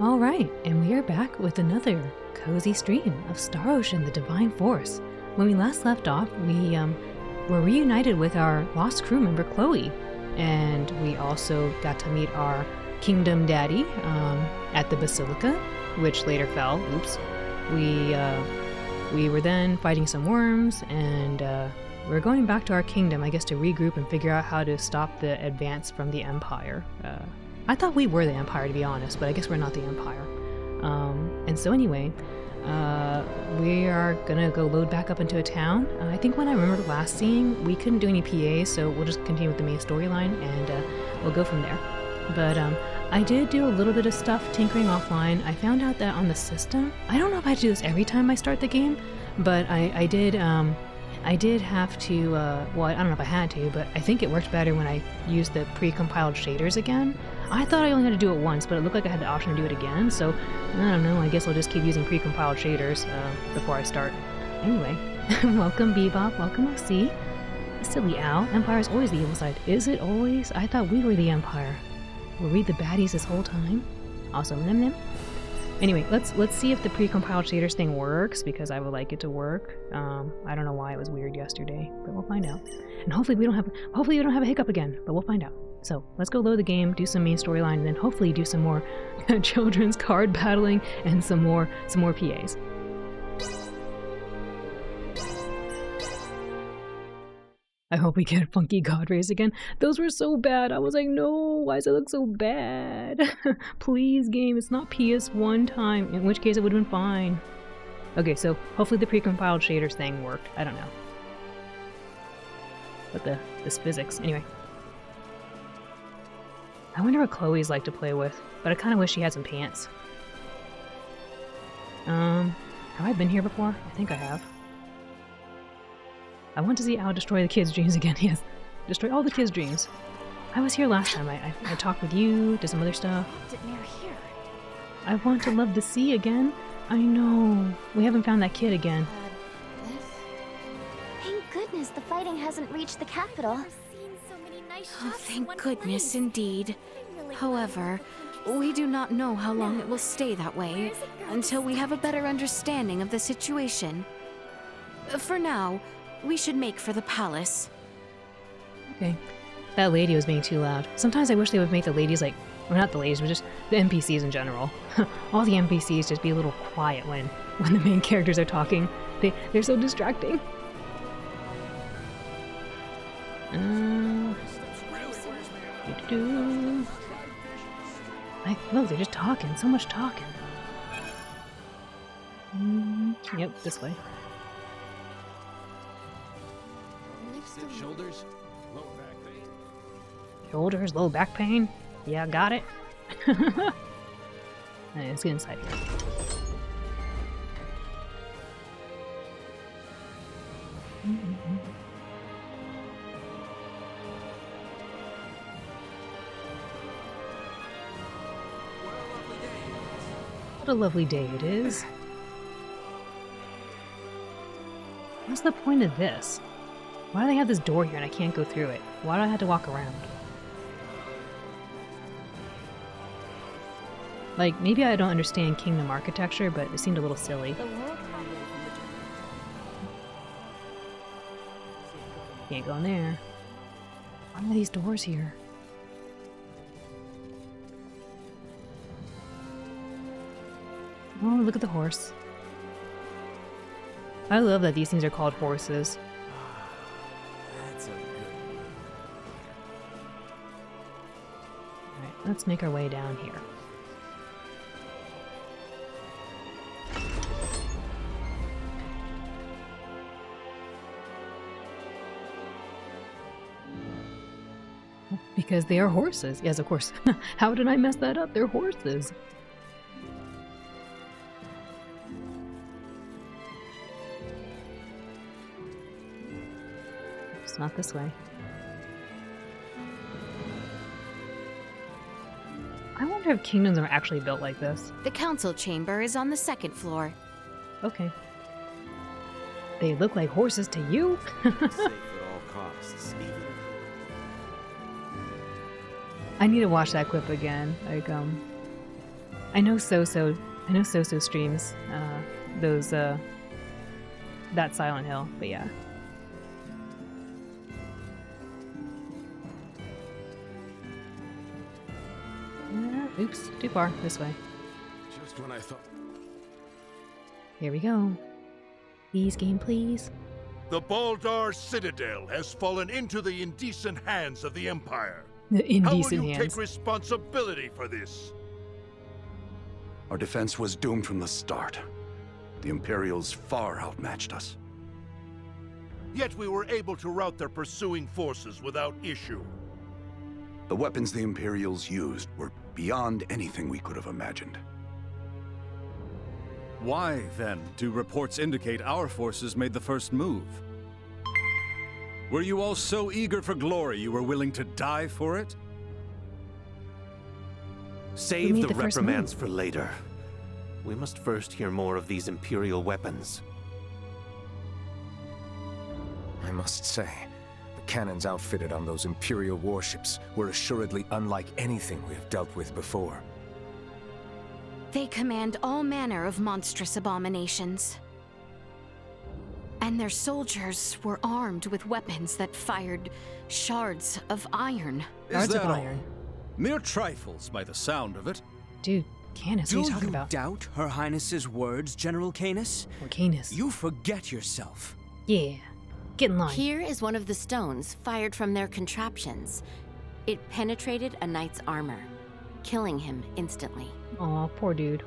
Alright, and we are back with another cozy stream of Star Ocean, the Divine Force. When we last left off, we were reunited with our lost crew member Chloe, and we also got to meet our kingdom daddy at the Basilica, which later fell. Oops. We were then fighting some worms, and we're going back to our kingdom, I guess, to regroup and figure out how to stop the advance from the Empire. I thought we were the Empire, to be honest, but I guess we're not the Empire. And so anyway, we are gonna go load back up into a town. I think when I remember last seeing, we couldn't do any PAs, so we'll just continue with the main storyline, and we'll go from there. But I did do a little bit of stuff tinkering offline. I found out that on the system, I don't know if I have to do this every time I start the game, but I did have to, well, I don't know if I had to, but I think it worked better when I used the pre-compiled shaders again. I thought I only had to do it once, but it looked like I had the option to do it again, so I don't know, I guess I'll just keep using pre-compiled shaders before I start. Anyway, welcome Bebop, welcome OC. Silly Owl, Empire's always the evil side. Is it always? I thought we were the Empire. Were we the baddies this whole time? Also, Nim. Anyway, let's see if the pre-compiled shaders thing works, because I would like it to work. I don't know why it was weird yesterday, but we'll find out. And hopefully we don't have a hiccup again, but we'll find out. So let's go load the game, do some main storyline, and then hopefully do some more children's card battling and some more PAs. I hope we get Funky God Rays again. Those were so bad. I was like, no, why does it look so bad? Please, game, it's not PS1 time, in which case it would have been fine. Okay, so hopefully the pre-compiled shaders thing worked. I don't know. But this physics. Anyway. I wonder what Chloe's like to play with, but I kind of wish she had some pants. Have I been here before? I think I have. I want to see Al destroy the kids' dreams again. Yes, destroy all the kids' dreams. I was here last time. I talked with you, did some other stuff. I want to love the sea again. I know. We haven't found that kid again. Thank goodness the fighting hasn't reached the capital. Oh, thank goodness indeed. However, we do not know how long it will stay that way until we have a better understanding of the situation. For now, we should make for the palace. Okay. That lady was being too loud. Sometimes I wish they would make the ladies like, or not the ladies, but just the NPCs in general. All the NPCs just be a little quiet when the main characters are talking. They're so distracting. Look, they're just talking. So much talking. Yep, this way. Shoulders, low back pain. Shoulders, low back pain. Yeah, got it. Alright, let's get inside here. What a lovely day it is. What's the point of this? Why do they have this door here and I can't go through it? Why do I have to walk around? Like, maybe I don't understand kingdom architecture, but it seemed a little silly. Can't go in there. Why are these doors here? Oh, look at the horse. I love that these things are called horses. That's a good one. Alright, let's make our way down here. Because they are horses. Yes, of course. How did I mess that up? They're horses. It's not this way. I wonder if kingdoms are actually built like this. The council chamber is on the second floor. Okay. They look like horses to you? Safe at all costs, even if I need to watch that clip again. Like, I know So-So streams those that Silent Hill, but yeah. Oops, too far. This way. Just when I thought... Here we go. Please, game, please. The Baldar Citadel has fallen into the indecent hands of the Empire. The How will indecent you hands. take responsibility for this? Our defense was doomed from the start. The Imperials far outmatched us. Yet we were able to rout their pursuing forces without issue. The weapons the Imperials used were beyond anything we could have imagined. Why, then, do reports indicate our forces made the first move? Were you all so eager for glory you were willing to die for it? Save made the the first reprimands move? for later. We must first hear more of these Imperial weapons. I must say, the cannons outfitted on those Imperial warships were assuredly unlike anything we have dealt with before. They command all manner of monstrous abominations. And their soldiers were armed with weapons that fired shards of iron. Is Shards of that all? iron. Mere trifles by the sound of it. Dude, Canis, what are you talking about? doubt Her Highness's words, General Canis? Or Canis. You forget yourself. Yeah. Get in line. Here is one of the stones fired from their contraptions. It penetrated a knight's armor, killing him instantly. Aw, poor dude.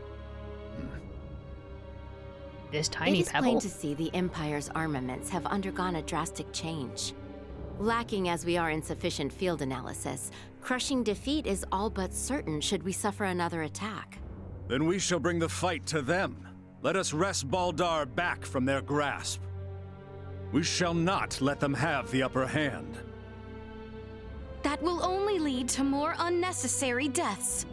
This tiny It is pebble. plain to see the Empire's armaments have undergone a drastic change. Lacking as we are in sufficient field analysis, crushing defeat is all but certain should we suffer another attack. Then we shall bring the fight to them. Let us wrest Baldar back from their grasp. We shall not let them have the upper hand. That will only lead to more unnecessary deaths.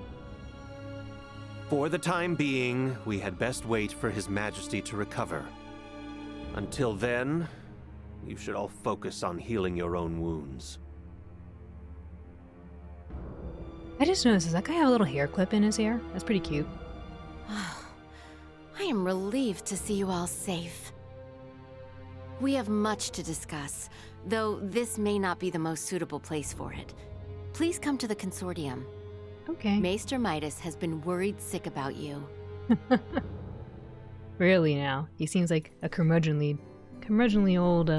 For the time being, we had best wait for His Majesty to recover. Until then, you should all focus on healing your own wounds. I just noticed, does that guy have a little hair clip in his hair? That's pretty cute. I am relieved to see you all safe. We have much to discuss, though this may not be the most suitable place for it. Please come to the consortium. Okay. Maester Midas has been worried sick about you. Really now. He seems like a curmudgeonly old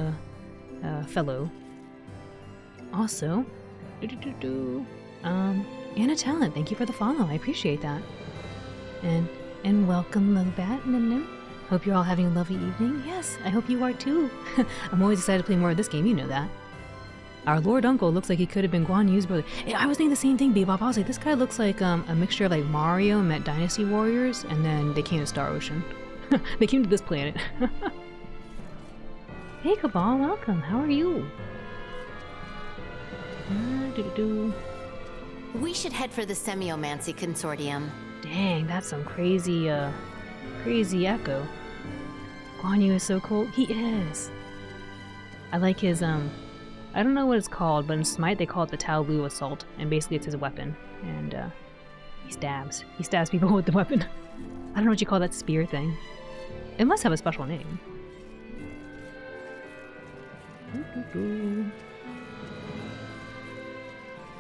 fellow. Also, Anna Talent, thank you for the follow. I appreciate that. And welcome, Lobat. Hope you're all having a lovely evening. Yes, I hope you are too. I'm always excited to play more of this game, you know that. Our Lord Uncle looks like he could have been Guan Yu's brother. Hey, I was thinking the same thing, Bebop. I was like, this guy looks like a mixture of like Mario met Dynasty Warriors, and then they came to Star Ocean. They came to this planet. Hey, Cabal, welcome. How are you? We should head for the Semiomancy Consortium. Dang, that's some crazy echo. Guan Yu is so cool. He is. I like his, I don't know what it's called, but in Smite they call it the Tao Lu Assault, and basically it's his weapon. And, he stabs. He stabs people with the weapon. I don't know what you call that spear thing. It must have a special name.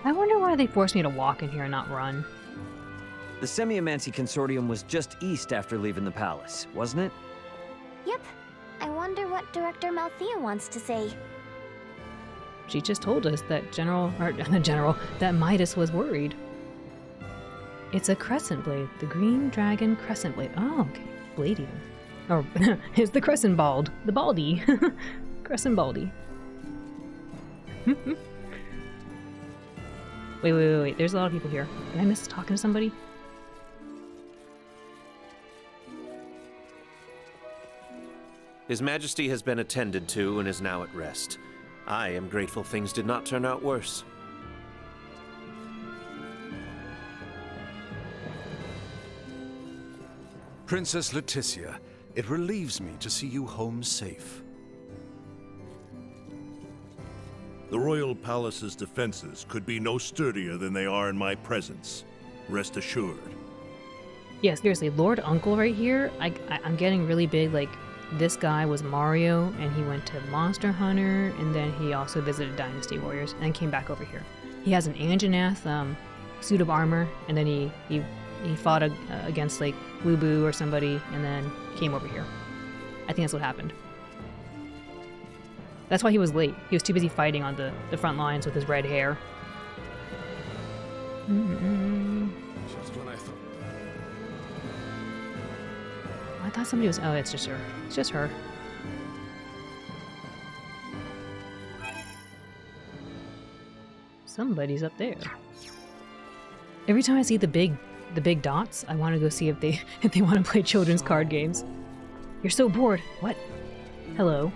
I wonder why they forced me to walk in here and not run. The Semiomancy Consortium was just east after leaving the palace, wasn't it? Yep. I wonder what Director Malthea wants to say. She just told us that that Midas was worried. It's a crescent blade, the green dragon crescent blade. Oh, okay. Blade eater. Or, it's the crescent bald. The baldy. Crescent baldy. Wait. There's a lot of people here. Did I miss talking to somebody? His Majesty has been attended to and is now at rest. I am grateful things did not turn out worse. Princess Leticia, it relieves me to see you home safe. The royal palace's defenses could be no sturdier than they are in my presence. Rest assured. Yeah, seriously, Lord Uncle right here, I'm getting really big, like, this guy was Mario, and he went to Monster Hunter, and then he also visited Dynasty Warriors, and came back over here. He has an Anjanath suit of armor, and then he fought against, like, Lu Bu or somebody, and then came over here. I think that's what happened. That's why he was late. He was too busy fighting on the front lines with his red hair. Just when I thought. I thought somebody was... Oh, it's just her. It's just her. Somebody's up there. Every time I see the big dots, I want to go see if they want to play children's card games. You're so bored. What? Hello.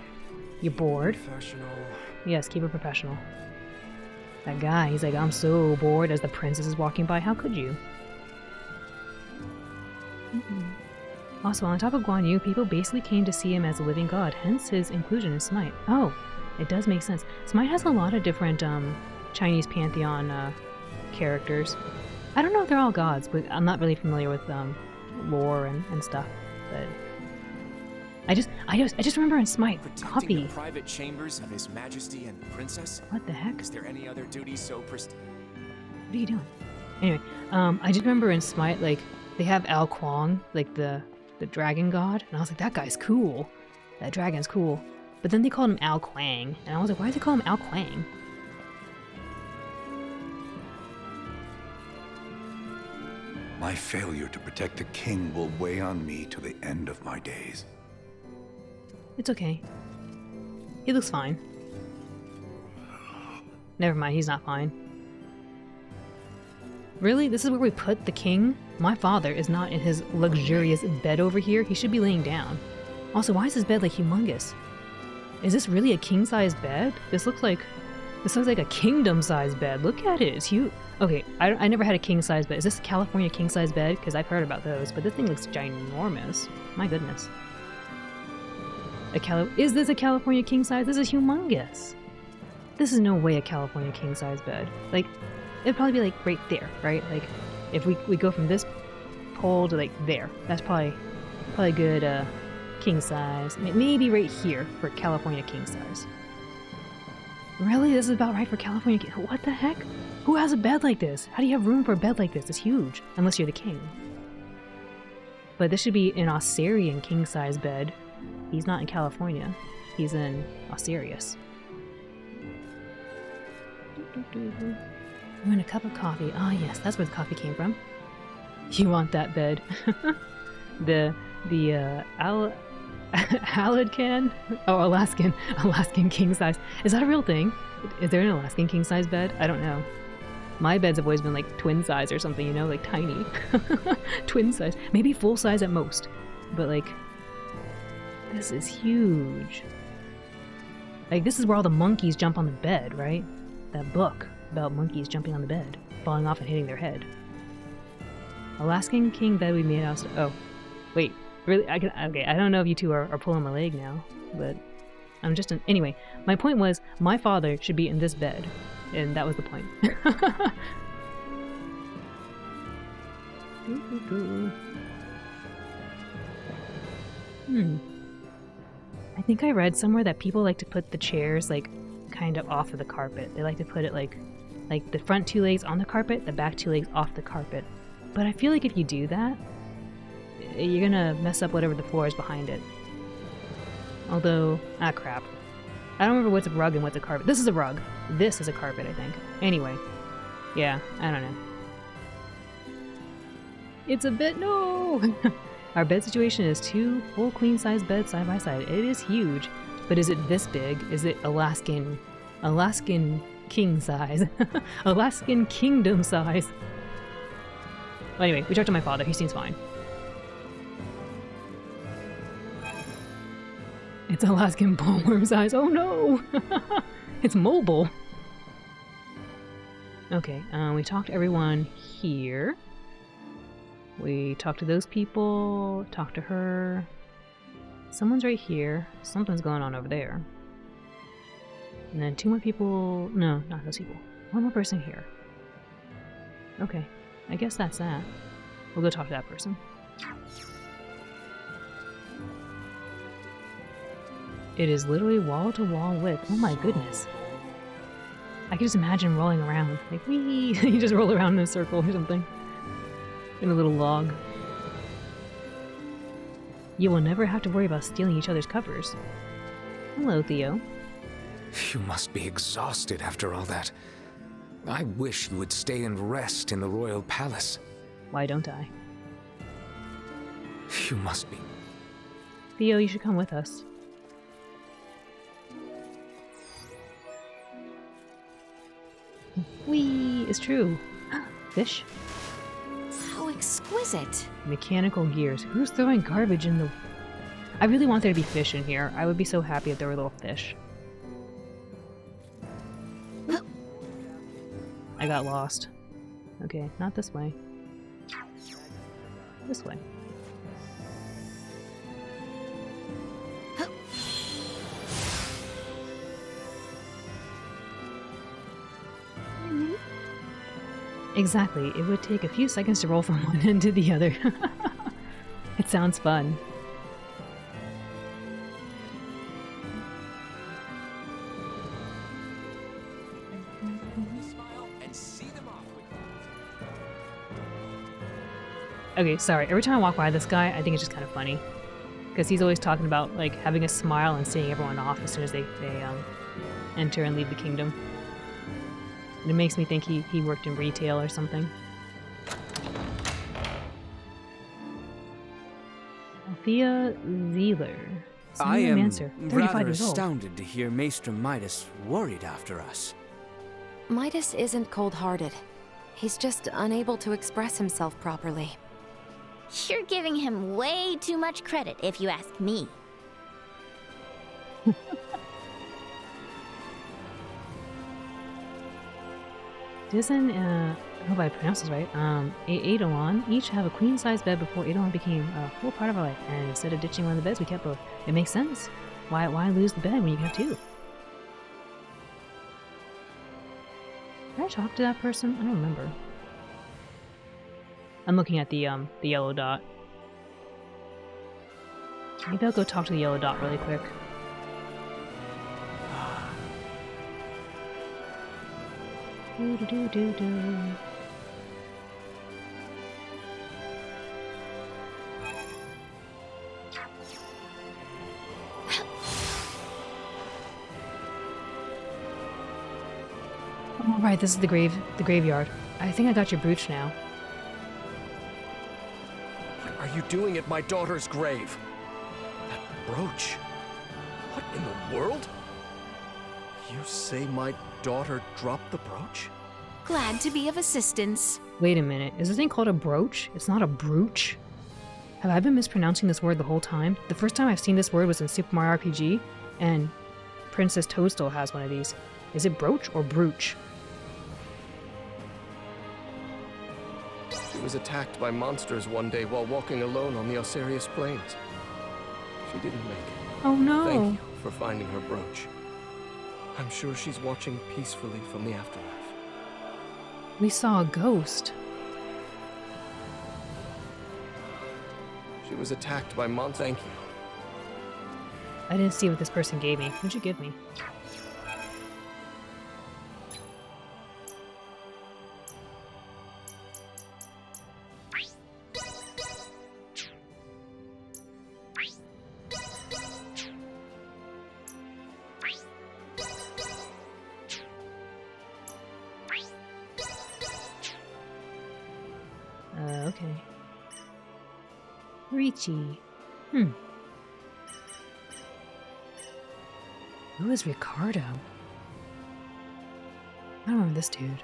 You're bored? Yes, keep it professional. That guy, he's like, I'm so bored as the princess is walking by. How could you? Also, on top of Guan Yu, people basically came to see him as a living god, hence his inclusion in Smite. Oh, it does make sense. Smite has a lot of different Chinese pantheon characters. I don't know if they're all gods, but I'm not really familiar with lore and stuff. But I just remember in Smite, Protecting the private chambers of His Majesty and the Princess? What the heck? Is there any other duty so What are you doing? Anyway, I just remember in Smite, like, they have Ao Kuang, like the dragon god, and I was like, that guy's cool. That dragon's cool. But then they called him Ao Kuang, and I was like, why do they call him Ao Kuang? My failure to protect the king will weigh on me to the end of my days. It's okay. He looks fine. Never mind, he's not fine. Really? This is where we put the king? My father is not in his luxurious bed over here. He should be laying down. Also, why is his bed like humongous? Is this really a king-sized bed? This looks like a kingdom-sized bed. Look at it. It's huge. Okay, I never had a king-sized bed. Is this a California king-sized bed? Because I've heard about those, but this thing looks ginormous. My goodness. Is this a California king-size? This is humongous. This is no way a California king-size bed. Like, it'd probably be like right there, right? Like, if we go from this pole to like there, that's probably good king size. Maybe right here for California king size. Really? This is about right for California king? What the heck? Who has a bed like this? How do you have room for a bed like this? It's huge, unless you're the king. But this should be an Osirian king size bed. He's not in California. He's in Osirius. You want a cup of coffee? Ah, yes, that's where the coffee came from. You want that bed? the Aladkan? Oh, Alaskan king size. Is that a real thing? Is there an Alaskan king size bed? I don't know. My beds have always been like twin size or something, you know, like tiny. Twin size. Maybe full size at most. But like, this is huge. Like, this is where all the monkeys jump on the bed, right? That book about monkeys jumping on the bed, falling off and hitting their head. Alaskan king bed we made out of... Oh, wait. Really? Okay, I don't know if you two are pulling my leg now, but I'm just... Anyway, my point was, my father should be in this bed, and that was the point. I think I read somewhere that people like to put the chairs, like, kind of off of the carpet. They like to put it, like the front two legs on the carpet, the back two legs off the carpet. But I feel like if you do that, you're gonna mess up whatever the floor is behind it. Although, crap. I don't remember what's a rug and what's a carpet. This is a rug. This is a carpet, I think. Anyway. Yeah, I don't know. It's a bit... No! Our bed situation is 2 full queen-size beds side by side. It is huge. But is it this big? Is it Alaskan king size? Alaskan kingdom size? Well, anyway, we talked to my father. He seems fine. It's Alaskan bullworm size. Oh no! It's mobile. Okay, we talked to everyone here. We talked to those people, talked to her. Someone's right here. Something's going on over there. And then 2 more people... No, not those people. 1 more person here. Okay, I guess that's that. We'll go talk to that person. It is literally wall-to-wall width. Oh my goodness. I can just imagine rolling around. Like, wee! You just roll around in a circle or something. In a little log. You will never have to worry about stealing each other's covers. Hello, Theo. You must be exhausted after all that. I wish you would stay and rest in the royal palace. Why don't I? You must be. Theo, you should come with us. Whee! It's true. Fish? How exquisite. Mechanical gears. Who's throwing garbage in the... I really want there to be fish in here. I would be so happy if there were little fish. I got lost. Okay, not this way. This way. Exactly. It would take a few seconds to roll from one end to the other. It sounds fun. Okay, sorry. Every time I walk by this guy, I think it's just kind of funny. Because he's always talking about, like, having a smile and seeing everyone off as soon as they enter and leave the kingdom. And it makes me think he worked in retail or something. Althea Zeeler. I am Mancer, 35 rather years old. astounded to hear Maester Midas worried after us. Midas isn't cold-hearted. He's just unable to express himself properly. You're giving him way too much credit, if you ask me. Doesn't, I hope I pronounced this right, Eidolon each have a queen-size bed before Eidolon became a full part of our life, and instead of ditching one of the beds, we kept both. It makes sense. Why lose the bed when you have two? Did I talk to that person? I don't remember. I'm looking at the yellow dot. Maybe I'll go talk to the yellow dot really quick. Do-do-do-do-do. All right, this is the graveyard. I think I got your brooch now. What are you doing at my daughter's grave? That brooch? What in the world? You say my daughter dropped the brooch? Glad to be of assistance. Wait a minute, is this thing called a brooch? It's not a brooch? Have I been mispronouncing this word the whole time? The first time I've seen this word was in Super Mario RPG, and Princess Toadstool has one of these. Is it brooch or brooch? She was attacked by monsters one day while walking alone on the Osirius Plains. She didn't make it. Oh no! Thank you for finding her brooch. I'm sure she's watching peacefully from the afterlife. We saw a ghost. She was attacked by monsters. Thank you. I didn't see what this person gave me. What'd you give me? Okay. Ricci. Who is Ricardo? I don't remember this dude.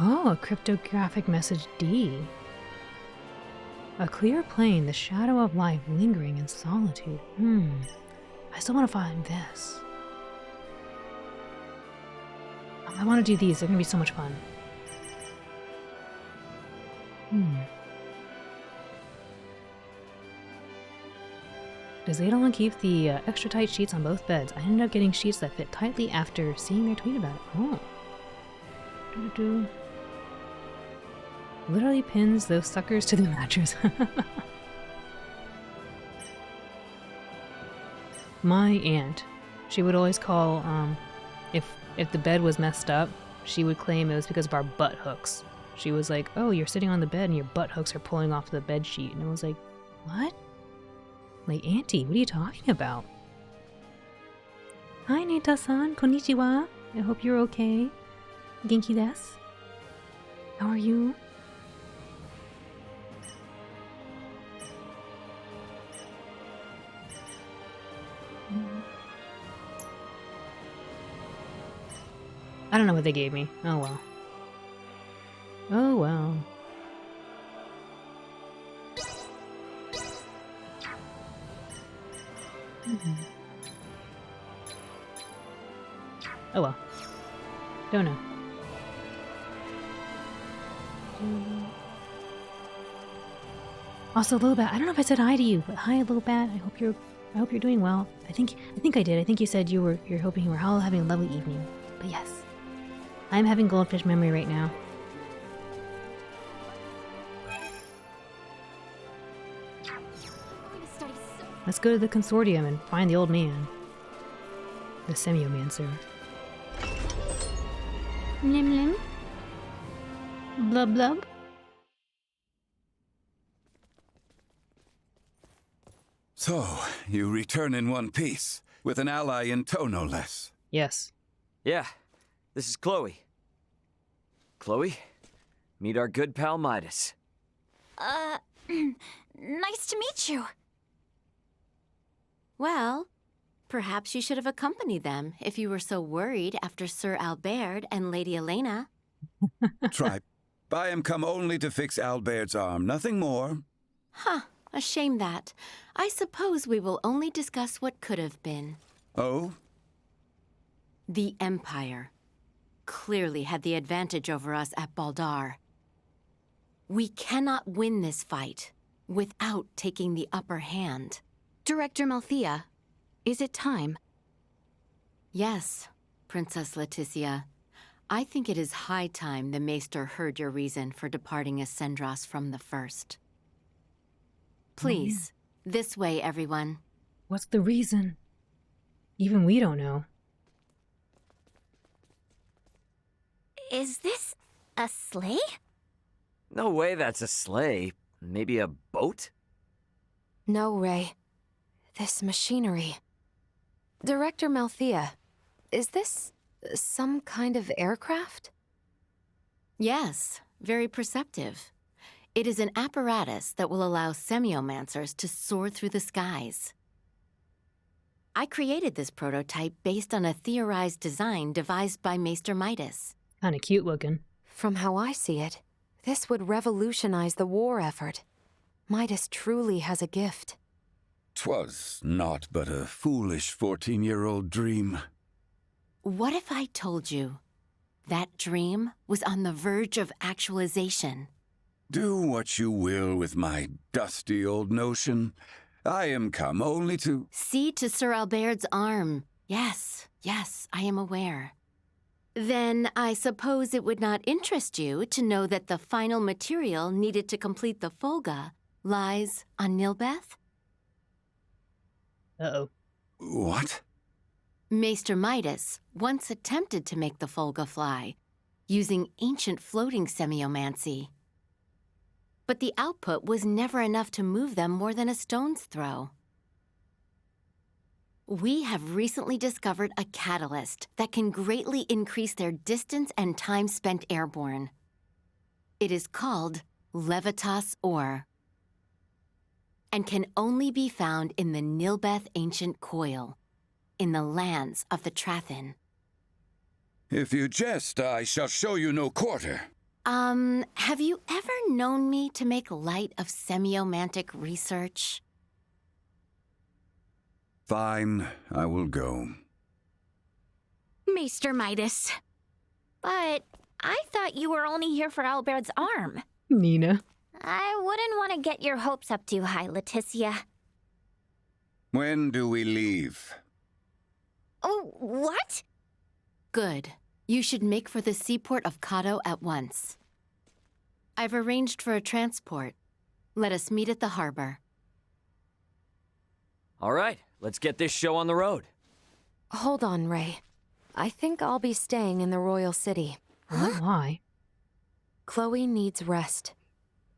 Oh, a cryptographic message D. A clear plain, the shadow of life lingering in solitude. I still want to find this. I want to do these. They're going to be so much fun. Does Eidolon keep the extra tight sheets on both beds? I ended up getting sheets that fit tightly after seeing their tweet about it. Oh. Doo-doo-doo. Literally pins those suckers to the mattress. My aunt, she would always call, if the bed was messed up, she would claim it was because of our butt hooks. She was like, oh, you're sitting on the bed and your butt hooks are pulling off the bed sheet. And I was like, what? Like, Auntie, what are you talking about? Hi, Neta-san. Konnichiwa. I hope you're okay. Genki desu? How are you? I don't know what they gave me. Oh well. Oh well. Oh well. Don't know. Also, Lilbat, I don't know if I said hi to you, but hi, Lilbat. I hope you're doing well. I think I did. I think you said you're hoping you were all having a lovely evening. But yes, I'm having goldfish memory right now. Let's go to the consortium and find the old man. The semiomancer. Lim lim. Blub blub. So, you return in one piece, with an ally in tow no less. Yes. Yeah, this is Chloe. Chloe, meet our good pal Midas. Nice to meet you. Well, perhaps you should have accompanied them if you were so worried after Sir Albert and Lady Elena. Tripe, I am come only to fix Albert's arm, nothing more. Huh, a shame that. I suppose we will only discuss what could have been. Oh? The Empire clearly had the advantage over us at Baldar. We cannot win this fight without taking the upper hand. Director Malthea, is it time? Yes, Princess Leticia. I think it is high time the Maester heard your reason for departing Ascendros from the first. Please, this way, everyone. What's the reason? Even we don't know. Is this a sleigh? No way that's a sleigh. Maybe a boat? No, Ray. This machinery. Director Malthea, is this some kind of aircraft? Yes, very perceptive. It is an apparatus that will allow semiomancers to soar through the skies. I created this prototype based on a theorized design devised by Maester Midas. Kinda cute looking. From how I see it, this would revolutionize the war effort. Midas truly has a gift. 'Twas naught but a foolish 14-year-old dream. What if I told you that dream was on the verge of actualization? Do what you will with my dusty old notion. I am come only to... See to Sir Albert's arm. Yes, I am aware. Then I suppose it would not interest you to know that the final material needed to complete the Folga lies on Nilbeth? Uh-oh. What? Maester Midas once attempted to make the Folga fly, using ancient floating semiomancy. But the output was never enough to move them more than a stone's throw. We have recently discovered a catalyst that can greatly increase their distance and time spent airborne. It is called Levitas ore, and can only be found in the Nilbeth Ancient Coil, in the lands of the Trathin. If you jest, I shall show you no quarter. Have you ever known me to make light of semiomantic research? Fine, I will go. Maester Midas. But I thought you were only here for Albert's arm. Nina. I wouldn't want to get your hopes up too high, Leticia. When do we leave? Oh, what? Good. You should make for the seaport of Kato at once. I've arranged for a transport. Let us meet at the harbor. All right, let's get this show on the road. Hold on, Ray. I think I'll be staying in the Royal City. Huh? Why? Chloe needs rest.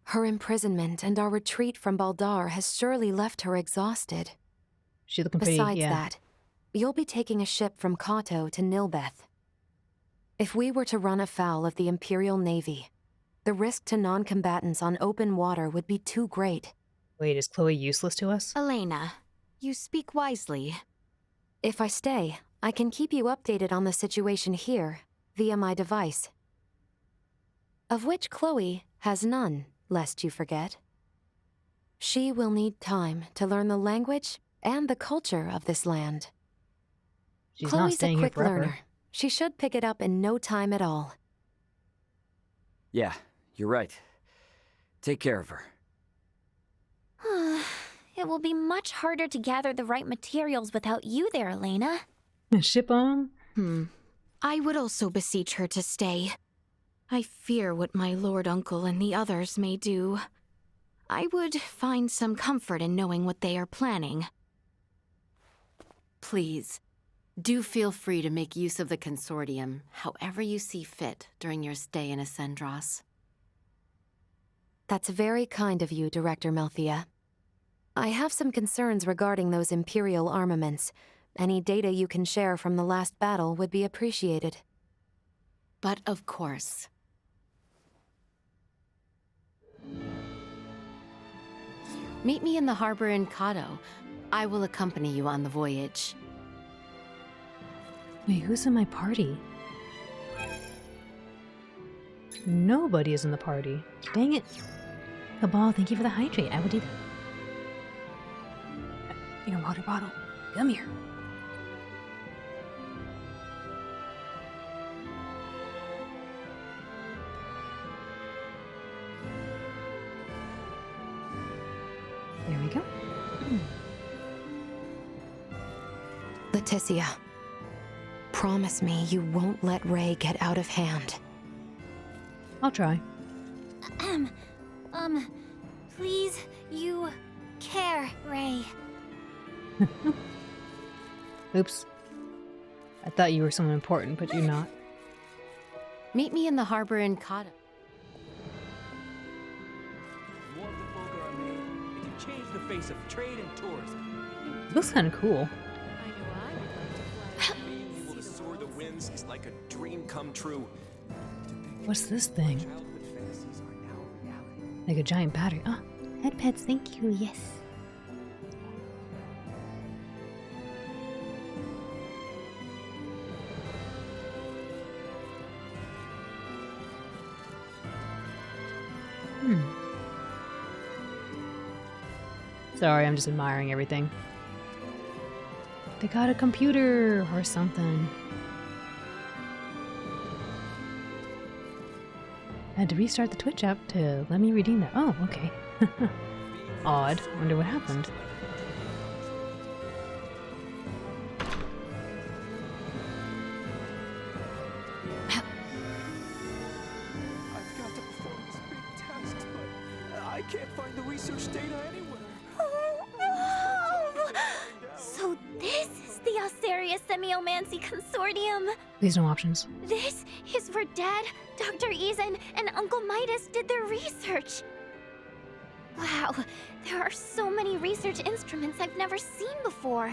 Her imprisonment and our retreat from Baldar has surely left her exhausted. She's looking pretty, Besides yeah. that, you'll be taking a ship from Kato to Nilbeth. If we were to run afoul of the Imperial Navy, the risk to non-combatants on open water would be too great. Wait, is Chloe useless to us? Elena, you speak wisely. If I stay, I can keep you updated on the situation here via my device. Of which Chloe has none, lest you forget. She will need time to learn the language and the culture of this land. She's not Chloe's a staying here quick forever. learner. She should pick it up in no time at all. Yeah, you're right. Take care of her. It will be much harder to gather the right materials without you there, Elena. Ship on? I would also beseech her to stay. I fear what my lord uncle and the others may do. I would find some comfort in knowing what they are planning. Please, do feel free to make use of the consortium however you see fit during your stay in Ascendros. That's very kind of you, Director Melthea. I have some concerns regarding those Imperial armaments. Any data you can share from the last battle would be appreciated. But of course. Meet me in the harbor in Kato. I will accompany you on the voyage. Wait, who's in my party? Nobody is in the party. Dang it. Cabal, thank you for the hydrate. I will do that. Your water bottle. Come here. There we go. Leticia, promise me you won't let Ray get out of hand. I'll try. Please, you care, Ray. Oops. I thought you were someone important, but you're not. Meet me in the harbor in Kato. More of the folk are made, it can change the face of trade and tourism. Looks kind of cool. Being able to soar the winds is like a dream come true. What's this thing? Like a giant battery. Ah, head pets, thank you, yes. Sorry, I'm just admiring everything. They got a computer or something. I had to restart the Twitch app to let me redeem that. Oh, okay. Odd. Wonder what happened. I've got to perform this big test, but I can't find the research data anywhere. Oh, no! So this is the Osarius Semiomancy Consortium. Please no options. This is where Dad, Dr. Eason, and Uncle Midas did their research. Wow, there are so many research instruments I've never seen before.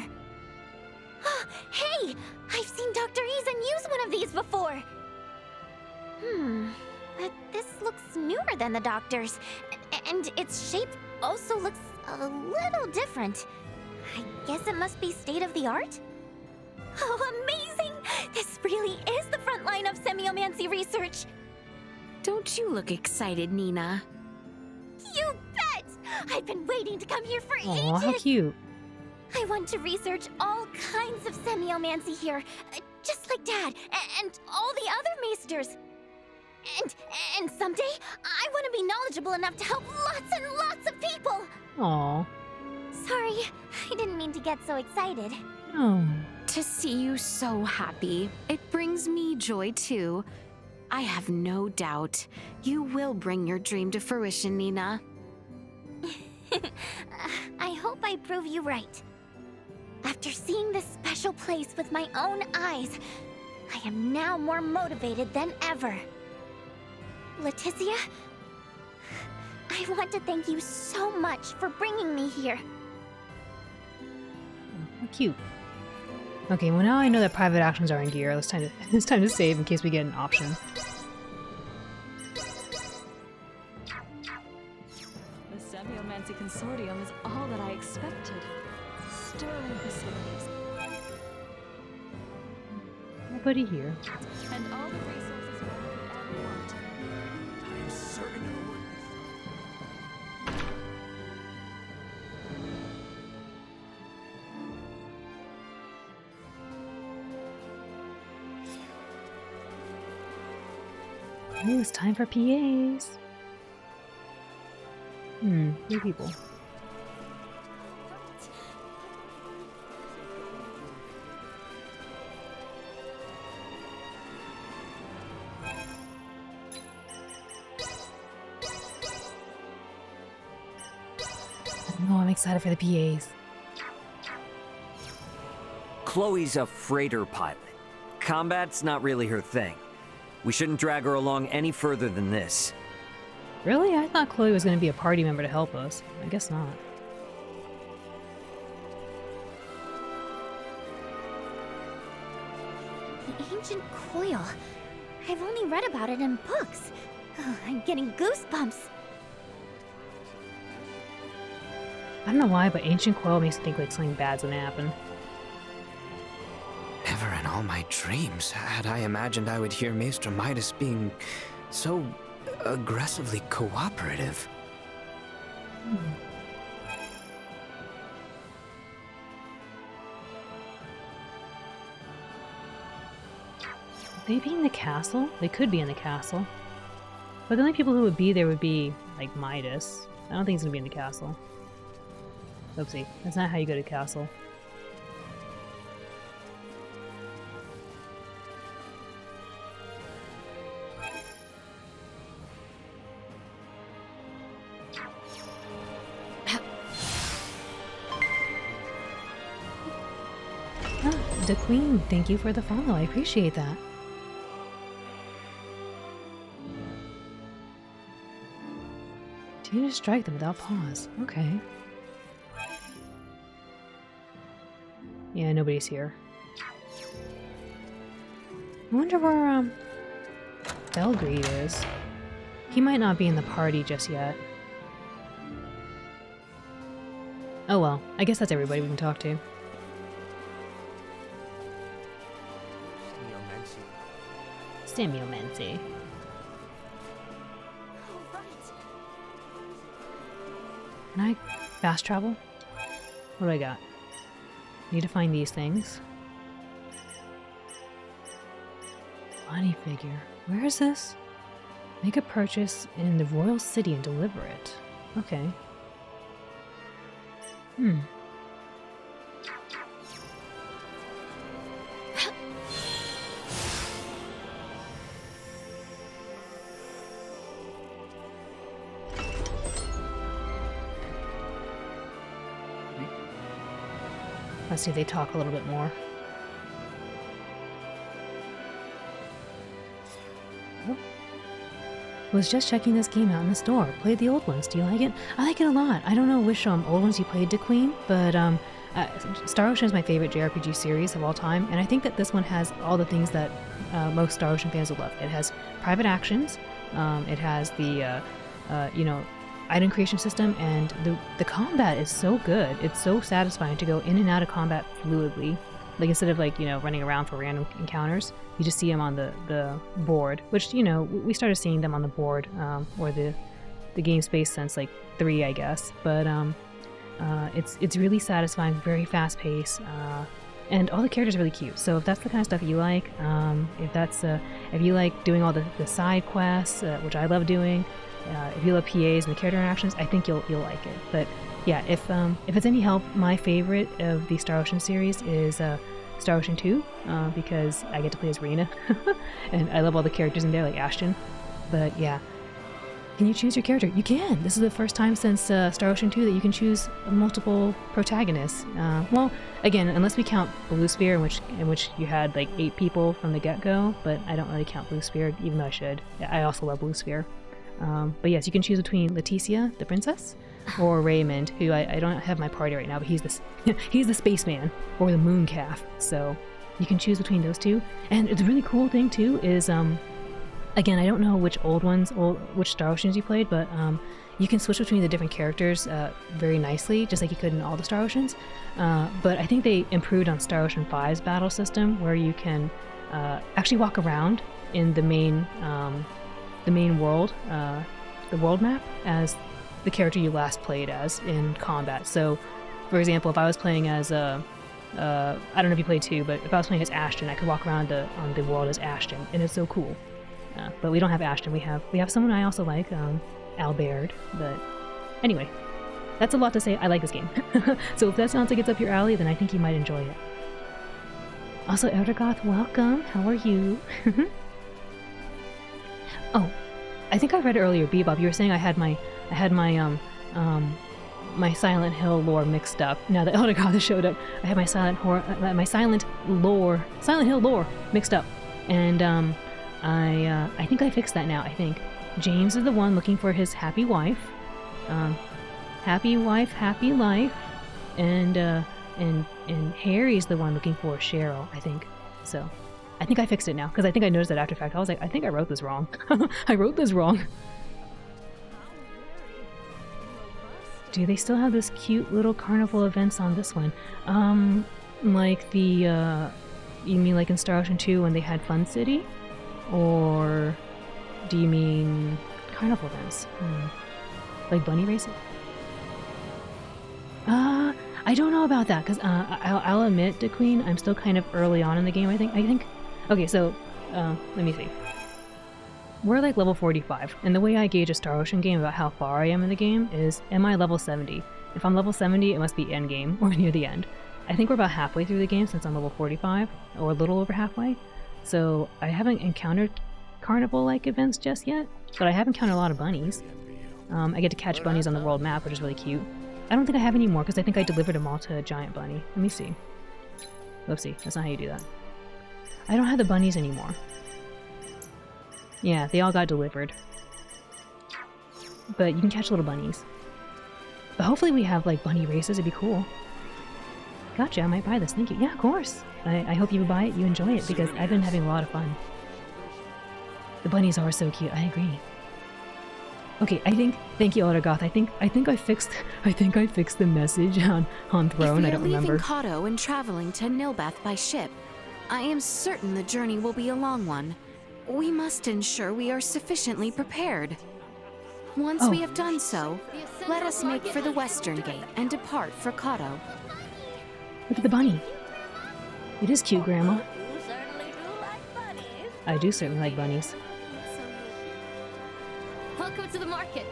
Hey, I've seen Dr. Eason use one of these before. But this looks newer than the doctor's, and its shape also looks a little different. I guess it must be state-of-the-art? Oh, amazing! This really is the front line of semiomancy research! Don't you look excited, Nina? You bet! I've been waiting to come here for ages! Aw, how cute. I want to research all kinds of semiomancy here, just like Dad and all the other maesters. And someday, I want to be knowledgeable enough to help lots and lots of people! Aw. Sorry, I didn't mean to get so excited. Oh. To see you so happy, it brings me joy too. I have no doubt you will bring your dream to fruition, Nina. I hope I prove you right. After seeing this special place with my own eyes, I am now more motivated than ever. Leticia, I want to thank you so much for bringing me here. How cute. Okay, well now I know that private actions are in gear. It's time to save in case we get an option. The Semiomancy Consortium is all that I expected. Sterling facilities. Nobody here. And all the resources one could ever want. I am certain it will work. Oh, it's time for PAs. 3 people. Oh, I'm excited for the PAs. Chloe's a freighter pilot. Combat's not really her thing. We shouldn't drag her along any further than this. Really? I thought Chloe was going to be a party member to help us. I guess not. The ancient coil. I've only read about it in books. Oh, I'm getting goosebumps. I don't know why, but ancient coil makes me think like something bad's gonna happen. Never in all my dreams had I imagined I would hear Maester Midas being so aggressively cooperative. Would they be in the castle? They could be in the castle. But the only people who would be there would be, like, Midas. I don't think he's gonna be in the castle. Oopsie. That's not how you go to the castle. The Queen, thank you for the follow. I appreciate that. Continue to strike them without pause. Okay. Yeah, nobody's here. I wonder where, Belgrade is. He might not be in the party just yet. Oh well, I guess that's everybody we can talk to. Semiomancy. Can I fast travel? What do I got? Need to find these things. Money figure. Where is this? Make a purchase in the royal city and deliver it. Okay. Let's see if they talk a little bit more. Oh. Was just checking this game out in the store. Played the old ones. Do you like it? I like it a lot. I don't know which old ones you played to Queen, but Star Ocean is my favorite JRPG series of all time, and I think that this one has all the things that most Star Ocean fans will love. It has private actions. It has the item creation system, and the combat is so good. It's so satisfying to go in and out of combat fluidly. Like, instead of, like, running around for random encounters, you just see them on the board, which, we started seeing them on the board, or the game space since, like, 3, I guess. But it's really satisfying, very fast paced, and all the characters are really cute. So if that's the kind of stuff you like, if you like doing all the side quests, which I love doing, if you love PAs and the character interactions, I think you'll like it. But yeah, if it's any help, my favorite of the Star Ocean series is Star Ocean 2, because I get to play as Reina, and I love all the characters in there, like Ashton. But yeah, can you choose your character? You can! This is the first time since Star Ocean 2 that you can choose multiple protagonists. Well, again, unless we count Blue Sphere, in which you had like 8 people from the get-go, but I don't really count Blue Sphere, even though I should. I also love Blue Sphere. But yes, you can choose between Leticia, the princess, or Raymond, who I don't have my party right now, but he's the spaceman, or the moon calf. So you can choose between those two. And the really cool thing too is, again, I don't know which which Star Oceans you played, but you can switch between the different characters very nicely, just like you could in all the Star Oceans. But I think they improved on Star Ocean 5's battle system, where you can actually walk around in the main world, the world map, as the character you last played as in combat. So, for example, if I was playing as I don't know if you played 2, but if I was playing as Ashton, I could walk around on the world as Ashton, and it's so cool. But we don't have Ashton. We have someone I also like, Albert. But anyway, that's a lot to say. I like this game. So if that sounds like it's up your alley, then I think you might enjoy it. Also, Eldergoth, welcome. How are you? Oh, I think I read earlier, Bebop. You were saying I had my Silent Hill lore mixed up. Now that Eldergoth has showed up, I have my Silent Hill lore mixed up, and I think I fixed that now. I think James is the one looking for his happy wife, happy life, and Harry's the one looking for Cheryl. I think so. I think I fixed it now, because I think I noticed that after fact. I was like, I think I wrote this wrong. I wrote this wrong. Do they still have this cute little carnival events on this one? Like the, you mean like in Star Ocean 2 when they had Fun City? Or do you mean carnival events? Like bunny racing? I don't know about that, because I'll admit, DeQueen, I'm still kind of early on in the game, I think. Okay, so, let me see. We're like level 45, and the way I gauge a Star Ocean game about how far I am in the game is, am I level 70? If I'm level 70, it must be end game, or near the end. I think we're about halfway through the game since I'm level 45, or a little over halfway. So I haven't encountered carnival-like events just yet, but I have encountered a lot of bunnies. I get to catch bunnies on the world map, which is really cute. I don't think I have any more, because I think I delivered them all to a giant bunny. Let me see. Whoopsie, that's not how you do that. I don't have the bunnies anymore. Yeah, they all got delivered. But you can catch little bunnies. But hopefully we have, like, bunny races. It'd be cool. Gotcha, I might buy this. Thank you. Yeah, of course. I hope you buy it, you enjoy it, because I've been having a lot of fun. The bunnies are so cute. I agree. Okay, thank you, Eldergoth. I think I fixed the message on Throne. I don't remember. If we are leaving Kato and traveling to Nilbath by ship, I am certain the journey will be a long one. We must ensure we are sufficiently prepared. Once we have done so, let us make for the western gate and depart for Kato. Look at the bunny. It is cute, Grandma. I do certainly like bunnies. Welcome to the market.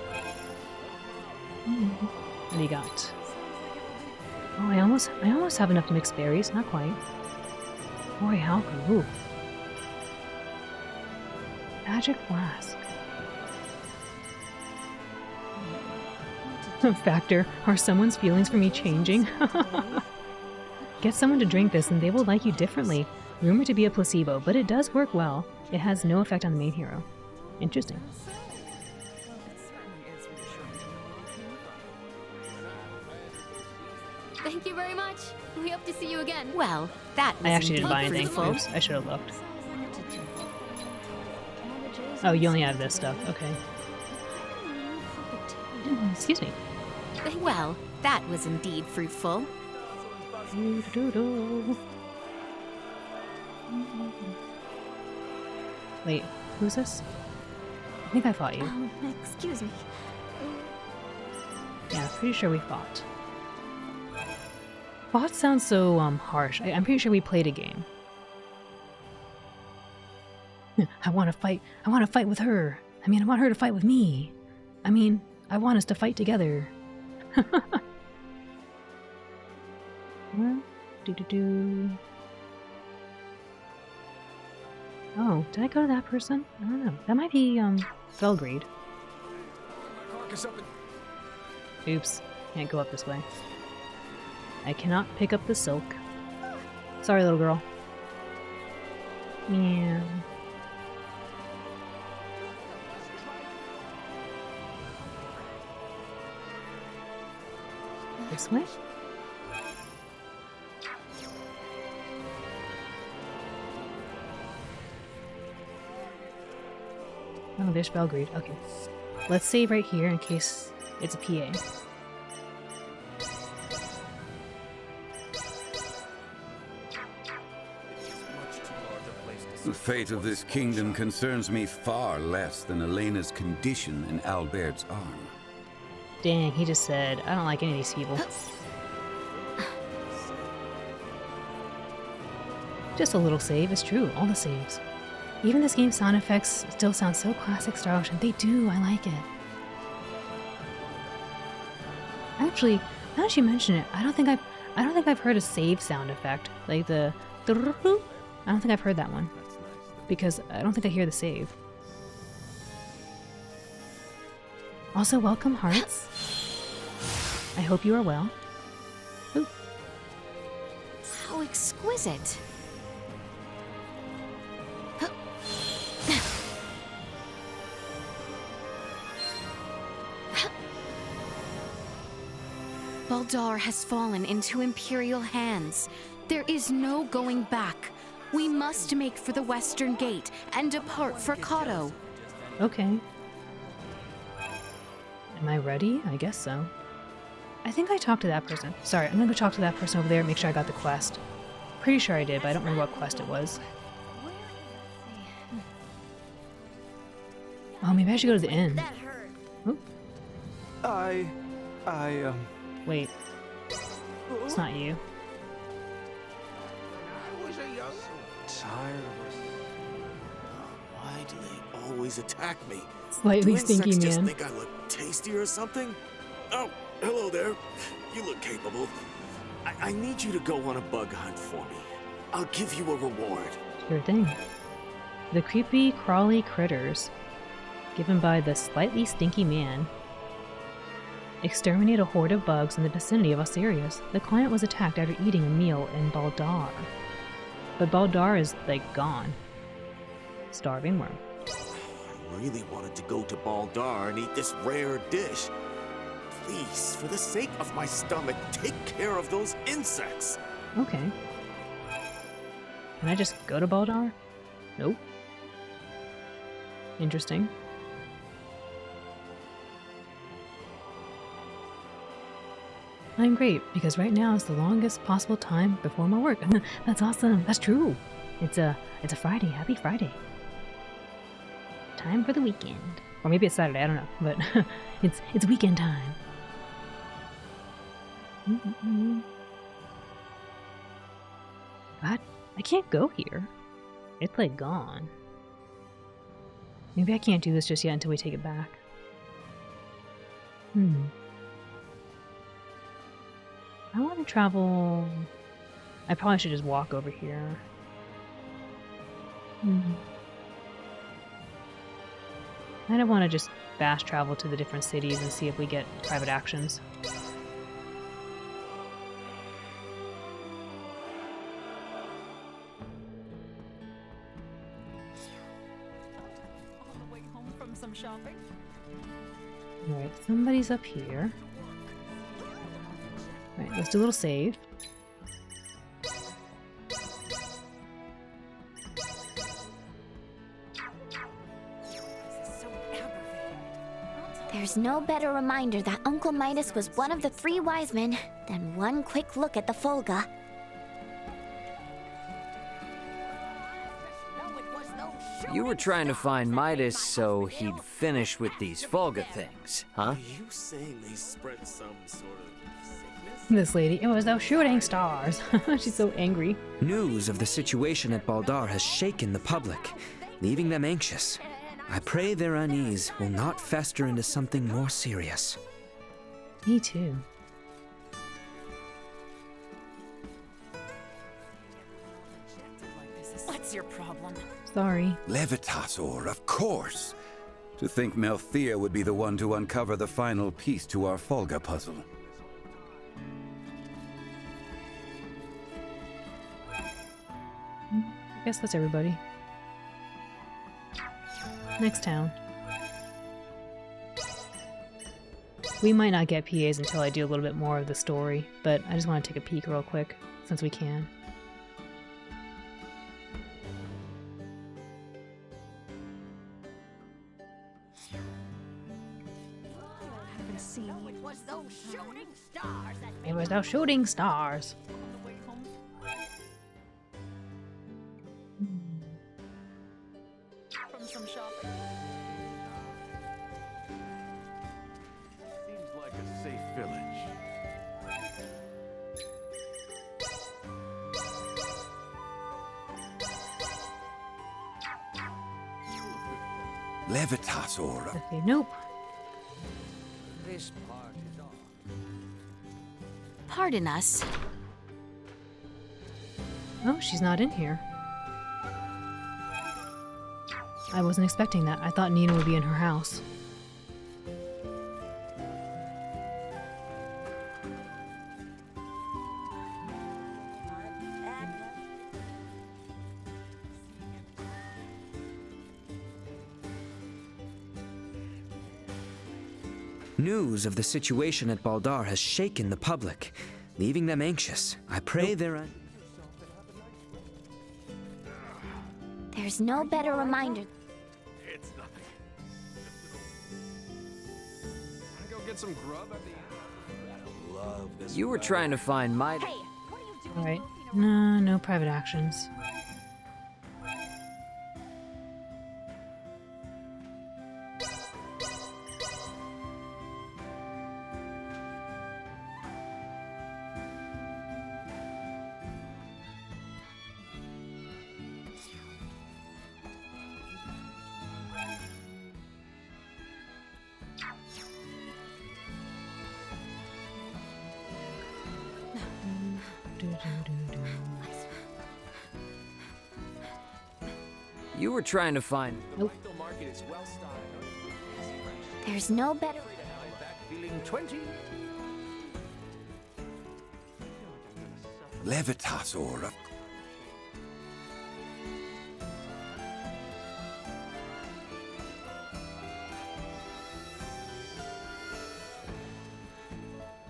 What do you got? Oh, I almost have enough to mix berries. Not quite. Boy, how cool. Magic flask. Factor, are someone's feelings for me changing? Get someone to drink this and they will like you differently. Rumored to be a placebo, but it does work well. It has no effect on the main hero. Interesting. Thank you very much. We hope to see you again. Well, that was I actually didn't buy anything. Oops, I should have looked. Oh, you only have this stuff. Okay. Excuse me. Well, that was indeed fruitful. Wait, who's this? I think I fought you. Excuse me. Yeah, pretty sure we fought. Fought sounds so harsh. I'm pretty sure we played a game. I want to fight. I want to fight with her. I mean, I want her to fight with me. I mean, I want us to fight together. Do-do-do. Oh, did I go to that person? I don't know. That might be, Felgreed. Oops. Can't go up this way. I cannot pick up the silk. Sorry, little girl. Yeah. This way? Oh, there's Belgrade. Okay. Let's save right here in case it's a PA. The fate of this kingdom concerns me far less than Elena's condition in Albert's arm. Dang, he just said, I don't like any of these people. Just a little save, it's true, all the saves. Even this game's sound effects still sound so classic Star Ocean. They do, I like it. Actually, now that you mention it, I don't think I've heard a save sound effect. Like the I don't think I've heard that one. Because I don't think I hear the save. Also, welcome, hearts. I hope you are well. Ooh. How exquisite. Baldar has fallen into Imperial hands. There is no going back. We must make for the Western Gate and depart for Kato. Okay. Am I ready? I guess so. I think I talked to that person. Sorry, I'm gonna go talk to that person over there and make sure I got the quest. Pretty sure I did, but I don't remember what quest it was. Oh, maybe I should go to the inn. Oop. Wait. It's not you. Tired of us. Why do they always attack me? Slightly do stinky insects just man. think I look tasty or something? Oh, hello there. You look capable. I need you to go on a bug hunt for me. I'll give you a reward. Sure thing. The creepy, crawly critters, given by the slightly stinky man. Exterminate a horde of bugs in the vicinity of Osirius. The client was attacked after eating a meal in Baldar. But Baldar is, like, gone. Starving worm. I really wanted to go to Baldar and eat this rare dish. Please, for the sake of my stomach, take care of those insects. Okay. Can I just go to Baldar? Nope. Interesting. I'm great, because right now is the longest possible time before my work. That's awesome. That's true. It's a Friday. Happy Friday. Time for the weekend. Or maybe it's Saturday, I don't know. But it's weekend time. What? I can't go here. It's like gone. Maybe I can't do this just yet until we take it back. I want to travel... I probably should just walk over here. I kind of want to just fast travel to the different cities and see if we get private actions. On the way home from some shopping? Alright, somebody's up here. Alright, let's do a little save. There's no better reminder that Uncle Midas was one of the 3 wise men than one quick look at the Folga. You were trying to find Midas so he'd finish with these Folga things, huh? Are you saying they spread some sort of sickness? This lady, it was those shooting stars. She's so angry. News of the situation at Baldar has shaken the public, leaving them anxious. I pray their unease will not fester into something more serious. Me too. Sorry. Levitasor, of course. To think Melthea would be the one to uncover the final piece to our Folga puzzle. I guess that's everybody. Next town. We might not get PAs until I do a little bit more of the story, but I just want to take a peek real quick, since we can. It was those shooting stars that It was those shooting stars. From some shopping. Seems like a safe village. Levitasor. Okay, nope. This part is on. Pardon us. Oh, she's not in here. I wasn't expecting that. I thought Nina would be in her house. News of the situation at Baldar has shaken the public, leaving them anxious. I pray they're... There's no better reminder. It's nothing. Wanna go get some grub at the Love this. You were trying to find my... Hey, what are you doing? Alright. No, no private actions. You were trying to find... Nope. Market is well stocked. There's no better. Feeling 20. Levitasor.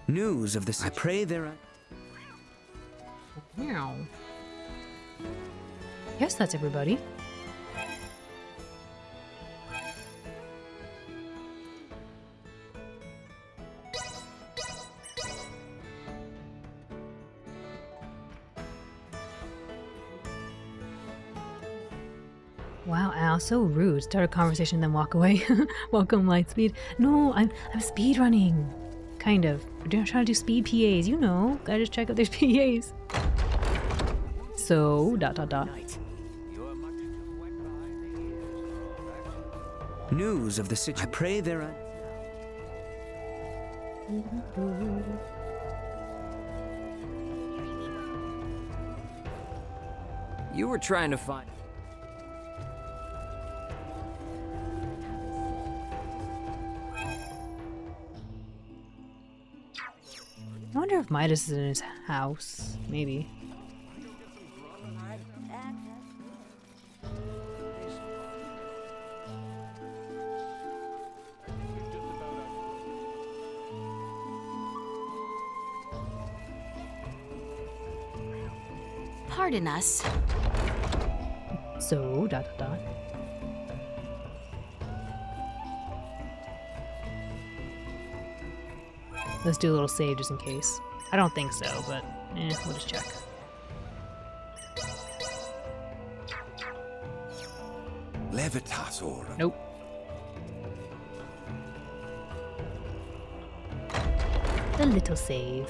News of this... I pray they're... Meow. Yes, that's everybody. Wow, Al, so rude. Start a conversation, then walk away. Welcome, Lightspeed. No, I'm speed running. Kind of. We're trying to do speed PAs, you know. Gotta just check out there's PAs. So, ... News of the situation... I pray they're... You were trying to find... I wonder if Midas is in his house. Maybe. Pardon us. So, ... Let's do a little save just in case. I don't think so, but we'll just check. Levitasor. Nope. The little save.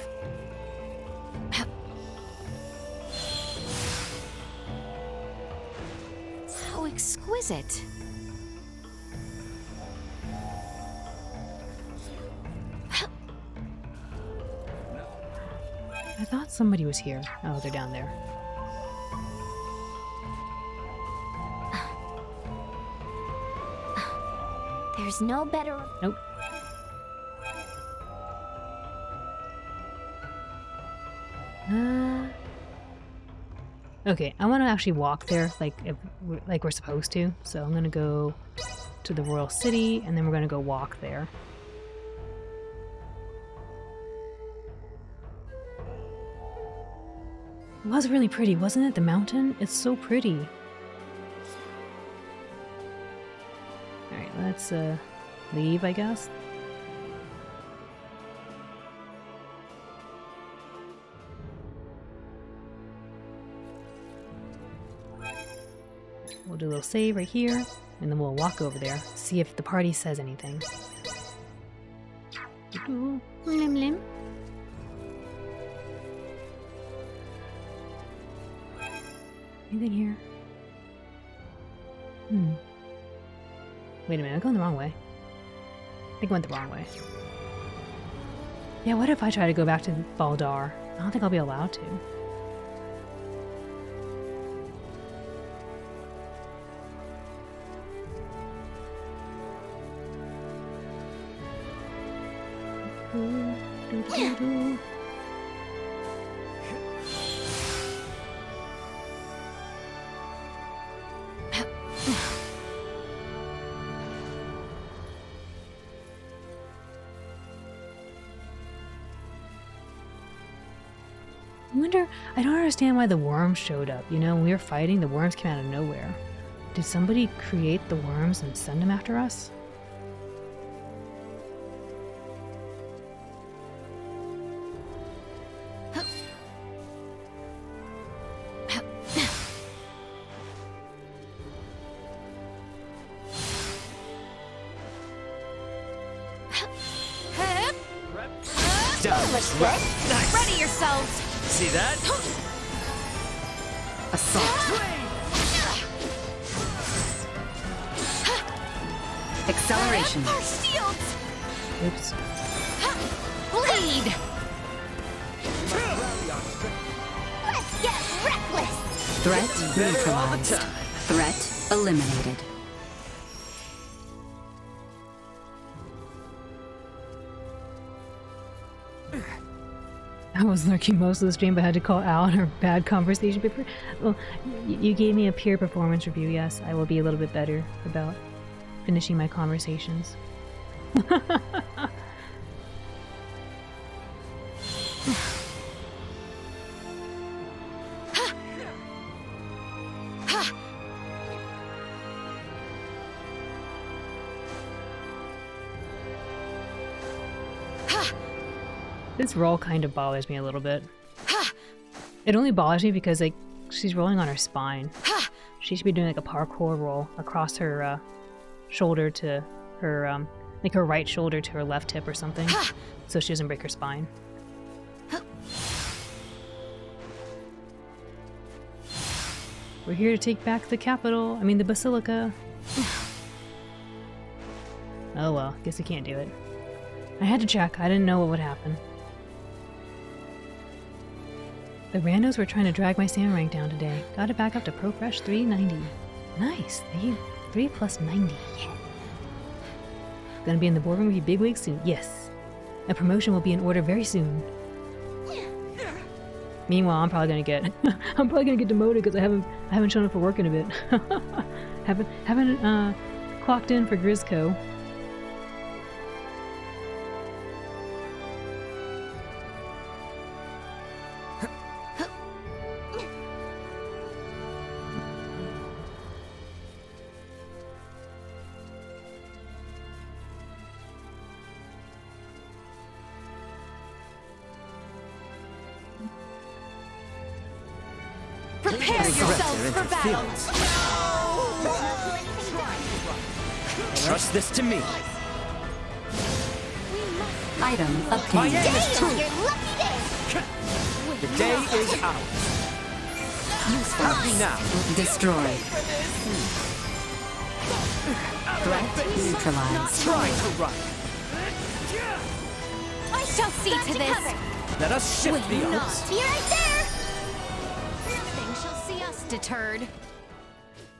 How exquisite. I thought somebody was here. Oh, they're down there. There's no better... Nope. Okay, I want to actually walk there like we're supposed to. So I'm gonna go to the royal city, and then we're gonna go walk there. It was really pretty, wasn't it? The mountain? It's so pretty. Alright, let's leave, I guess. We'll do a little save right here, and then we'll walk over there, see if the party says anything. Anything here? Wait a minute, I'm going the wrong way. I think I went the wrong way. Yeah, what if I try to go back to Baldar? I don't think I'll be allowed to. I wonder, I don't understand why the worms showed up. You know, when we were fighting, the worms came out of nowhere. Did somebody create the worms and send them after us? Ready yourselves! See that? Assault. Acceleration. Our shields! Oops. Bleed! Let's get reckless! Threat neutralized. Threat eliminated. I was lurking most of the stream, but had to call out her bad conversation paper. Well, you gave me a peer performance review. Yes, I will be a little bit better about finishing my conversations. This roll kind of bothers me a little bit. It only bothers me because like she's rolling on her spine. She should be doing like a parkour roll across her shoulder to her like her right shoulder to her left hip or something, so she doesn't break her spine. We're here to take back the capital. I mean the basilica. Oh well, guess we can't do it. I had to check. I didn't know what would happen. The randos were trying to drag my salmon rank down today. Got it back up to Pro Fresh 390. Nice. 3 plus 90. Yeah. Gonna be in the boardroom with you bigwigs soon. Yes. A promotion will be in order very soon. Meanwhile, I'm probably gonna get demoted because I haven't shown up for work in a bit. haven't clocked in for Grizzco. Prepare yourselves for battle! Trust this to me. Item My obtained. aim is true. Your lucky day! The day is ours. Happy now. Destroyed. Threat neutralized. Try to run. I shall see to this! Let us shift the Will odds. not. Be right there! Nothing shall see us deterred.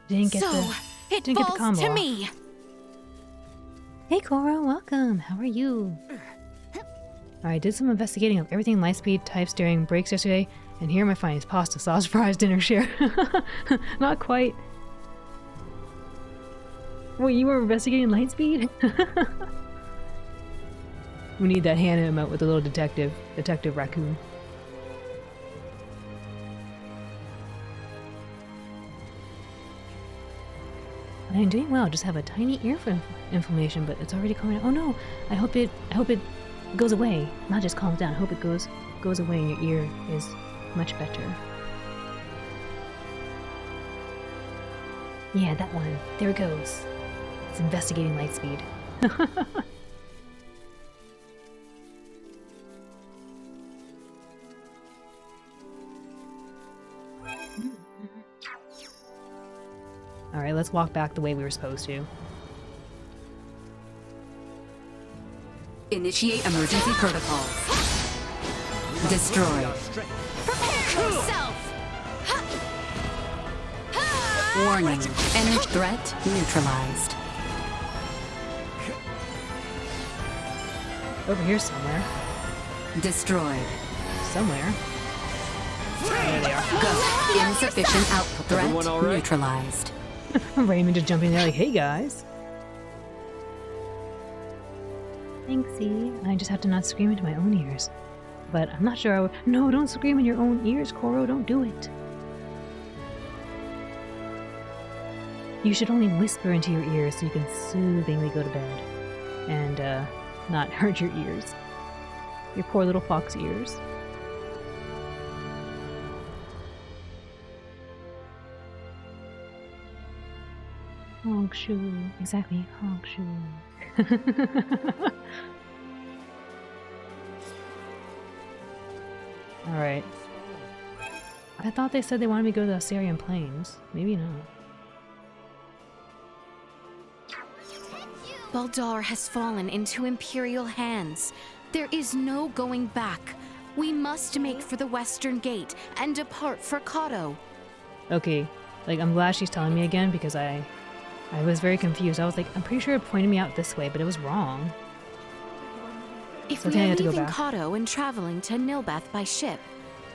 Didn't get So, the it didn't get the falls combo to off. me. Hey Cora, welcome. How are you? Alright, did some investigating of everything Lightspeed types during breaks yesterday, and here are my findings. Pasta, sauce, fries, dinner share. Not quite. Wait, you were investigating Lightspeed? We need that hand emote with the little detective raccoon. I'm doing well, just have a tiny ear inflammation, but it's already calming down. Oh no, I hope it goes away. Not just calms down, I hope it goes away and your ear is much better. Yeah, that one. There it goes. It's investigating Lightspeed. Alright, let's walk back the way we were supposed to. Initiate emergency protocols. Destroy. Prepare yourself! Warning. Energy threat neutralized. Over here somewhere. Destroyed. Somewhere. There they are. Go. Insufficient output. Threat Everyone all right? neutralized. Raymond just jumping there like, hey guys. Thanksy. I just have to not scream into my own ears. But I'm not sure I would. No, don't scream in your own ears, Koro. Don't do it. You should only whisper into your ears so you can soothingly go to bed. And, not hurt your ears. Your poor little fox ears. Honk shoe. Exactly. Honk shoe. Alright. I thought they said they wanted me to go to the Assyrian Plains. Maybe not. Baldar has fallen into Imperial hands. There is no going back. We must make for the Western Gate and depart for Kato. Okay. Like, I'm glad she's telling me again because I was very confused. I was like, I'm pretty sure it pointed me out this way, but it was wrong. If So we I are had to go leaving back. Kato and traveling to Nilbath by ship,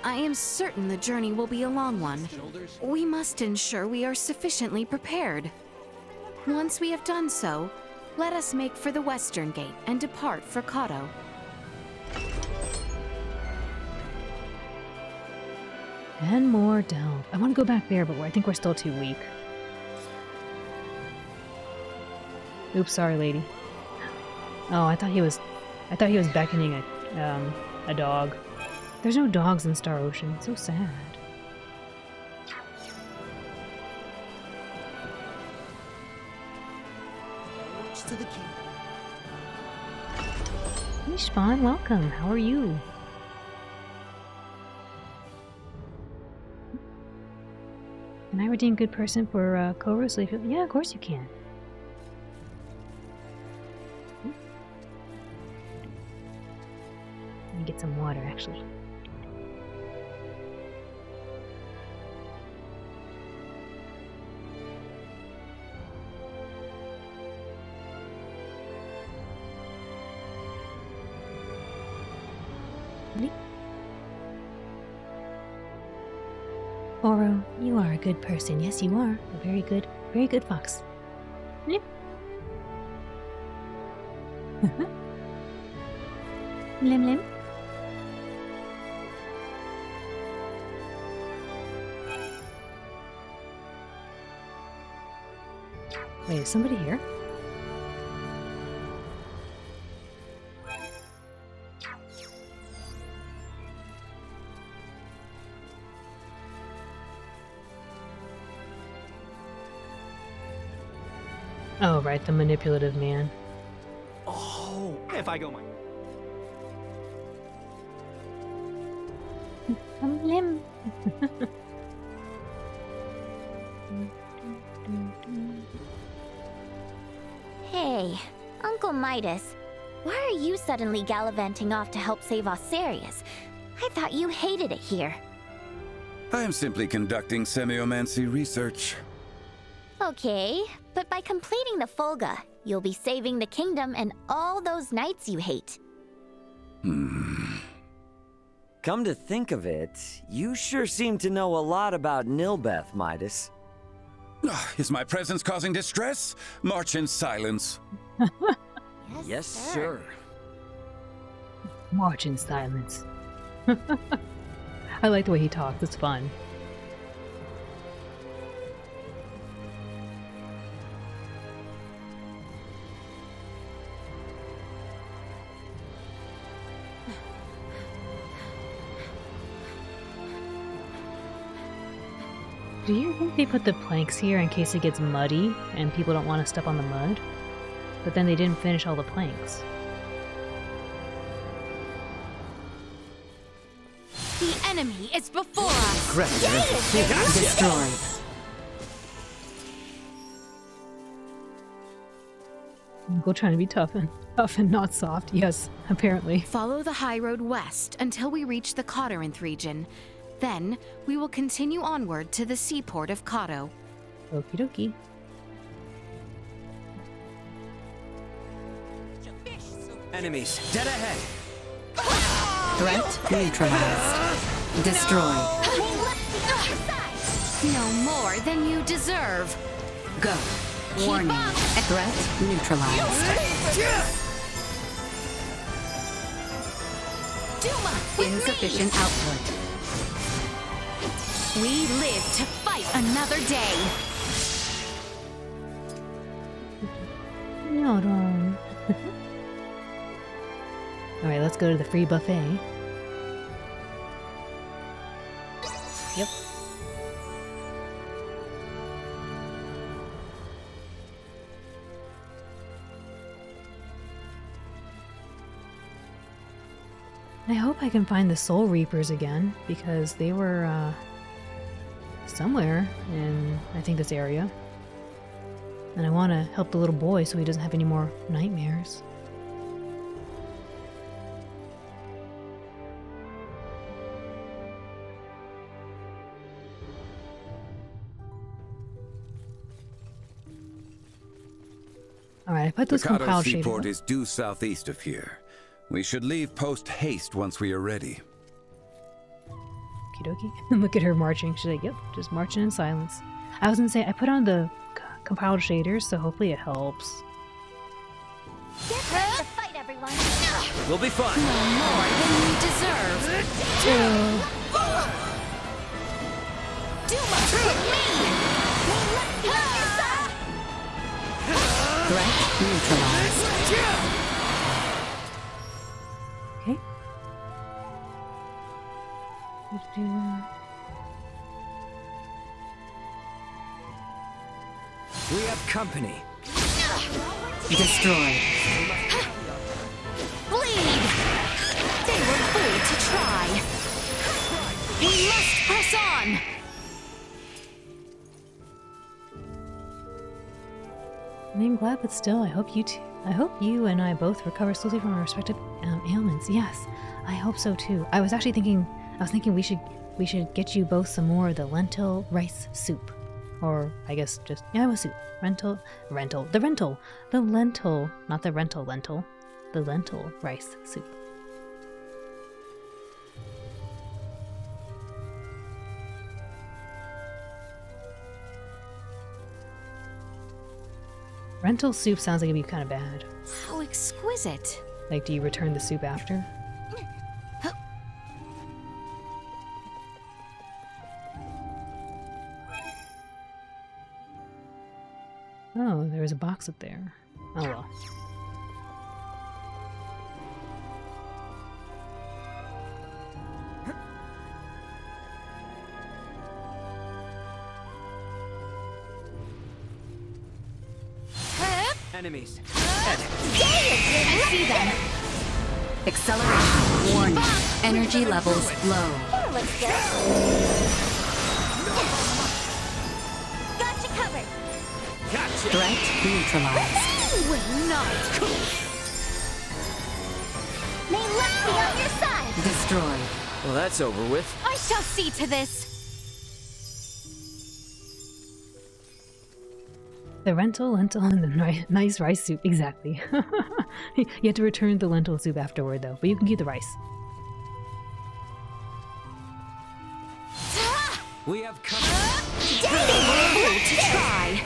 I am certain the journey will be a long one. We must ensure we are sufficiently prepared. Once we have done so, let us make for the Western Gate and depart for Kato. And more delve. I want to go back there, but I think we're still too weak. Oops, sorry, lady. Oh, I thought he was beckoning a dog. There's no dogs in Star Ocean. It's so sad. To the king. Hey, Spawn, welcome. How are you? Can I redeem good person for Koro? So if you, yeah, of course you can. Let me get some water, actually. Oro, you are a good person. Yes, you are. A very good fox. Yep. Lim Lim. Wait, is somebody here? Oh, right, the manipulative man. Oh, if I go my... Lim. Hey, Uncle Midas, why are you suddenly gallivanting off to help save Osirius? I thought you hated it here. I am simply conducting semiomancy research. Okay, but by completing the Folga, you'll be saving the kingdom and all those knights you hate. Come to think of it, you sure seem to know a lot about Nilbeth, Midas. Is my presence causing distress? March in silence. Yes, sir. March in silence. I like the way he talks, it's fun. Do you think they put the planks here in case it gets muddy and people don't want to step on the mud? But then they didn't finish all the planks. The enemy is before us! Destroyed. Go trying to be tough and not soft. Yes, apparently. Follow the high road west until we reach the Codorinth region. Then, we will continue onward to the seaport of Kato. Okie dokie. Enemies, dead ahead. Threat neutralized. Destroyed. No more than you deserve. Go. Warning. Threat neutralized. Duma! Insufficient output. We live to fight another day. No, don't. Alright, let's go to the free buffet. Yep. I hope I can find the Soul Reapers again, because they were, somewhere in, I think, this area. And I want to help the little boy so he doesn't have any more nightmares. Alright, I put those The Kato compile seaport shaders. is due southeast of here. We should leave post haste once we are ready. Okie dokie. Look at her marching. She's like, yep, just marching in silence. I was gonna say, I put on the compiled shaders, so hopefully it helps. Get ready to fight, everyone! We'll be fine. No more than you deserve. Duma, hit me! Threat neutralized. Okay. We have company. Destroyed. Bleed! They were fooled to try. We must press on! I'm glad, but still, I hope you and I both recover slowly from our respective ailments. Yes, I hope so too. I was thinking we should get you both some more of the lentil rice soup. Or I guess just, yeah, it was soup. The lentil rice soup. Rental soup sounds like it'd be kind of bad. How exquisite. Like, do you return the soup after? Oh, there was a box up there. Oh well. Enemies. I see them. Acceleration. Warning. Energy levels low. Looks good. Got you covered. Threat neutralized. Will not. May luck be on your side. Destroyed. Well, that's over with. I shall see to this. The lentil, and the nice rice soup. Exactly. You have to return the lentil soup afterward, though, but you can keep the rice. We have come. To try.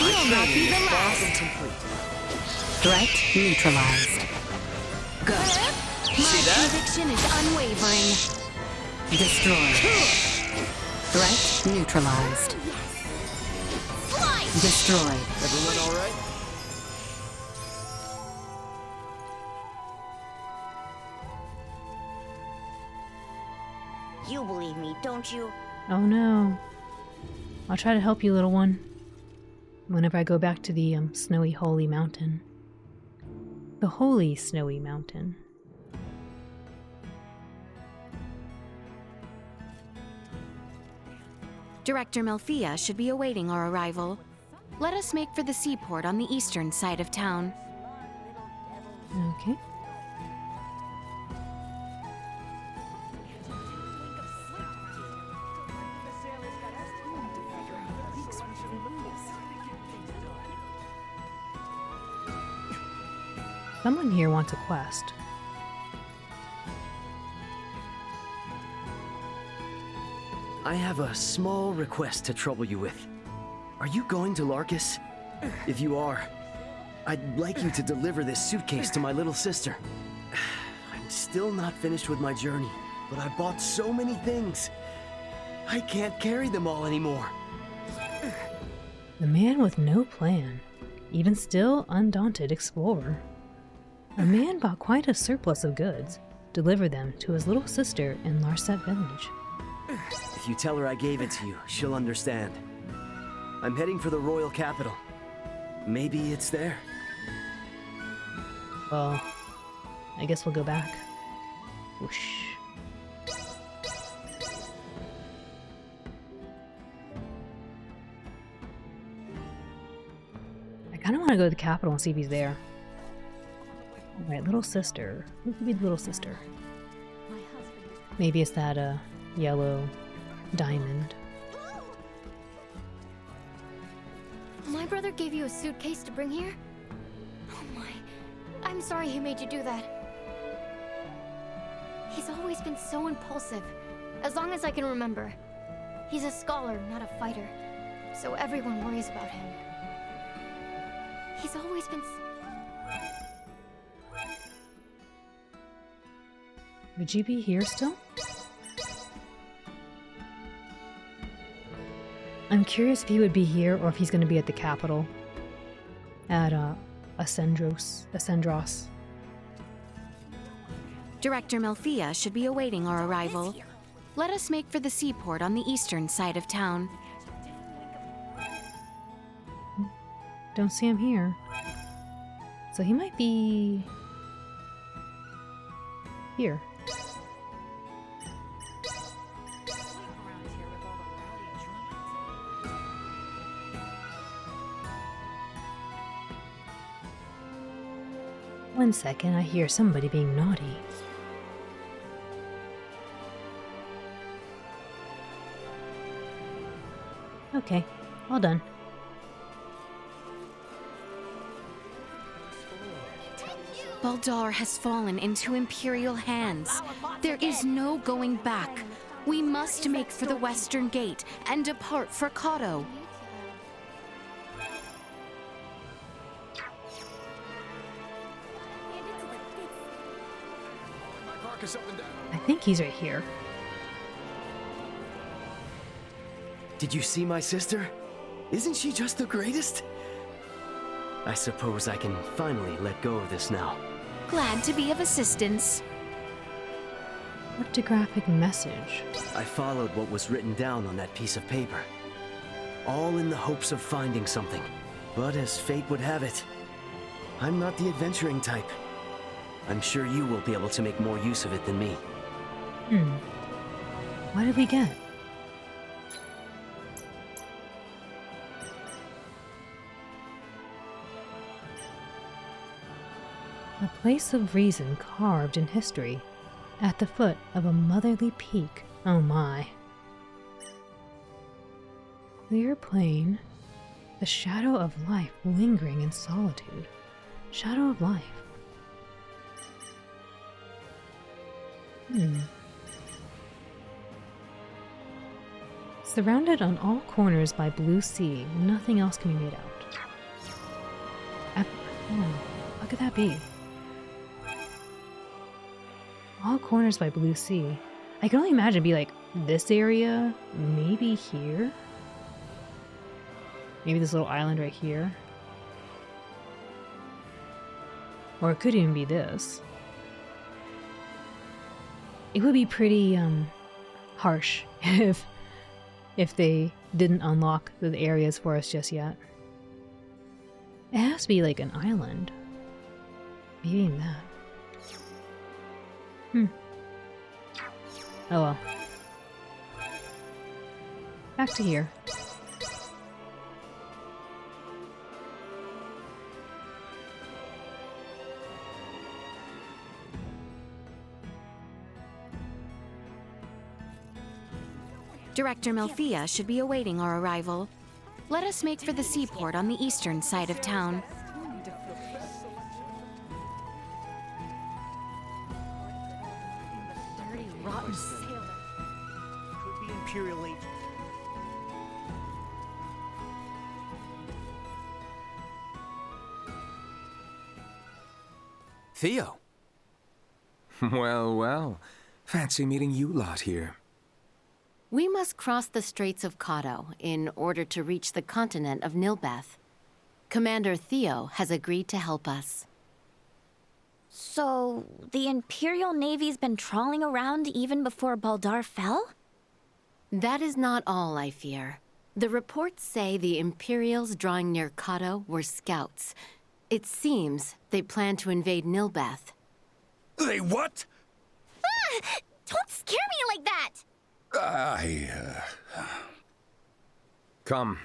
You'll not be the last. Threat neutralized. Good. My conviction is unwavering. Destroyed. Threat neutralized. Destroyed. Everyone all right? You believe me, don't you? Oh no. I'll try to help you, little one. Whenever I go back to the snowy holy mountain. The holy snowy mountain. Director Melfia should be awaiting our arrival. Let us make for the seaport on the eastern side of town. Okay. Someone here wants a quest. I have a small request to trouble you with. Are you going to Larkus? If you are, I'd like you to deliver this suitcase to my little sister. I'm still not finished with my journey, but I bought so many things. I can't carry them all anymore. The man with no plan. Even still undaunted explorer. A man bought quite a surplus of goods, delivered them to his little sister in Larset village. If you tell her I gave it to you, she'll understand. I'm heading for the royal capital. Maybe it's there. Well, I guess we'll go back. Whoosh. I kind of want to go to the capital and see if he's there. Alright, little sister. Who could be the little sister? Maybe it's that, yellow diamond. My brother gave you a suitcase to bring here? Oh my. I'm sorry he made you do that. He's always been so impulsive, as long as I can remember. He's a scholar, not a fighter, so everyone worries about him. He's always been... Would you be here still? I'm curious if he would be here or if he's going to be at the capital. At, Ascendros. Director Melfia should be awaiting our arrival. Let us make for the seaport on the eastern side of town. Don't see him here. So he might be... here. One second, I hear somebody being naughty. Okay, all done. Baldar has fallen into Imperial hands. There is no going back. We must make for the Western Gate and depart for Kato. I think he's right here. Did you see my sister? Isn't she just the greatest? I suppose I can finally let go of this now. Glad to be of assistance. Cryptographic message. I followed what was written down on that piece of paper. All in the hopes of finding something. But as fate would have it, I'm not the adventuring type. I'm sure you will be able to make more use of it than me. What did we get? A place of reason carved in history, at the foot of a motherly peak. Oh my. Clear plain, The shadow of life lingering in solitude. Shadow of life. Surrounded on all corners by blue sea, nothing else can be made out. What could that be? All corners by blue sea. I can only imagine it'd be like this area, maybe here. Maybe this little island right here. Or it could even be this. It would be pretty harsh if they didn't unlock the areas for us just yet. It has to be like an island. Maybe even that. Oh well. Back to here. Director Melfia should be awaiting our arrival. Let us make for the seaport on the eastern side of town. Dirty, rotten sailor. Could be Imperial agent. Theo. Well, well. Fancy meeting you lot here. We must cross the Straits of Kato in order to reach the continent of Nilbeth. Commander Theo has agreed to help us. So, the Imperial Navy's been trawling around even before Baldar fell? That is not all, I fear. The reports say the Imperials drawing near Kato were scouts. It seems they plan to invade Nilbeth. They what? Ah! Don't scare me like that! Come,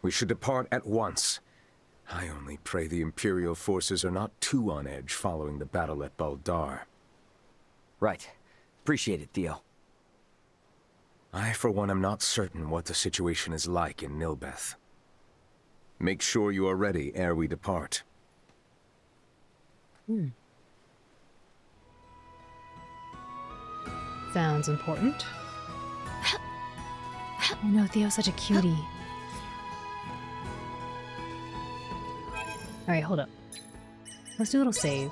we should depart at once. I only pray the Imperial forces are not too on edge following the battle at Baldar. Right. Appreciate it, Theo. I, for one, am not certain what the situation is like in Nilbeth. Make sure you are ready ere we depart. Sounds important. I know, Theo's such a cutie. Alright, hold up. Let's do a little save.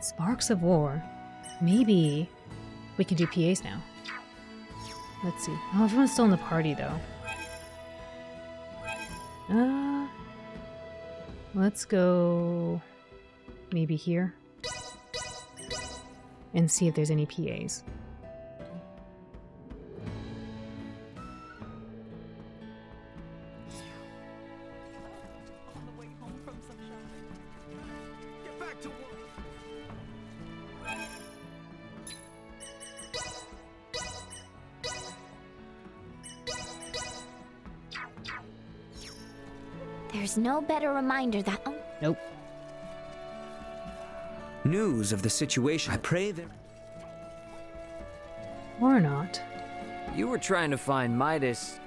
Sparks of War. Maybe we can do PAs now. Let's see. Oh, everyone's still in the party, though. Let's go maybe here and see if there's any PAs. There's no better reminder that... Oh. Nope. News of the situation. I pray that... Or not. You were trying to find Midas.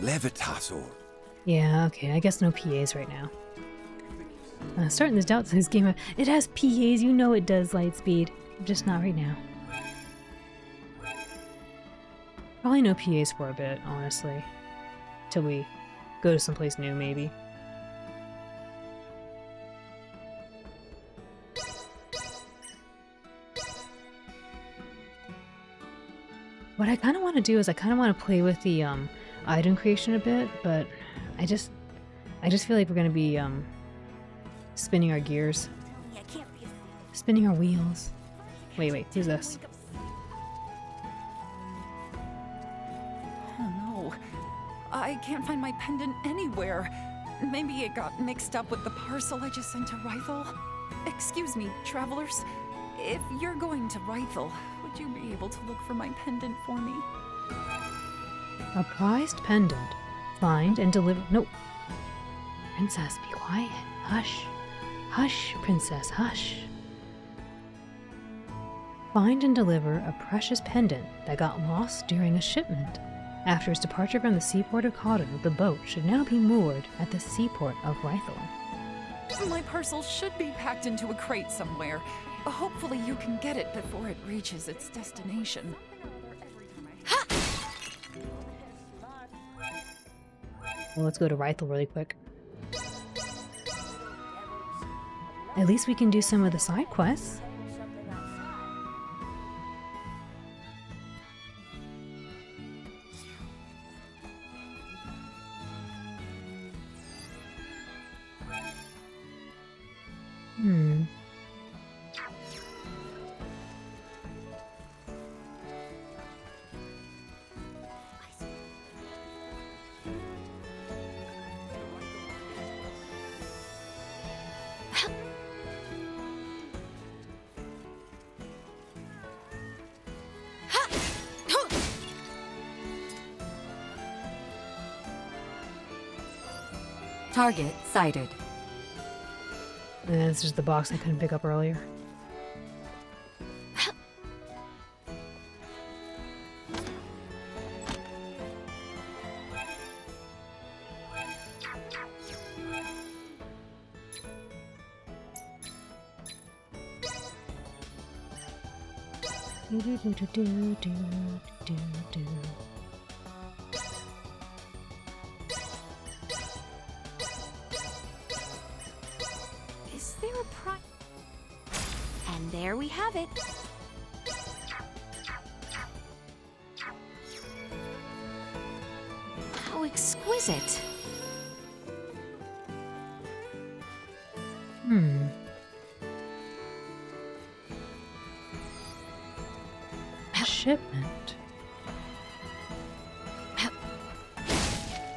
Levitas or... Yeah, okay, I guess no PAs right now. Starting to doubt this game. It has PAs, you know it does, Lightspeed. Just not right now. Probably no PAs for a bit, honestly. Till we go to someplace new, maybe. What I kind of want to do is I kind of want to play with the item creation a bit, but I just feel like we're gonna be spinning our gears, spinning our wheels. Wait, who's this? can't find my pendant anywhere. Maybe it got mixed up with the parcel I just sent to Rythel. Excuse me, travelers. If you're going to Rythel, would you be able to look for my pendant for me? A prized pendant. Find and deliver. No. Princess, be quiet. Hush. Hush, princess, hush. Find and deliver a precious pendant that got lost during a shipment. After its departure from the seaport of Cotton, the boat should now be moored at the seaport of Rythel. My parcel should be packed into a crate somewhere. Hopefully you can get it before it reaches its destination. Well, let's go to Rythel really quick. At least we can do some of the side quests. Target sighted. And this is the box I couldn't pick up earlier. Is there a prize? And there we have it. How exquisite. Shipment.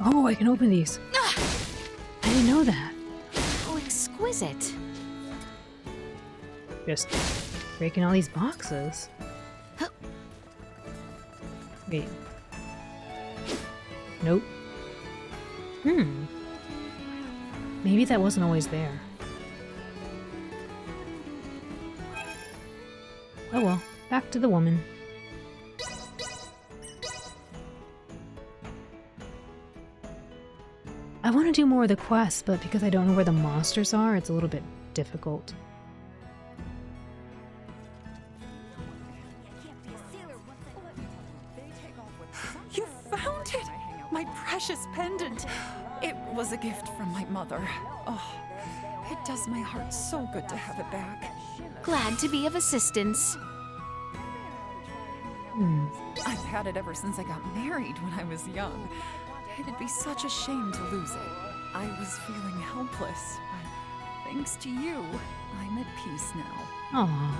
Oh, I can open these. I didn't know that. How exquisite. Just breaking all these boxes. Wait. Nope. Maybe that wasn't always there. Oh well, back to the woman. I want to do more of the quests, but because I don't know where the monsters are, it's a little bit difficult. You found it! My precious pendant! It was a gift from my mother. Oh, it does my heart so good to have it back. Glad to be of assistance. I've had it ever since I got married when I was young. It'd be such a shame to lose it. I was feeling helpless, but thanks to you, I'm at peace now. Aww.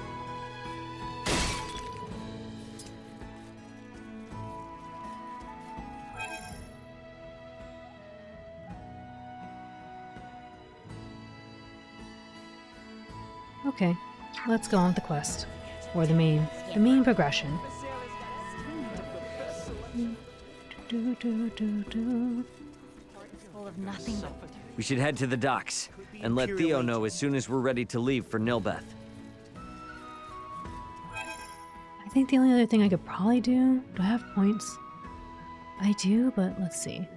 Okay, let's go on with the quest. Or the main progression. Full of nothing but... We should head to the docks and let Theo know as soon as we're ready to leave for Nilbeth. I think the only other thing I could probably do... Do I have points? I do, but let's see.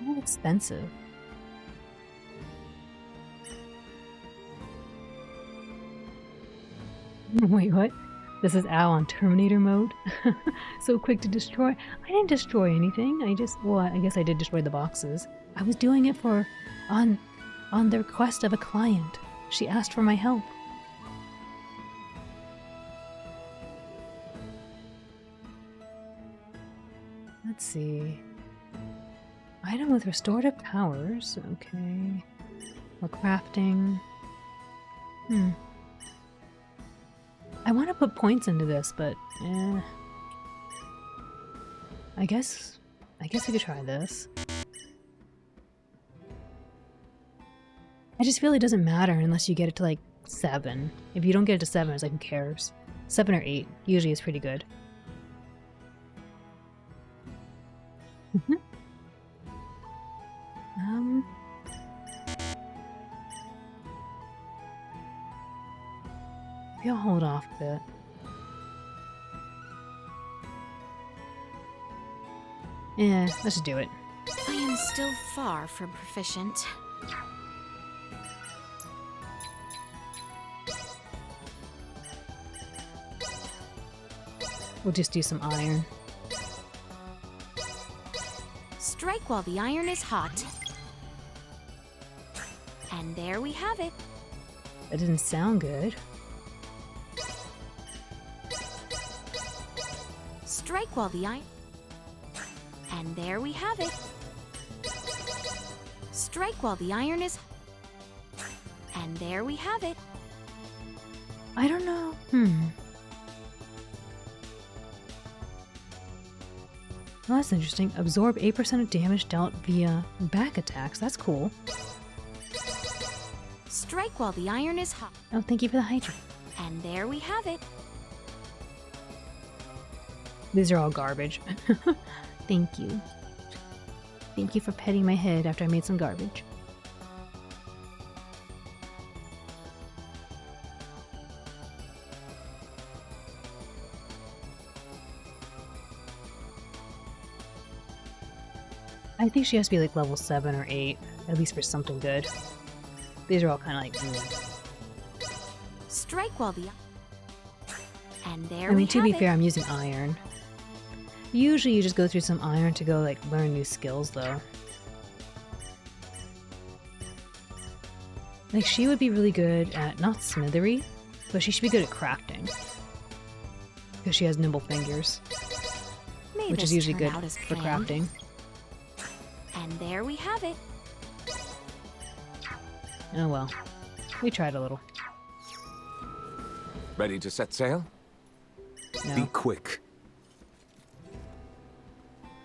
How expensive. Wait, what? This is Al on Terminator mode? So quick to destroy. I didn't destroy anything. Well, I guess I did destroy the boxes. I was doing it on the request of a client. She asked for my help. Let's see. Item with restorative powers. Okay. Or crafting. I want to put points into this, but I guess I could try this. I just feel it doesn't matter unless you get it to like 7. If you don't get it to 7, it's like who cares? 7 or 8 usually is pretty good. Maybe I'll hold off a bit. Yeah, let's just do it. I am still far from proficient. We'll just do some iron. Strike while the iron is hot. And there we have it. That didn't sound good. Strike while the iron... And there we have it. Strike while the iron is... And there we have it. I don't know. Well, that's interesting. Absorb 8% of damage dealt via back attacks. That's cool. Strike while the iron is hot. Oh, thank you for the hydrant. And there we have it. These are all garbage. Thank you. Thank you for petting my head after I made some garbage. I think she has to be like level 7 or 8, at least for something good. These are all kind of like... Strike while the... And there I mean, to be fair, I'm using iron. Usually you just go through some iron to go like learn new skills though. Like she would be really good at, not smithery, but she should be good at crafting. Because she has nimble fingers. Which is usually good for crafting. And there we have it. Oh well. We tried a little. Ready to set sail? No. Be quick.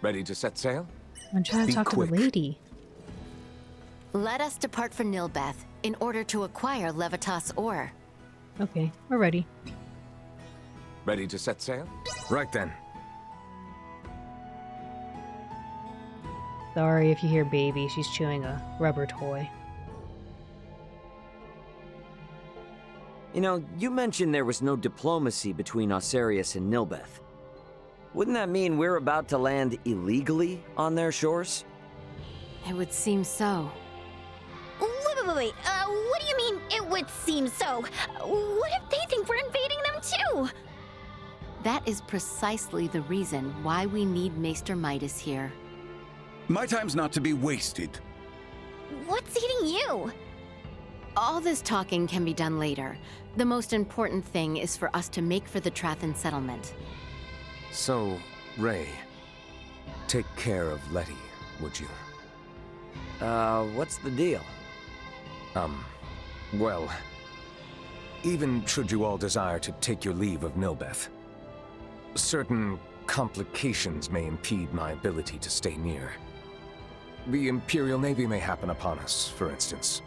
Ready to set sail? I'm trying to talk to the lady. Let us depart for Nilbeth in order to acquire Levitas ore. Okay, we're ready. Ready to set sail? Right then. Sorry if you hear baby, she's chewing a rubber toy. You know, you mentioned there was no diplomacy between Osarius and Nilbeth. Wouldn't that mean we're about to land illegally on their shores? It would seem so. Wait. What do you mean, it would seem so? What if they think we're invading them too? That is precisely the reason why we need Maester Midas here. My time's not to be wasted. What's eating you? All this talking can be done later. The most important thing is for us to make for the Trathan settlement. So, Ray, take care of Letty, would you? What's the deal? Well, even should you all desire to take your leave of Nilbeth, certain complications may impede my ability to stay near. The Imperial Navy may happen upon us, for instance.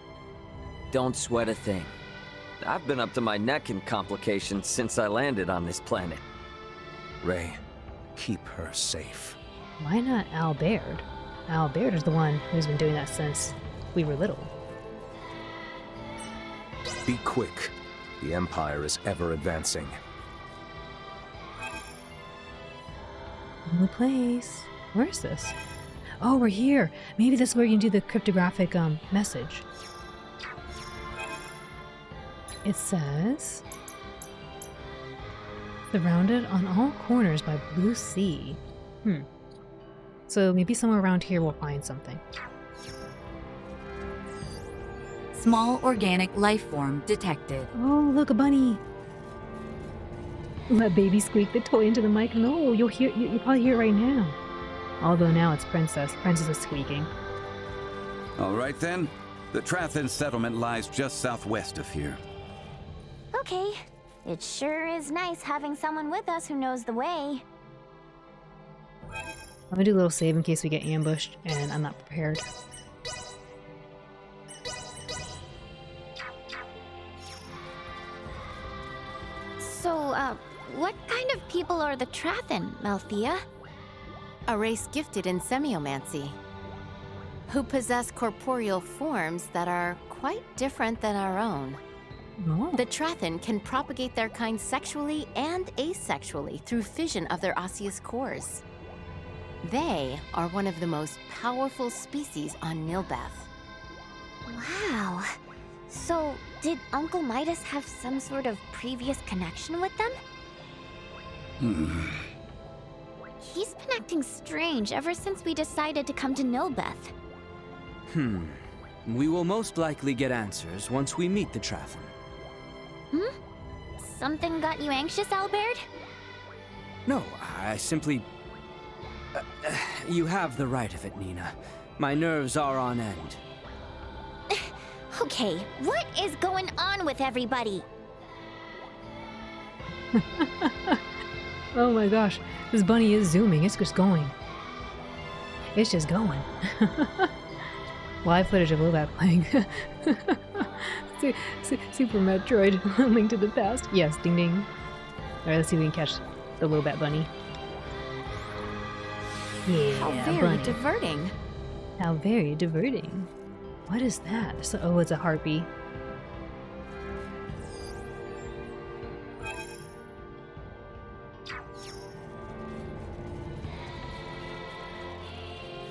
Don't sweat a thing. I've been up to my neck in complications since I landed on this planet. Ray, keep her safe. Why not Albert? Albert is the one who's been doing that since we were little. Be quick. The Empire is ever advancing. New place. Where is this? Oh, we're here. Maybe this is where you can do the cryptographic message. It says, surrounded on all corners by blue sea. So maybe somewhere around here we'll find something. Small organic life form detected. Oh, look, a bunny. Let baby squeak the toy into the mic. No, you'll probably hear it right now. Although now it's Princess. Princess is squeaking. All right then. The Trathan settlement lies just southwest of here. Okay. It sure is nice having someone with us who knows the way. I'm gonna do a little save in case we get ambushed and I'm not prepared. So, what kind of people are the Trathan, Malthea? A race gifted in semiomancy, who possess corporeal forms that are quite different than our own. Oh. The Trathan can propagate their kind sexually and asexually through fission of their osseous cores. They are one of the most powerful species on Nilbeth. Wow. So, did Uncle Midas have some sort of previous connection with them? He's been acting strange ever since we decided to come to Nilbeth. We will most likely get answers once we meet the Trathan. Something got you anxious, Albert? No, I simply... you have the right of it, Nina. My nerves are on end. Okay, what is going on with everybody? Oh my gosh, this bunny is zooming. It's just going. It's just going. Live footage of Lobot playing Super Metroid Link to the Past. Yes, ding ding. Alright, let's see if we can catch the Lobot bunny. Yeah, How very bunny. diverting. How very diverting. What is that? Oh, it's a harpy.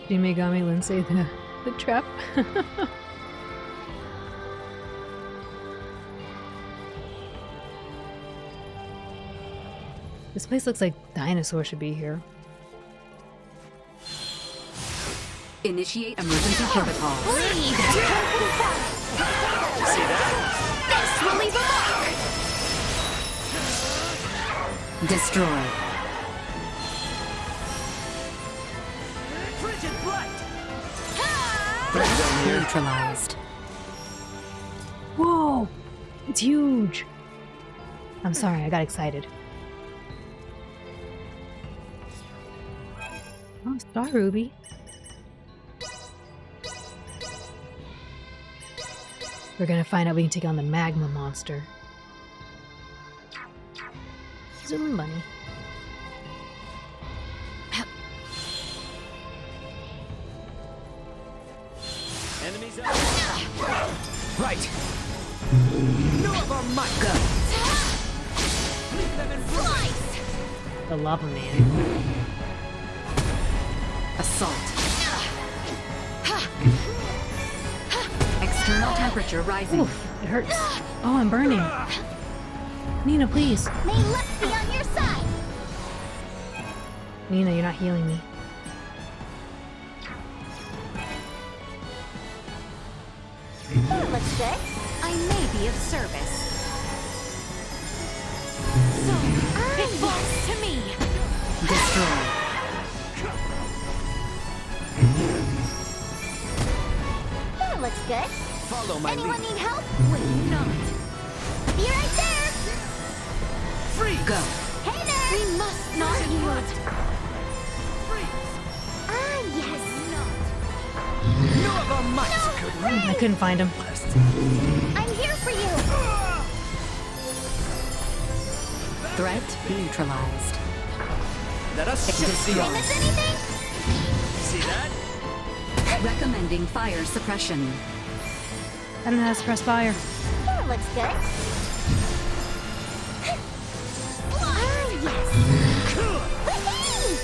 Shin Megami Lindsay, the trap. This place looks like dinosaurs should be here. Initiate emergency protocol. See that? This will leave a mark! Destroy. Neutralized. Whoa! It's huge! I'm sorry, I got excited. Oh, Star Ruby. We're gonna find out we can take on the magma monster. Zoom bunny. Enemies up. Right. No of our might. Go. Leave them in ruins. The lava man. Assault. External temperature rising. Oof, it hurts. Oh, I'm burning. Nina, please. May luck be on your side! Nina, you're not healing me. That looks good. I may be of service. So, it falls to me. Destroy. That looks good. Follow my Anyone lead. need help? Wait, not. Be right there! Freeze! Go. Hey there! We must not yield. Ah, yes! No of our might could I couldn't find him. I'm here for you! Threat neutralized. let us shift the Did I odds. miss anything? See that? Recommending fire suppression. I don't know how to suppress fire. That looks good. Ah, yes! Whee!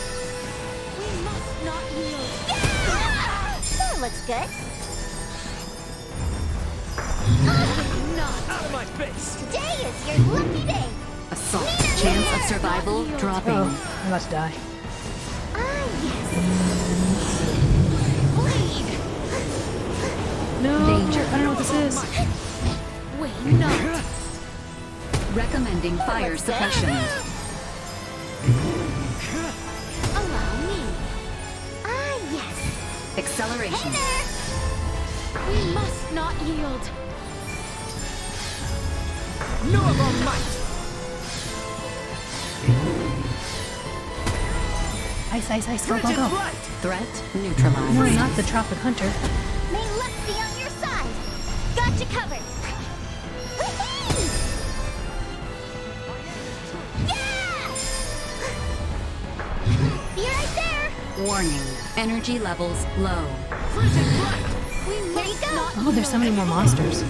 We must not yield. Yeah! That looks good. Out of my face! Today is your lucky day! Assault. Chance of survival dropping. Oh, I'm about to die. Ah, yes! No, Danger. I don't know what this is. Wait, not. Recommending fire suppression. Allow me. Acceleration. We must not yield. No of our might! Ice, ice, ice, go, go, go. Threat neutralized. No, not the Tropic Hunter. May luck be on your side. Got you covered. Whee! Yeah! Be right there. Warning. Energy levels low. Here you go. Oh, there's so many more monsters.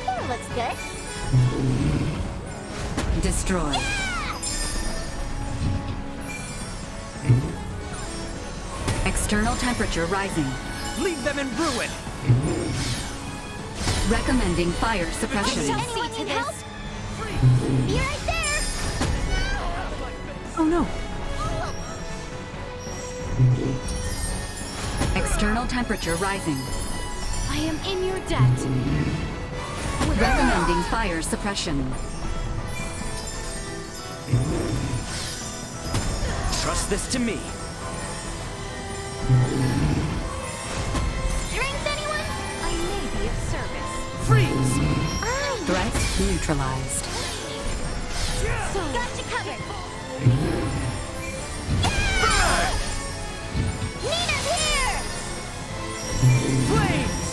That looks good. Destroy. External temperature rising. Leave them in ruin! Recommending fire suppression. Anyone need help? Be right there. Oh no. External temperature rising. I am in your debt. Recommending fire suppression. Trust this to me. Drinks, anyone? I may be of service. Freeze! Threat neutralized. Got you covered. Nina's here! Flames!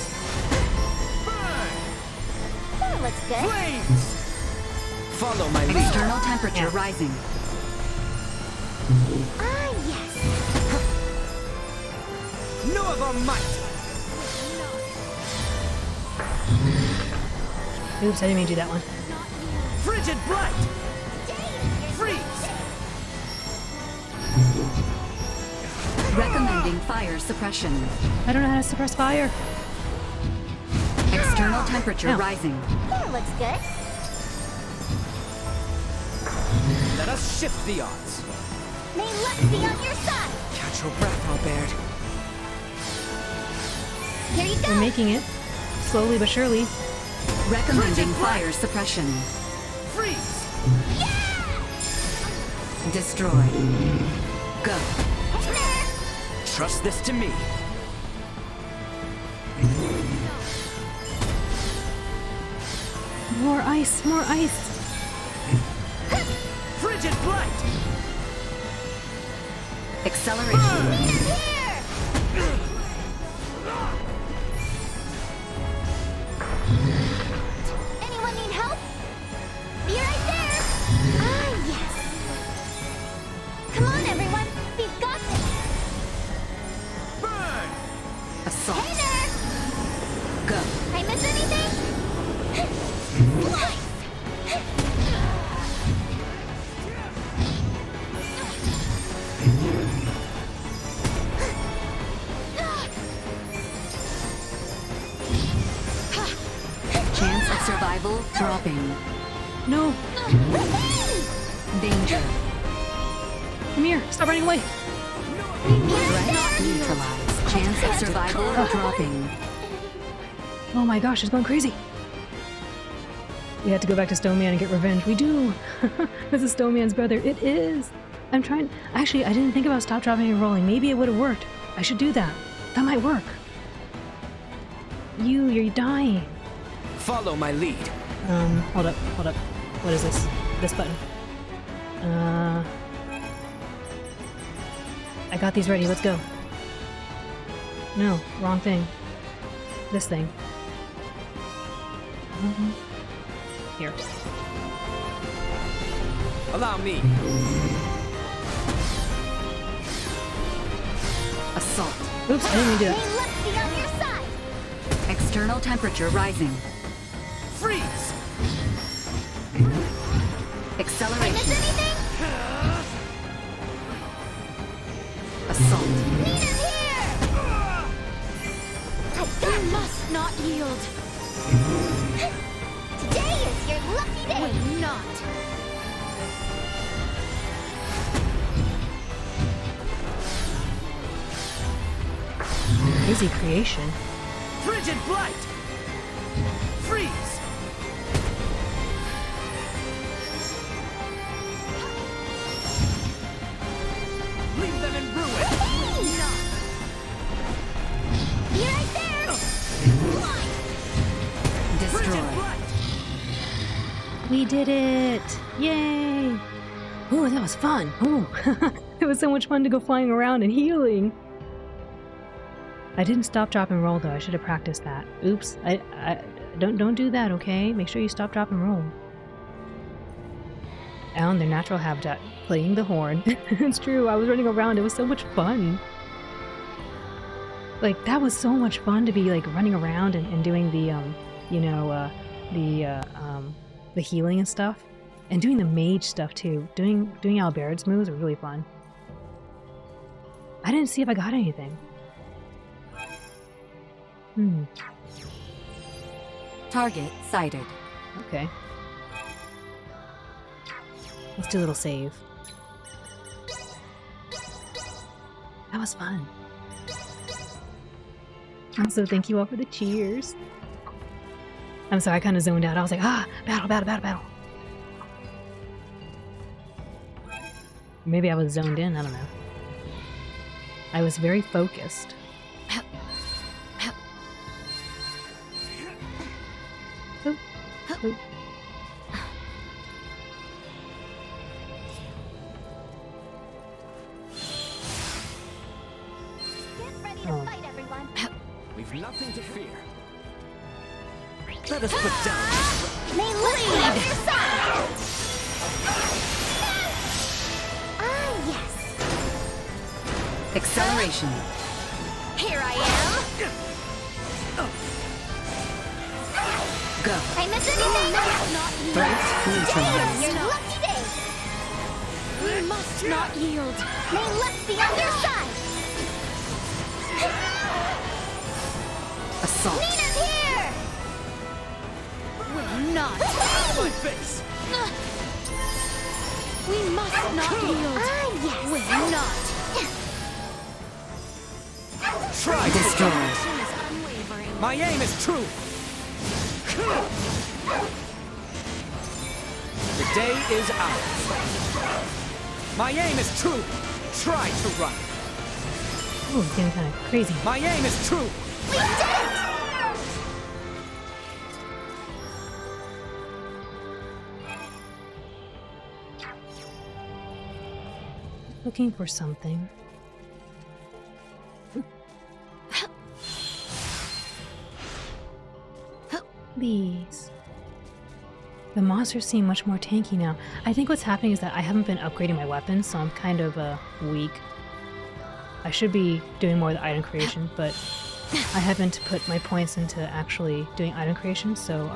That looks good. Flames! Follow my lead. External temperature rising. Ah, yes. No of our might! Oops, I didn't mean to do that one. Frigid bright! Freeze! Recommending fire suppression. I don't know how to suppress fire. External temperature rising. That looks good. Let us shift the odds. May luck be on your side. Catch your breath, Albert. Here you go. We're making it. Slowly but surely. Recommending fire suppression. Freeze! Destroy. Go. Trust this to me. More ice, more ice. Frigid blight! Acceleration. Anyone need help? Be right there. Ah, yes. Come on, everyone. We've got this. Assault. Hey there. Go. I miss anything? Slice. Chance of survival dropping. No. Danger. Come here. Stop running away. Threat neutralized. Chance of survival dropping. Oh my gosh, it's going crazy. We have to go back to Stone Man and get revenge. We do. This is Stone Man's brother. It is. I'm trying. Actually, I didn't think about stop, dropping, and rolling. Maybe it would have worked. I should do that. That might work. You're dying. Follow my lead. Hold up. What is this? This button. I got these ready. Let's go. No, wrong thing. This thing. Here. Allow me. Assault. Oops, I didn't mean to do May that. luck be on your side. External temperature rising. Freeze! I miss Acceleration. anything? Assault. Nina's here. I got We must not yield. Today is your lucky day. Wait, not. Crazy creation. Frigid blight! Freeze! We did it! Yay! Ooh, that was fun. Ooh, it was so much fun to go flying around and healing. I didn't stop, drop, and roll though. I should have practiced that. Oops. I don't do that, okay? Make sure you stop, drop, and roll. Out in their natural habitat, playing the horn. It's true. I was running around. It was so much fun. Like that was so much fun to be like running around and doing the the healing and stuff, and doing the mage stuff too. Doing Albert's moves were really fun. I didn't see if I got anything. Target sighted. Okay. Let's do a little save. That was fun. Also, thank you all for the cheers. I'm sorry, I kind of zoned out. I was like, battle. Maybe I was zoned in, I don't know. I was very focused. Oh. We've nothing to fear. Let us put down. May lead your side. Ah, yes. Acceleration. Here I am. Go. I miss anything? Threat neutralized. Your lucky day. We must not yield. May left the underside. Assault. Nina's here. Will not. My face. We must not yield. Ah, yes. Will not. Try Destroy. My aim is true. The day is ours. My aim is true. Try to run. Ooh, it's getting kind of crazy. My aim is true. We did it! Looking for something. These. The monsters seem much more tanky now. I think what's happening is that I haven't been upgrading my weapons, so I'm kind of weak. I should be doing more of the item creation, but I haven't put my points into actually doing item creation, so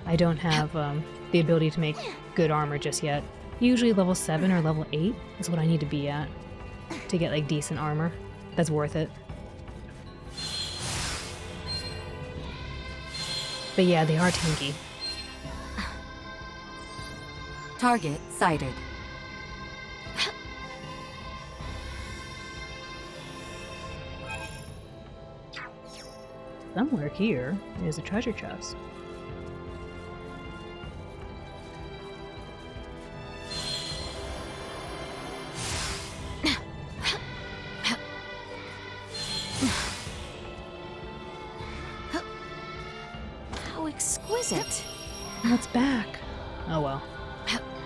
I don't have the ability to make good armor just yet. Usually level 7 or level 8 is what I need to be at to get like decent armor that's worth it. But yeah, they are tanky. Target sighted. Somewhere here is a treasure chest. How exquisite. Oh, it's back. Oh well.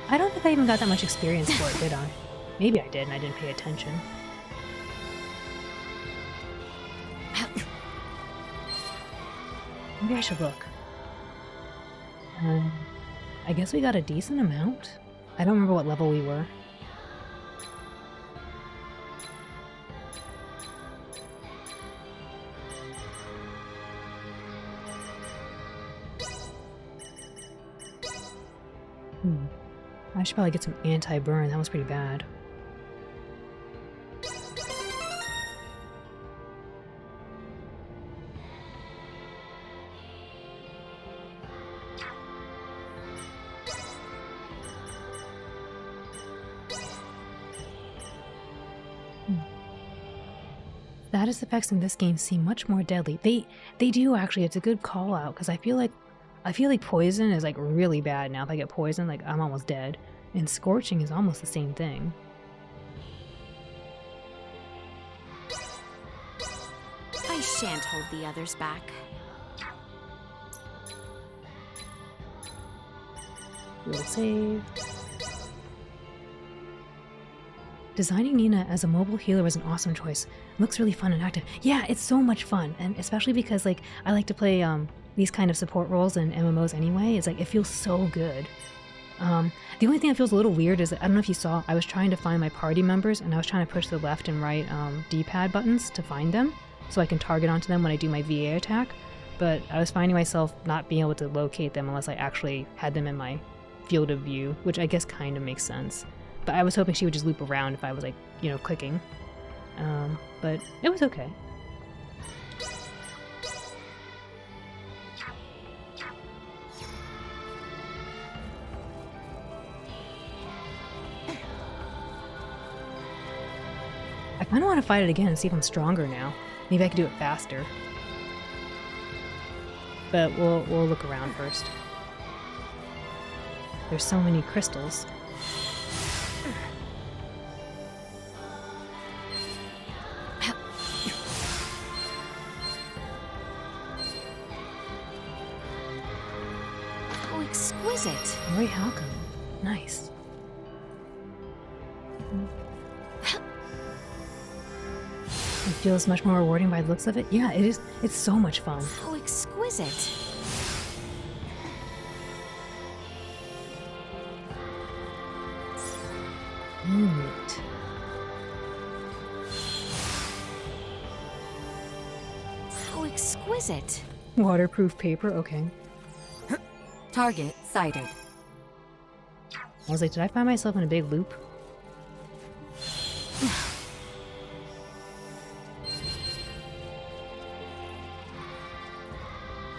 I don't think I even got that much experience for it, did I? Maybe I did and I didn't pay attention. Maybe I should look. I guess we got a decent amount. I don't remember what level we were. I should probably get some anti-burn. That was pretty bad. Status effects in this game seem much more deadly. They do actually. It's a good call out because I feel like poison is like really bad now. If I get poisoned, like I'm almost dead. And scorching is almost the same thing. I shan't hold the others back. We will save. Designing Nina as a mobile healer was an awesome choice. Looks really fun and active. Yeah, it's so much fun, and especially because like I like to play these kind of support roles in MMOs anyway. It's like it feels so good. The only thing that feels a little weird is that, I don't know if you saw, I was trying to find my party members and I was trying to push the left and right D-pad buttons to find them so I can target onto them when I do my VA attack, but I was finding myself not being able to locate them unless I actually had them in my field of view, which I guess kind of makes sense. But I was hoping she would just loop around if I was like, you know, clicking. But it was okay. I kind of want to fight it again and see if I'm stronger now. Maybe I could do it faster. But we'll look around first. There's so many crystals. How exquisite! Roy Halcom. Nice. It feels much more rewarding by the looks of it. Yeah, it is. It's so much fun. How exquisite! Neat. How exquisite! Waterproof paper. Okay. Target sighted. I was like, did I find myself in a big loop?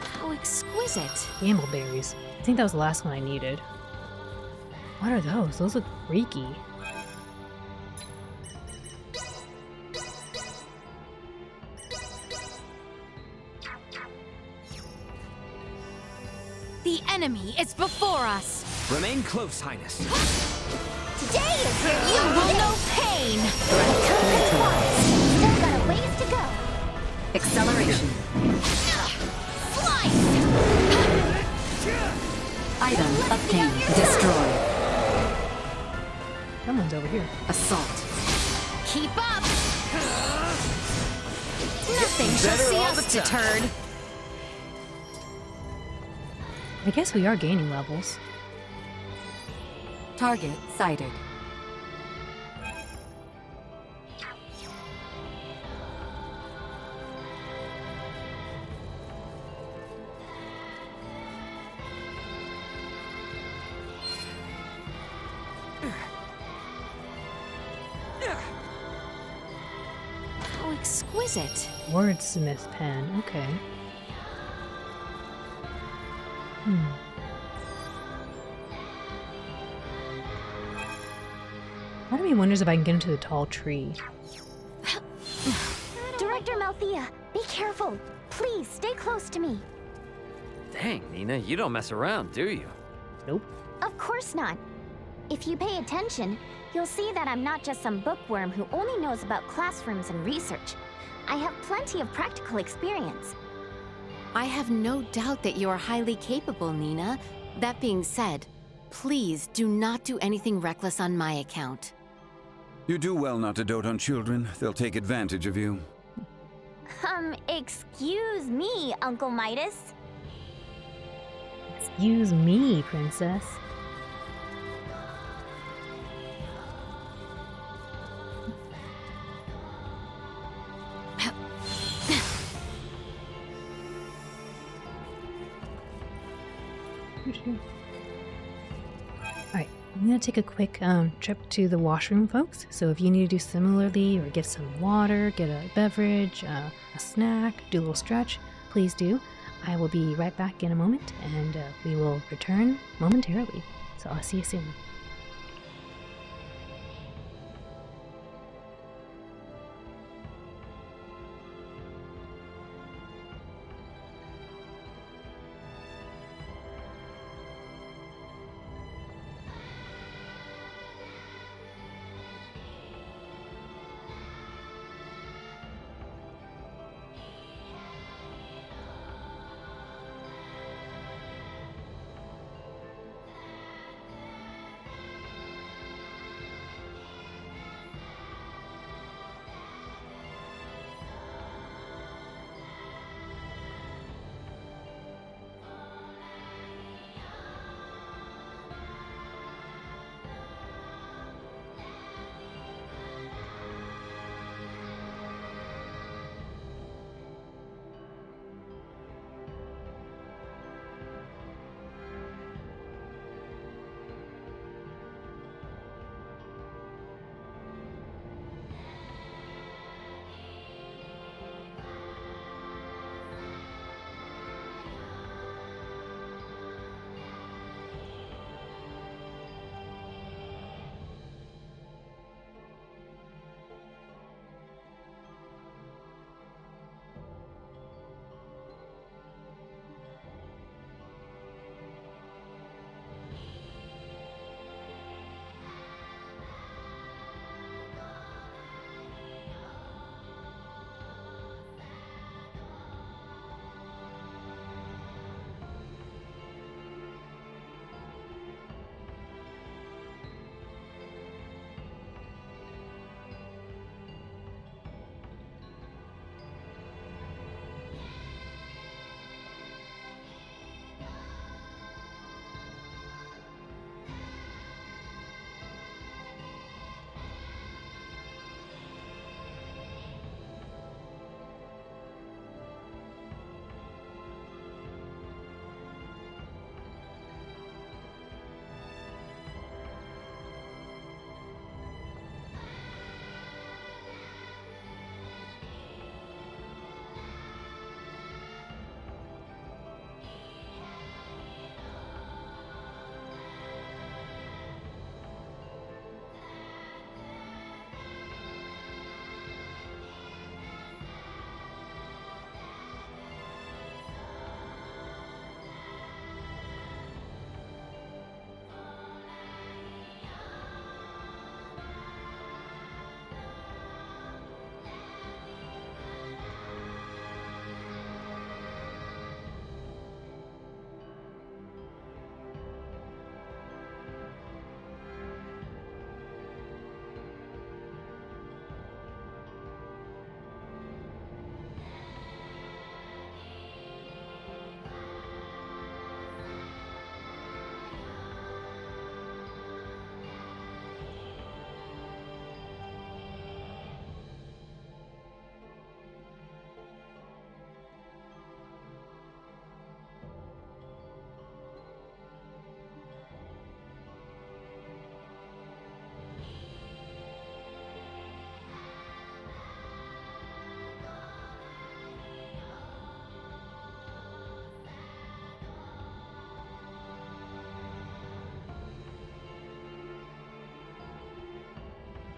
How exquisite! Ambleberries. I think that was the last one I needed. What are those? Those look freaky. The enemy is before us! Remain close, Highness. Today is your You will know pain! Still got a ways to go. Acceleration. Slice! Item obtained. Destroyed. Someone's over here. Assault. Keep up! Nothing shall see us deterred. I guess we are gaining levels. Target sighted. How exquisite! Wordsmith pen. Okay. Part of me wonders if I can get into the tall tree. Director Malthea, be careful. Please stay close to me. Dang, Nina, you don't mess around, do you? Nope. Of course not. If you pay attention, you'll see that I'm not just some bookworm who only knows about classrooms and research. I have plenty of practical experience. I have no doubt that you are highly capable, Nina. That being said, please do not do anything reckless on my account. You do well not to dote on children. They'll take advantage of you. Excuse me, Uncle Midas. Excuse me, princess. Alright, I'm gonna take a quick trip to the washroom, folks. So if you need to do similarly or get some water, get a beverage, a snack, do a little stretch, please do. I will be right back in a moment and we will return momentarily. So I'll see you soon.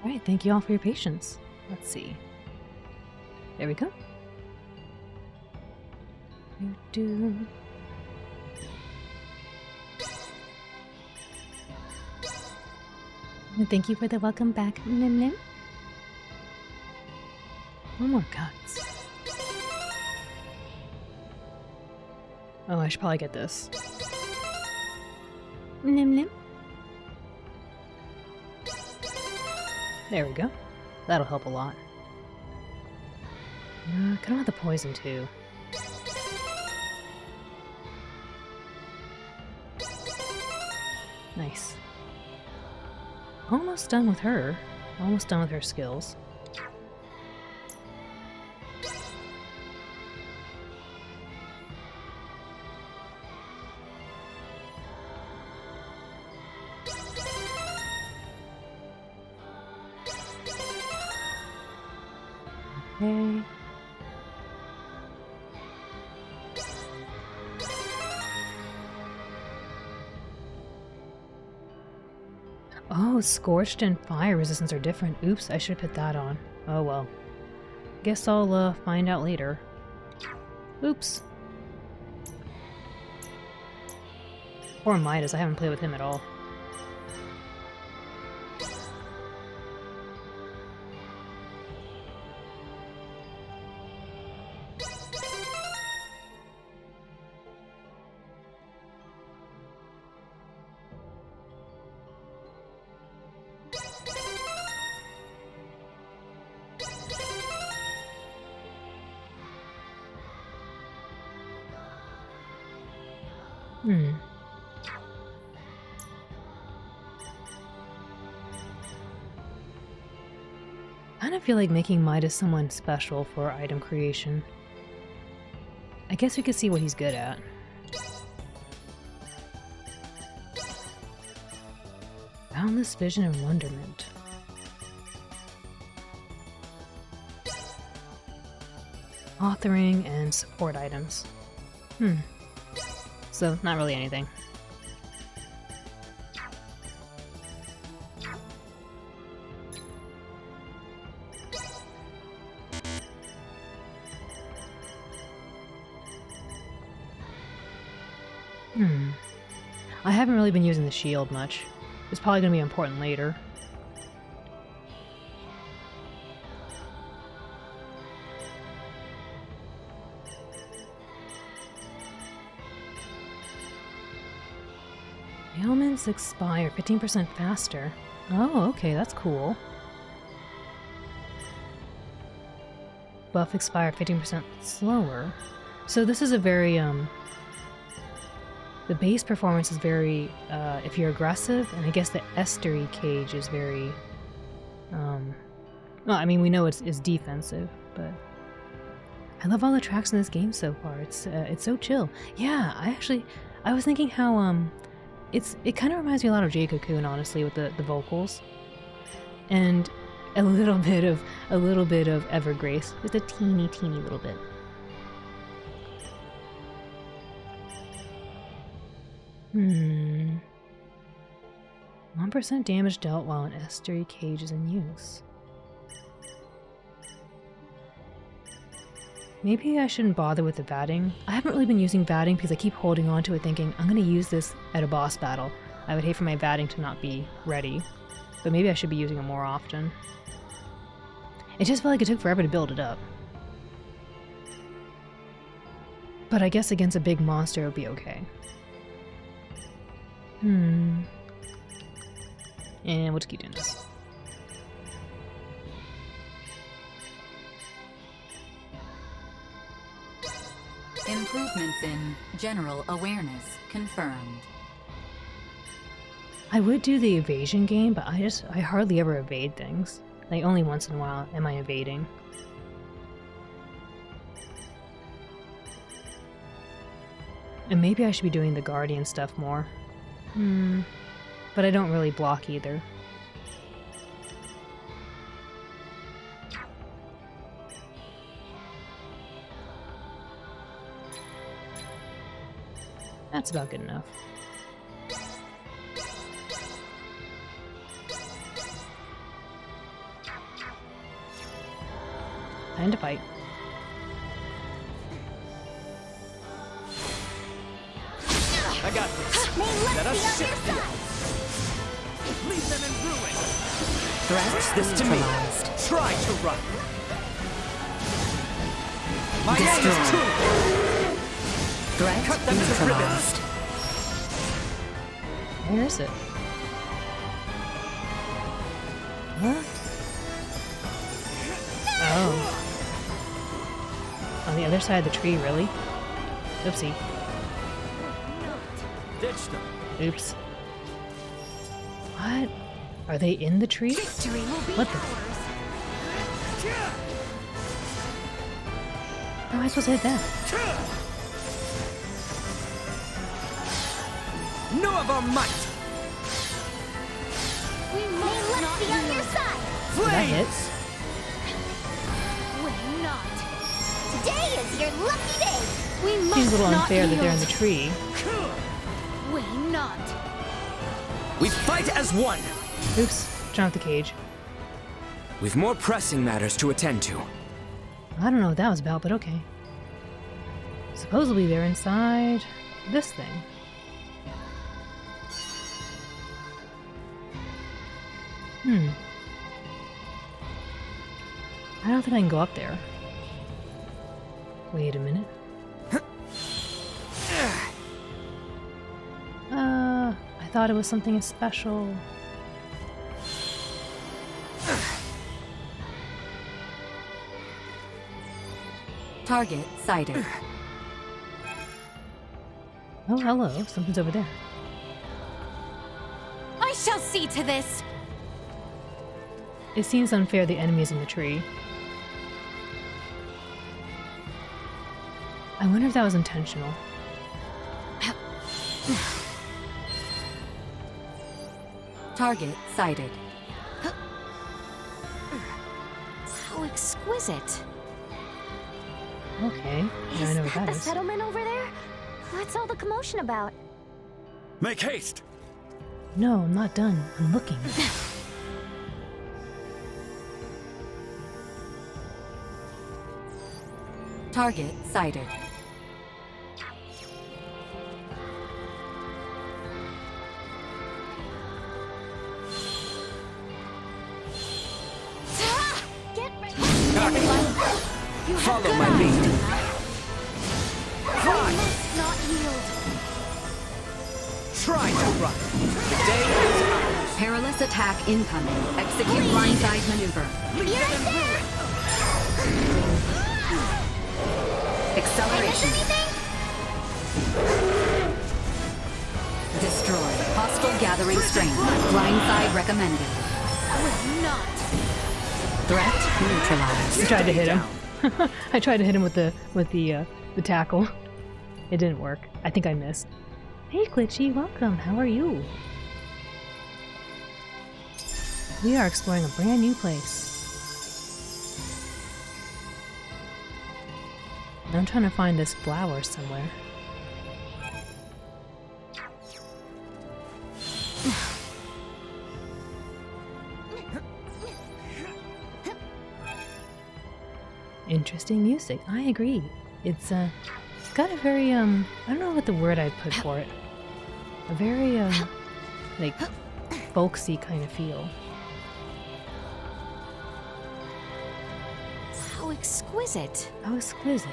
Alright, thank you all for your patience. Let's see. There we go. Do. Thank you for the welcome back, Nim Nim. One more cuts. Oh, I should probably get this. Nim Nim. There we go. That'll help a lot. I kind of want the poison too. Nice. Almost done with her. Almost done with her skills. Okay. Oh, scorched and fire resistance are different. Oops, I should have put that on. Oh well. Guess I'll find out later. Oops. Poor Midas, I haven't played with him at all. I kind of feel like making Midas someone special for item creation. I guess we could see what he's good at. Boundless vision and wonderment. Authoring and support items. So, not really anything. I haven't really been using the shield much. It's probably going to be important later. Ailments expire 15% faster. Oh, okay, that's cool. Buff expire 15% slower. So this is a very, the base performance is very, if you're aggressive, and I guess the Estery cage is very, well, I mean, we know it's defensive, but I love all the tracks in this game so far. It's so chill. Yeah, I was thinking how, it kind of reminds me a lot of Jade-Cocoon, honestly, with the vocals. And a little bit of Evergrace. Just a teeny little bit. 1% damage dealt while an Estery cage is in use. Maybe I shouldn't bother with the vatting. I haven't really been using vatting because I keep holding on to it thinking, I'm going to use this at a boss battle. I would hate for my vatting to not be ready. But maybe I should be using it more often. It just felt like it took forever to build it up. But I guess against a big monster it would be okay. And we'll just keep doing this. Improvements in general awareness confirmed. I would do the evasion game, but I hardly ever evade things. Like, only once in a while am I evading. And maybe I should be doing the guardian stuff more. But I don't really block either. That's about good enough. Time to fight. I got this. Let us shift the leave them in ruin. Threat This to me. neutralized. Try to run. My name is Truly. Threat Cut them to neutralized. Where is it? What? Oh. On the other side of the tree, really? Oopsie. Ditch them. Oops. What? Are they in the tree? Victory will be What the? How am I supposed to hit that? Know of our might. We must not be on your side. Did that hit? We're not. Today is your lucky day. We must Seems a little not unfair that they're in yield. the tree. We not. We fight as one! Oops. Jump the cage. We've more pressing matters to attend to. I don't know what that was about, but okay. Supposedly they're inside this thing. I don't think I can go up there. Wait a minute. I thought it was something special. Target sighted. Oh, hello. Something's over there. I shall see to this. It seems unfair the enemy's in the tree. I wonder if that was intentional. Target sighted. How exquisite. Okay, now I Is know what that that the is. settlement over there? What's all the commotion about? Make haste! No, I'm not done. I'm looking. Target sighted. Get ready. Follow my lead. We must not yield. Try to run. The day is ours. Perilous attack incoming. Execute blindside maneuver. You're there. Acceleration. Destroy. Hostile gathering strength. Blindside recommended. We're not. Threat neutralized. I tried to hit him. I tried to hit him with the tackle. It didn't work. I think I missed. Hey Glitchy, welcome. How are you? We are exploring a brand new place. I'm trying to find this flower somewhere. Interesting music. I agree. It's got a very I don't know what the word I'd put for it. A very like folksy kind of feel. How exquisite. How exquisite.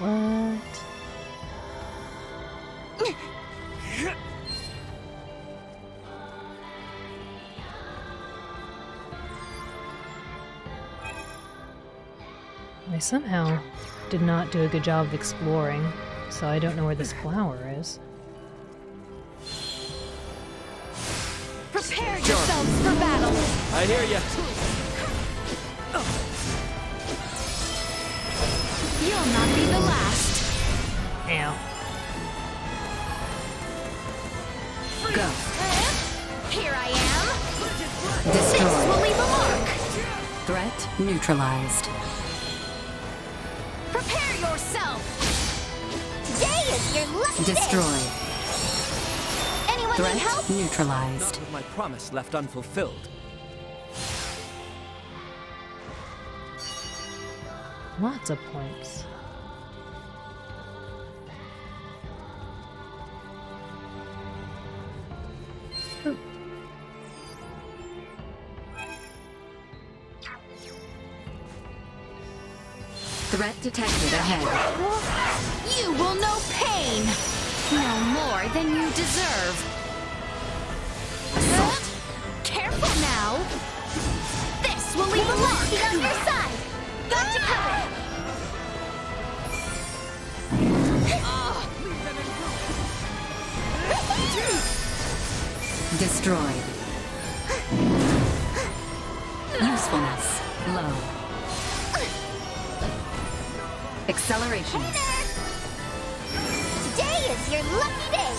What? I somehow did not do a good job of exploring, so I don't know where this flower is. Prepare yourselves for battle. I hear ya. You'll not be the last. Ow. Go. Here I am. This Destroy. will leave a mark. Threat neutralized. Prepare yourself. Today is your lucky Destroy. day. Anyone Threat neutralized. Not with my promise left unfulfilled. Lots of points. Ooh. Threat detected ahead. You will know pain! No more than you deserve. Assault. Careful now! This will leave a mark on your side! Got you covered! Destroyed. Usefulness low. Acceleration. Today is your lucky day.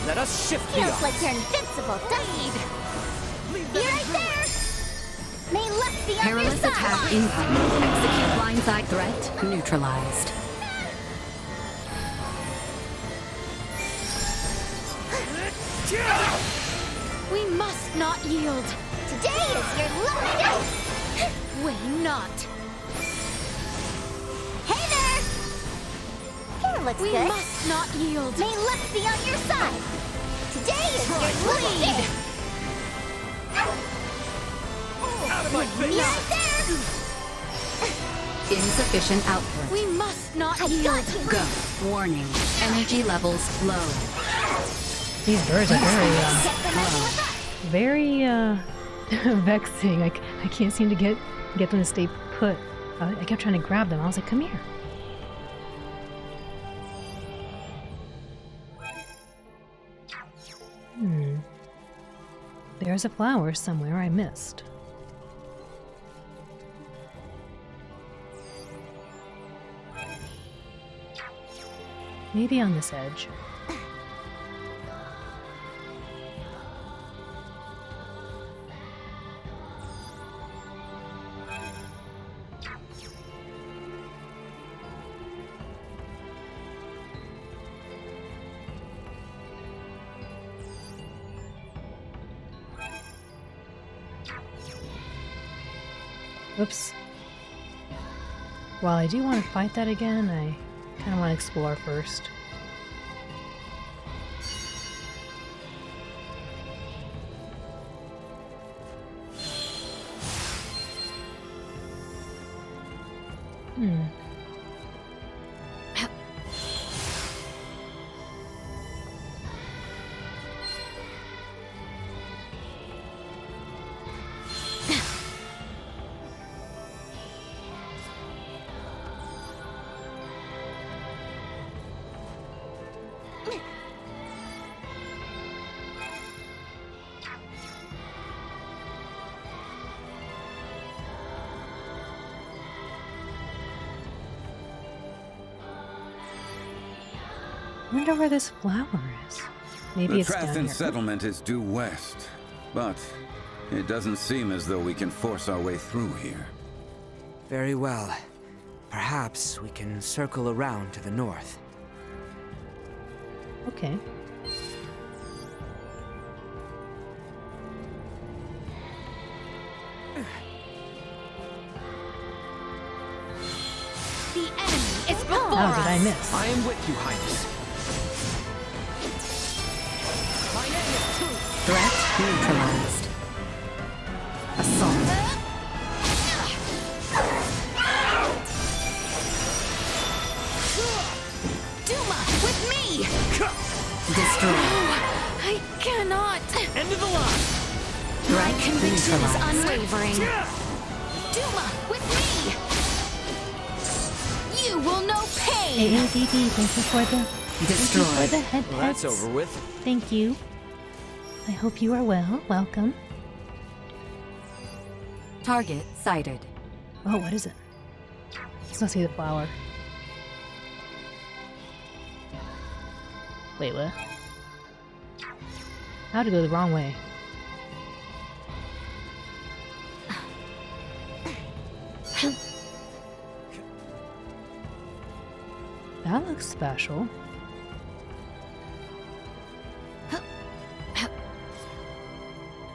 Let us shift the Feels odds. like you're invincible, doesn't it? Be right there. May luck be on your Perilous side. attack incoming. Execute blindside threat neutralized. We must not yield. Today is your lucky day. Will you not? Hey there. Hair looks We good. must not yield. May luck be on your side. Today is your lucky day. Out of my Be face! right there. Insufficient output. We must not I yield. got you. Go. Warning. Energy levels low. These birds are very, Low. vexing. I can't seem to get them to stay put. I kept trying to grab them. I was like, come here. There's a flower somewhere I missed. Maybe on this edge. Oops. While I do want to fight that again, I kind of want to explore first. I wonder where this flower is. Maybe it's down The here. Trathan settlement is due west, but it doesn't seem as though we can force our way through here. Very well. Perhaps we can circle around to the north. Okay. The enemy is before How us. did I miss? I am with you, Highness. My name is Truth. Threat neutralized. Assault. Duma, with me! Destroyed. I cannot. End of the line. My conviction is neutralized. unwavering. Duma, with me! You will know pain! AADD, thank you for the Destroyed. head Well, that's pets. over with. Thank you. I hope you are well. Welcome. Target sighted. Oh, what is it? Let's not see the flower. Wait, what? How to go the wrong way? That looks special.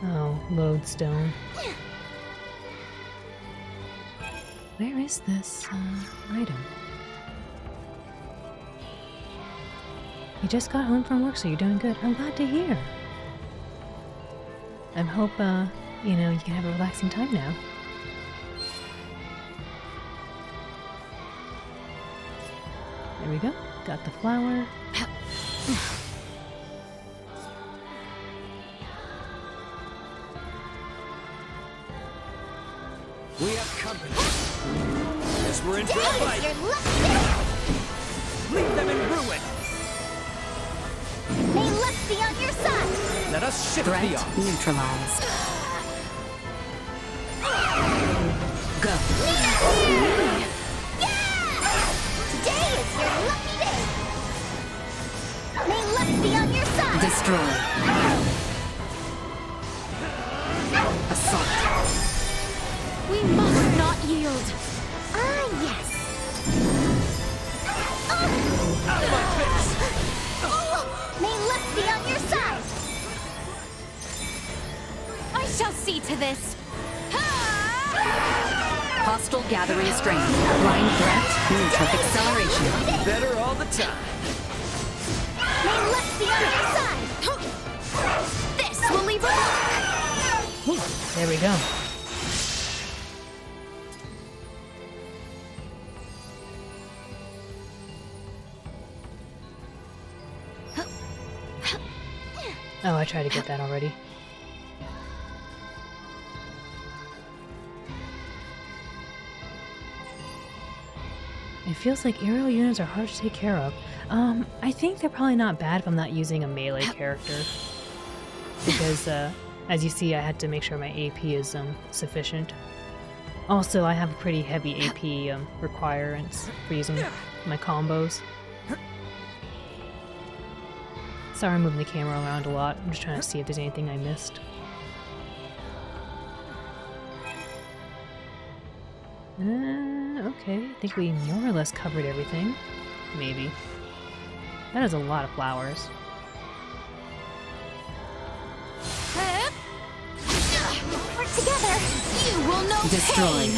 Oh, lodestone. Where is this item? You just got home from work, so you're doing good. I'm glad to hear. I hope, you know, you can have a relaxing time now. There we go. Got the flower. We have company. Guess we're in for a fight. Leave them in ruin. May luck be on your side. Let us shift Threat the odds. neutralized. Go. Today is your lucky day. May luck be on your side. Destroy. Assault. We must not yield. Ah, yes. Out of my face. May luck be on your side. I shall see to this. Hostile gathering strength. Blind threat. Neutral acceleration. Better all the time. May luck be on your side. This will leave a mark. There we go. Oh, I tried to get that already. It feels like aerial units are hard to take care of. I think they're probably not bad if I'm not using a melee character. Because, as you see, I had to make sure my AP is sufficient. Also, I have pretty heavy AP requirements for using my combos. Sorry I'm moving the camera around a lot. I'm just trying to see if there's anything I missed. Okay, I think we more or less covered everything. Maybe. That is a lot of flowers. Work together. You will know Destroy. pain.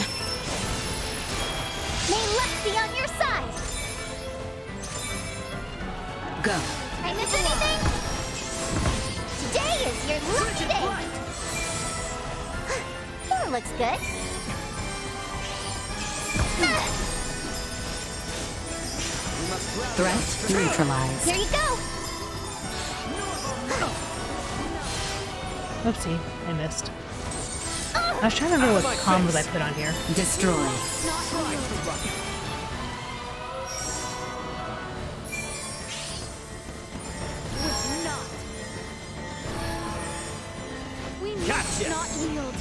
May luck be on your side. Go. I miss anything? Today is your lucky day. That looks good. Threat neutralized. Here you go. Oopsie, I missed. I was trying to remember what combos I put on here. Destroy. We must Gotcha. not yield.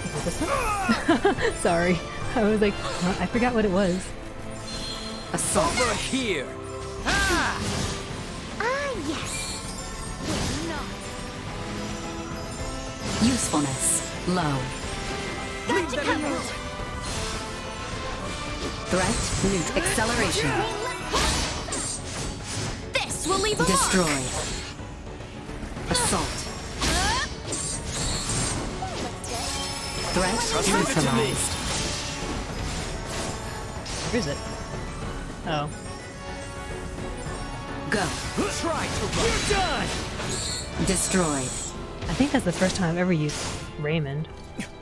Is it this one? Sorry. I was like, huh, I forgot what it was. Assault. Over here. Ah, yes. Usefulness. Low. Got you covered. Threat neutral acceleration. This will leave a Destroy. mark. Assault. Threat Give it to me. neutralized. Where is it? Oh. Go. Try to run. You're done. Destroyed. I think that's the first time I've ever used Raymond.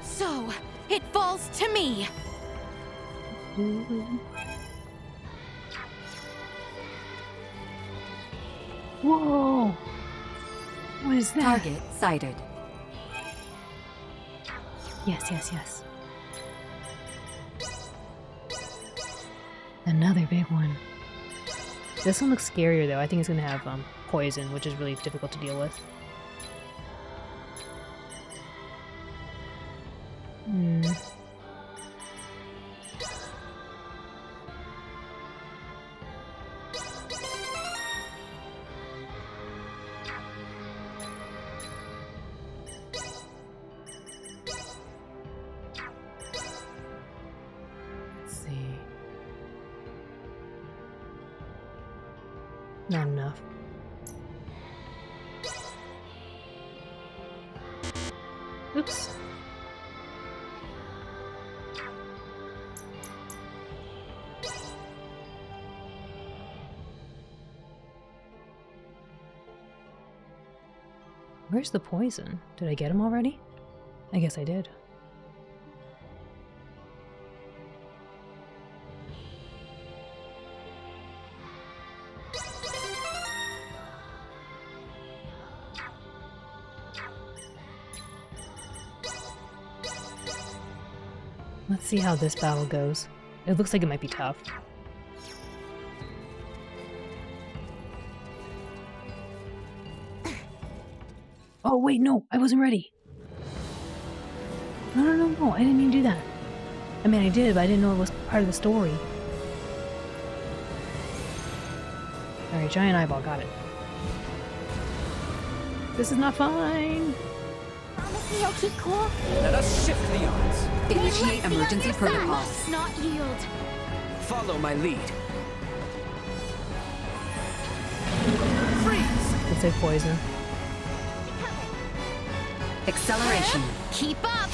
So, it falls to me. Whoa! What is that? Target sighted. Yes, yes, yes. Another big one. This one looks scarier though. I think it's gonna have poison, which is really difficult to deal with. Hmm. Let's see. Not enough. Oops. Where's the poison? Did I get him already? I guess I did. Let's see how this battle goes. It looks like it might be tough. Oh wait, no, I wasn't ready. No, I didn't mean to do that. I mean, I did, but I didn't know it was part of the story. Alright, giant eyeball, got it. This is not fine. Promise me you'll keep cool? Let us shift the odds. Initiate emergency protocol. Must not yield. Follow my lead. Freeze! Looks like poison. Acceleration. Keep up!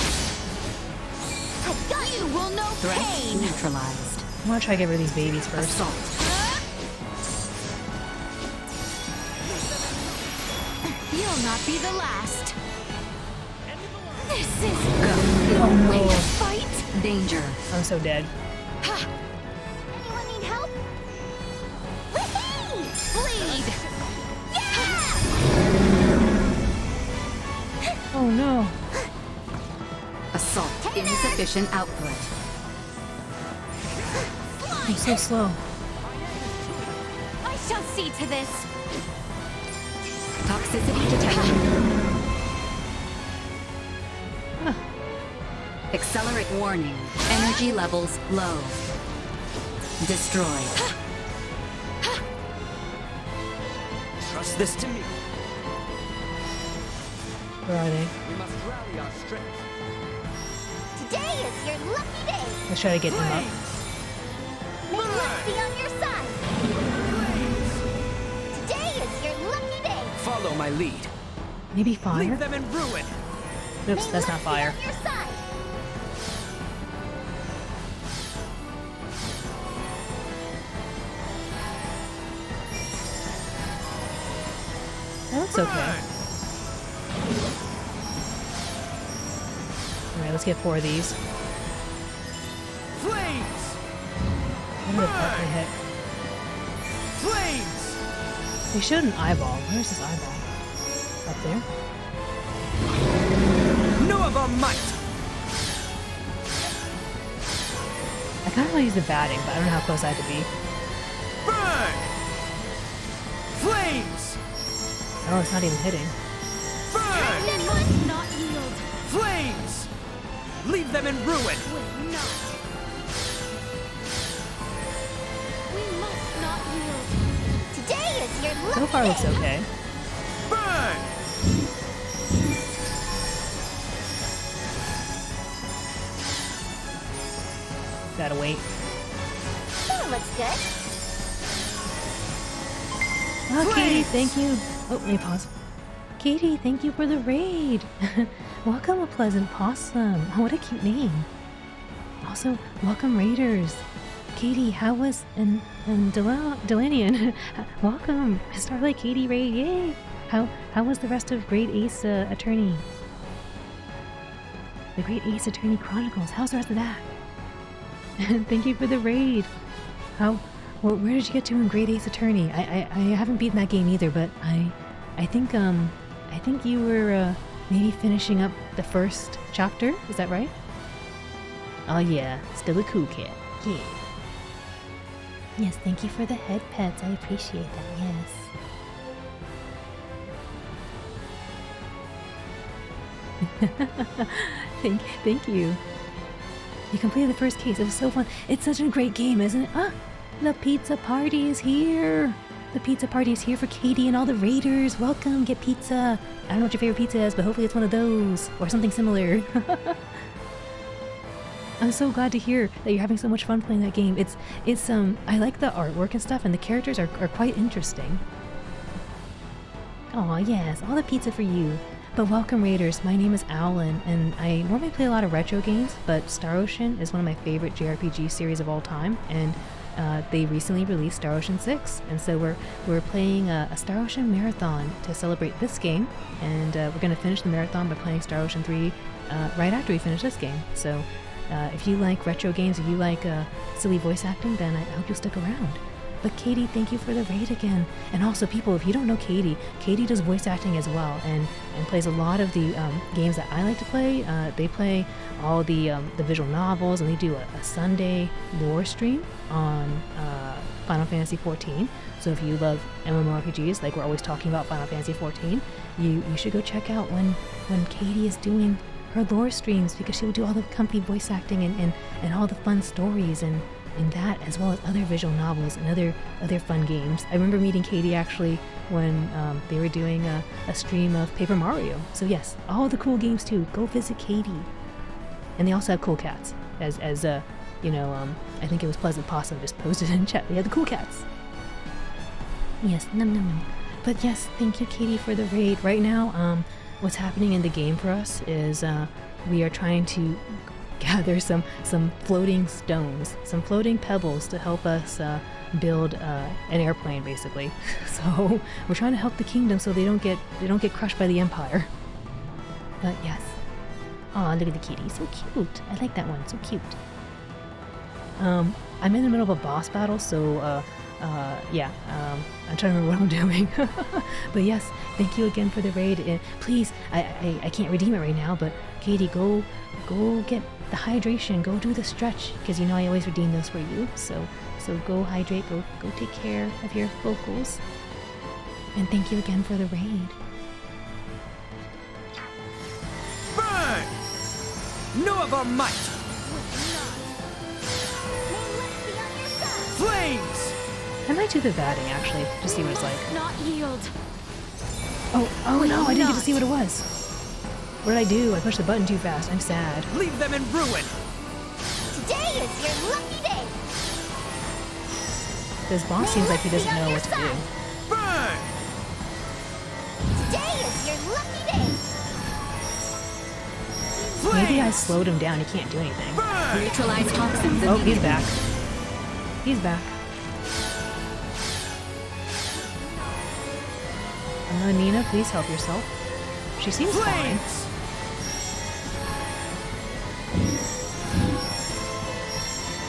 I got you! Will know Threat pain! neutralized. I want to try to get rid of these babies first. Assault. You'll not be the last. This is Oh way to no. fight! Danger. I'm so dead. Anyone need help? Whee! Bleed. Oh no. Assault. Insufficient output. I'm so slow. I shall see to this. Toxicity detection. Accelerate warning. Energy levels low. Destroyed. Trust this to me. Where are they? We must rally our strength. Today is your lucky day! Let's try to get him up. May luck be on your side! Today is your lucky day! Follow my lead. Maybe fire? Leave them in ruin. Oops, that's not fire. On your side! That looks okay. Alright, let's get 4 of these. Flames! What did it part my hit? Flames! They showed an eyeball. Where's this eyeball? Up there? Nova might! I kind of want to use the batting, but I don't know how close I have to be. Burn! Flames! Oh, it's not even hitting. Burn! They must not yield! Flames! Leave them in ruin! Will not! We must not yield! Today is your lucky So far, day! looks okay. Burn! Gotta wait. That looks good! Oh, Katie, thank you. Oh, let me pause. Katie, thank you for the raid. Welcome, a pleasant possum. Oh, what a cute name. Also, welcome, raiders. Katie, how was and Delanian? Welcome, Starlight Katie raid. Yay! How was the rest of Great Ace Attorney? The Great Ace Attorney Chronicles. How's the rest of that? Thank you for the raid. Where did you get to in Great Ace Attorney? I haven't beaten that game either, but I think you were maybe finishing up the first chapter. Is that right? Oh yeah, still a cool cat. Yeah. Yes, thank you for the head pets. I appreciate that. Yes. Thank you. You completed the first case. It was so fun. It's such a great game, isn't it? Ah, the pizza party is here. The pizza party is here for Katie and all the raiders. Welcome, get pizza. I don't know what your favorite pizza is, but hopefully it's one of those or something similar. I'm so glad to hear that you're having so much fun playing that game. It's I like the artwork and stuff, and the characters are quite interesting. Oh yes, all the pizza for you. But welcome Raiders, my name is Owlin, and I normally play a lot of retro games, but Star Ocean is one of my favorite JRPG series of all time, and they recently released Star Ocean 6, and so we're playing a Star Ocean marathon to celebrate this game, and we're going to finish the marathon by playing Star Ocean 3 right after we finish this game. So if you like retro games, if you like silly voice acting, then I hope you'll stick around. But Katie, thank you for the raid again. And also people, if you don't know Katie, Katie does voice acting as well, and plays a lot of the games that I like to play. They play all the visual novels, and they do a Sunday lore stream on Final Fantasy XIV. So if you love MMORPGs, like we're always talking about Final Fantasy XIV, you should go check out when Katie is doing her lore streams, because she will do all the comfy voice acting and all the fun stories and that, as well as other visual novels and other fun games. I remember meeting Katie actually when they were doing a stream of Paper Mario. So yes, all the cool games too. Go visit Katie. And they also have cool cats, as you know, I think it was Pleasant Possum just posted in chat. They had the cool cats. Yes, num. But yes, thank you, Katie, for the raid. Right now, what's happening in the game for us is we are trying to gather some floating stones, some floating pebbles to help us build an airplane, basically. So we're trying to help the kingdom so they don't get crushed by the Empire. But yes. Aw, look at the kitty, so cute. I like that one, so cute. I'm in the middle of a boss battle, so yeah, I'm trying to remember what I'm doing. But yes, thank you again for the raid. Please, I can't redeem it right now, but Katie, go get the hydration, go do the stretch, because you know I always redeem those for you. So go hydrate, go take care of your vocals. And thank you again for the raid. Burn! Know of our might! Flames! I might do the batting actually, to see what it's like. Not yield. Oh no, I didn't get to see what it was. What did I do? I pushed the button too fast. I'm sad. Leave them in ruin! Today is your lucky day! This boss seems like he doesn't know what to do. Burn! Today is your lucky day! Maybe I slowed him down. He can't do anything. Burn! Neutralize toxins. Oh, he's back. He's back. Nina, please help yourself. She seems fine.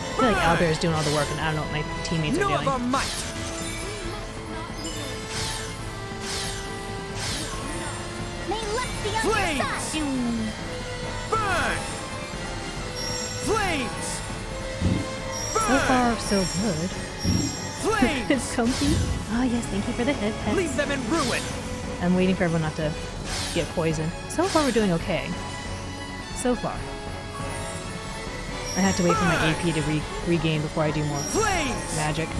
I feel like Albert is doing all the work, and I don't know what my teammates are doing. Know of our might! May luck be on your side! Burn! Flames! So far, so good. Flames! It's comfy. Ah, yes, thank you for the head pets. Leave them in ruin! I'm waiting for everyone not to get poisoned. So far, we're doing okay. So far. I have to wait for my AP to regain before I do more magic. 1,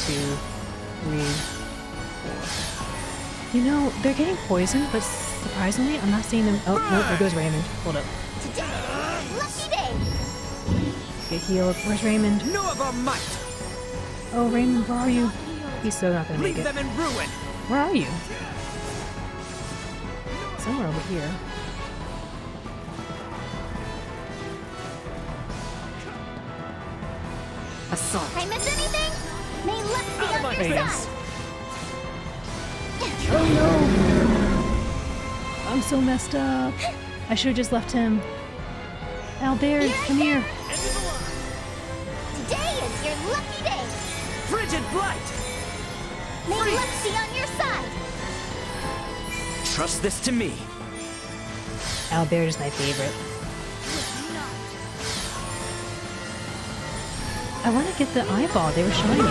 2, 3, 4. You know, they're getting poisoned, but surprisingly, I'm not seeing them. Oh, no, there goes Raymond. Hold up. Lucky day! Get healed. Where's Raymond? Know of our might! Oh, Raymond, where are you? He's so not gonna make it. Leave them in ruin! Where are you? Somewhere over here. Assault. I miss anything? May luck be on your side! Oh no! I'm so messed up. I should have just left him. Albert, come here. Today is your lucky day! Frigid blight! May luck be on your side! Trust this to me. Albert is my favorite. I want to get the eyeball. They were showing it.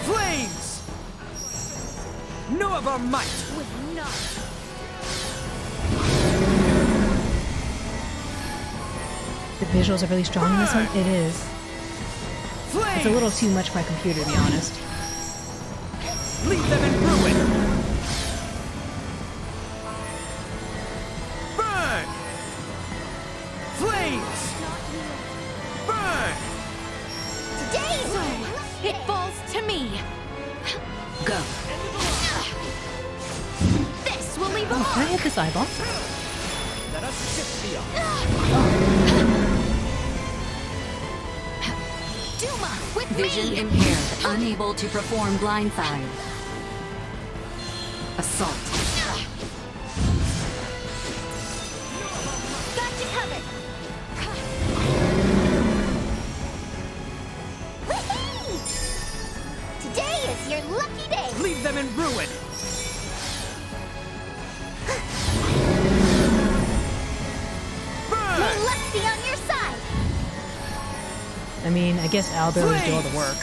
Flames! Know of our might! The visuals are really strong in this one. It is. Flames! It's a little too much for my computer, to be honest. Leave them in Flames! Burn! Today So, it falls to me. Go. this will leave a Oh, can I hit this eyeball? Let us shift the Duma with Vision me. impaired, unable to perform blindside. Assault. Got you covered. Whee! Today is your lucky day. Leave them in ruin! May luck be on your side. I mean, I guess Albert was doing all the work.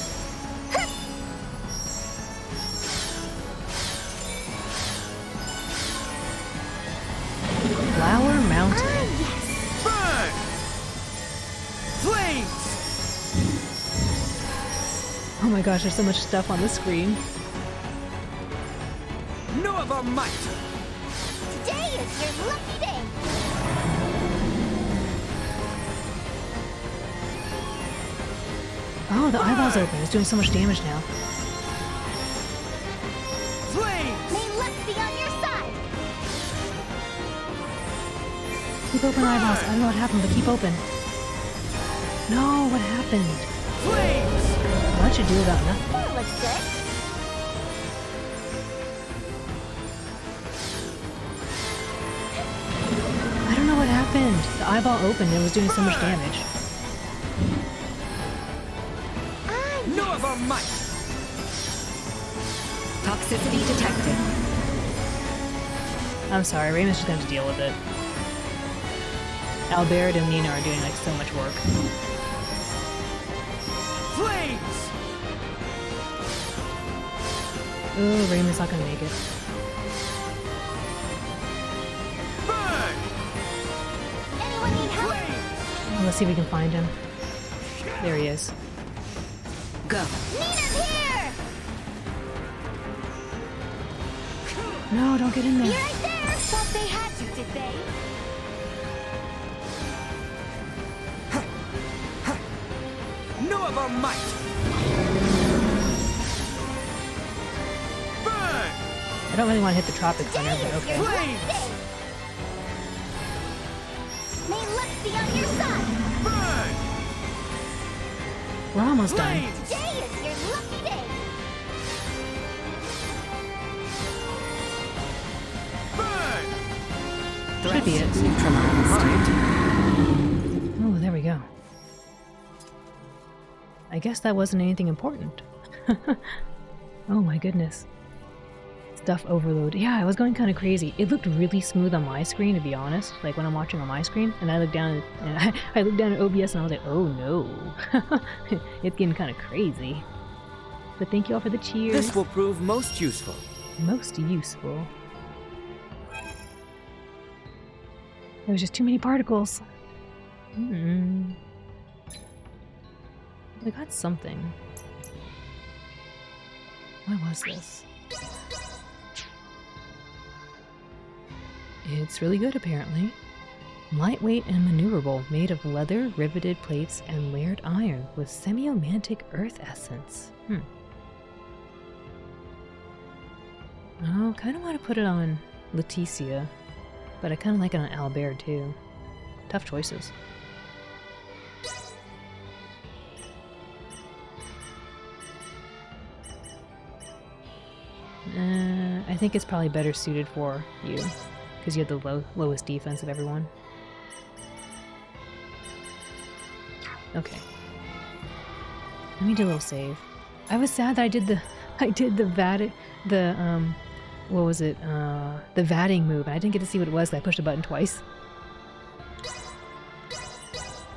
Flower Mountain. Burn! Flames! Oh my gosh, there's so much stuff on the screen. No of our might! Today is your lucky day. Oh, the eyeball's open. It's doing so much damage now. Flames! May luck be on your side. Keep open eyeballs. I don't know what happened, but keep open. No, what happened? Flames! What should do about nothing? That looks good. I don't know what happened. The eyeball opened and it was doing so much damage. No of our might! Toxicity detected. I'm sorry, Raymond's just going to deal with it. Albert and Nina are doing like so much work. Flames! Oh, Raymond's not going to make it. Burn! Anyone need help? Oh, let's see if we can find him. There he is. Go. Nina's here. No, don't get in Be there. right there. Thought they had you, did they? No of our might! Burn! I don't really want to hit the Tropic Thunder, but okay. Flames! May luck be on your side. Burn! We're almost done. Flames! Today is your lucky day. Burn! Should be it. Neutralized. Oh, there we go. I guess that wasn't anything important. Oh my goodness. Stuff overload. Yeah, I was going kind of crazy. It looked really smooth on my screen, to be honest. Like when I'm watching on my screen, and I look down at, I looked down at OBS and I was like, oh no. It's getting kind of crazy. But thank you all for the cheers. This will prove most useful. Most useful. There was just too many particles. I got something. What was this? It's really good, apparently. Lightweight and maneuverable, made of leather, riveted plates, and layered iron with semiomantic earth essence. Oh, kind of want to put it on Leticia, but I kind of like it on Albert too. Tough choices. I think it's probably better suited for you, because you have the lowest defense of everyone. Okay. Let me do a little save. I was sad that I did the what was it? The vatting move, and I didn't get to see what it was. I pushed the button twice.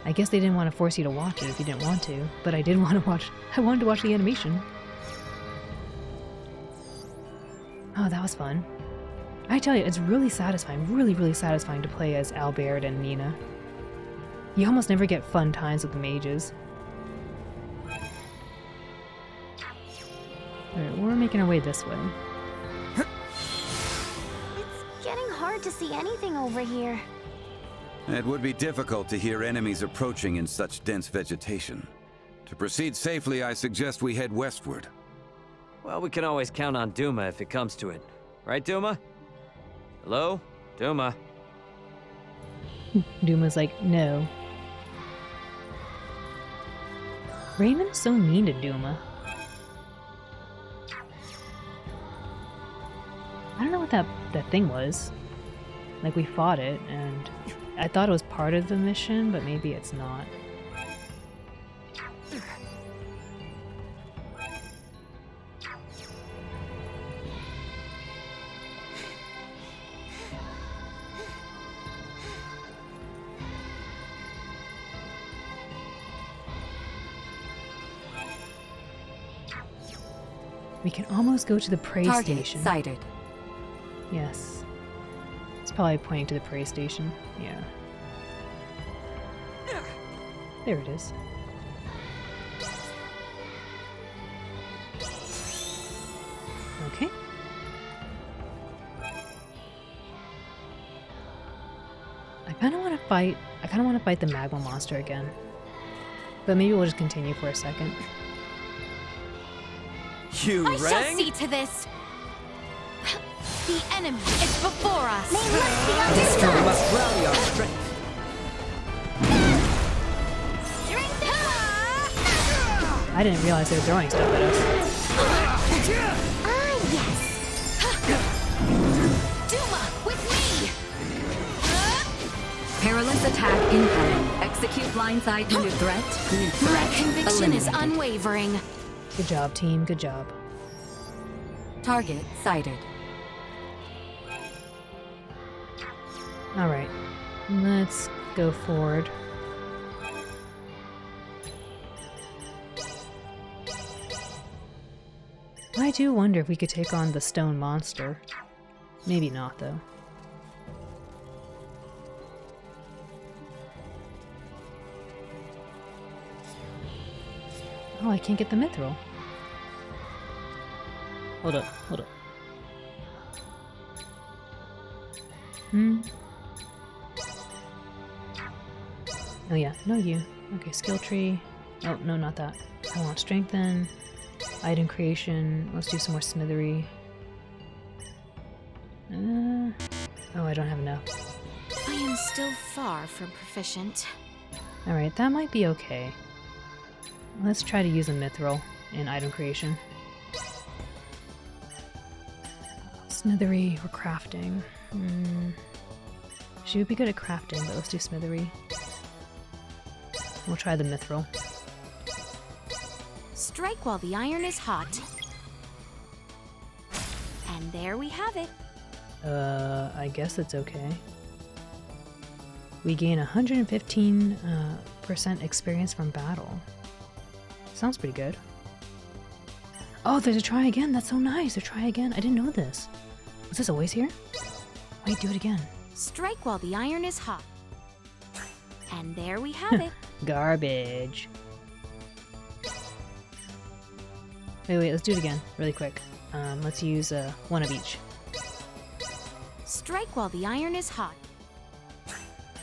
I guess they didn't want to force you to watch it if you didn't want to, but I did want to watch. I wanted to watch the animation. Oh, that was fun. I tell you, it's really satisfying, really satisfying to play as Albert and Nina. You almost never get fun times with the mages. Alright, we're making our way this way. It's getting hard to see anything over here. It would be difficult to hear enemies approaching in such dense vegetation. To proceed safely, I suggest we head westward. Well, we can always count on Duma if it comes to it. Right, Duma? Hello? Duma? Duma's like, no. Raymond is so mean to Duma. I don't know what that thing was. Like, we fought it, and I thought it was part of the mission, but maybe it's not. We can almost go to the prey station. Sighted. Yes. It's probably pointing to the prey station. Yeah. There it is. Okay. I kind of want to fight the magma monster again. But maybe we'll just continue for a second. You I shall rang? see to this. The enemy is before us. We must rally our strength. I didn't realize they were throwing stuff at us. Duma, with me! Perilous attack incoming. Execute blindside under threat. My conviction is eliminated. unwavering. Good job, team. Good job. Target sighted. Alright. Let's go forward. I do wonder if we could take on the stone monster. Maybe not, though. Oh, I can't get the mithril. Hold up, hold up. Oh yeah, no you. Okay, skill tree. Oh, no, not that. I want strengthen. Item creation. Let's do some more smithery. Oh, I don't have enough. I am still far from proficient. Alright, that might be okay. Let's try to use a mithril in item creation. Smithery or crafting. She would be good at crafting, but let's do smithery. We'll try the mithril. Strike while the iron is hot. And there we have it. I guess it's okay. We gain 115% experience from battle. Sounds pretty good. Oh, there's a try again. That's so nice. A try again. I didn't know this. Was this always here? Wait, do it again. Strike while the iron is hot. And there we have it. Garbage. Wait, let's do it again, really quick. Let's use one of each. Strike while the iron is hot.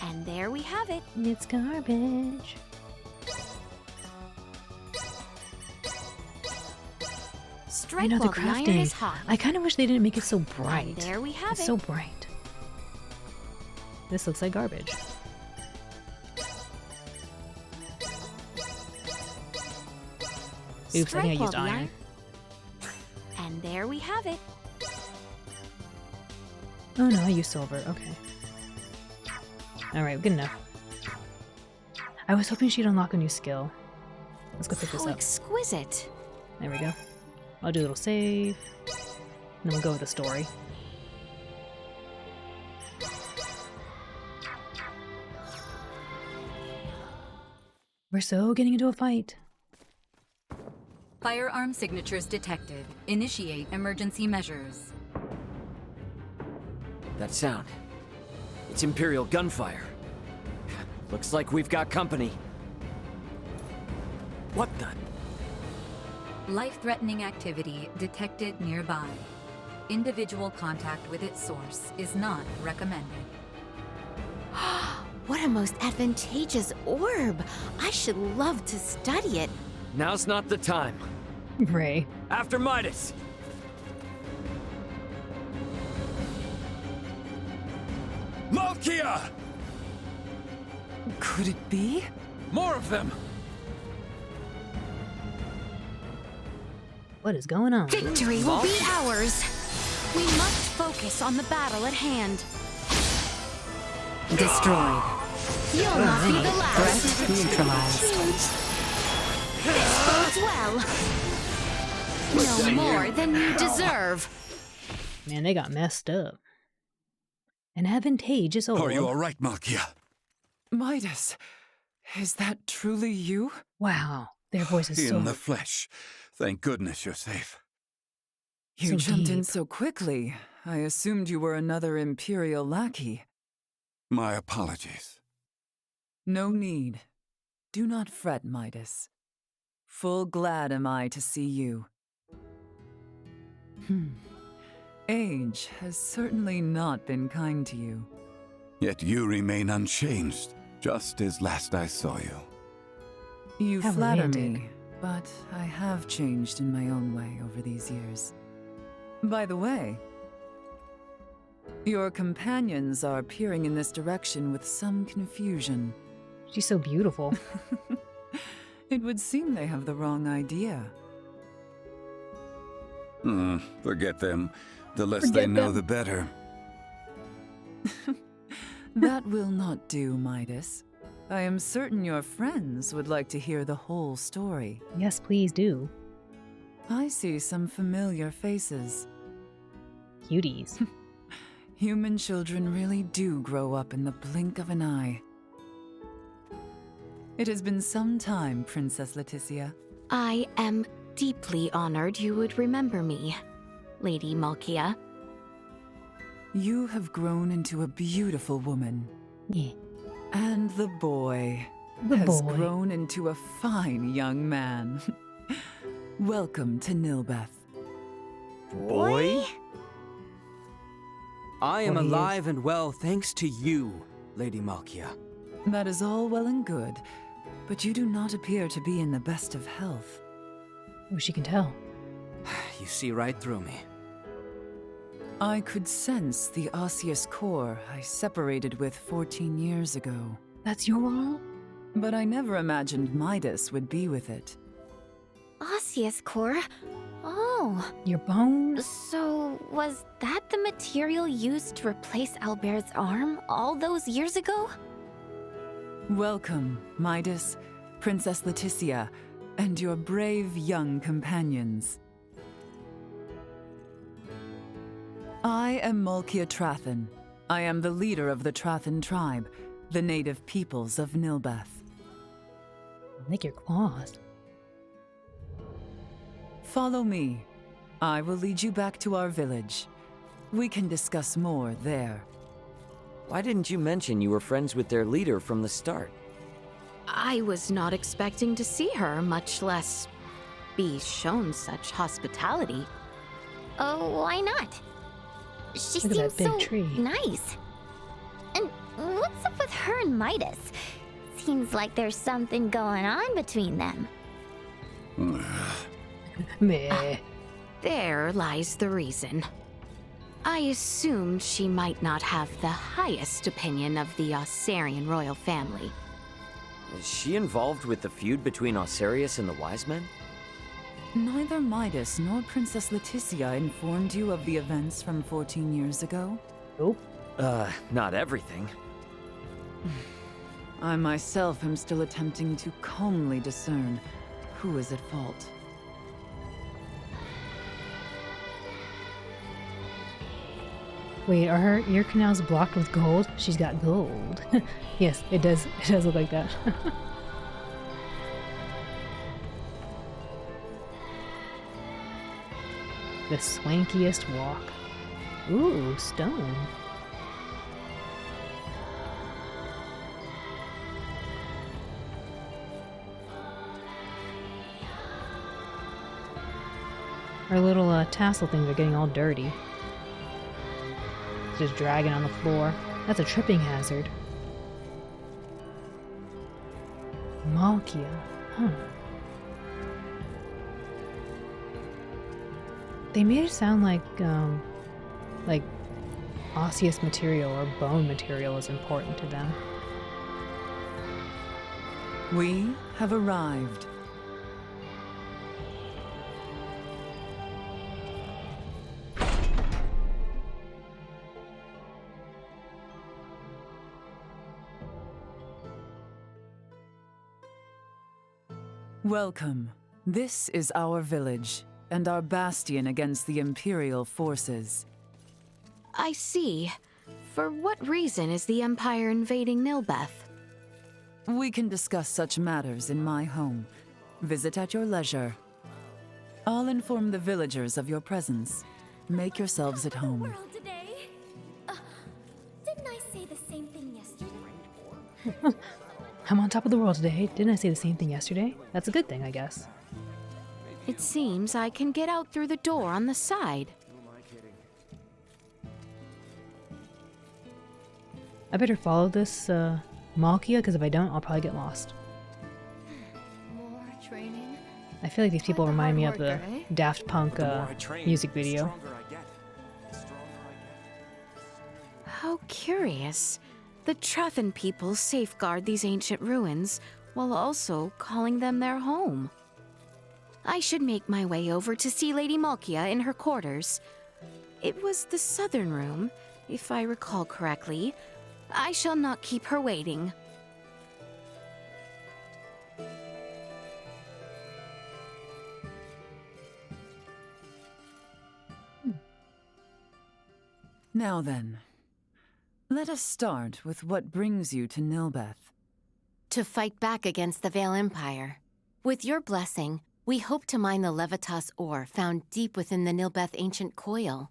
And there we have it. It's garbage. Strike I know the while the iron is crafting. hot. I kind of wish they didn't make it so bright. And there we have it's it. so bright. This looks like garbage. Oops, I think I Strike used while the iron. And there we have it. Oh no, I used silver. Okay. Alright, good enough. I was hoping she'd unlock a new skill. Let's go pick this So up. exquisite. There we go. I'll do a little save. And then we'll go with the story. We're so getting into a fight. Firearm signatures detected. Initiate emergency measures. That sound. It's Imperial gunfire. Looks like we've got company. What the? Life-threatening activity detected nearby. Individual contact with its source is not recommended. What a most advantageous orb. I should love to study it. Now's not the time. Ray. After Midas! Malkia! Could it be? More of them! What is going on? Victory will be ours. We must focus on the battle at hand. Destroyed. You'll not be the last. Threat neutralized. This bodes well. No more than you deserve. Man, they got messed up. An advantageous orb. Are you alright, Malkia? Midas, is that truly you? Wow, their voice is so... In the flesh. Thank goodness you're safe. You So jumped in deep. so quickly. I assumed you were another Imperial lackey. My apologies. No need. Do not fret, Midas. Full glad am I to see you. Age has certainly not been kind to you. Yet you remain unchanged, just as last I saw you. You How flatter romantic. me, but I have changed in my own way over these years. By the way, your companions are peering in this direction with some confusion. She's so beautiful. It would seem they have the wrong idea. Forget them. The less they know, the better. That will not do, Midas. I am certain your friends would like to hear the whole story. Yes, please do. I see some familiar faces. Cuties. Human children really do grow up in the blink of an eye. It has been some time, Princess Leticia. I am deeply honored you would remember me, Lady Malkia. You have grown into a beautiful woman. Yeah. And the boy has grown into a fine young man. Welcome to Nilbeth. Boy? I am What are you? alive and well thanks to you, Lady Malkia. That is all well and good, but you do not appear to be in the best of health. Oh, she can tell. You see right through me. I could sense the osseous core I separated with 14 years ago. That's your all? But I never imagined Midas would be with it. Osseous core? Oh. Your bones? So, was that the material used to replace Albert's arm all those years ago? Welcome, Midas, Princess Leticia, and your brave young companions. I am Malkia Trathan. I am the leader of the Trathan tribe, the native peoples of Nilbeth. Lick your claws. Follow me. I will lead you back to our village. We can discuss more there. Why didn't you mention you were friends with their leader from the start? I was not expecting to see her, much less be shown such hospitality. Oh, why not? She Look at seems that big so tree. nice. And what's up with her and Midas? Seems like there's something going on between them. Meh. There lies the reason. I assumed she might not have the highest opinion of the Osarian royal family. Is she involved with the feud between Osarius and the Wise Men? Neither Midas nor Princess Leticia informed you of the events from 14 years ago? Nope. Not everything. I myself am still attempting to calmly discern who is at fault. Wait, are her ear canals blocked with gold? She's got gold. Yes, it does. It does look like that. The swankiest walk. Ooh, stone. Our little tassel things are getting all dirty. Just dragging on the floor. That's a tripping hazard. Malkia. Huh. They made it sound like osseous material or bone material is important to them. We have arrived. Welcome. This is our village, and our bastion against the Imperial forces. I see. For what reason is the Empire invading Nilbeth? We can discuss such matters in my home. Visit at your leisure. I'll inform the villagers of your presence. Make yourselves at home. World today. Didn't I say the same thing yesterday? I'm on top of the world today. Didn't I say the same thing yesterday? That's a good thing, I guess. It seems I can get out through the door on the side. I better follow this Malkia, because if I don't, I'll probably get lost. More training? I feel like these people remind me of the Daft Punk music video. How curious. The Trathan people safeguard these ancient ruins, while also calling them their home. I should make my way over to see Lady Malkia in her quarters. It was the southern room, if I recall correctly. I shall not keep her waiting. Now then, let us start with what brings you to Nilbeth. To fight back against the Vale Empire. With your blessing, we hope to mine the Levitas ore found deep within the Nilbeth ancient coil.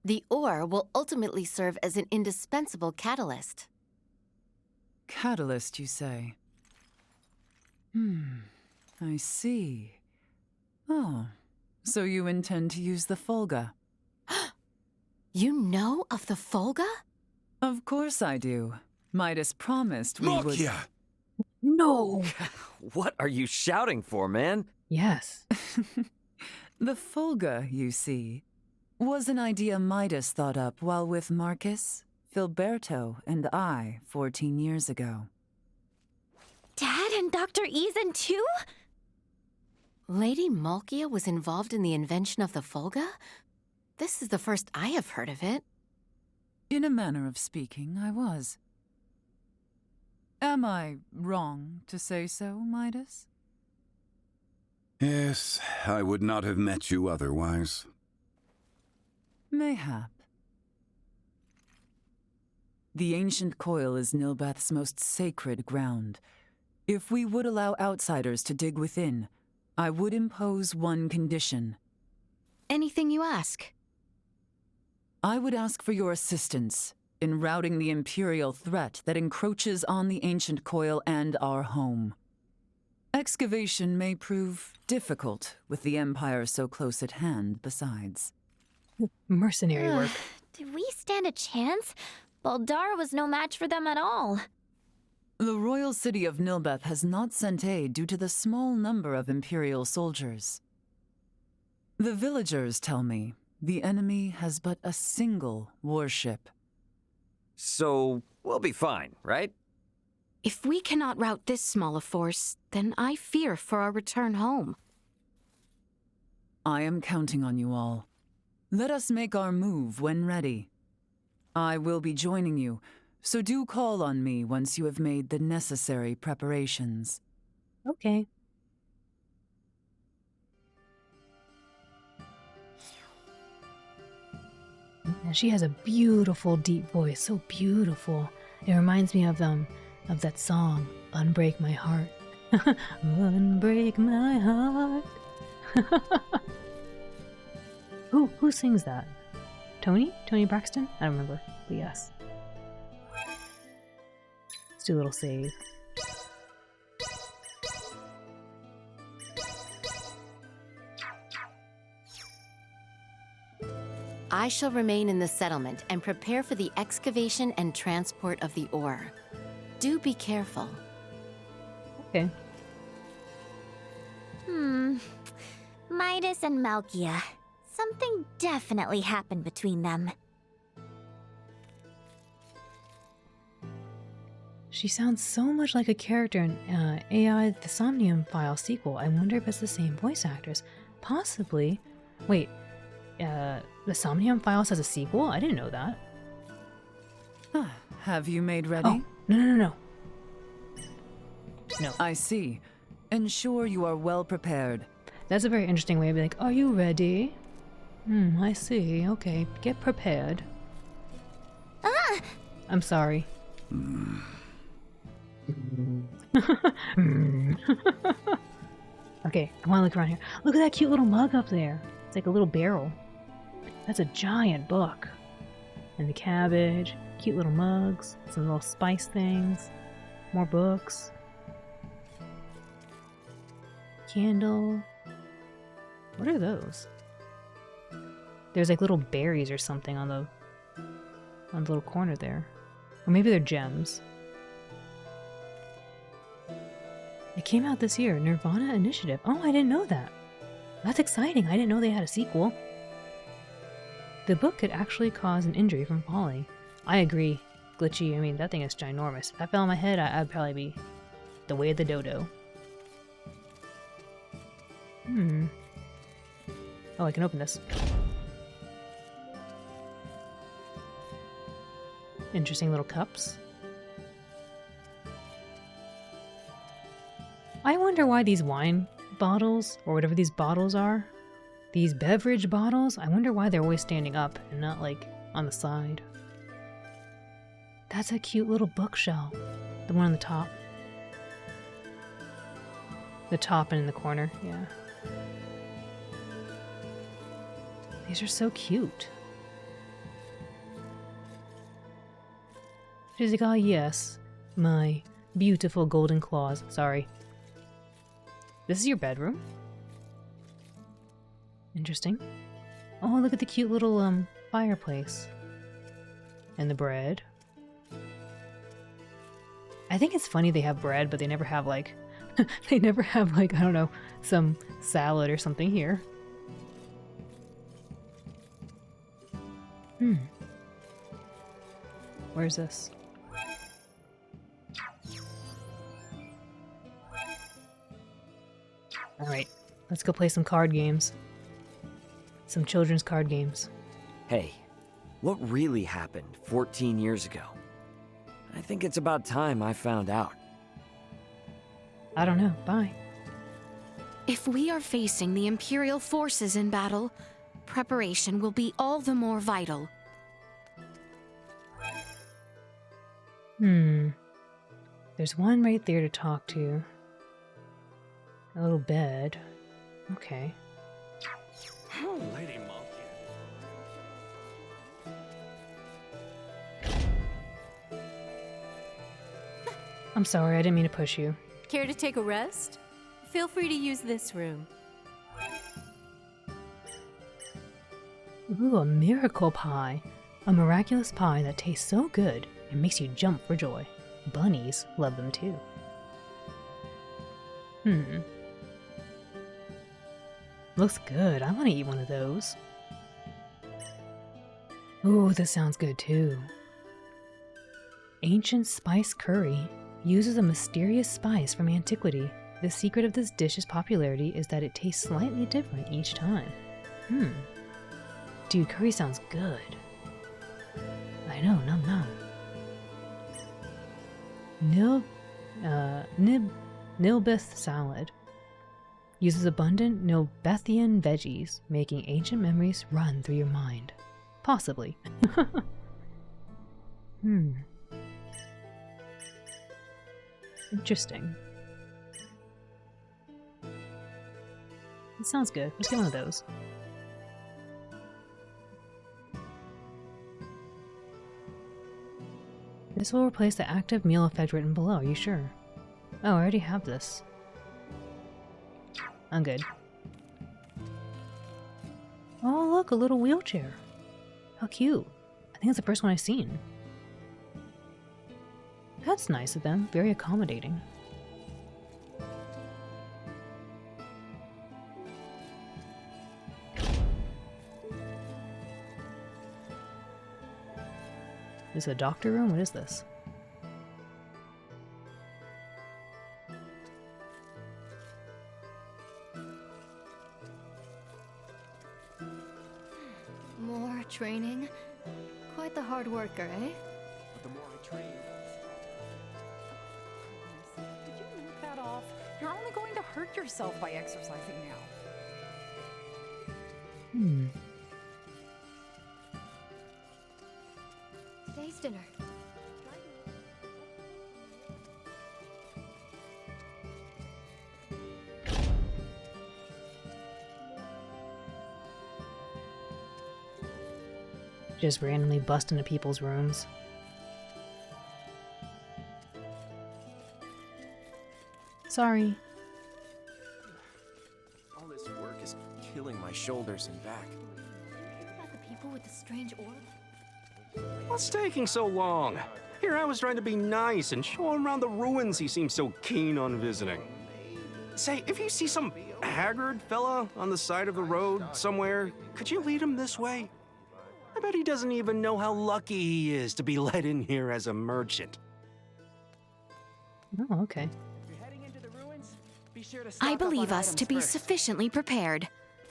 The ore will ultimately serve as an indispensable catalyst. Catalyst, you say? I see. Oh, so you intend to use the Folga? You know of the Folga? Of course I do. Midas promised we would... Malkia! No! What are you shouting for, man? Yes. The Folga, you see, was an idea Midas thought up while with Marcus, Filberto, and I 14 years ago. Dad and Dr. Eason too? Lady Malkia was involved in the invention of the Folga? This is the first I have heard of it. In a manner of speaking, I was. Am I wrong to say so, Midas? Yes, I would not have met you otherwise. Mayhap. The ancient coil is Nilbeth's most sacred ground. If we would allow outsiders to dig within, I would impose one condition. Anything you ask. I would ask for your assistance in routing the Imperial threat that encroaches on the ancient coil and our home. Excavation may prove difficult with the Empire so close at hand besides. Mercenary work. Did we stand a chance? Baldar was no match for them at all. The royal city of Nilbeth has not sent aid due to the small number of Imperial soldiers. The villagers tell me the enemy has but a single warship. So, we'll be fine, right? If we cannot rout this small a force, then I fear for our return home. I am counting on you all. Let us make our move when ready. I will be joining you, so do call on me once you have made the necessary preparations. Okay. And she has a beautiful, deep voice. So beautiful. It reminds me of that song, Unbreak My Heart. Unbreak my heart. Who sings that? Tony? Tony Braxton? I don't remember, but yes. Let's do a little save. I shall remain in the settlement and prepare for the excavation and transport of the ore. Do be careful. Okay. Midas and Malkia. Something definitely happened between them. She sounds so much like a character in AI The Somnium File sequel. I wonder if it's the same voice actress. Possibly. Wait, The Somnium Files has a sequel? I didn't know that. Have you made ready? Oh, no. No. I see. Ensure you are well prepared. That's a very interesting way to be like, are you ready? I see. Okay, get prepared. I'm sorry. Okay, I want to look around here. Look at that cute little mug up there. It's like a little barrel. That's a giant book. And the cabbage, cute little mugs, some little spice things, more books. Candle. What are those? There's like little berries or something on the little corner there. Or maybe they're gems. It came out this year, Nirvana Initiative. Oh, I didn't know that. That's exciting. I didn't know they had a sequel. The book could actually cause an injury from falling. I agree. Glitchy, I mean, that thing is ginormous. If I fell on my head, I'd probably be the way of the dodo. Oh, I can open this. Interesting little cups. I wonder why these wine bottles, or whatever these bottles are, these beverage bottles, I wonder why they're always standing up and not like on the side. That's a cute little bookshelf. The one on the top. The top and in the corner, yeah. These are so cute. She's like, oh yes, my beautiful golden claws. Sorry. This is your bedroom? Interesting. Oh, look at the cute little fireplace. And the bread. I think it's funny they have bread, but they never have like they never have like, I don't know, some salad or something here. Where's this? Alright, let's go play some card games. Some children's card games. Hey, what really happened 14 years ago? I think it's about time I found out. I don't know. Bye. If we are facing the Imperial forces in battle, preparation will be all the more vital. There's one right there to talk to. A little bed. Okay. Lady Malkia. I'm sorry, I didn't mean to push you. Care to take a rest? Feel free to use this room. Ooh, a miracle pie. A miraculous pie that tastes so good it makes you jump for joy. Bunnies love them too. Looks good. I want to eat one of those. Ooh, this sounds good too. Ancient spice curry uses a mysterious spice from antiquity. The secret of this dish's popularity is that it tastes slightly different each time. Dude, curry sounds good. I know, num num. Nilbeth salad. Uses abundant Nilbethian veggies, making ancient memories run through your mind. Possibly. Interesting. It sounds good. Let's get one of those. This will replace the active meal effect written below. Are you sure? Oh, I already have this. I'm good. Oh, look, a little wheelchair. How cute. I think it's the first one I've seen. That's nice of them. Very accommodating. Is it a doctor room? What is this? More training? Quite the hard worker, eh? But the more I train... Did you knock that off? You're only going to hurt yourself by exercising now. Today's dinner. Just randomly bust into people's rooms. Sorry. All this work is killing my shoulders and back. About the people with the strange orb? What's taking so long? Here I was trying to be nice and show him around the ruins he seems so keen on visiting. Say, if you see some haggard fella on the side of the road somewhere, could you lead him this way? I bet he doesn't even know how lucky he is to be let in here as a merchant. Oh, okay. I believe us to be sufficiently prepared.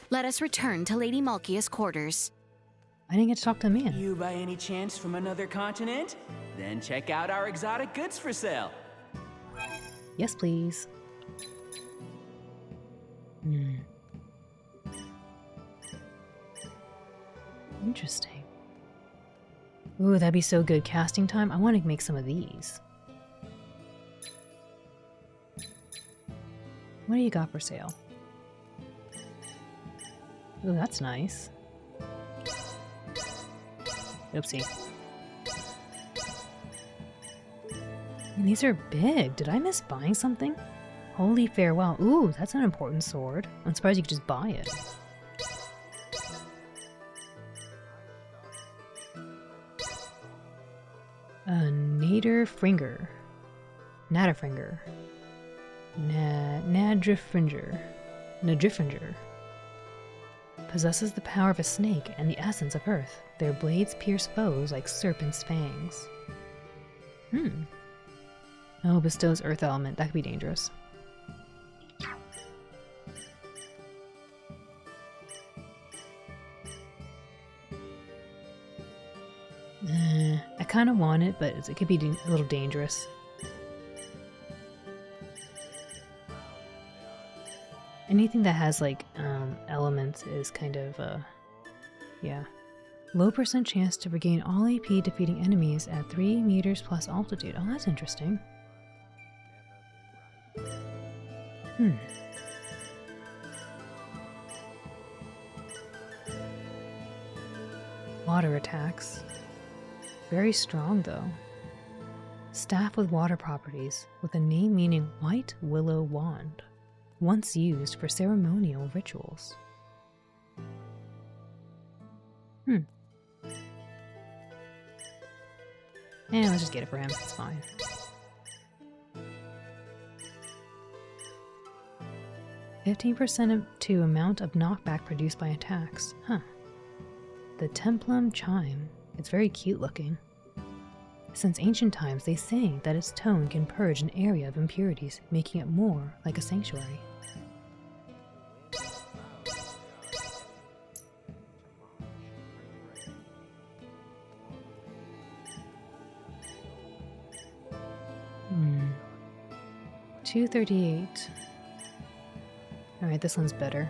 Let us return to Lady Malkia's quarters. I didn't get to talk to the man. You by any chance from another continent? Then check out our exotic goods for sale. Yes, please. Interesting. Ooh, that'd be so good casting time. I want to make some of these. What do you got for sale? Ooh, that's nice. Oopsie. And these are big. Did I miss buying something? Holy farewell. Ooh, that's an important sword. I'm surprised you could just buy it. Naderfringer. Nadrifringer. Nadrifringer. Possesses the power of a snake and the essence of earth. Their blades pierce foes like serpents' fangs. Oh, bestows earth element. That could be dangerous. I kind of want it, but it could be a little dangerous. Anything that has like elements is kind of yeah. Low % chance to regain all AP defeating enemies at 3 meters plus altitude. Oh, that's interesting. Water attacks. Very strong though. Staff with water properties, with a name meaning White Willow Wand. Once used for ceremonial rituals. Let's just get it for him. It's fine. %15% to amount of knockback produced by attacks. The Templum Chime. It's very cute looking. Since ancient times, they say that its tone can purge an area of impurities, making it more like a sanctuary. $238. Alright, this one's better.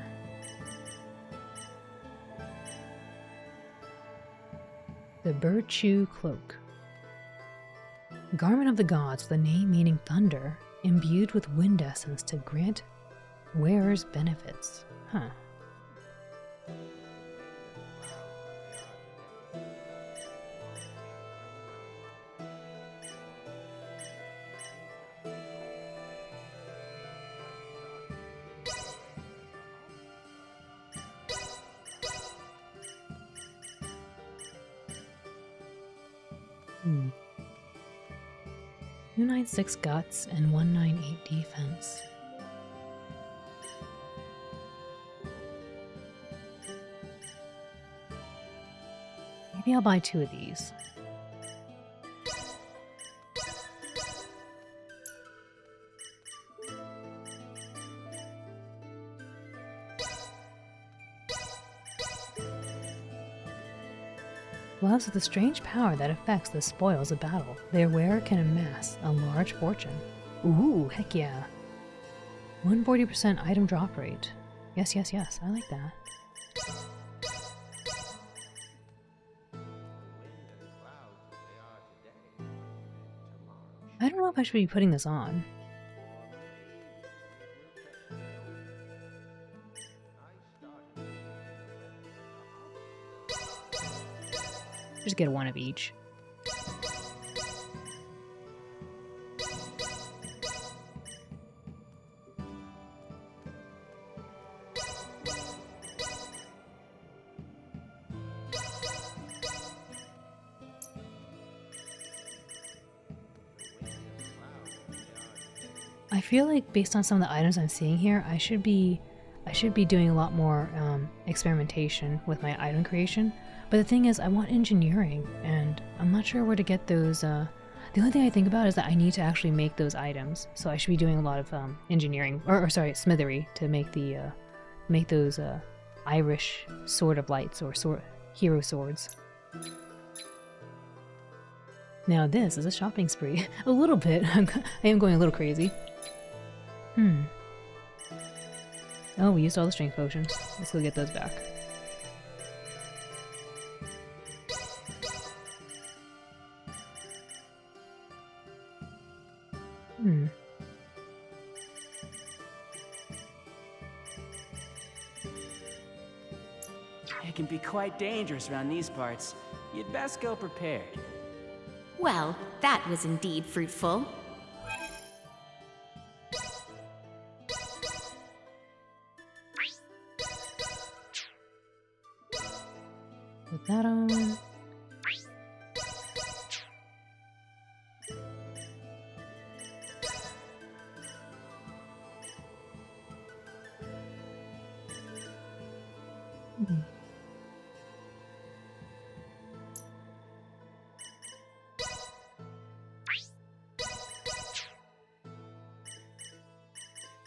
The Birchu Cloak. Garment of the gods with a name meaning thunder, imbued with wind essence to grant wearers benefits. Hmm. 296 guts and 198 defense. Maybe I'll buy 2 of these. Gloves with a strange power that affects the spoils of battle. Their wearer can amass a large fortune. Ooh, heck yeah. 140% item drop rate. Yes, yes, yes. I like that. I don't know if I should be putting this on. Just get one of each. I feel like based on some of the items I'm seeing here, I should be doing a lot more experimentation with my item creation. But the thing is, I want engineering, and I'm not sure where to get those. The only thing I think about is that I need to actually make those items, so I should be doing a lot of engineering, or sorry, smithery to make the make those Irish sword of lights or hero swords. Now this is a shopping spree, a little bit. I am going a little crazy. Oh, we used all the strength potions. Let's go get those back. It can be quite dangerous around these parts. You'd best go prepared. Well, that was indeed fruitful. Put that on.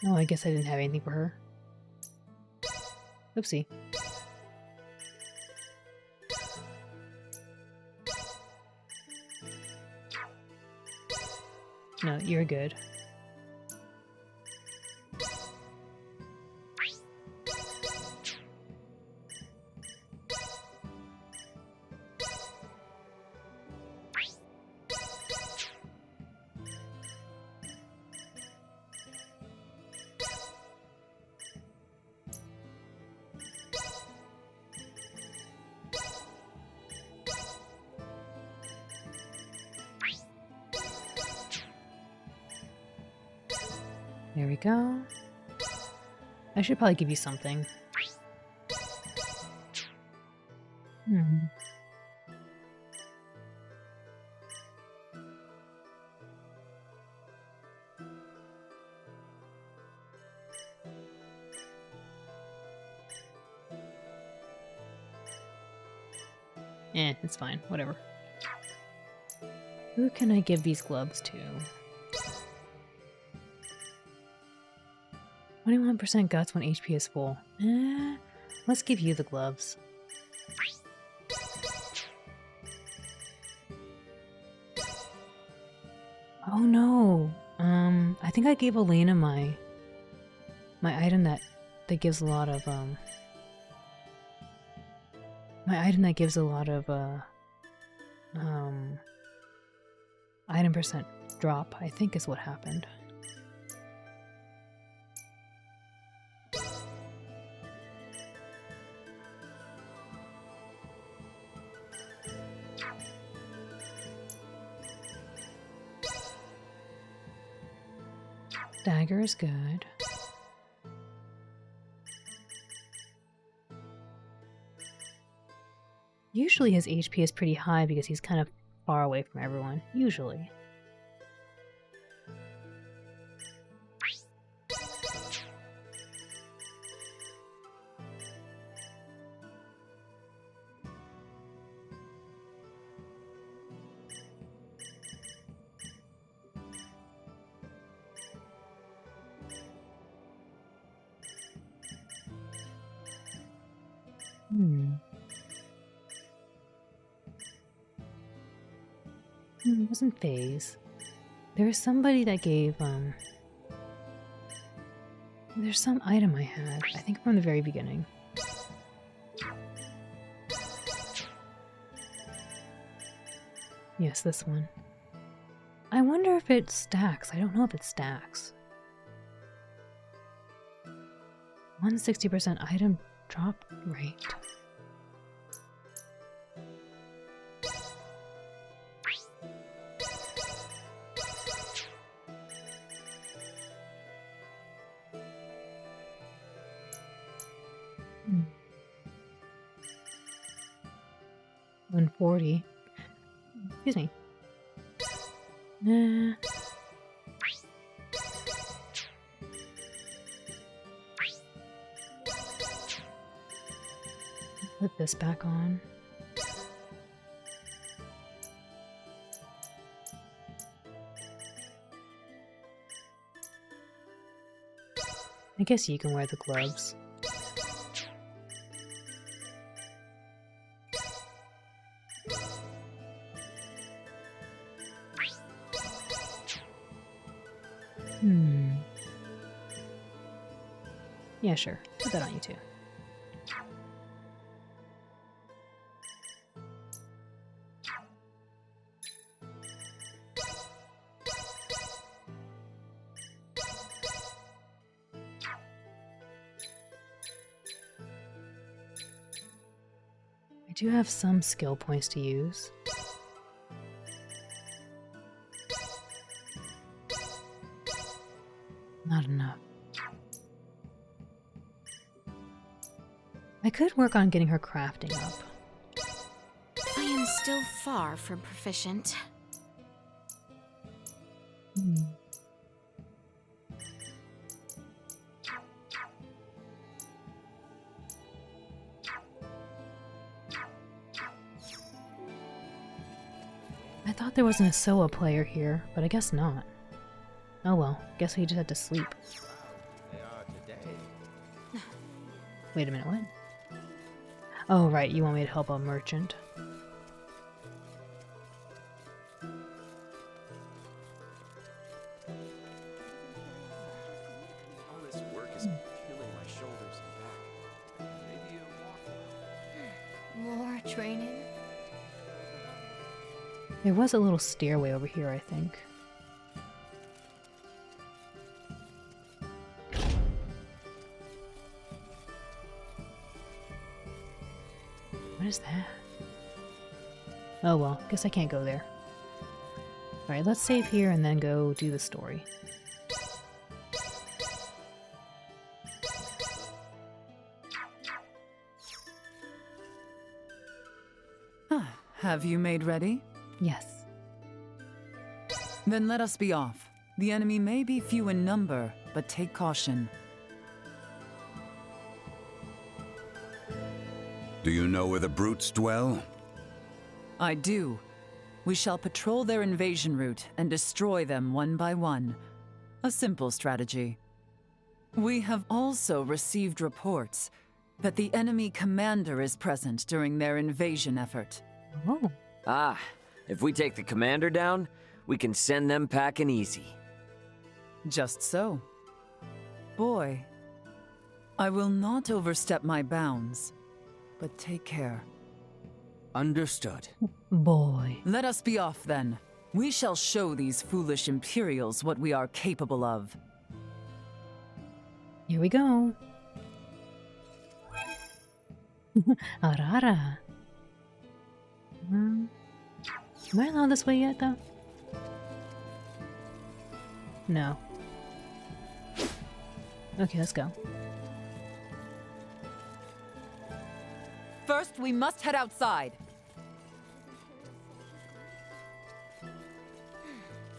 Oh, I guess I didn't have anything for her. Oopsie. No, you're good. There we go. I should probably give you something. It's fine. Whatever. Who can I give these gloves to? 21% guts when HP is full. Let's give you the gloves. Oh no. I think I gave Elena my item that gives a lot of item percent drop, I think is what happened. Dagger is good. Usually his HP is pretty high because he's kind of far away from everyone. Usually. It wasn't Phase. There was somebody that gave, there's some item I had, I think from the very beginning. Yes, this one. I wonder if it stacks. I don't know if it stacks. 160% item drop rate. Hmm. 140. Excuse me. Nah. Put this back on. I guess you can wear the gloves. Yeah, sure. Put that on you too. I do have some skill points to use. Not enough. I could work on getting her crafting up. I am still far from proficient. I thought there was an SO6 player here, but I guess not. Oh well, guess we just had to sleep. Wait a minute, what? Oh right, you want me to help a merchant. All this work is killing my shoulders and back. Maybe a walk. More training? There was a little stairway over here, I think. What is that? Oh well, guess I can't go there. Alright, let's save here and then go do the story. Have you made ready? Yes. Then let us be off. The enemy may be few in number, but take caution. Do you know where the brutes dwell? I do. We shall patrol their invasion route and destroy them one by one. A simple strategy. We have also received reports that the enemy commander is present during their invasion effort. Oh. Ah, if we take the commander down, we can send them packing easy. Just so. Boy, I will not overstep my bounds, but take care. Understood. Boy. Let us be off then. We shall show these foolish Imperials what we are capable of. Here we go. Arara. Am I allowed this way yet, though? No. Okay, let's go. First, we must head outside.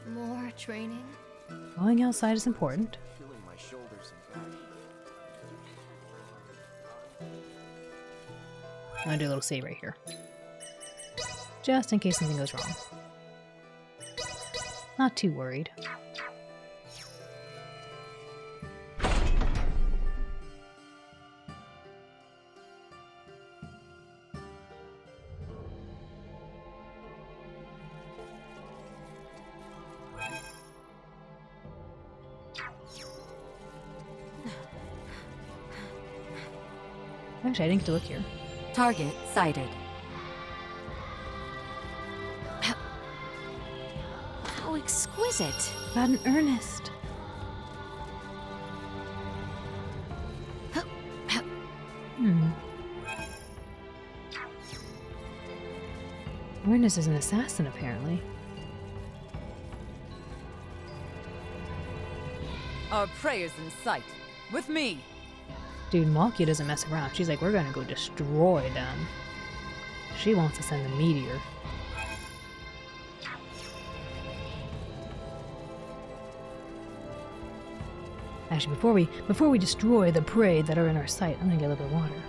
More training? Going outside is important. Feeling my shoulders and back. I'm gonna do a little save right here. Just in case something goes wrong. Not too worried. Actually, I didn't get to look here. Target sighted. How exquisite. About an earnest. Ernest is an assassin, apparently. Our prey is in sight. With me. Dude, Malkia doesn't mess around. She's like, we're gonna go destroy them. She wants to send a meteor. Actually, before we destroy the prey that are in our sight, I'm gonna get a little bit of water.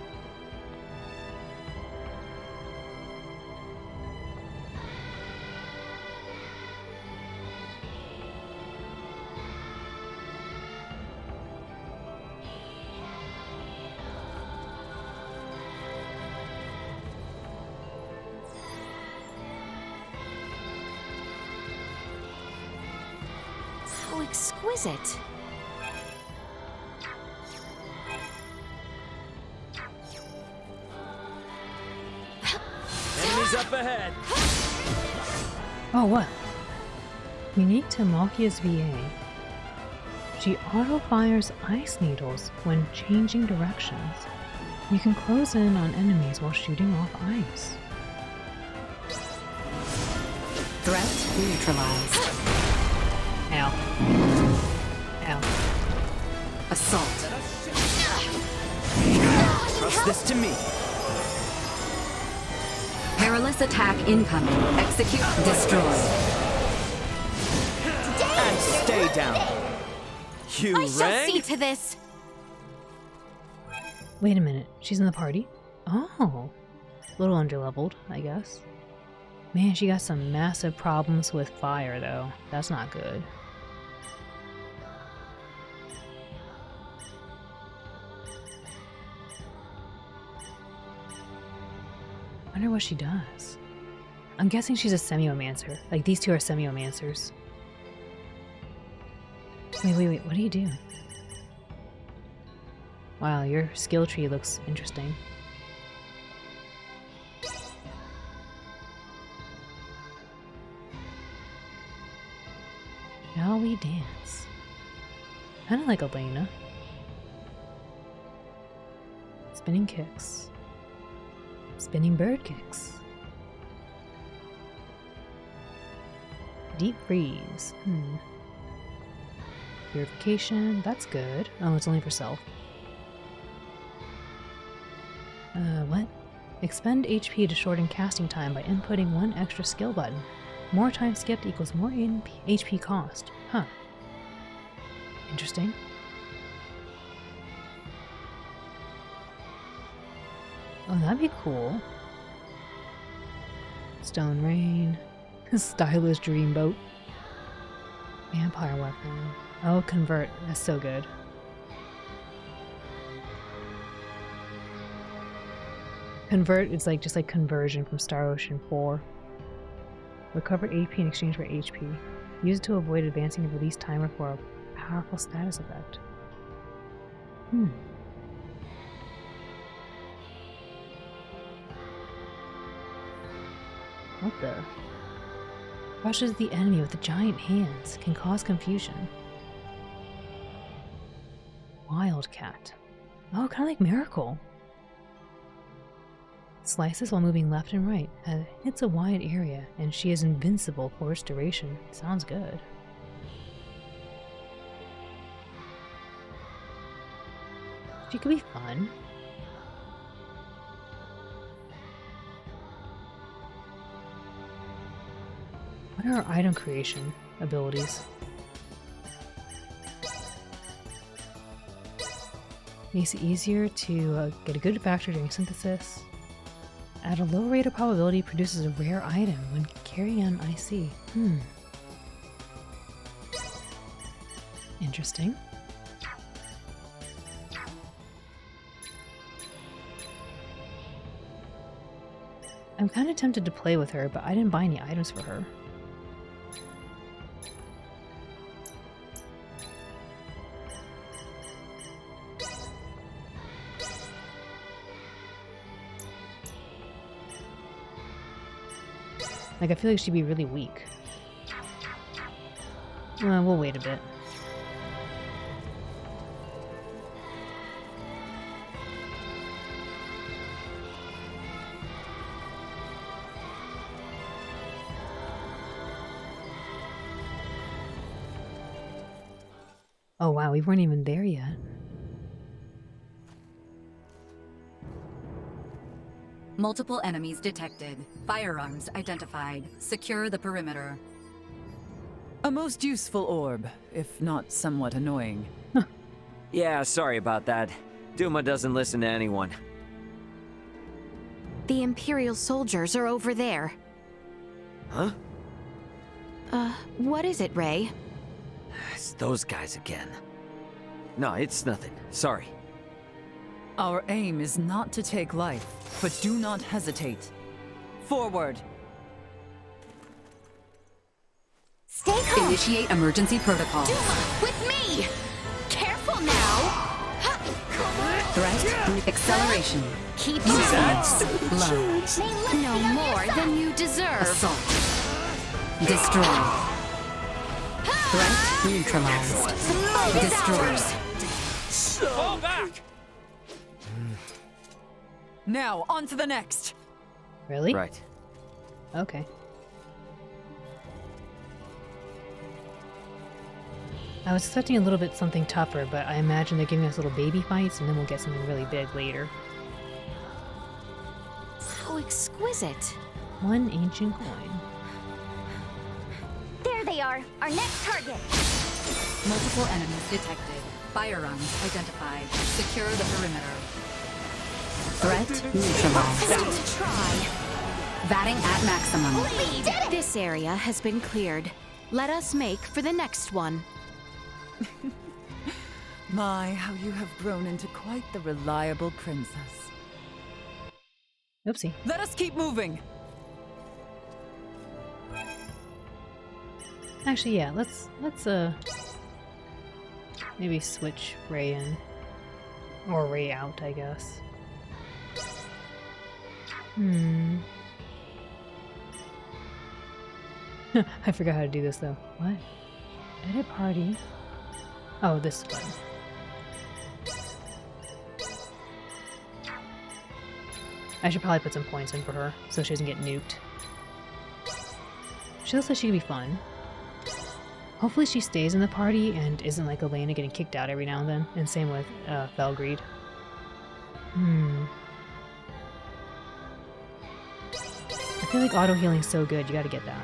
How exquisite. Enemies up ahead. Oh, what? Unique to Malkia's VA. She auto-fires ice needles when changing directions. You can close in on enemies while shooting off ice. Threat neutralized. Ow. Ow. Assault. Trust this to me. Perilous attack incoming. Execute. Destroy. And stay down. You I shall rang? see to this. Wait a minute. She's in the party? Oh. A little underleveled, I guess. Man, she got some massive problems with fire, though. That's not good. I wonder what she does. I'm guessing she's a semiomancer. Like, these two are semiomancers. Wait. What do you do? Wow, your skill tree looks interesting. Shall we dance? Kind of like Elena. Spinning kicks. Spinning bird kicks. Deep freeze. Purification. That's good. Oh, it's only for self. What? Expend HP to shorten casting time by inputting one extra skill button. More time skipped equals more HP cost. Huh. Interesting. Oh, that'd be cool. Stone Rain. Stylish Dreamboat. Vampire Weapon. Oh, Convert. That's so good. Convert is like just like conversion from Star Ocean 4. Recover AP in exchange for HP. Use it to avoid advancing a release timer for a powerful status effect. What the? Crushes the enemy with the giant hands. Can cause confusion. Wildcat. Oh, kind of like Miracle. Slices while moving left and right. Hits a wide area, and she is invincible for its duration. Sounds good. She could be fun. What are her item creation abilities? Makes it easier to get a good factor during synthesis. At a low rate of probability, produces a rare item when carrying on IC. Interesting. I'm kind of tempted to play with her, but I didn't buy any items for her. Like, I feel like she'd be really weak. We'll wait a bit. Oh wow, we weren't even there yet. Multiple enemies detected. Firearms identified. Secure the perimeter. A most useful orb, if not somewhat annoying. Yeah, sorry about that. Duma doesn't listen to anyone. The Imperial soldiers are over there. Huh? What is it, Ray? It's those guys again. No, it's nothing. Sorry. Our aim is not to take life, but do not hesitate. Forward! Stay calm! Initiate emergency protocol. Duma, with me! Careful now! Threat acceleration. Keep Use moving! low. No more than you deserve. Assault. Destroy. Threat neutralized. Destroy. Fall back! Now, on to the next! Really? Right. Okay. I was expecting a little bit something tougher, but I imagine they're giving us little baby fights, and then we'll get something really big later. How exquisite. One ancient coin. There they are, our next target. Multiple enemies detected. Firearms identified. Secure the perimeter. Threat neutralized. Let's try. Vatting at maximum. We did it! This area has been cleared. Let us make for the next one. My, how you have grown into quite the reliable princess. Oopsie. Let us keep moving! Actually, yeah, let's maybe switch Ray in. Or Ray out, I guess. I forgot how to do this though. What? Edit party. Oh, this button. I should probably put some points in for her so she doesn't get nuked. She looks like she could be fun. Hopefully she stays in the party and isn't like Elena getting kicked out every now and then. And same with Felgreed. I feel like auto healing's so good, you gotta get that.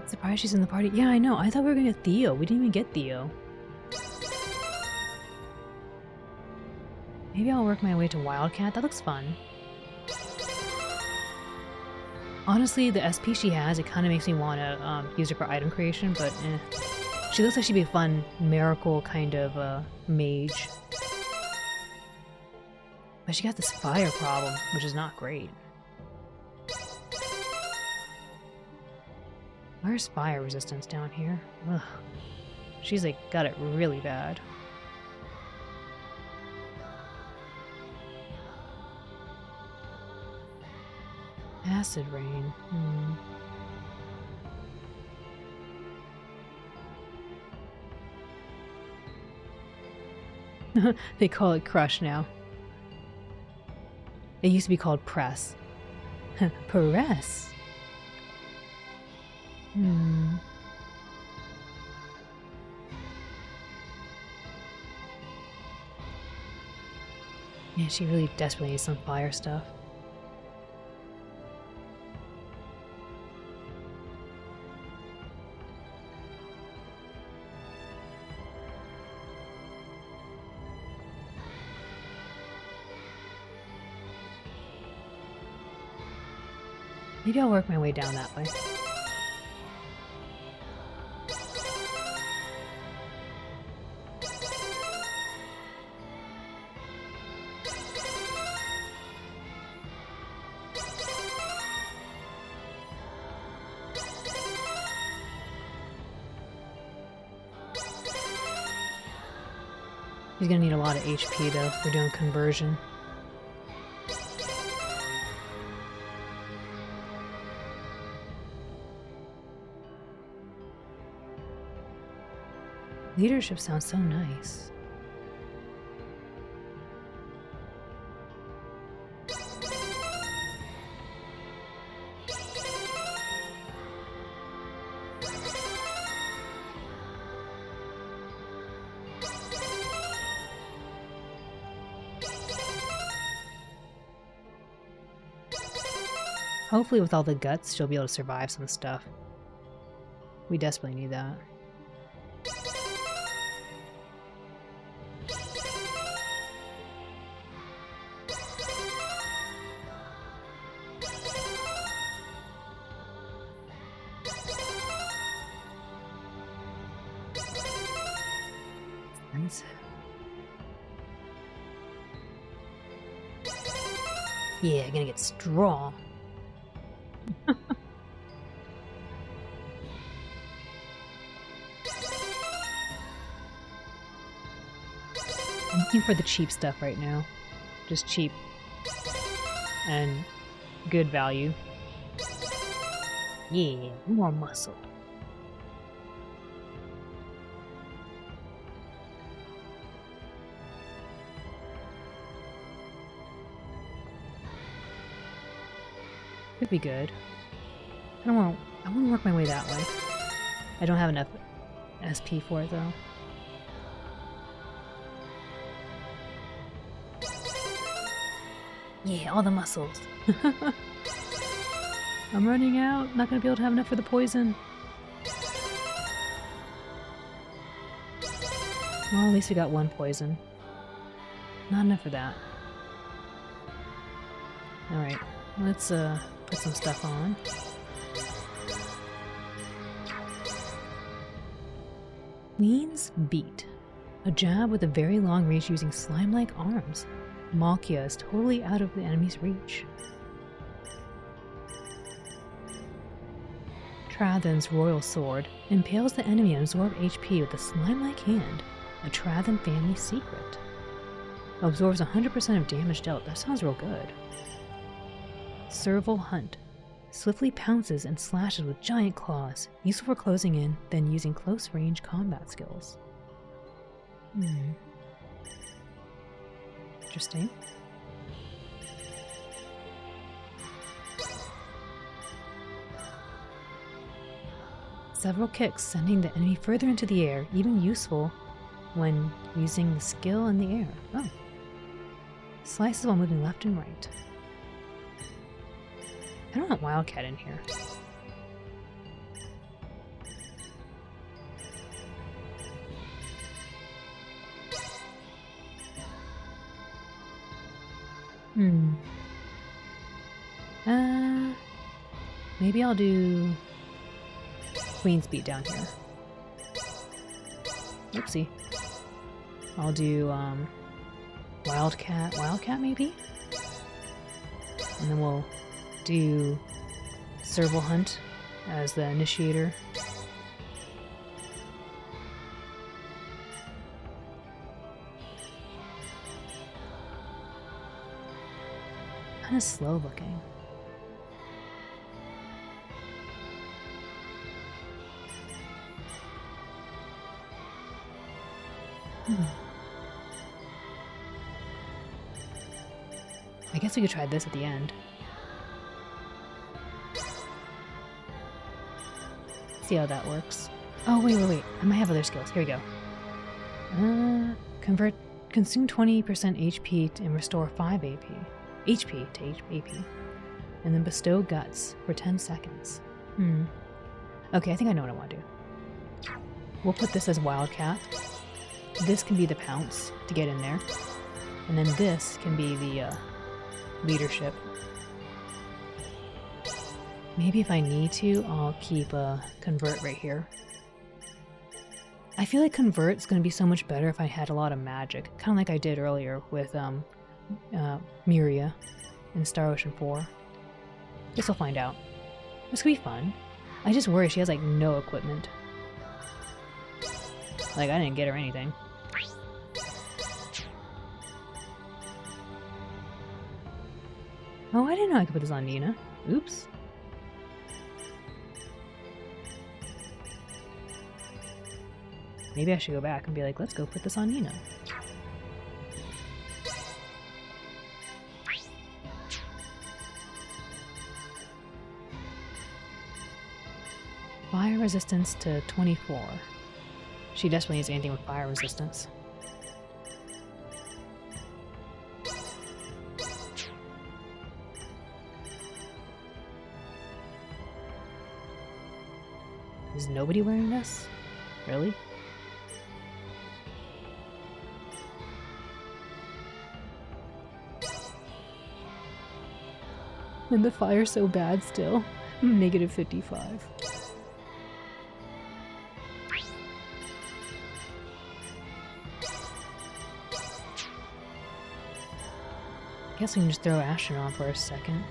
Surprised she's in the party. Yeah, I know. I thought we were gonna get Theo. We didn't even get Theo. Maybe I'll work my way to Wildcat. That looks fun. Honestly, the SP she has, it kind of makes me want to use her for item creation, but eh. She looks like she'd be a fun miracle kind of mage. But she got this fire problem, which is not great. Where's fire resistance down here? Ugh. She's like got it really bad. Acid rain. They call it crush now. It used to be called press. Press. Yeah, she really desperately needs some fire stuff. Maybe I'll work my way down that way. He's gonna need a lot of HP though. We're doing conversion. Leadership sounds so nice. Hopefully with all the guts, she'll be able to survive some stuff. We desperately need that. Yeah, gonna get strong. I'm looking for the cheap stuff right now. Just cheap. And good value. Yeah, more muscle. Could be good. I want to work my way that way. I don't have enough SP for it though. Yeah, all the muscles. I'm running out. Not gonna be able to have enough for the poison. Well, at least we got one poison. Not enough for that. Alright, let's put some stuff on. Queen's Beat. A jab with a very long reach using slime-like arms. Malkia is totally out of the enemy's reach. Trathen's Royal Sword impales the enemy and absorbs HP with a slime-like hand. A Trathen family secret. Absorbs 100% of damage dealt. That sounds real good. Serval Hunt. Swiftly pounces and slashes with giant claws. Useful for closing in, then using close-range combat skills. Interesting. Several kicks, sending the enemy further into the air, even useful when using the skill in the air. Oh. Slices while moving left and right. I don't want Wildcat in here. Maybe I'll do Queen's Beat down here. Oopsie. I'll do Wildcat maybe? And then we'll do Serval Hunt as the initiator. Kind of slow looking. I guess we could try this at the end. See how that works. Oh, wait. I might have other skills. Here we go. Consume 20% HP and restore 5 HP to AP. And then bestow guts for 10 seconds. Okay, I think I know what I want to do. We'll put this as Wildcat. This can be the pounce to get in there. And then this can be the leadership. Maybe if I need to, I'll keep a convert right here. I feel like convert's going to be so much better if I had a lot of magic, kind of like I did earlier with Miria in Star Ocean 4. Guess we'll find out. This could be fun. I just worry she has like no equipment. Like I didn't get her anything. Oh, I didn't know I could put this on Nina. Oops. Maybe I should go back and be like, let's go put this on Nina. Fire resistance to 24. She desperately needs anything with fire resistance. Is nobody wearing this? Really? And the fire's so bad still. Negative 55. Guess we can just throw Ashen on for a second.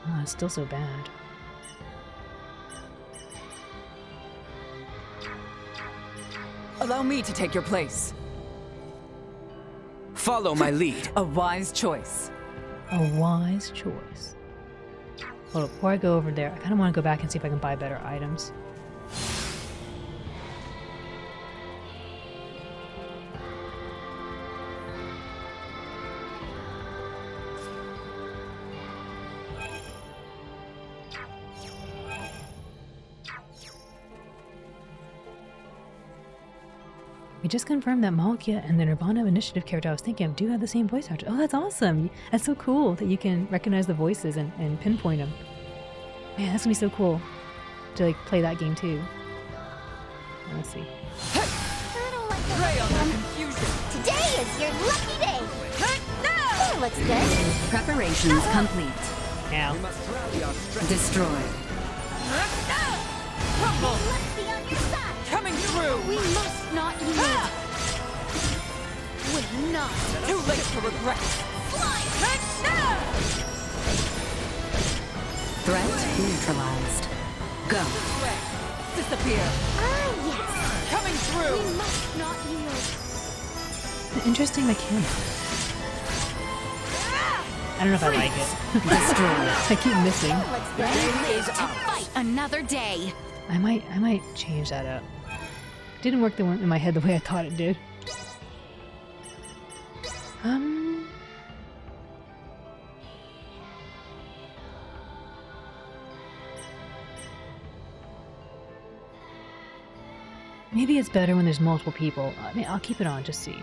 Oh, it's still so bad. Allow me to take your place. Follow my lead. A wise choice. A wise choice. Hold up, before I go over there, I kind of want to go back and see if I can buy better items. We just confirmed that Malkia and the Nirvana Initiative character I was thinking of do have the same voice actor. Oh, that's awesome! That's so cool that you can recognize the voices and pinpoint them. Man, that's gonna be so cool to like play that game too. Let's see. Today is your lucky day. That looks good. Preparations complete. Now. Destroy. Let's be on your side. Coming through. We must not yield. We're not. Too late to regret. Threat neutralized. Go. Disappear. Ah, yes. Coming through. We must not yield. An interesting mechanic. I don't know if I like it. Destroy. I keep missing. Live to fight another day. I might change that up. Didn't work in my head the way I thought it did. Maybe it's better when there's multiple people. I mean, I'll keep it on, just see.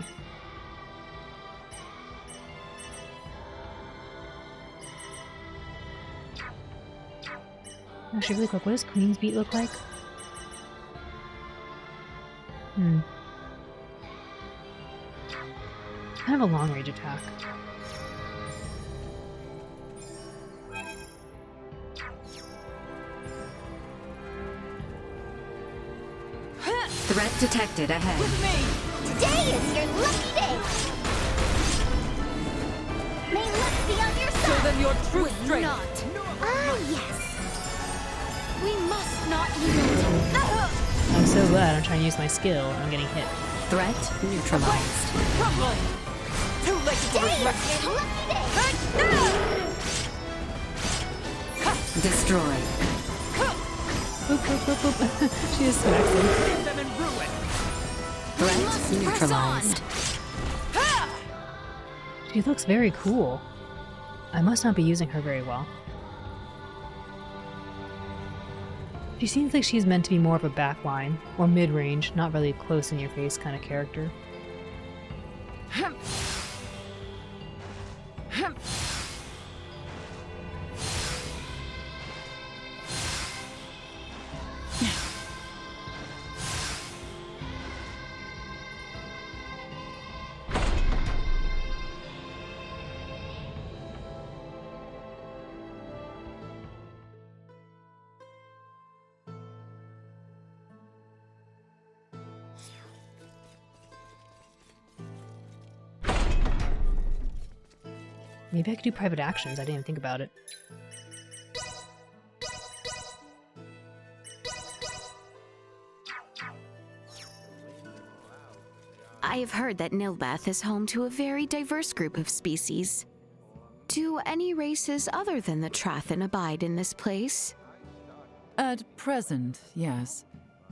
Actually, really quick, what does Queen's Beat look like? Kind of a long-range attack. Threat detected ahead. Today is your lucky day. May luck be on your side. Show them your true We're strength. not. Ah, yes. We must not yield. I'm so glad I'm trying to use my skill and I'm getting hit. Threat neutralized. Crumble. Too late to Today regret. is your lucky day. Destroy. Boop, boop, boop, boop. She just smacks him. Them in ruin. Threat neutralized. She looks very cool. I must not be using her very well. She seems like she's meant to be more of a backline, or mid-range, not really close-in-your-face kind of character. Maybe I could do private actions. I didn't even think about it. I have heard that Nilbeth is home to a very diverse group of species. Do any races other than the Trathan abide in this place? At present, yes.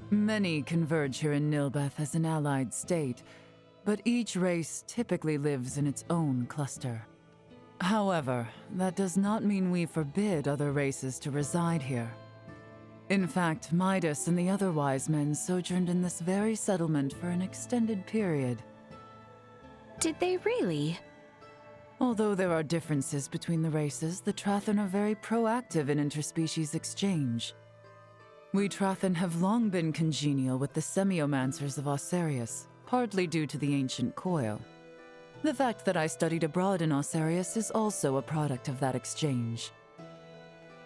Many converge here in Nilbeth as an allied state, but each race typically lives in its own cluster. However, that does not mean we forbid other races to reside here. In fact, Midas and the other wise men sojourned in this very settlement for an extended period. Did they really? Although there are differences between the races, the Trathen are very proactive in interspecies exchange. We Trathen have long been congenial with the semiomancers of Osarius, partly due to the ancient coil. The fact that I studied abroad in Osarius is also a product of that exchange.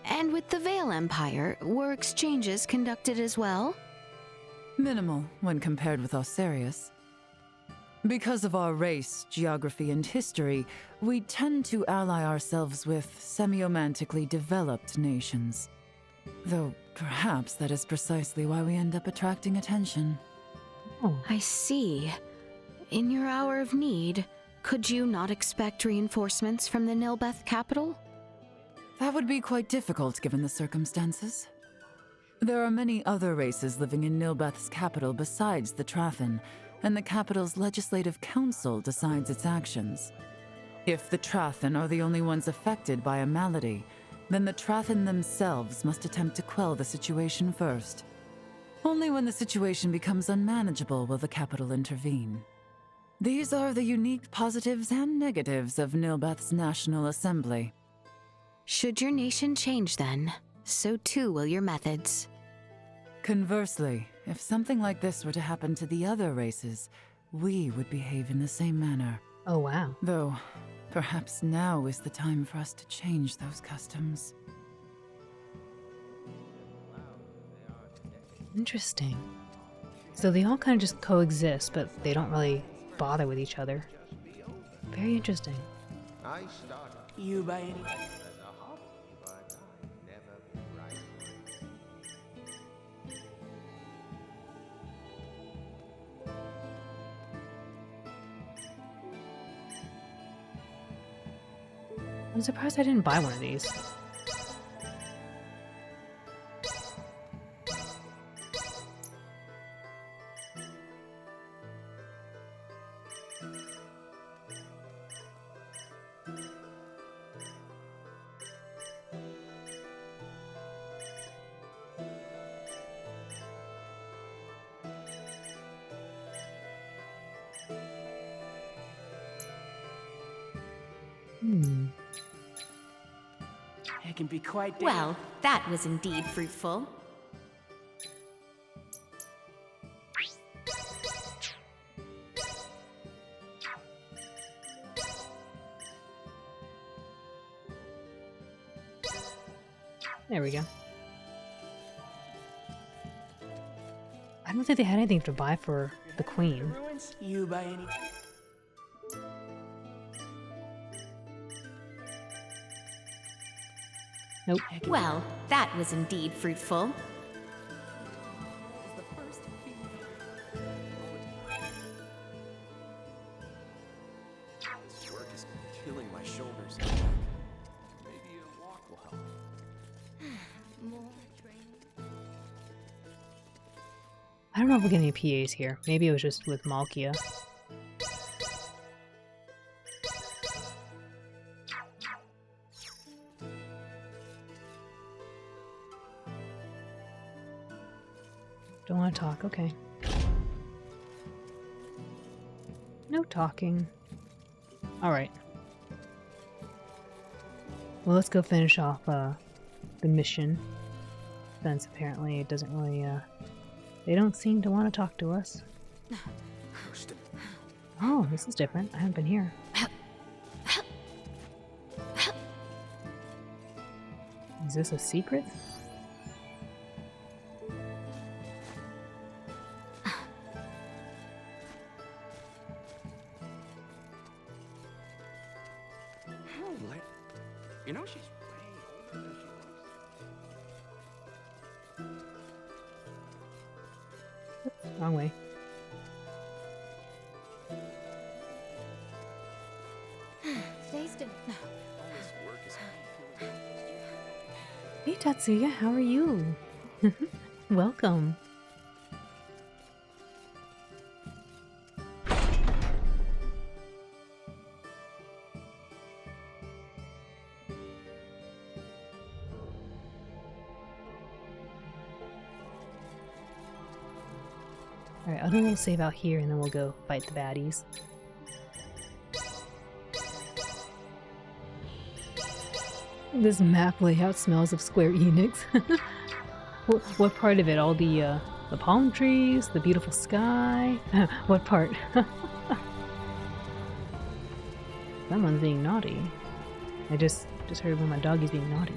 And with the Vale Empire, were exchanges conducted as well? Minimal when compared with Osarius. Because of our race, geography, and history, we tend to ally ourselves with semiomantically developed nations. Though perhaps that is precisely why we end up attracting attention. Oh. I see. In your hour of need, could you not expect reinforcements from the Nilbeth capital? That would be quite difficult given the circumstances. There are many other races living in Nilbeth's capital besides the Trathen, and the capital's legislative council decides its actions. If the Trathen are the only ones affected by a malady, then the Trathen themselves must attempt to quell the situation first. Only when the situation becomes unmanageable will the capital intervene. These are the unique positives and negatives of Nilbeth's National Assembly. Should your nation change then, so too will your methods. Conversely, if something like this were to happen to the other races, we would behave in the same manner. Oh, wow. Though, perhaps now is the time for us to change those customs. Interesting. So they all kind of just coexist, but they don't really bother with each other. Very interesting. You by any... I'm surprised I didn't buy one of these. It can be quite well, that was indeed fruitful. There we go. I don't think they had anything to buy for the queen. You by any... Nope. Well, that was indeed fruitful. This work is killing my shoulders. Maybe a walk will help. I don't know if we'll get any PAs here. Maybe it was just with Malkia. Don't want to talk, okay. No talking. Alright. Well, let's go finish off the mission. Since apparently it doesn't really, they don't seem to want to talk to us. Oh, this is different. I haven't been here. Is this a secret? You know, she's way older than she looks. Oops, wrong way. Stay still. Hey Tatsuya, how are you? Welcome. Alright, I'll do a little save out here and then we'll go fight the baddies. This map layout smells of Square Enix. What part of it? All the palm trees? The beautiful sky? What part? Someone's being naughty. I just heard one of my doggies being naughty.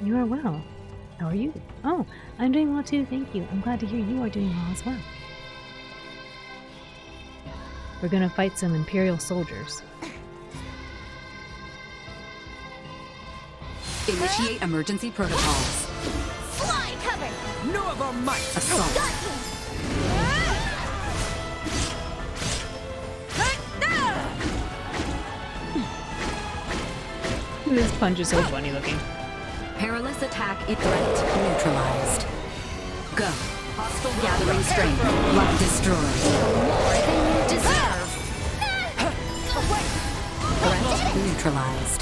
You are well. How are you? Oh, I'm doing well too, thank you. I'm glad to hear you are doing well as well. We're gonna fight some Imperial soldiers. Initiate emergency protocols. Fly cover! No of our might! Assault. This punch is so funny looking. Perilous attack threat neutralized. Go. Hostile gathering strength. Block destroyed. More than you deserve! Threat neutralized.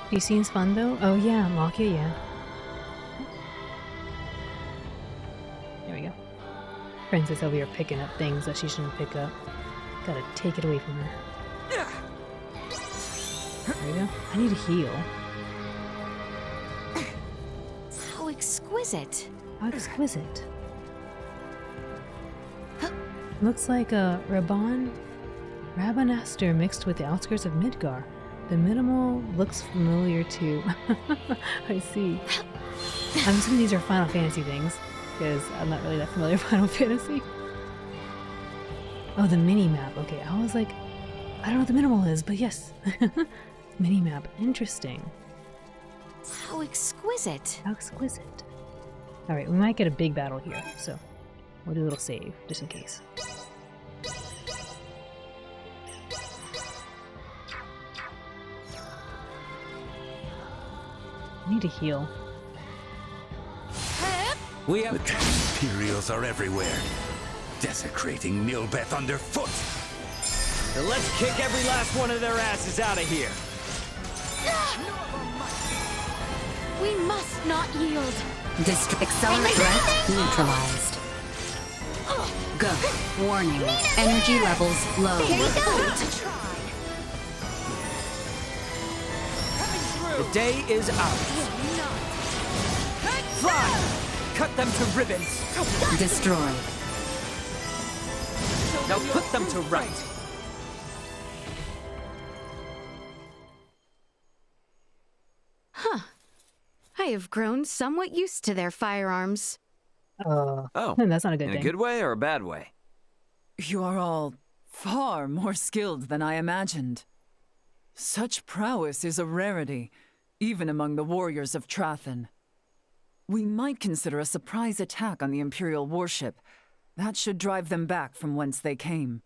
He seems fun though? Oh yeah, Makia, yeah. There we go. Princess over here picking up things that she shouldn't pick up. Gotta take it away from her. There we go. I need to heal. How exquisite. How exquisite. Looks like a Rabanastor mixed with the outskirts of Midgar. The minimal looks familiar too. I see. I'm assuming these are Final Fantasy things, because I'm not really that familiar with Final Fantasy. Oh, the mini-map. Okay, I was like, I don't know what the minimal is, but yes. Mini-map. Interesting. How exquisite. How exquisite. Alright, we might get a big battle here, so we'll do a little save, just in case. I need to heal. We have the Imperials are everywhere, desecrating Nilbeth underfoot. So let's kick every last one of their asses out of here. We must not yield. Accelerate threat neutralized. Go. Warning. Energy levels low. Here we go! The day is ours. Fly! Cut them to ribbons. Destroy. Now put them to right. Huh. I have grown somewhat used to their firearms. Oh, that's not a good in thing. a good way or a bad way? You are all far more skilled than I imagined. Such prowess is a rarity, even among the warriors of Trathen. We might consider a surprise attack on the Imperial warship. That should drive them back from whence they came.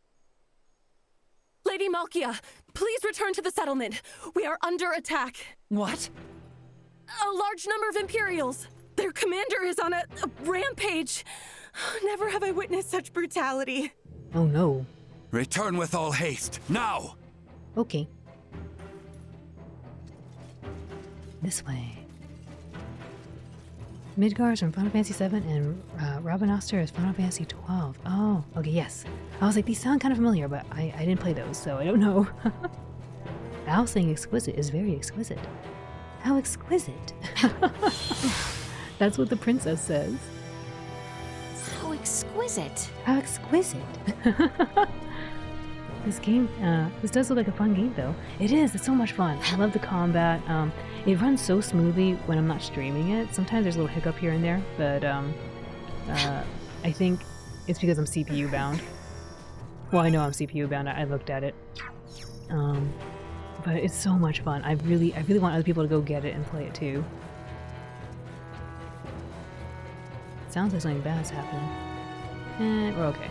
Lady Malkia, please return to the settlement. We are under attack. What? A large number of Imperials. Their commander is on a rampage. Never have I witnessed such brutality. Oh no. Return with all haste, now! Okay. This way. Midgar is from Final Fantasy VII and Rabanastor is Final Fantasy XII. Oh, okay, yes. I was like, these sound kind of familiar, but I didn't play those, so I don't know. Al saying exquisite is very exquisite. How exquisite. That's what the princess says. How exquisite. How exquisite. This game, this does look like a fun game though. It is, it's so much fun. I love the combat. It runs so smoothly when I'm not streaming it. Sometimes there's a little hiccup here and there, but I think it's because I'm CPU bound. Well, I know I'm CPU bound, I looked at it. But it's so much fun. I really want other people to go get it and play it too. Sounds like something bad's happening. We're okay.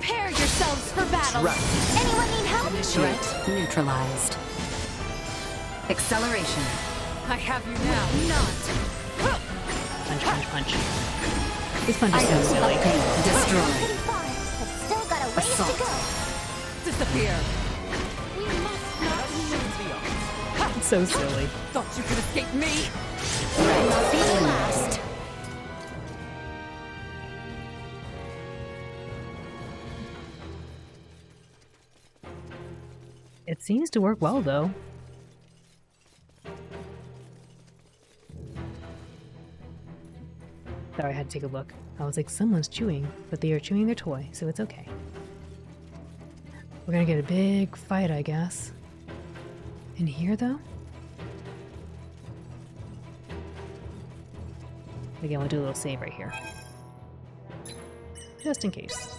Prepare yourselves for battle. Anyone need help? Threat neutralized. Acceleration. I have you now. Not. Punch, punch, punch. This punch is so silly. Destroy. Pretty far, but still got a ways to go. Disappear. We must not yield. It's so silly. Thought you could escape me? Not be the last. It seems to work well, though. Sorry, I had to take a look. I was like, someone's chewing, but they are chewing their toy, so it's okay. We're gonna get a big fight, I guess. In here, though? Again, we'll do a little save right here. Just in case.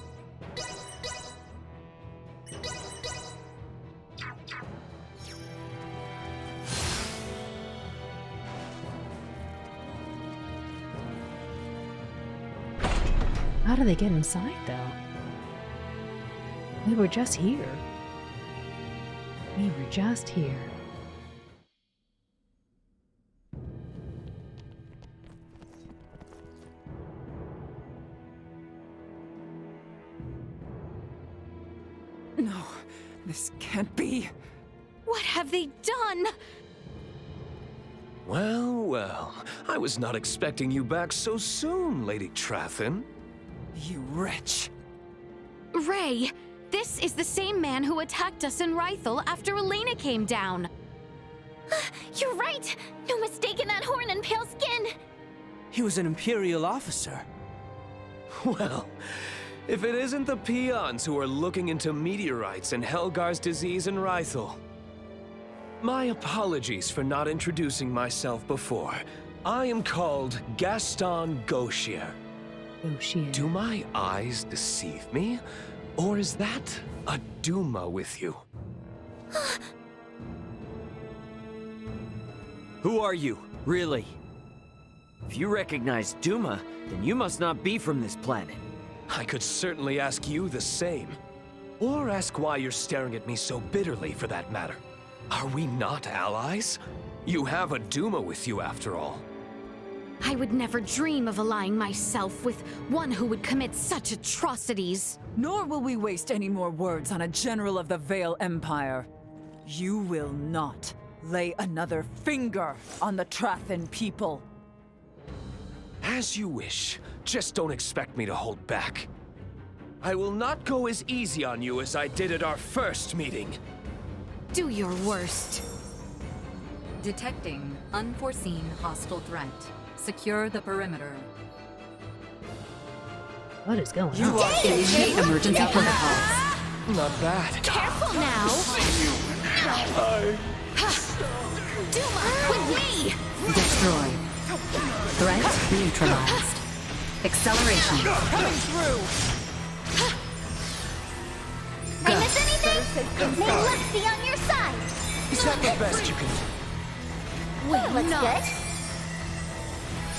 How do they get inside, though? We were just here. We were just here. No, this can't be. What have they done? Well, well. I was not expecting you back so soon, Lady Trathin. You wretch. Ray, this is the same man who attacked us in Rythel after Elena came down. You're right! No mistake in that horn and pale skin! He was an Imperial officer. Well, if it isn't the peons who are looking into meteorites and Helgar's disease in Rythel. My apologies for not introducing myself before. I am called Gaston Gauchier. Gauchier. Do my eyes deceive me? Or is that a Duma with you? Who are you, really? If you recognize Duma, then you must not be from this planet. I could certainly ask you the same. Or ask why you're staring at me so bitterly, for that matter. Are we not allies? You have a Duma with you, after all. I would never dream of allying myself with one who would commit such atrocities. Nor will we waste any more words on a general of the Vale Empire. You will not lay another finger on the Trathin people. As you wish. Just don't expect me to hold back. I will not go as easy on you as I did at our first meeting. Do your worst. Detecting unforeseen hostile threat. Secure the perimeter. What is going You on? are initiate emergency protocols. Not bad. Careful now! Duma, with me! Destroy. Threat neutralized. Acceleration. Coming through! I miss anything? May luck be on your side! Is that the best you can do? That looks good.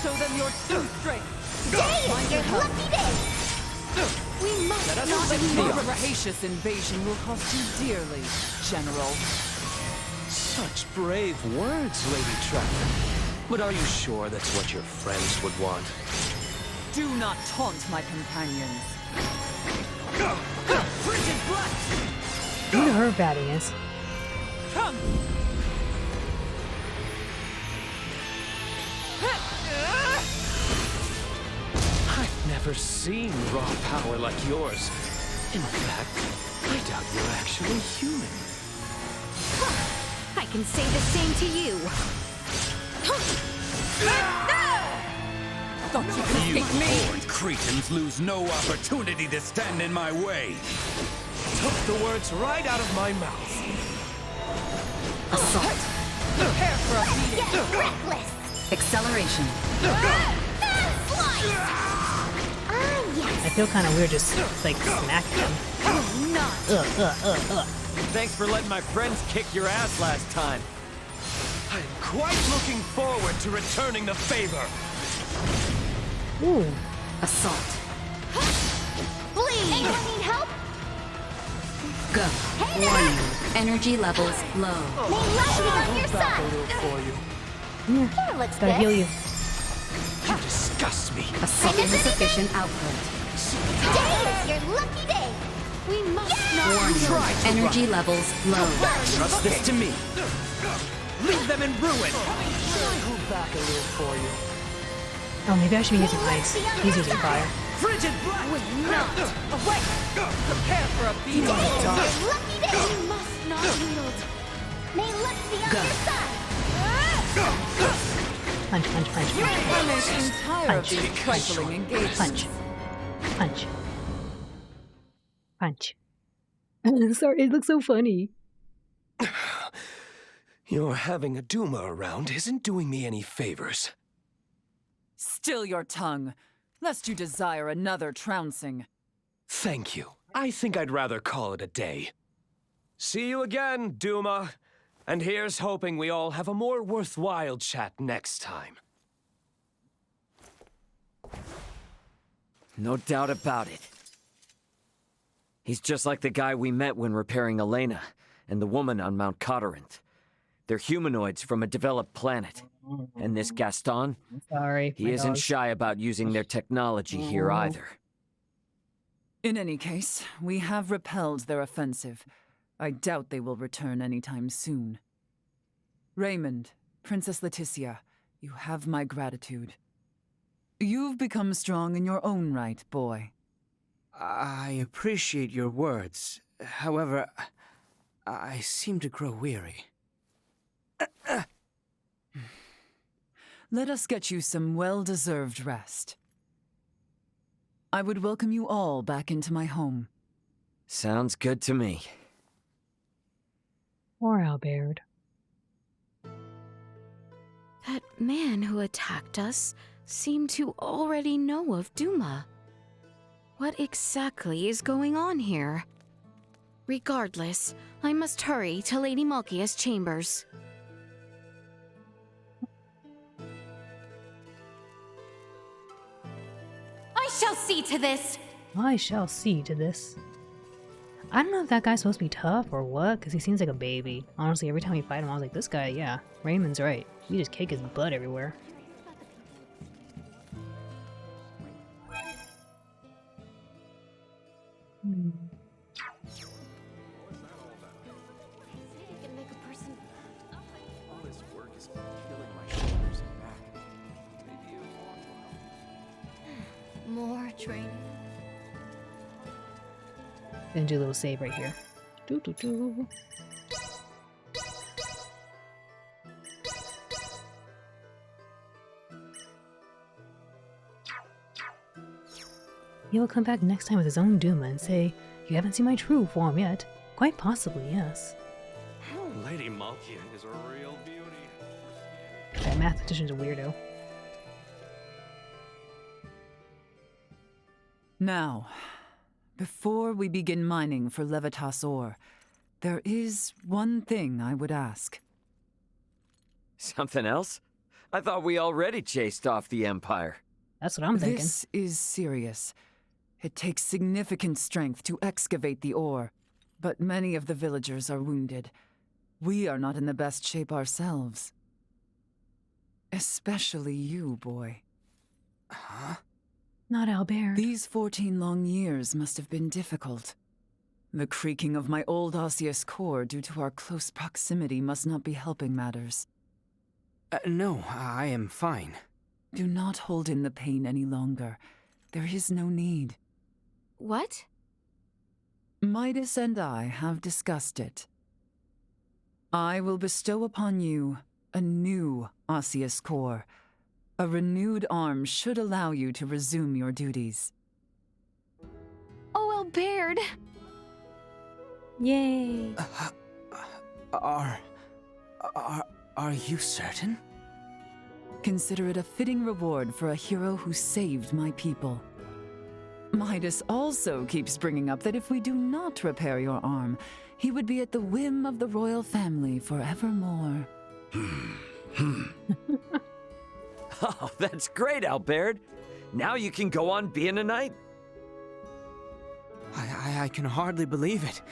Show them your true strength. Today is your lucky day! We must Not not a yield. rapacious invasion will cost you dearly, General. Such brave words, Lady Trathin. But are you sure that's what your friends would want? Do not taunt my companions. Frigid blast! You know her battiness. Come! I've never seen raw power like yours. In fact, I doubt you're actually human. I can say the same to you. Thought you could You escape me? horrid Cretans lose no opportunity to stand in my way. Took the words right out of my mouth. Assault. Prepare for a beating. Get reckless! Acceleration. I feel kind of weird just, like, smacking him. Not. Thanks for letting my friends kick your ass last time. I'm quite looking forward to returning the favor. Ooh. Assault. Bleed! Anyone need help? Go. Warning. Energy levels low. May love be on your side. Here looks Gotta heal good. you. You disgust me. A second sufficient output. Today is your lucky day. We must not Warning. Energy levels low. Trust this to me. Leave them in ruin. Oh, maybe I should be using ice. He's using fire. Frigid black. Away! Prepare for a beating. Today is your lucky day. We must not yield. May luck be on Go. your side. Punch, punch, punch, You punch. are tired of Punch. these trifling engagements. Punch. Punch. Punch. Sorry, it looks so funny. Your having a Duma around isn't doing me any favors. Still your tongue, lest you desire another trouncing. Thank you. I think I'd rather call it a day. See you again, Duma. And here's hoping we all have a more worthwhile chat next time. No doubt about it. He's just like the guy we met when repairing Elena and the woman on Mount Cotarant. They're humanoids from a developed planet. And this Gaston? Sorry. He isn't shy about using their technology here either. In any case, we have repelled their offensive. I doubt they will return anytime soon. Raymond, Princess Leticia, you have my gratitude. You've become strong in your own right, boy. I appreciate your words. However, I seem to grow weary. Let us get you some well-deserved rest. I would welcome you all back into my home. Sounds good to me. Poor Albert. That man who attacked us seemed to already know of Duma. What exactly is going on here? Regardless, I must hurry to Lady Malkia's chambers. I shall see to this. I shall see to this. I don't know if that guy's supposed to be tough or what, because he seems like a baby. Honestly, every time we fight him, I was like, this guy, yeah, Raymond's right. You just kick his butt everywhere. All this work is killing my shoulders and back. Maybe you walk well. More training. Then do a little save right here. Doo -doo -doo. He will come back next time with his own Duma and say, "You haven't seen my true form yet." Quite possibly, yes. Lady Malkia is a real beauty. That mathematician's a weirdo. Now, before we begin mining for Levitas ore, there is one thing I would ask. Something else? I thought we already chased off the Empire. That's what I'm thinking. This is serious. It takes significant strength to excavate the ore, but many of the villagers are wounded. We are not in the best shape ourselves. Especially you, boy. Huh? Not Albert. These 14 long years must have been difficult. The creaking of my old osseous core due to our close proximity must not be helping matters. No, I am fine. Do not hold in the pain any longer. There is no need. What? Midas and I have discussed it. I will bestow upon you a new osseous core. A renewed arm should allow you to resume your duties. Oh, Albert! Yay! Are you certain? Consider it a fitting reward for a hero who saved my people. Midas also keeps bringing up that if we do not repair your arm, he would be at the whim of the royal family forevermore. Oh, that's great, Albert. Now you can go on being a knight. I can hardly believe it.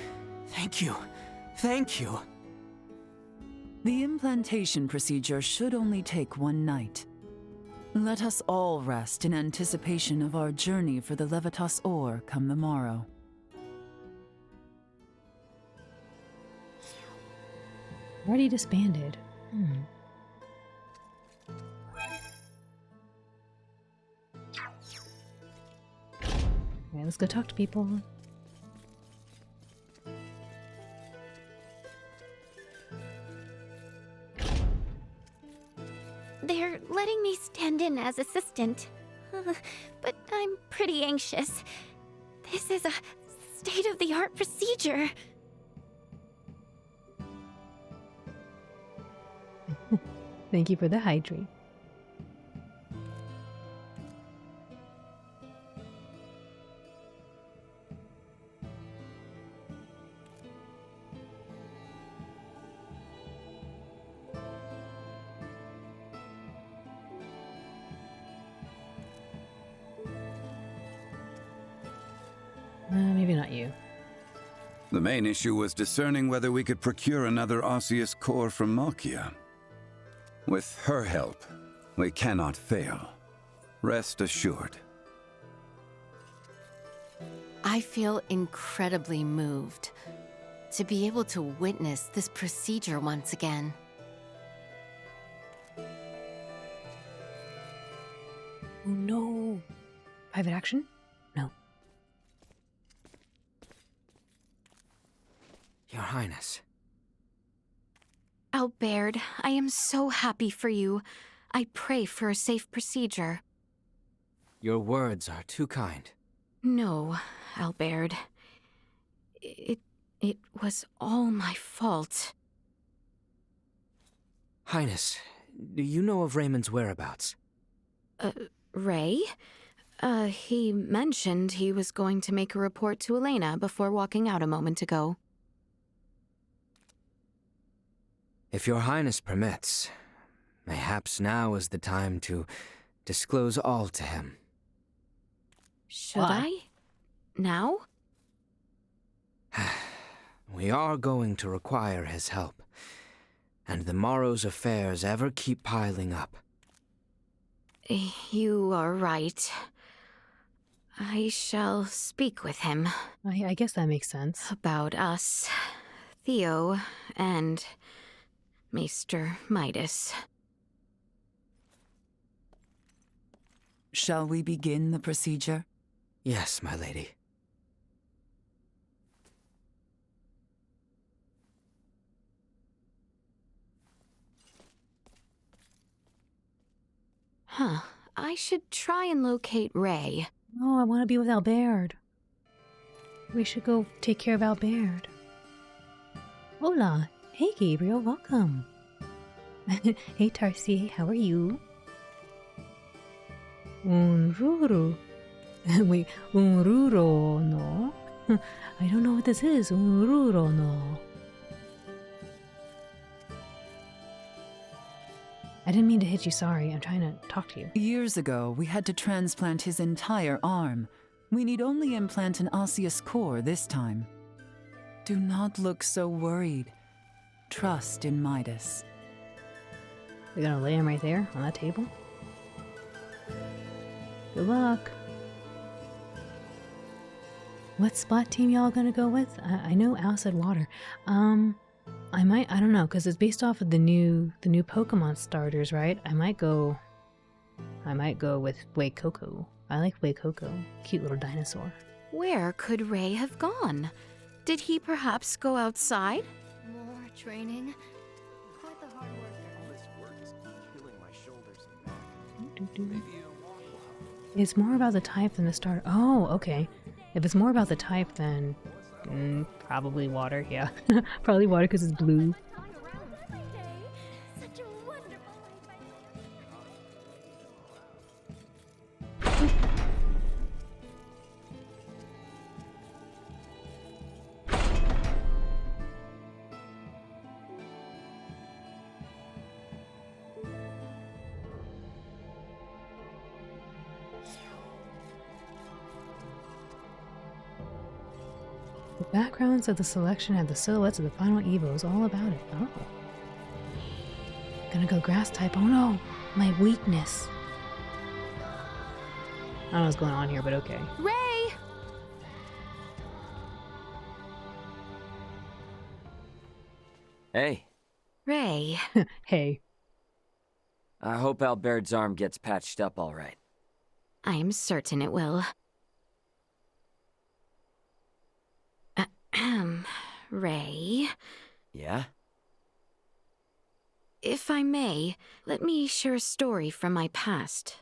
Thank you. Thank you. The implantation procedure should only take one night. Let us all rest in anticipation of our journey for the Levitas ore come the morrow. Already disbanded. Alright, let's go talk to people. They're letting me stand in as assistant. But I'm pretty anxious. This is a state-of-the-art procedure. Thank you for the hydrate. Maybe not you. The main issue was discerning whether we could procure another osseous core from Malkia. With her help, we cannot fail. Rest assured. I feel incredibly moved to be able to witness this procedure once again. Oh no! Private action? No. Your Highness. Albert, I am so happy for you. I pray for a safe procedure. Your words are too kind. No, Albert. It was all my fault. Highness, do you know of Raymond's whereabouts? Ray? He mentioned he was going to make a report to Elena before walking out a moment ago. If your Highness permits, mayhaps now is the time to disclose all to him. Should I? Now? We are going to require his help, and the morrow's affairs ever keep piling up. You are right. I shall speak with him. I guess that makes sense. About us, Theo, and Maester Midas. Shall we begin the procedure? Yes, my lady. Huh. I should try and locate Ray. Oh, I want to be with Albert. We should go take care of Albert. Hola. Hey, Gabriel. Welcome. Hey, Tarsier. How are you? Unruru. Wait, Unruro no? I don't know what this is. Unruro no. I didn't mean to hit you, sorry. I'm trying to talk to you. Years ago, we had to transplant his entire arm. We need only implant an osseous core this time. Do not look so worried. Trust in Midas. We're gonna lay him right there on that table. Good luck. What spot team y'all gonna go with? I know Al said water. I don't know, because it's based off of the new Pokemon starters, right? I might go with Waikoko. I like Waikoko. Cute little dinosaur. Where could Ray have gone? Did he perhaps go outside? More training. Quite the hard worker. All this work is killing my shoulders and back. Maybe a walk will help. It's more about the type than the starter. Oh, okay. If it's more about the type, then probably water. Yeah, probably water because it's blue. Such a wonderful The backgrounds of the selection and the silhouettes of the final evos, all about it. Oh. Gonna go grass type. Oh no, my weakness. I don't know what's going on here, but okay. Ray! Hey. Ray. Hey. I hope Albert's arm gets patched up all right. I'm certain it will. Ray? Yeah? If I may, let me share a story from my past.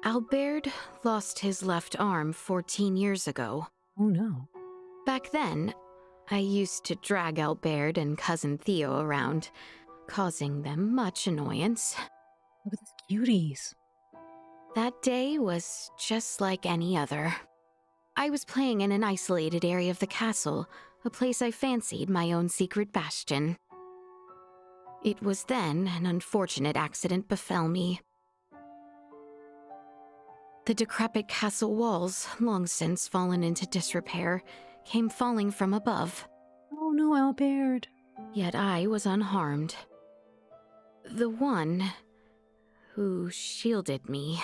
Albert lost his left arm 14 years ago. Oh no. Back then, I used to drag Albert and Cousin Theo around, causing them much annoyance. Look at these cuties. That day was just like any other. I was playing in an isolated area of the castle, a place I fancied my own secret bastion. It was then an unfortunate accident befell me. The decrepit castle walls, long since fallen into disrepair, came falling from above. Oh no, Albert. Yet I was unharmed. The one who shielded me.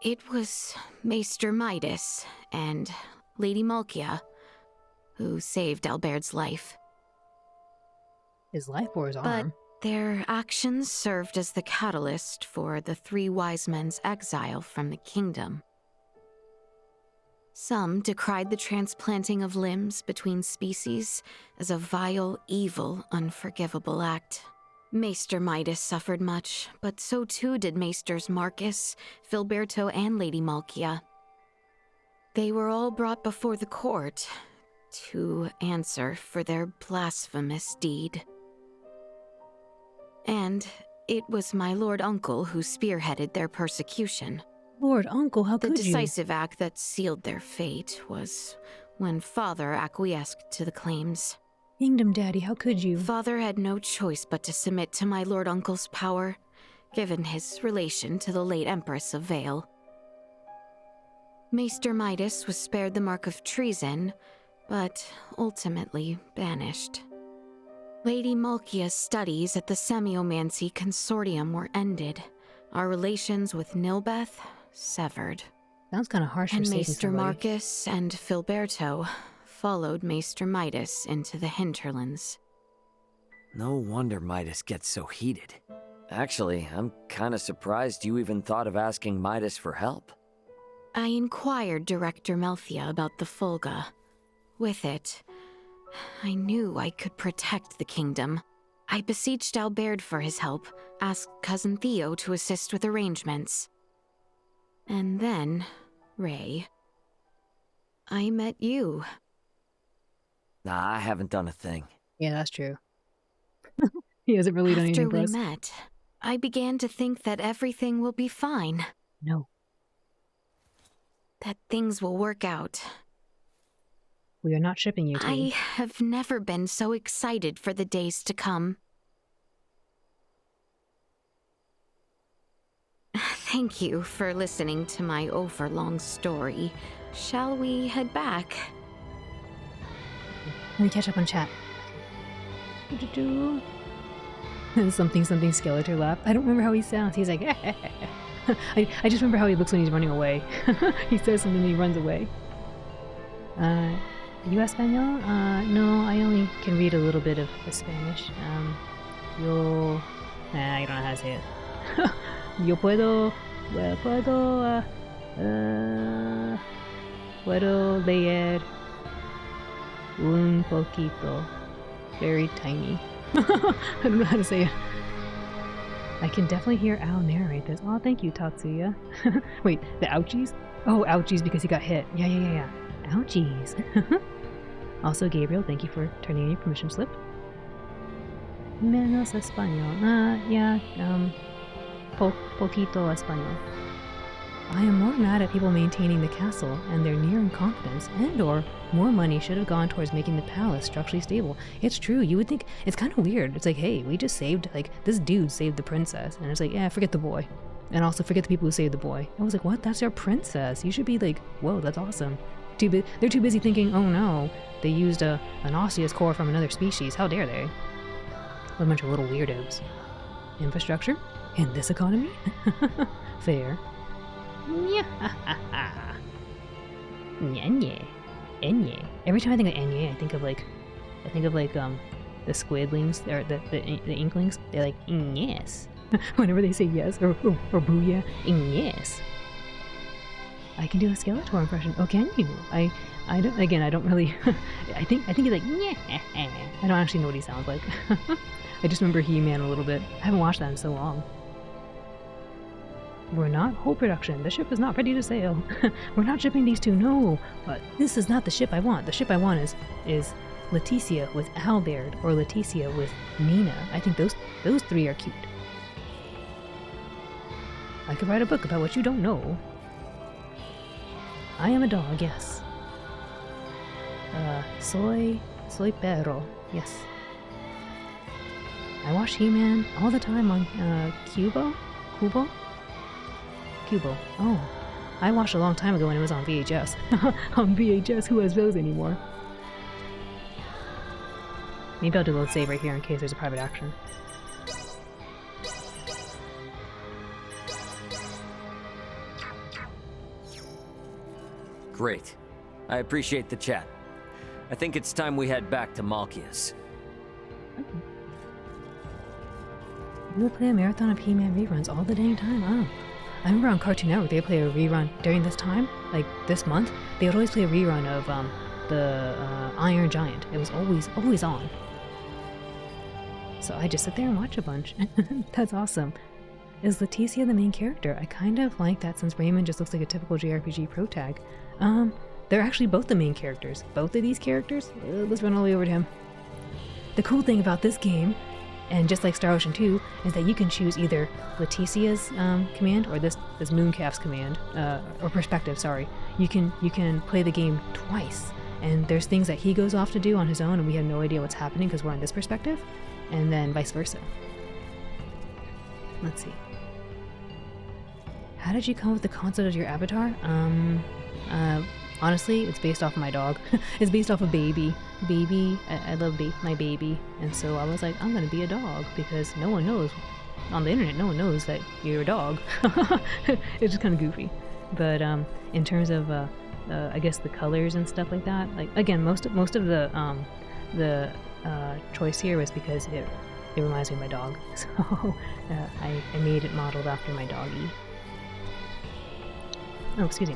It was Maester Midas and Lady Malkia who saved Albert's life. His life or his But arm? their actions served as the catalyst for the three wise men's exile from the kingdom. Some decried the transplanting of limbs between species as a vile, evil, unforgivable act. Maester Midas suffered much, but so too did Maesters Marcus, Filberto, and Lady Malkia. They were all brought before the court to answer for their blasphemous deed. And it was my Lord Uncle who spearheaded their persecution. Lord Uncle, how could you? The decisive act that sealed their fate was when Father acquiesced to the claims. Kingdom Daddy, how could you? Father had no choice but to submit to my Lord Uncle's power, given his relation to the late Empress of Vale. Maester Midas was spared the mark of treason, but ultimately banished. Lady Malkia's studies at the Semiomancy Consortium were ended. Our relations with Nilbeth severed. Sounds kind of harsh. And for Maester Marcus and Filberto followed Maester Midas into the hinterlands. No wonder Midas gets so heated. Actually, I'm kinda surprised you even thought of asking Midas for help. I inquired Director Melthia about the Fulga. With it, I knew I could protect the kingdom. I beseeched Albert for his help, asked Cousin Theo to assist with arrangements. And then, Ray, I met you. Nah, I haven't done a thing. Yeah, that's true. He hasn't really done anything for us. After we met, I began to think that everything will be fine. No. That things will work out. We are not shipping you, I have never been so excited for the days to come. Thank you for listening to my overlong story. Shall we head back? Let me catch up on chat. Something Skeletor laugh. I don't remember how he sounds. He's like, I just remember how he looks when he's running away. He says something and he runs away. ¿You español? No, I only can read a little bit of Spanish. I don't know how to say it. Yo puedo leer un poquito. Very tiny. I don't know how to say it. I can definitely hear Al narrate this. Oh, thank you, Tatsuya. Wait, the ouchies? Oh, ouchies because he got hit. Yeah. Ouchies. Also, Gabriel, thank you for turning in your permission slip. Menos español. Yeah, poquito español. I am more mad at people maintaining the castle and their near incompetence, and/or more money should have gone towards making the palace structurally stable. It's true. You would think it's kind of weird. It's like, hey, we just saved, like, this dude saved the princess, and it's like, yeah, forget the boy, and also forget the people who saved the boy. I was like, what? That's your princess. You should be like, whoa, that's awesome. They're too busy thinking, oh no, they used an osseous core from another species. How dare they? What a bunch of little weirdos. Infrastructure in this economy? Fair. Enye. Every time I think of Enye, I think of like the squidlings or the inklings. They're like yes whenever they say yes or booyah. Yes. I can do a Skeletor impression. Oh, can you? I don't. Again, I don't really. I think he's like yeah. I don't actually know what he sounds like. I just remember He-Man a little bit. I haven't watched that in so long. We're not whole production. The ship is not ready to sail. We're not shipping these two, no. But this is not the ship I want. The ship I want is Leticia with Albert or Leticia with Nina. I think those three are cute. I could write a book about what you don't know. I am a dog, yes. Soy perro, yes. I watch He-Man all the time on Kubo. Oh, I watched a long time ago when it was on VHS. On VHS, who has those anymore? Maybe I'll do a little save right here in case there's a private action. Great. I appreciate the chat. I think it's time we head back to Malkias. We will play a marathon of He-Man reruns all the dang time. Oh. I remember on Cartoon Network they would play a rerun during this time, like this month. They would always play a rerun of the Iron Giant. It was always on. So I just sit there and watch a bunch. That's awesome. Is Leticia the main character? I kind of like that since Raymond just looks like a typical JRPG pro tag. They're actually both the main characters. Both of these characters? Let's run all the way over to him. The cool thing about this game, and just like Star Ocean 2, is that you can choose either Leticia's command or this Mooncalf's command, or perspective, sorry. You can play the game twice, and there's things that he goes off to do on his own and we have no idea what's happening because we're on this perspective, and then vice versa. Let's see. How did you come up with the concept of your avatar? Honestly, it's based off of my dog. It's based off of Baby. Baby, I love my baby. And so I was like, I'm gonna be a dog because no one knows. On the internet, no one knows that you're a dog. It's just kind of goofy. But in terms of, I guess the colors and stuff like that, like again, most of the choice here was because it reminds me of my dog. So I made it modeled after my doggy. Oh, excuse me.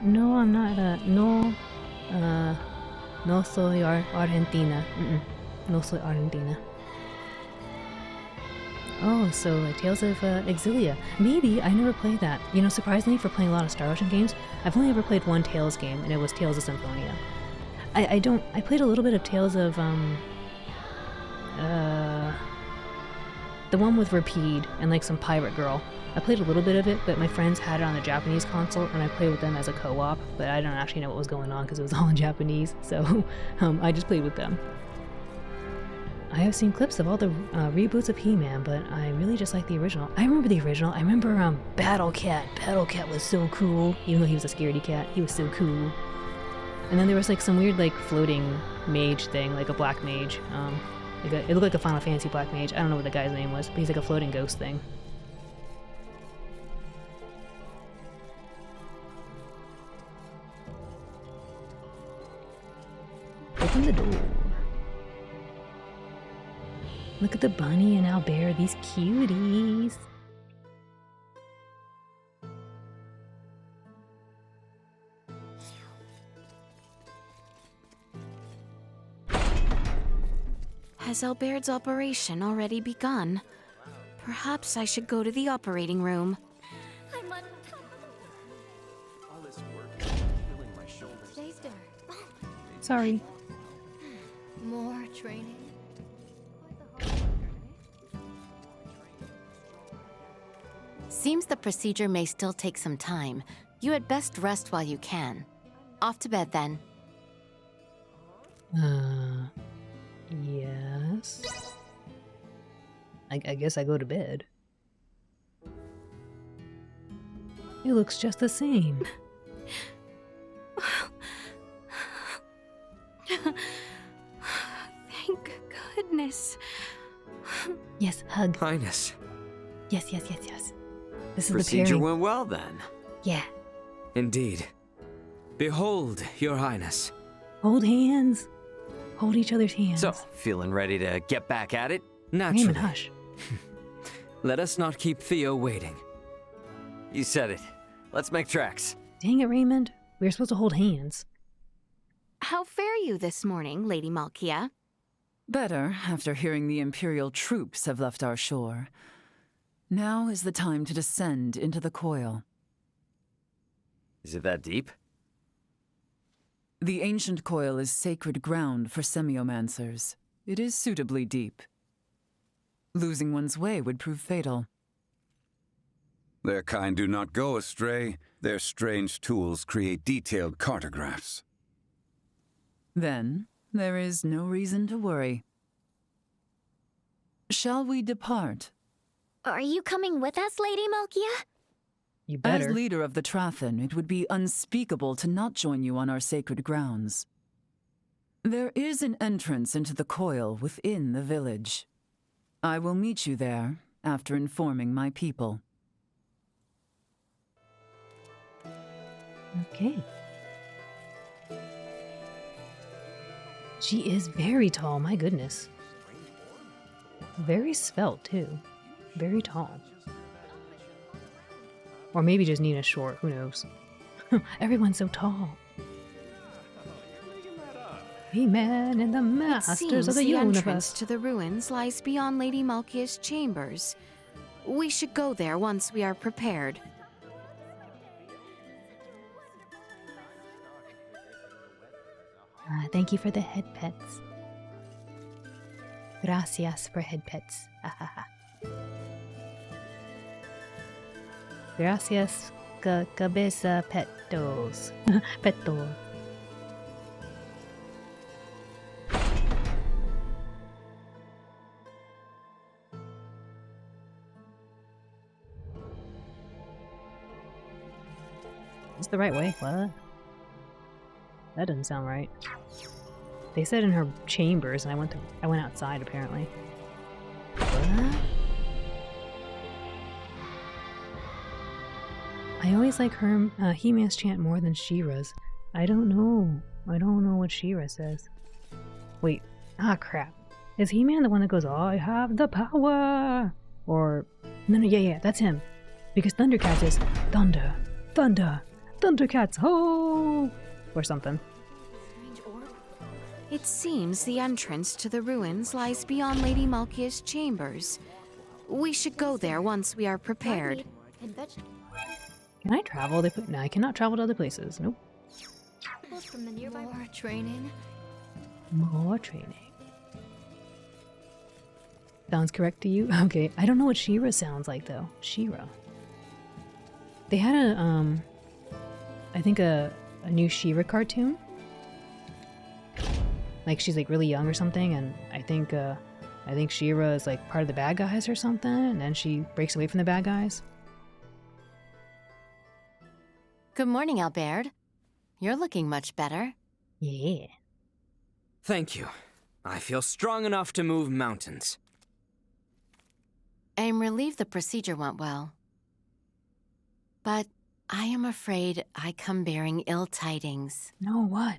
No, I'm not, no soy Argentina. No soy Argentina. Oh, so like Tales of Exilia. Maybe, I never played that. You know, surprisingly, for playing a lot of Star Ocean games, I've only ever played one Tales game, and it was Tales of Symphonia. I played a little bit of Tales of, the one with Rapide and like some pirate girl. I played a little bit of it, but my friends had it on the Japanese console, and I played with them as a co-op, but I don't actually know what was going on because it was all in Japanese, so I just played with them. I have seen clips of all the reboots of He-Man, but I really just like the original. I remember the original. I remember Battle Cat. Battle Cat was so cool, even though he was a scaredy cat. He was so cool. And then there was like some weird like floating mage thing, like a black mage. It looked like a Final Fantasy black mage. I don't know what the guy's name was, but he's like a floating ghost thing. Open the door. Look at the bunny and Albert, these cuties. Has Albert's operation already begun? Perhaps I should go to the operating room. I'm on top. All this work is killing my shoulders. Stay still. Sorry. More training. Seems the procedure may still take some time. You had best rest while you can. Off to bed, then. Yes. I guess I go to bed. It looks just the same. Thank goodness. Yes, hug. Highness. Yes, yes, yes, yes. This is Procedure the pairing. went well then. Yeah. Indeed. Behold, Your Highness. Hold hands. Hold each other's hands. So, feeling ready to get back at it? Naturally. Raymond, hush. Let us not keep Theo waiting. You said it. Let's make tracks. Dang it, Raymond. We were supposed to hold hands. How fare you this morning, Lady Malkia? Better, after hearing the Imperial troops have left our shore. Now is the time to descend into the coil. Is it that deep? The ancient coil is sacred ground for semiomancers. It is suitably deep. Losing one's way would prove fatal. Their kind do not go astray. Their strange tools create detailed cartographs. Then, there is no reason to worry. Shall we depart? Are you coming with us, Lady Malkia? You better. As leader of the Trathen, it would be unspeakable to not join you on our sacred grounds. There is an entrance into the coil within the village. I will meet you there after informing my people. Okay. She is very tall, my goodness. Very svelte, too. Very tall. Or maybe just Nina's short, who knows. Everyone's so tall. He-Man and the Masters of the entrance Universe. to the ruins lies beyond Lady Malkia's chambers. We should go there once we are prepared. Thank you for the head pets. Gracias for head pets. Gracias, cabeza petos. Peto. It's the right way. What? That doesn't sound right. They said in her chambers, and I went outside apparently. What? I always like her He-Man's chant more than She-Ra's. I don't know. I don't know what She-Ra says. Wait. Ah, crap. Is He-Man the one that goes, I have the power? Or no, yeah, that's him. Because Thundercats is thunder, thunder, Thundercats, ho! Or something. It seems the entrance to the ruins lies beyond Lady Malkia's chambers. We should go there once we are prepared. Can I travel? No, I cannot travel to other places. Nope. From the nearby more training. More training. Sounds correct to you? Okay. I don't know what She-Ra sounds like though. She-Ra. They had a I think a new She-Ra cartoon. Like she's like really young or something, and I think She-Ra is like part of the bad guys or something, and then she breaks away from the bad guys. Good morning, Albert. You're looking much better. Yeah. Thank you. I feel strong enough to move mountains. I'm relieved the procedure went well. But I am afraid I come bearing ill tidings. No, what?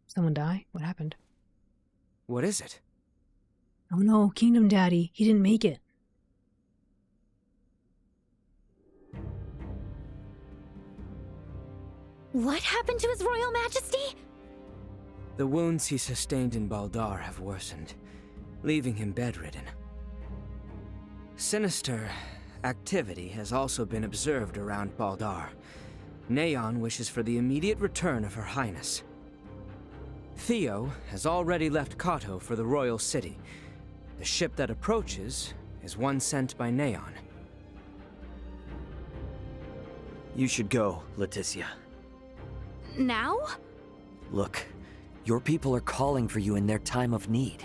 Someone die? What happened? What is it? Oh no, Kingdom Daddy. He didn't make it. What happened to His Royal Majesty? The wounds he sustained in Baldar have worsened, leaving him bedridden. Sinister activity has also been observed around Baldar. Neon wishes for the immediate return of Her Highness. Theo has already left Kato for the royal city, The ship that approaches is one sent by Neon. You should go, Leticia. Now? Look, your people are calling for you in their time of need.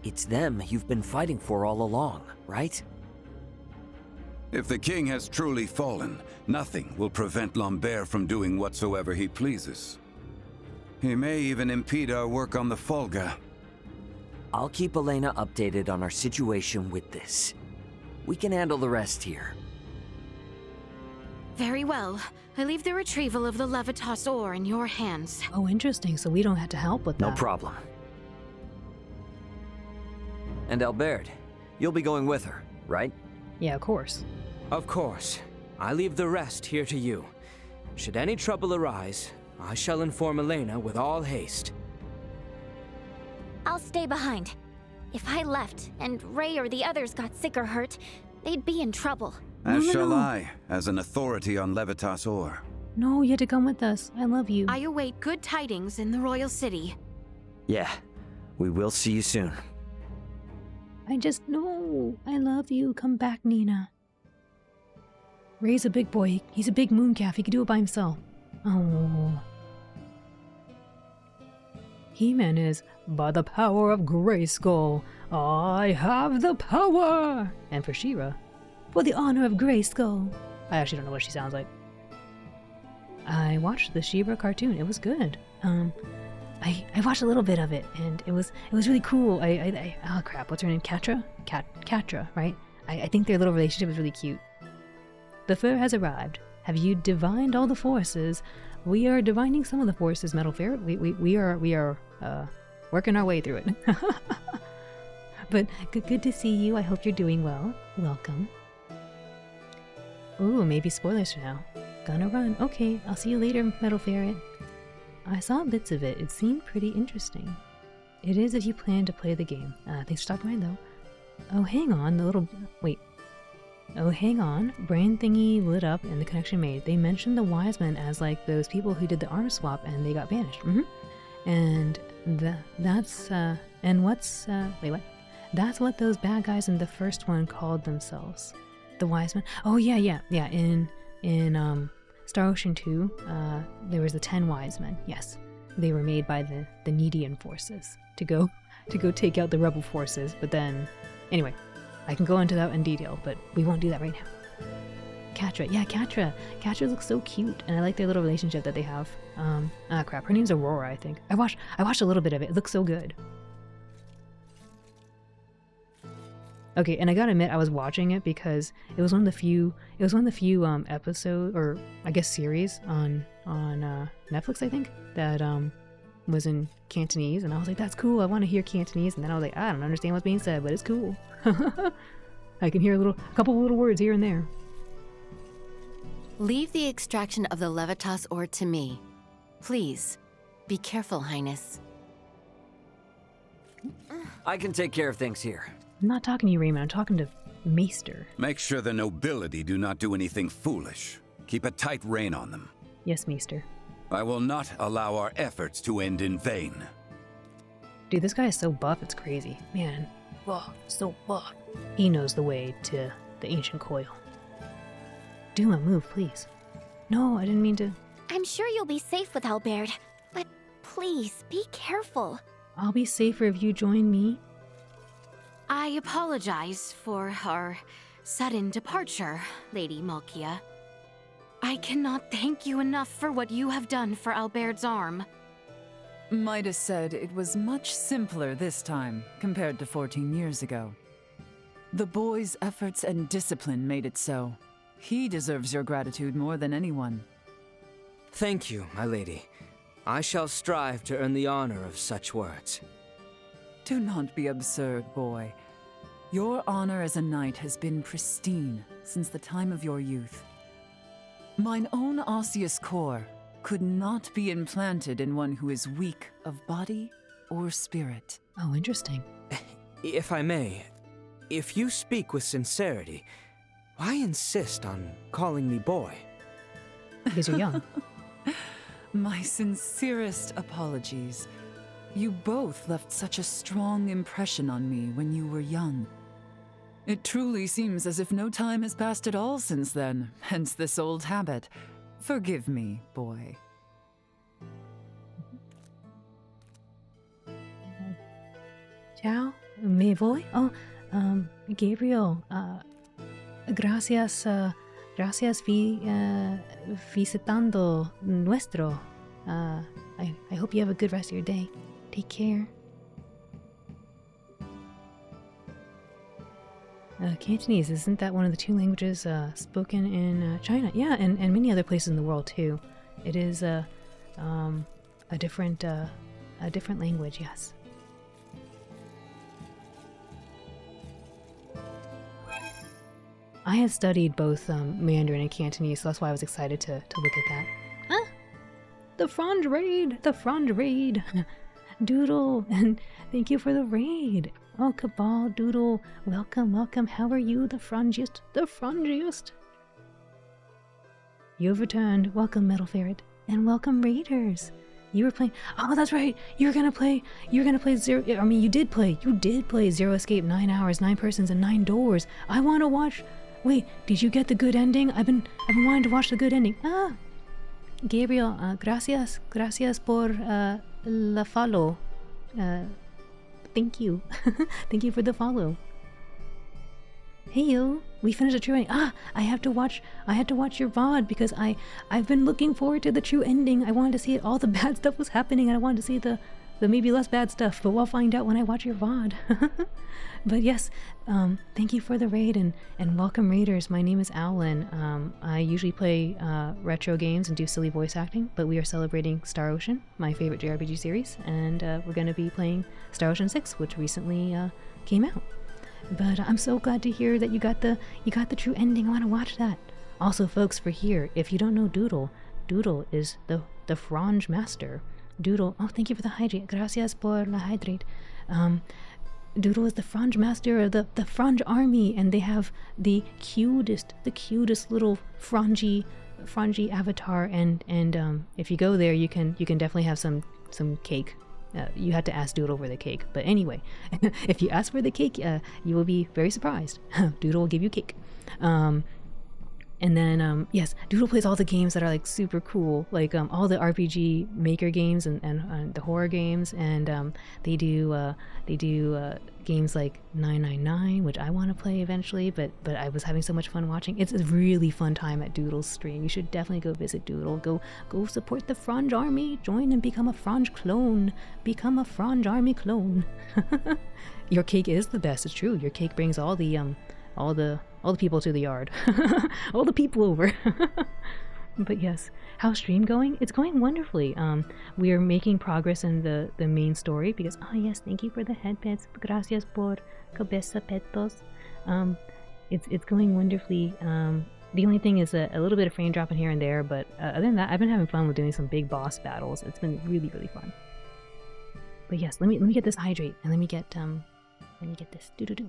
It's them you've been fighting for all along, right? If the king has truly fallen, nothing will prevent Lambert from doing whatsoever he pleases. He may even impede our work on the Folga. I'll keep Elena updated on our situation with this. We can handle the rest here. Very well. I leave the retrieval of the Levitas ore in your hands. Oh, interesting. So we don't have to help with that. No problem. And Albert, you'll be going with her, right? Yeah, of course. Of course. I leave the rest here to you. Should any trouble arise, I shall inform Elena with all haste. I'll stay behind. If I left and Ray or the others got sick or hurt, they'd be in trouble. As shall I, as an authority on Levitas ore. No, you had to come with us. I love you. I await good tidings in the royal city. Yeah, we will see you soon. No, I love you. Come back, Nina. Ray's a big boy. He's a big mooncalf. He can do it by himself. Oh. He-Man is, by the power of Grayskull, I have the power! And for She-Ra, for the honor of Grayskull. I actually don't know what she sounds like. I watched the She-Ra cartoon. It was good. I watched a little bit of it, and it was really cool. Oh crap, what's her name? Catra? Catra, right? I think their little relationship is really cute. The fur has arrived. Have you divined all the forces? We are divining some of the forces, Metal Fair. We are working our way through it. But good to see you. I hope you're doing well. Welcome. Ooh, maybe spoilers for now. Gonna run. Okay, I'll see you later, Metal Ferret. I saw bits of it. It seemed pretty interesting. It is if you plan to play the game. Thanks for stopping by, though. Oh, hang on. Wait. Oh, hang on. Brain thingy lit up and the connection made. They mentioned the wise men as like those people who did the arm swap and they got banished. And that's wait, what? That's what those bad guys in the first one called themselves. The wise men. Oh, yeah. In Star Ocean 2, there was the 10 wise men. Yes. They were made by the Nedian forces to go take out the rebel forces, but then anyway, I can go into that in detail, but we won't do that right now. Catra. Yeah, Catra. Catra looks so cute, and I like their little relationship that they have. Crap. Her name's Aurora, I think. I watched a little bit of it. It looks so good. Okay, and I gotta admit, I was watching it because it was one of the few episode, or I guess series on Netflix, I think, that was in Cantonese, and I was like, that's cool, I want to hear Cantonese, and then I was like, I don't understand what's being said, but it's cool. I can hear a couple little words here and there. Leave the extraction of the Levitas ore to me. Please, be careful, Highness. I can take care of things here. I'm not talking to you, Raymond. I'm talking to Maester. Make sure the nobility do not do anything foolish. Keep a tight rein on them. Yes, Maester. I will not allow our efforts to end in vain. Dude, this guy is so buff, it's crazy. Man, wow, so buff. He knows the way to the ancient coil. Do a move, please. No, I didn't mean to. I'm sure you'll be safe with Albert, but please, be careful. I'll be safer if you join me. I apologize for our sudden departure, Lady Malkia. I cannot thank you enough for what you have done for Albert's arm. Midas said it was much simpler this time compared to 14 years ago. The boy's efforts and discipline made it so. He deserves your gratitude more than anyone. Thank you, my lady. I shall strive to earn the honor of such words. Do not be absurd, boy. Your honor as a knight has been pristine since the time of your youth. Mine own osseous core could not be implanted in one who is weak of body or spirit. Oh, interesting. If I may, if you speak with sincerity, why insist on calling me boy? Because you're young. My sincerest apologies. You both left such a strong impression on me when you were young. It truly seems as if no time has passed at all since then, hence this old habit. Forgive me, boy. Ciao, me voy? Oh, Gabriel, gracias, gracias visitando nuestro. I hope you have a good rest of your day. Take care. Cantonese, isn't that one of the two languages spoken in China? Yeah, and many other places in the world too. It is a different language, yes. I have studied both Mandarin and Cantonese, so that's why I was excited to look at that. Ah! The Frange raid! The Frange raid! Doodle, and thank you for the raid. Oh, Cabal, Doodle, welcome, welcome. How are you, the Frangiest? The Frangiest! You've returned. Welcome, Metal Ferret. And welcome, Raiders. You were playing... Oh, that's right! You're gonna play Zero... I mean, you did play Zero Escape 9 hours, 9 persons, and 9 doors. I want to watch... Wait, did you get the good ending? I've been wanting to watch the good ending. Ah! Gabriel, gracias por la follow. Thank you. Thank you for the follow. Hey yo, we finished the true ending. Ah, I had to watch your VOD because I've been looking forward to the true ending. I wanted to see it. All the bad stuff was happening and I wanted to see the maybe less bad stuff, but we'll find out when I watch your VOD. But yes, thank you for the raid and welcome Raiders. My name is Owlin. I usually play retro games and do silly voice acting, but we are celebrating Star Ocean, my favorite JRPG series, and we're going to be playing Star Ocean 6, which recently came out. But I'm so glad to hear that you got the true ending. I want to watch that. Also, folks, for here, if you don't know Doodle is the Frange master. Doodle, oh, thank you for the hydrate. Gracias por la hydrate. Doodle is the Frange master of the Frange army, and they have the cutest little Frangy avatar. And if you go there, you can definitely have some cake. You had to ask Doodle for the cake, but anyway, if you ask for the cake, you will be very surprised. Doodle will give you cake. And then, yes, Doodle plays all the games that are like super cool, like all the RPG Maker games and the horror games, and they do games like 999, which I want to play eventually, but I was having so much fun watching. It's a really fun time at Doodle's stream. You should definitely go visit Doodle. Go support the Frange army. Join and become a Frange clone. Become a Frange army clone. Your cake is the best. It's true. Your cake brings all the people to the yard. All the people over. But yes, how's stream going? It's going wonderfully. We are making progress in the main story because, oh yes, thank you for the head pets. Gracias por cabeza petos. It's going wonderfully. The only thing is a little bit of frame dropping here and there, but other than that, I've been having fun with doing some big boss battles. It's been really, really fun. But yes, let me get this hydrate and let me get this do.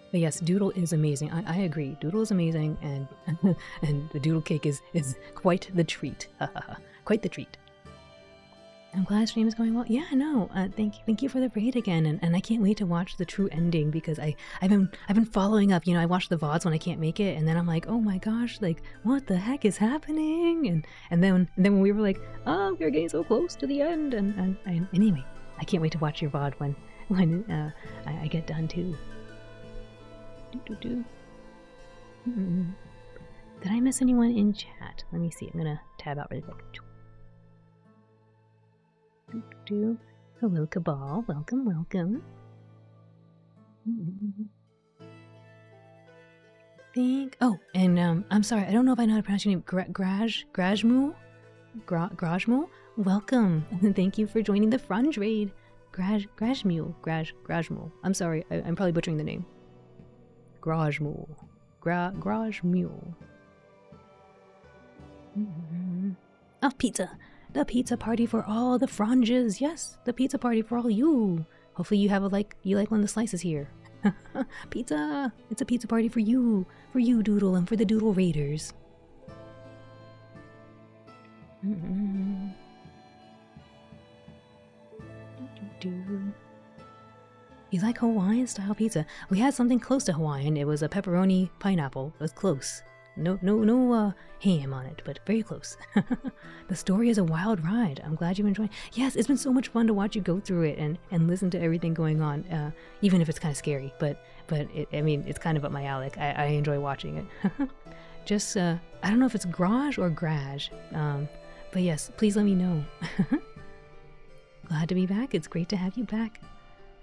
But yes, Doodle is amazing. I agree. Doodle is amazing, and and the Doodle cake is quite the treat. Quite the treat. I'm glad stream is going well. Yeah, no. Thank you for the raid again, and I can't wait to watch the true ending because I've been following up. You know, I watch the VODs when I can't make it, and then I'm like, oh my gosh, like what the heck is happening? And then when we were like, oh, we're getting so close to the end, and anyway, I can't wait to watch your VOD when I get done too. Did I miss anyone in chat? Let me see. I'm gonna tab out really quick. Hello, Cabal. Welcome. Oh, and I'm sorry. I don't know if I know how to pronounce your name. Grajmu. Welcome. Thank you for joining the Frange raid. Grajmu. I'm sorry. I'm probably butchering the name. Grajmu. Oh, pizza. The pizza party for all the Franges. Yes, the pizza party for all you. Hopefully you have you like one of the slices here. Pizza! It's a pizza party for you, Doodle, and for the Doodle Raiders. You like Hawaiian style pizza? We had something close to Hawaiian. It was a pepperoni pineapple. It was close. No ham on it, but very close. The story is a wild ride. I'm glad you enjoyed. Yes, it's been so much fun to watch you go through it and listen to everything going on, even if it's kind of scary. But I mean, it's kind of up my alley. I enjoy watching it. Just, I don't know if it's garage or garage. But yes, please let me know. Glad to be back. It's great to have you back.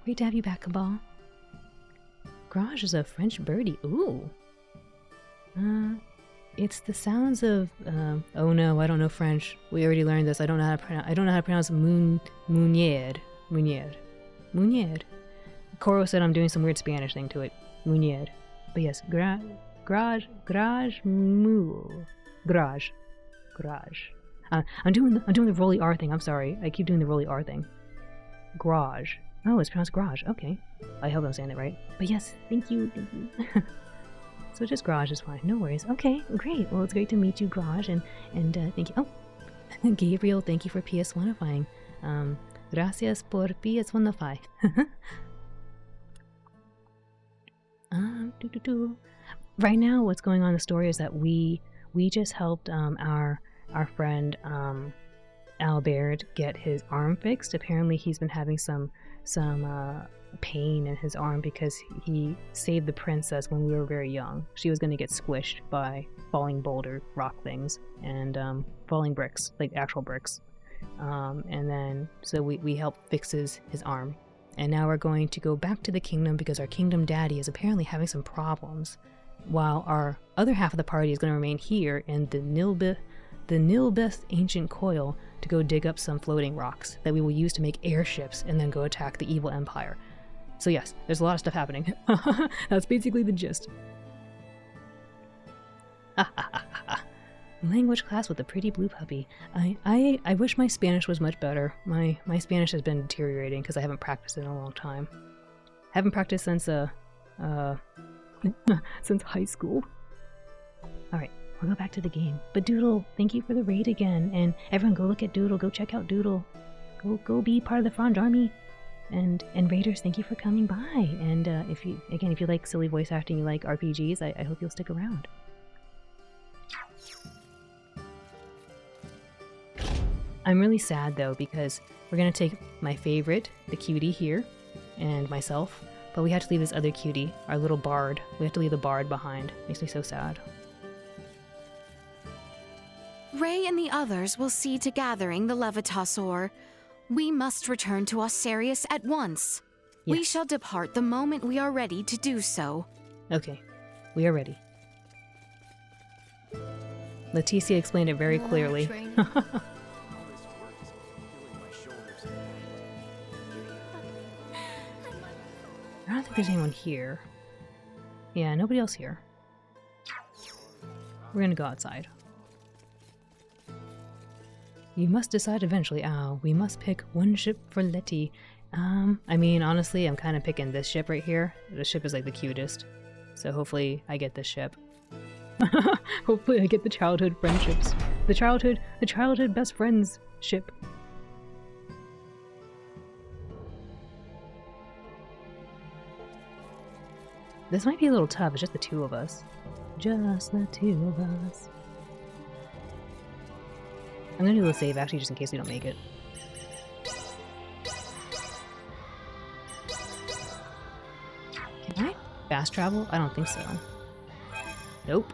Great to have you back, Cabal. Garage is a French birdie. Ooh. It's the sounds of, oh no, I don't know French. We already learned this. I don't know how to pronounce Munier. Coro said I'm doing some weird Spanish thing to it. Munier. But yes, garage. I'm doing the Rolly R thing. I'm sorry. I keep doing the Rolly R thing. Garage. Oh, it's pronounced garage. Okay. I hope I'm saying it right. But yes, thank you. So just garage is fine. No worries. Okay, great. Well, it's great to meet you, garage, and thank you. Oh, Gabriel, thank you for PS1ifying. Gracias por PS1ify. Right now, what's going on in the story is that we just helped our friend Albert get his arm fixed. Apparently, he's been having some pain in his arm because he saved the princess when we were very young. She was going to get squished by falling boulder rock things and falling bricks, like actual bricks. And then so we helped fix his arm. And now we're going to go back to the kingdom because our kingdom daddy is apparently having some problems, while our other half of the party is going to remain here in the Nilbeth ancient coil to go dig up some floating rocks that we will use to make airships and then go attack the evil empire. So yes, there's a lot of stuff happening. That's basically the gist. Language class with a pretty blue puppy. I wish my Spanish was much better. My Spanish has been deteriorating because I haven't practiced in a long time. Haven't practiced since since high school. Alright, we'll go back to the game. But Doodle, thank you for the raid again. And everyone go look at Doodle, go check out Doodle. Go be part of the Franj army. And Raiders, thank you for coming by. And if you like silly voice acting, you like RPGs, I hope you'll stick around. I'm really sad though because we're gonna take my favorite, the cutie here, and myself, but we have to leave this other cutie, our little bard. We have to leave the bard behind. Makes me so sad. Ray and the others will see to gathering the Levitas ore. We must return to Osarius at once. Yes. We shall depart the moment we are ready to do so. Okay, we are ready. Leticia explained it very clearly. I don't think there's anyone here. Yeah, nobody else here. We're gonna go outside. You must decide eventually. We must pick one ship for Letty. I mean, honestly, I'm kind of picking this ship right here. This ship is like the cutest. So hopefully I get this ship. Hopefully I get the childhood friendships. The childhood best friends ship. This might be a little tough. It's just the two of us. Just the two of us. I'm gonna do a save actually just in case we don't make it. Can I fast travel? I don't think so. Nope.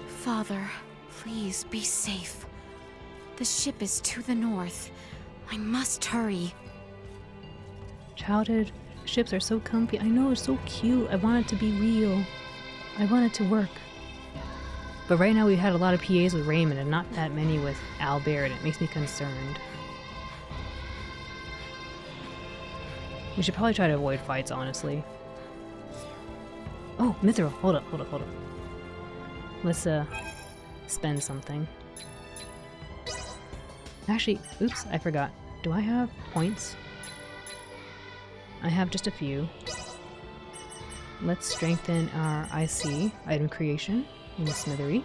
Father, please be safe. The ship is to the north. I must hurry. Childhood ships are so comfy. I know, it's so cute. I want it to be real. I want it to work. But right now we've had a lot of PAs with Raymond and not that many with Albert, and it makes me concerned. We should probably try to avoid fights, honestly. Oh, Mithril! Hold up. Let's, spend something. Actually, oops, I forgot. Do I have points? I have just a few. Let's strengthen our IC, item creation, in the smithery.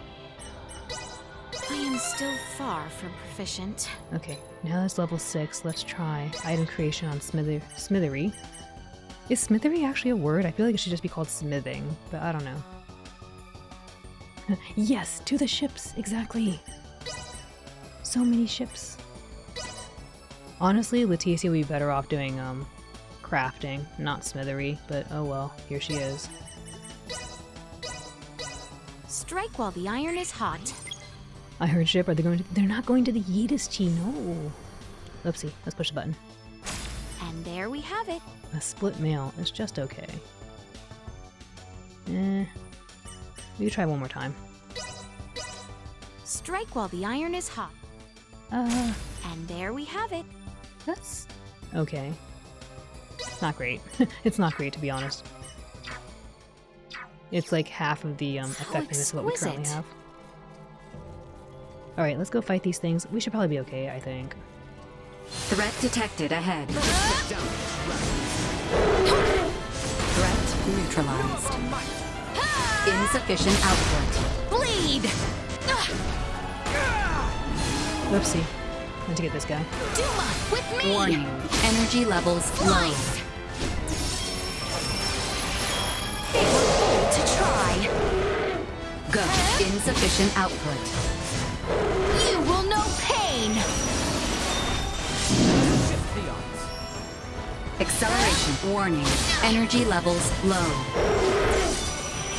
I am still far from proficient. Okay, now that's level 6. Let's try item creation on smithery. Is smithery actually a word? I feel like it should just be called smithing, but I don't know. Yes, to the ships, exactly. So many ships. Honestly, Leticia would be better off doing crafting, not smithery, but oh well, here she is. Strike while the iron is hot. I heard ship. Are they going to? They're not going to the Yeetus Chi. No. Oopsie. Let's push the button. And there we have it. A split mail is just okay. We try one more time. Strike while the iron is hot. And there we have it. That's okay. It's not great. It's not great, to be honest. It's like half of the effectiveness of what we currently have. Alright, let's go fight these things. We should probably be okay, I think. Threat detected ahead. Threat neutralized. Insufficient output. Bleed! Whoopsie. Need to get this guy. Duma, with me! Warning. Energy levels low. They were bold to try. Go. Insufficient output. You will know pain! Acceleration. Warning. Energy levels low.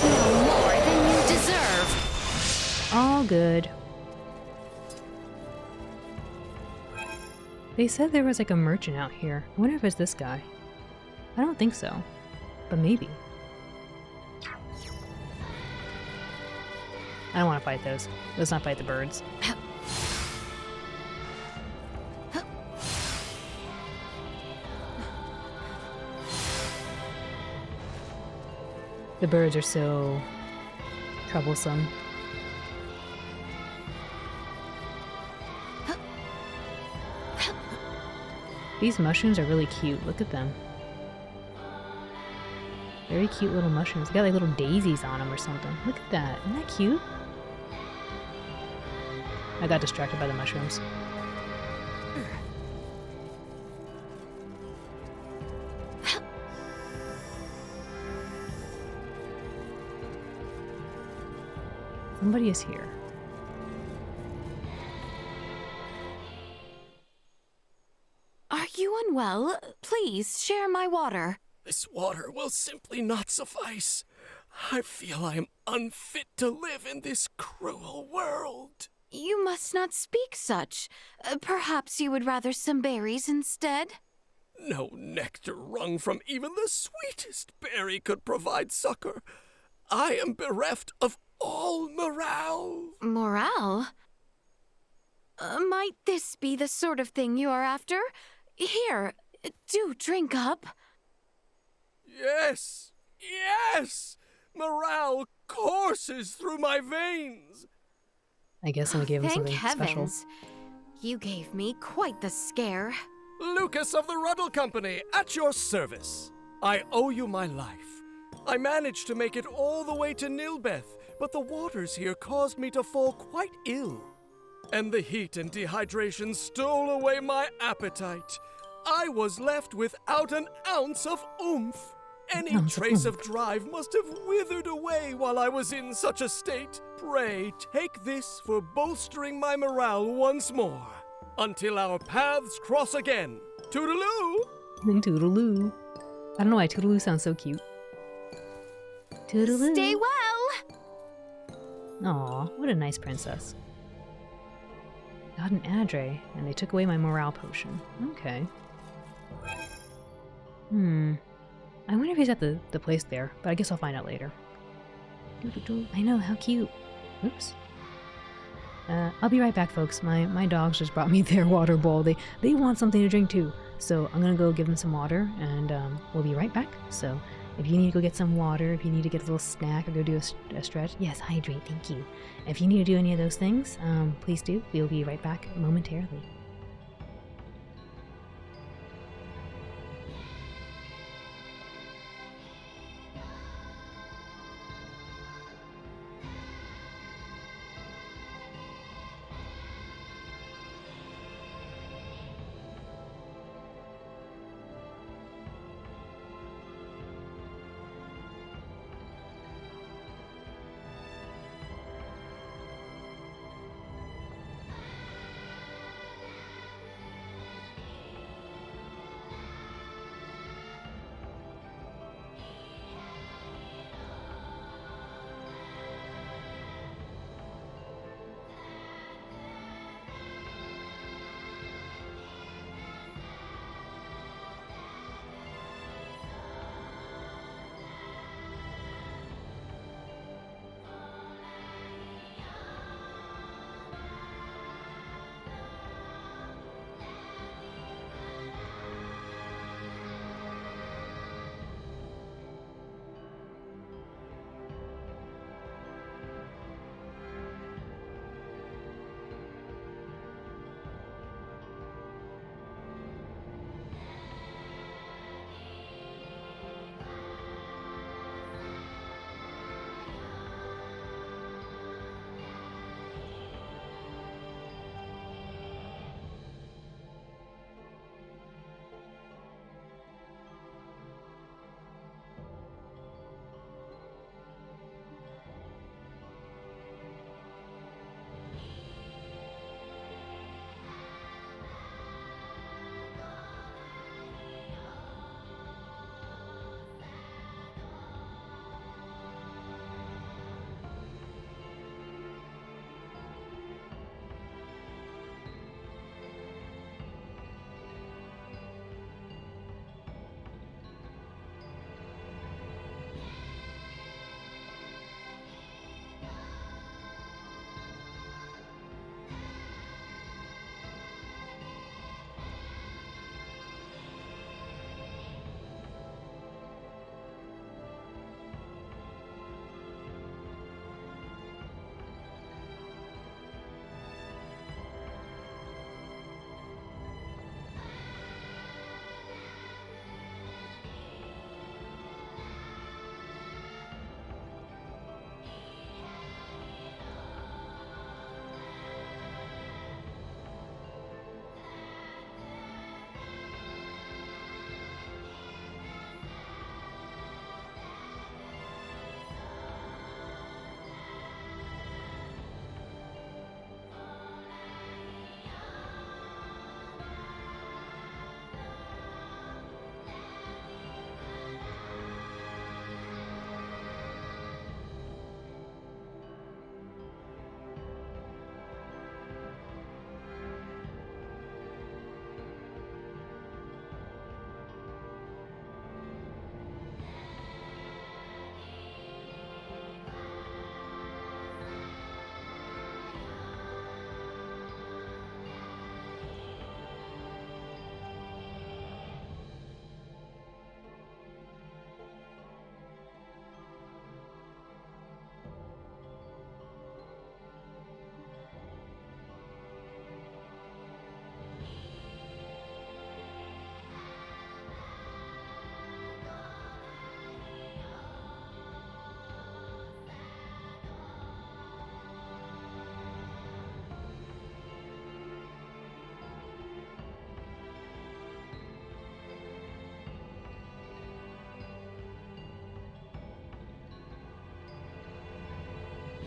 No more than you deserve. All good. They said there was like a merchant out here. I wonder if it's this guy. I don't think so, but maybe. I don't want to fight those. Let's not fight the birds. The birds are so troublesome. These mushrooms are really cute. Look at them. Very cute little mushrooms. They got like little daisies on them or something. Look at that. Isn't that cute? I got distracted by the mushrooms. Somebody is here. Are you unwell? Please share my water. This water will simply not suffice. I feel I am unfit to live in this cruel world. You must not speak such. Perhaps you would rather some berries instead? No nectar wrung from even the sweetest berry could provide succor. I am bereft of all morale. Morale? Might this be the sort of thing you are after? Here, do drink up. Yes, yes! Morale courses through my veins. I guess I'm gonna give him Thank something heavens. special. You gave me quite the scare. Lucas of the Ruddle Company, at your service. I owe you my life. I managed to make it all the way to Nilbeth, but the waters here caused me to fall quite ill. And the heat and dehydration stole away my appetite. I was left without an ounce of oomph. Any trace of drive must have withered away while I was in such a state. Pray, take this for bolstering my morale once more. Until our paths cross again. Toodaloo! Toodaloo. I don't know why Toodaloo sounds so cute. Toodaloo. Stay well! Aw, what a nice princess. Got an Adre, and they took away my morale potion. Okay. I wonder if he's at the place there, but I guess I'll find out later. I know, how cute. Oops. I'll be right back, folks. My dogs just brought me their water bowl. They want something to drink too. So I'm gonna go give them some water, and we'll be right back. So if you need to go get some water, if you need to get a little snack or go do a stretch, yes, hydrate, thank you. If you need to do any of those things, please do. We'll be right back momentarily.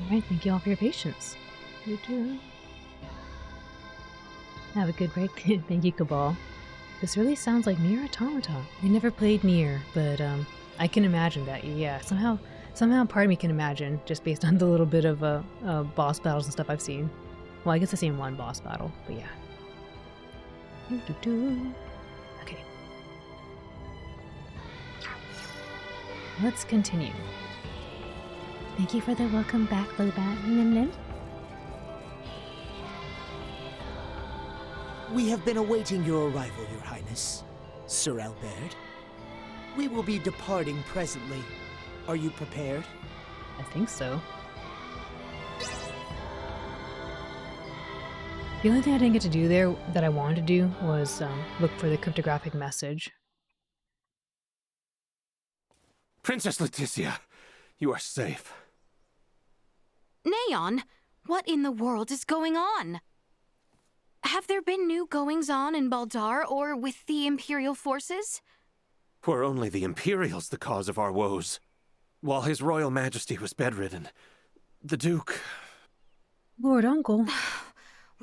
Alright, thank you all for your patience. Have a good break. Thank you, Cabal. This really sounds like Nier Automata. I never played Nier, but I can imagine that. Yeah, somehow part of me can imagine, just based on the little bit of boss battles and stuff I've seen. Well, I guess I've seen one boss battle, but yeah. Okay. Let's continue. Thank you for the welcome back, Lobat. We have been awaiting your arrival, Your Highness, Sir Albert. We will be departing presently. Are you prepared? I think so. The only thing I didn't get to do there that I wanted to do was look for the cryptographic message. Princess Leticia, you are safe. Neon, what in the world is going on? Have there been new goings-on in Baldar or with the Imperial forces? Were only the Imperials the cause of our woes. While His Royal Majesty was bedridden, the Duke... Lord Uncle?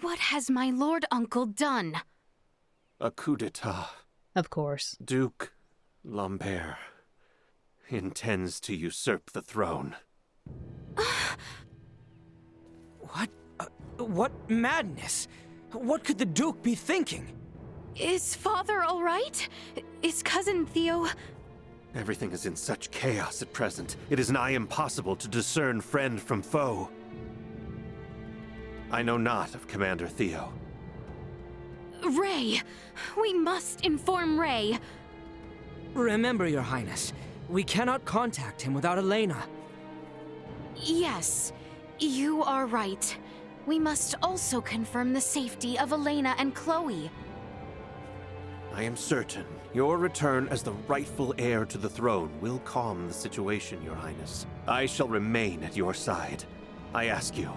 What has my Lord Uncle done? A coup d'etat. Of course. Duke Lambert intends to usurp the throne. What madness? What could the Duke be thinking? Is Father all right? Is Cousin Theo... Everything is in such chaos at present. It is nigh impossible to discern friend from foe. I know not of Commander Theo. Ray! We must inform Ray! Remember, Your Highness, we cannot contact him without Elena. Yes, you are right. We must also confirm the safety of Elena and Chloe. I am certain your return as the rightful heir to the throne will calm the situation, Your Highness. I shall remain at your side. I ask you,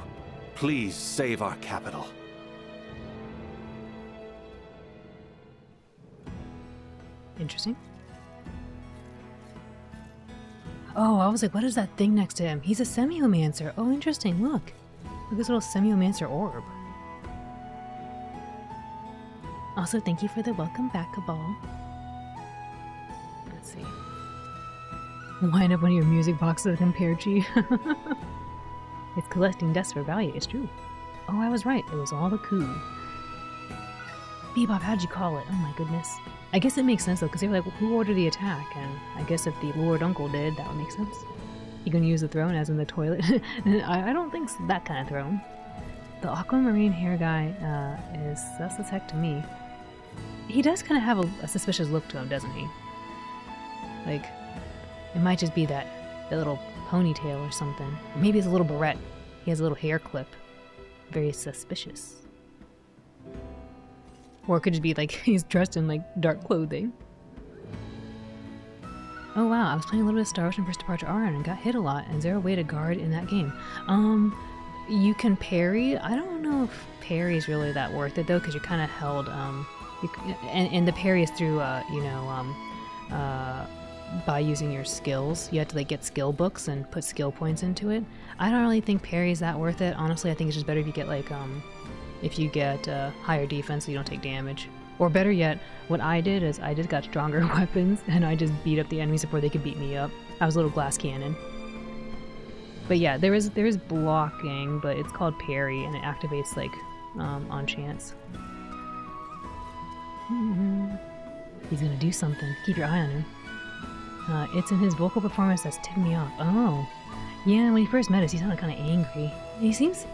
please save our capital. Interesting. Oh, I was like, what is that thing next to him? He's a semiomancer. Oh, interesting. Look. Look at this little semiomancer orb. Also, thank you for the welcome back, Cabal. Let's see. Line up one of your music boxes with Imperchi. It's collecting dust for value. It's true. Oh, I was right. It was all a coup. Bebop, how'd you call it? Oh my goodness. I guess it makes sense though, because they were like, well, who ordered the attack? And I guess if the Lord Uncle did, that would make sense. You gonna use the throne as in the toilet? I don't think so, that kind of throne. The aquamarine hair guy is sus as heck to me. He does kind of have a suspicious look to him, doesn't he? Like, it might just be that little ponytail or something. Or maybe it's a little barrette. He has a little hair clip. Very suspicious. Or it could just be like he's dressed in like dark clothing. Oh wow, I was playing a little bit of Star Ocean First Departure R and got hit a lot, and is there a way to guard in that game? You can parry. I don't know if parry is really that worth it though, because you're kind of held, and the parry is through, by using your skills. You have to like get skill books and put skill points into it. I don't really think parry is that worth it. Honestly, I think it's just better if you get like, if you get higher defense so you don't take damage. Or better yet, what I did is I just got stronger weapons and I just beat up the enemies before they could beat me up. I was a little glass cannon. But yeah, there is blocking, but it's called parry and it activates like on chance. He's gonna do something. Keep your eye on him. It's in his vocal performance that's tipping me off. Oh, yeah. When he first met us, he sounded kind of angry. He seems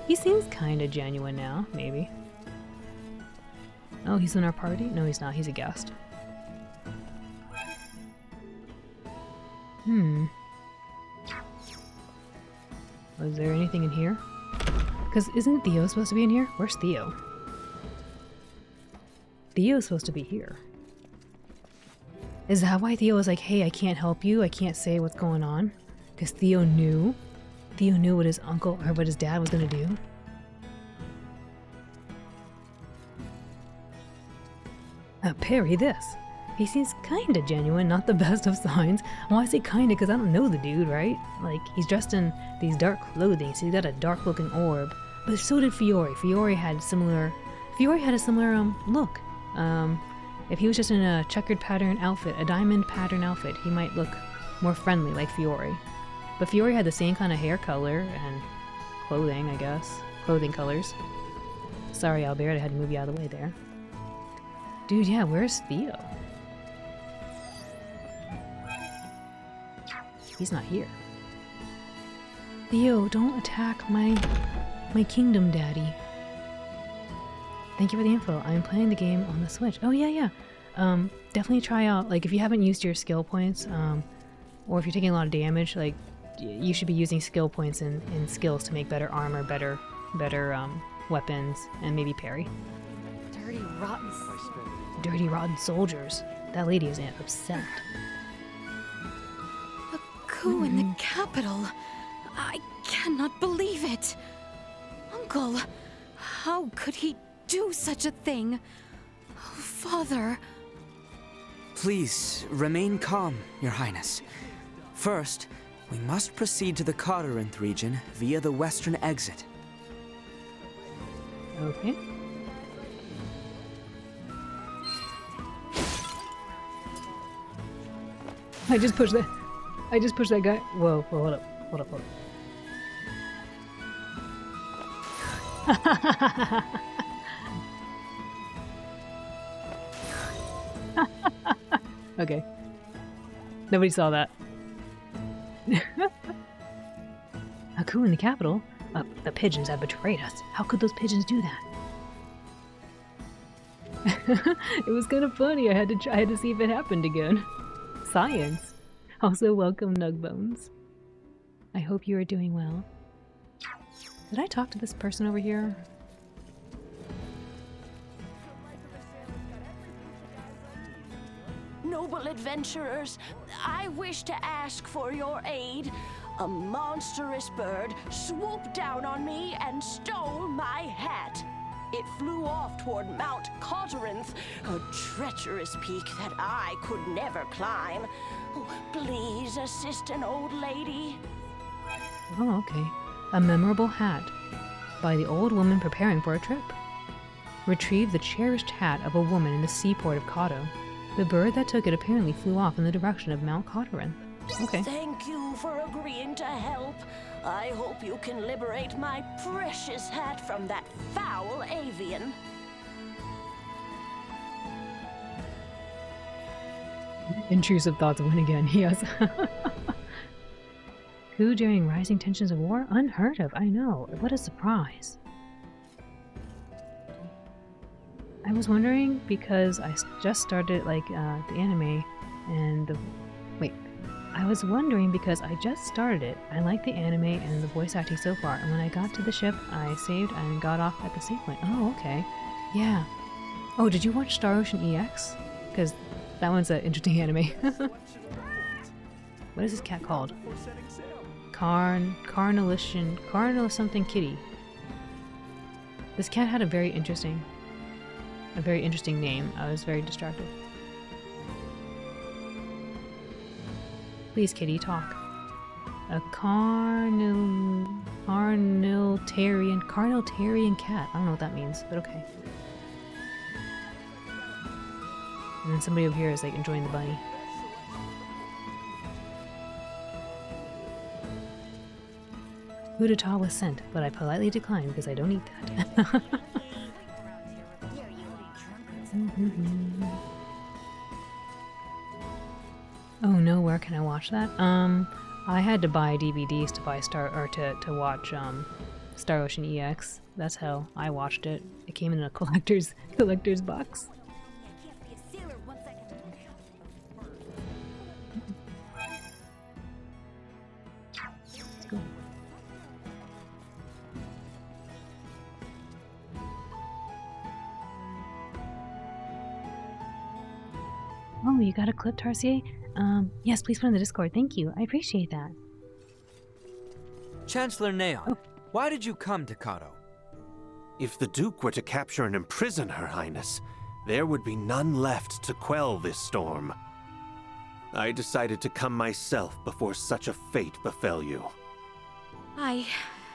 kind of genuine now, maybe. Oh, he's in our party? No, he's not. He's a guest. Was there anything in here? Because isn't Theo supposed to be in here? Where's Theo? Theo's supposed to be here. Is that why Theo was like, hey, I can't help you. I can't say what's going on? Because Theo knew? Theo knew what his uncle or what his dad was going to do? Parry this. He seems kinda genuine, not the best of signs. Well, I say kinda because I don't know the dude, right? Like, he's dressed in these dark clothing, so he's got a dark-looking orb. But so did Fiore. Fiore had a similar look. If he was just in a checkered pattern outfit, a diamond pattern outfit, he might look more friendly like Fiore. But Fiore had the same kind of hair color and clothing, I guess. Clothing colors. Sorry, Albert, I had to move you out of the way there. Dude, yeah, where's Theo? He's not here. Theo, don't attack my kingdom, daddy. Thank you for the info. I'm playing the game on the Switch. Oh, yeah. Definitely try out, like, if you haven't used your skill points, or if you're taking a lot of damage, like, you should be using skill points and skills to make better armor, better weapons, and maybe parry. Dirty, rotten soldiers. That lady is upset. A coup in the capital. I cannot believe it. Uncle, how could he do such a thing? Father. Please, remain calm, Your Highness. First, we must proceed to the Corinth region via the western exit. Okay. I just pushed that guy. Whoa, hold up. Okay. Nobody saw that. A coup in the capital? The pigeons have betrayed us. How could those pigeons do that? It was kind of funny. I had to see if it happened again. Science. Also, welcome, Nugbones. I hope you are doing well. Did I talk to this person over here? Noble adventurers, I wish to ask for your aid. A monstrous bird swooped down on me and stole my hat. It flew off toward Mount Corinth, a treacherous peak that I could never climb. Oh, please assist an old lady. Oh, okay. A memorable hat by the old woman preparing for a trip. Retrieve the cherished hat of a woman in the seaport of Kato. The bird that took it apparently flew off in the direction of Mount Corinth. Okay. Thank you for agreeing to help. I hope you can liberate my precious hat from that foul avian. Intrusive thoughts win again, yes. Coup during rising tensions of war? Unheard of, I know. What a surprise. I was wondering because I just started like the anime and the... Wait. I was wondering because I just started it. I like the anime and the voice acting so far, and when I got to the ship, I saved and got off at the save point. Oh, okay. Yeah. Oh, did you watch Star Ocean EX? Because that one's an interesting anime. What is this cat called? Carnal something kitty. This cat had a very interesting name. I was very distracted. Please, kitty, talk. A carnalitarian cat. I don't know what that means, but okay. And then somebody over here is like enjoying the bunny. Coup d'etat was sent, but I politely declined because I don't eat that. Oh no, where can I watch that? I had to buy DVDs to buy to watch Star Ocean EX. That's how I watched it. It came in a collector's box. Let's go. Oh, you got a clip, Tarsier? Yes, please put in the Discord. Thank you. I appreciate that. Chancellor Neon, why did you come to Kato? If the Duke were to capture and imprison Her Highness, there would be none left to quell this storm. I decided to come myself before such a fate befell you. I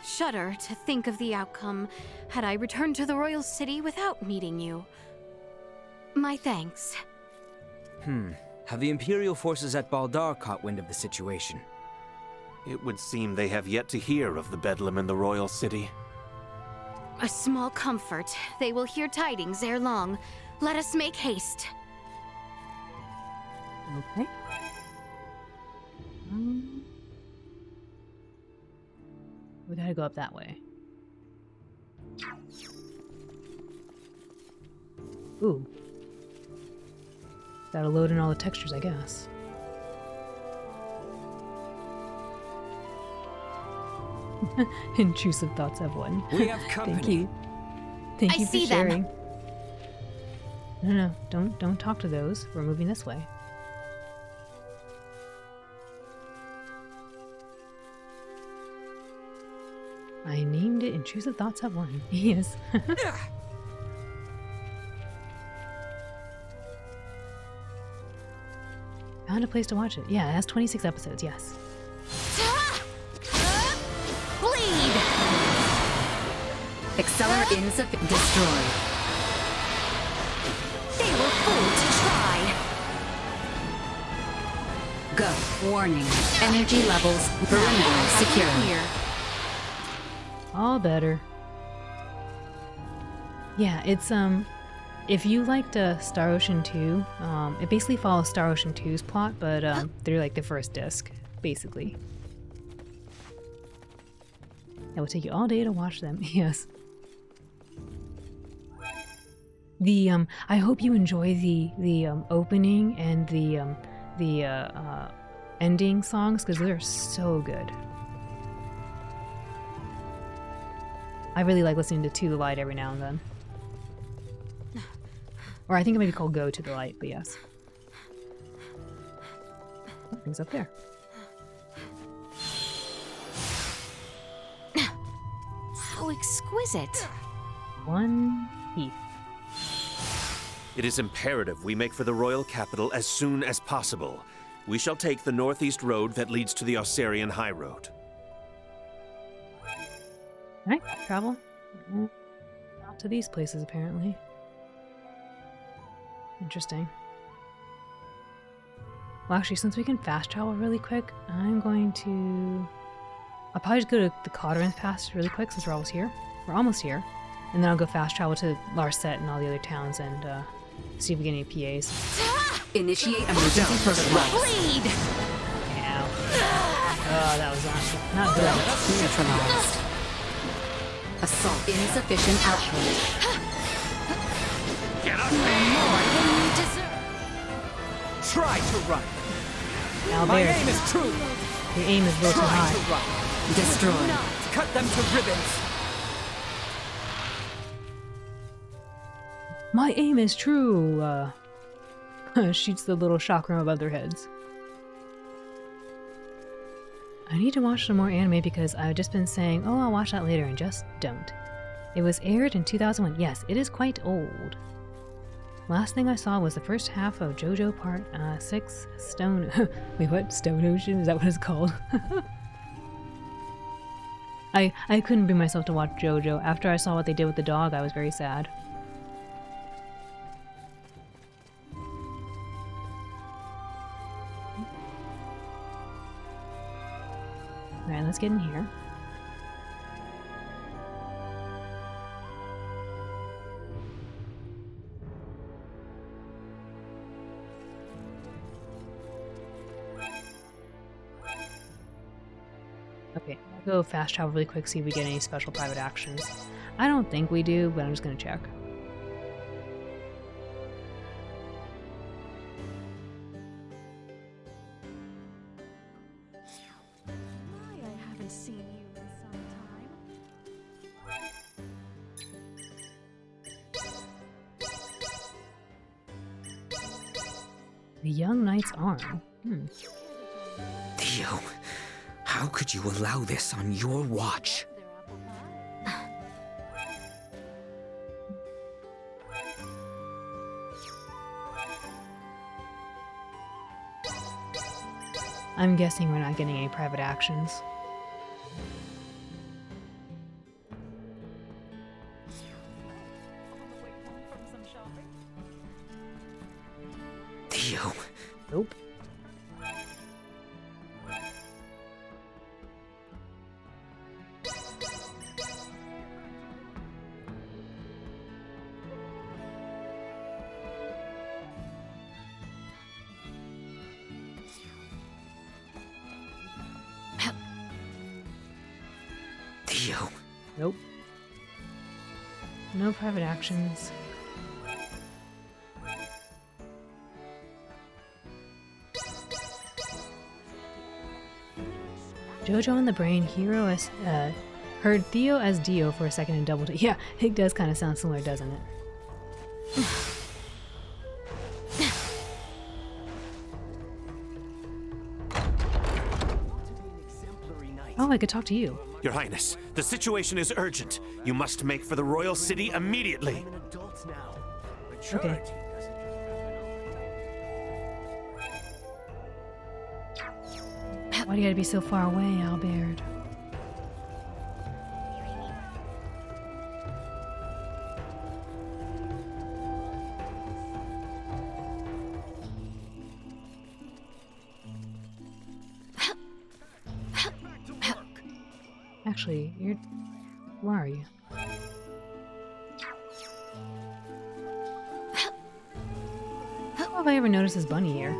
shudder to think of the outcome had I returned to the royal city without meeting you. My thanks. Have the Imperial forces at Baldar caught wind of the situation? It would seem they have yet to hear of the bedlam in the royal city. A small comfort. They will hear tidings ere long. Let us make haste. Okay. We gotta go up that way. Ooh. Gotta load in all the textures, I guess. Intrusive thoughts have one. We have company. Thank you. Thank you I for see sharing. them. No, don't talk to those. We're moving this way. I named it Intrusive Thoughts Have One. Yes. Found a place to watch it. Yeah, it has 26 episodes, yes. Bleed! Accelerate insufficient. Destroy. They were fooled to try. Go. Warning. Energy levels. Perimeter secure. Here. All better. Yeah, it's if you liked Star Ocean 2, it basically follows Star Ocean 2's plot, but through like the first disc, basically. It will take you all day to watch them. Yes. The I hope you enjoy the opening and the ending songs because they're so good. I really like listening to To the Light every now and then. Or I think it might be called Go to the Light, but yes. Nothing's up there. How exquisite. One piece. It is imperative we make for the royal capital as soon as possible. We shall take the northeast road that leads to the Osarian High Road. Alright, travel. Not to these places, apparently. Interesting. Well, actually, since we can fast travel really quick, I'm going to... I'll probably just go to the Cauterinth Pass really quick since we're almost here. We're almost here. And then I'll go fast travel to Larset and all the other towns and see if we get any PAs. Initiate emergency protocol. Bleed! Ow. Oh, that was not good. Neutralized. Assault insufficient output. Get up! More than you deserve. Try to run. Now My there. aim is true. Your aim is a little too Try high. to run. Destroy. Cut them to ribbons. My aim is true. Shoots the little chakram above their heads. I need to watch some more anime because I've just been saying, oh, I'll watch that later, and just don't. It was aired in 2001. Yes, it is quite old. Last thing I saw was the first half of JoJo Part 6 Stone... Wait, what? Stone Ocean? Is that what it's called? I couldn't bring myself to watch JoJo. After I saw what they did with the dog, I was very sad. Alright, let's get in here. Okay, I'll go fast travel really quick, see if we get any special private actions. I don't think we do, but I'm just gonna check. I haven't seen you in some time. The Young Knight's Arm. Theo, how could you allow this on your watch? I'm guessing we're not getting any private actions. Theo. Nope. Theo. Nope. No private actions. Jojo on the brain, Hero as heard Theo as Dio for a second and doubled it. Yeah, it does kind of sound similar, doesn't it? Oh, I could talk to you. Your Highness, the situation is urgent. You must make for the royal city immediately. Okay. Why do you gotta be so far away, Albert? Actually, you're... Where are you? How have I ever noticed this bunny here?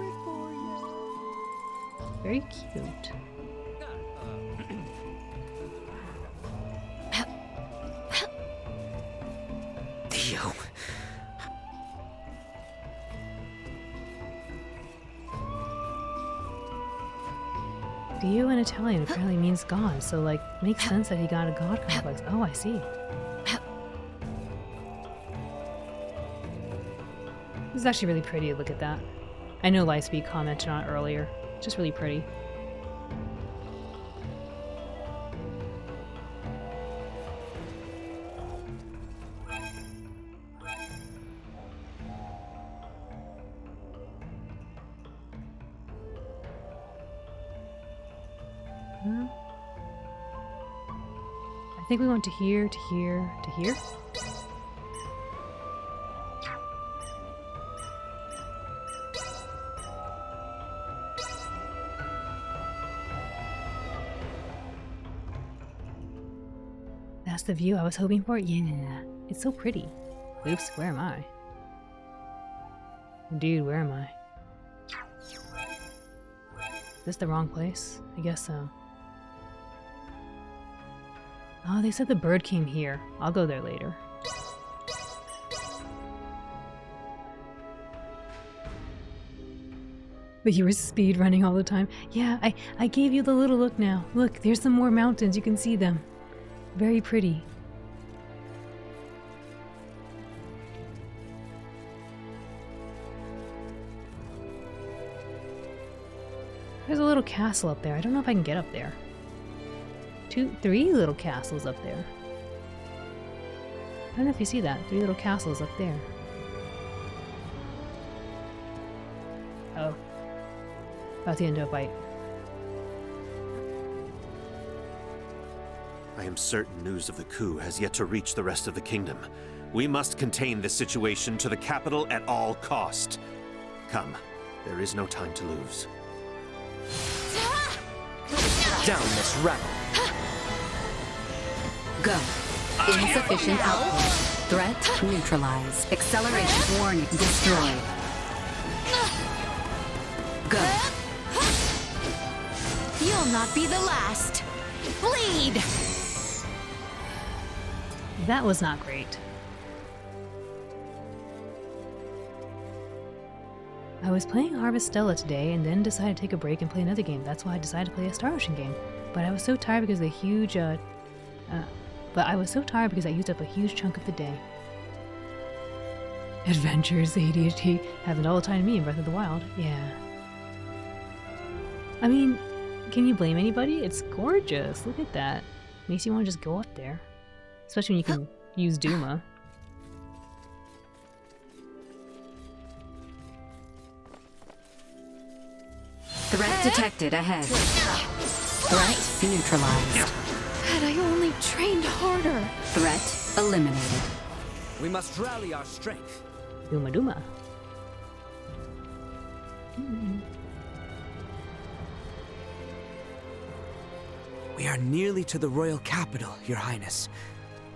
Very cute. Theo. Dio in Italian apparently means God, so like makes sense that he got a god complex. Oh, I see. This is actually really pretty. Look at that. I know Lightspeed commented on it earlier. Just really pretty. I think we went to here, to here, to here. That's the view I was hoping for? Yeah, it's so pretty. Oops, where am I? Dude, where am I? Is this the wrong place? I guess so. Oh, they said the bird came here. I'll go there later. But you were speed running all the time. Yeah, I gave you the little look now. Look, there's some more mountains. You can see them. Very pretty. There's a little castle up there. I don't know if I can get up there. 3 little castles up there. I don't know if you see that. 3 little castles up there. Oh. About the end of a fight. I am certain news of the coup has yet to reach the rest of the kingdom. We must contain this situation to the capital at all cost. Come, there is no time to lose. Down this rebel. Go. Insufficient output. Threat neutralized. Acceleration warning destroyed. Go. You'll not be the last. Bleed! That was not great. I was playing Harvestella today and then decided to take a break and play another game. That's why I decided to play a Star Ocean game. But I was so tired because of the huge, but I was so tired because I used up a huge chunk of the day. Adventures, ADHD, happened all the time to me in Breath of the Wild. Yeah. I mean, can you blame anybody? It's gorgeous. Look at that. Makes you want to just go up there. Especially when you can use Duma. Threat detected ahead. Threat neutralized. Had I only trained harder. Threat eliminated. We must rally our strength. Duma Duma. We are nearly to the royal capital, Your Highness.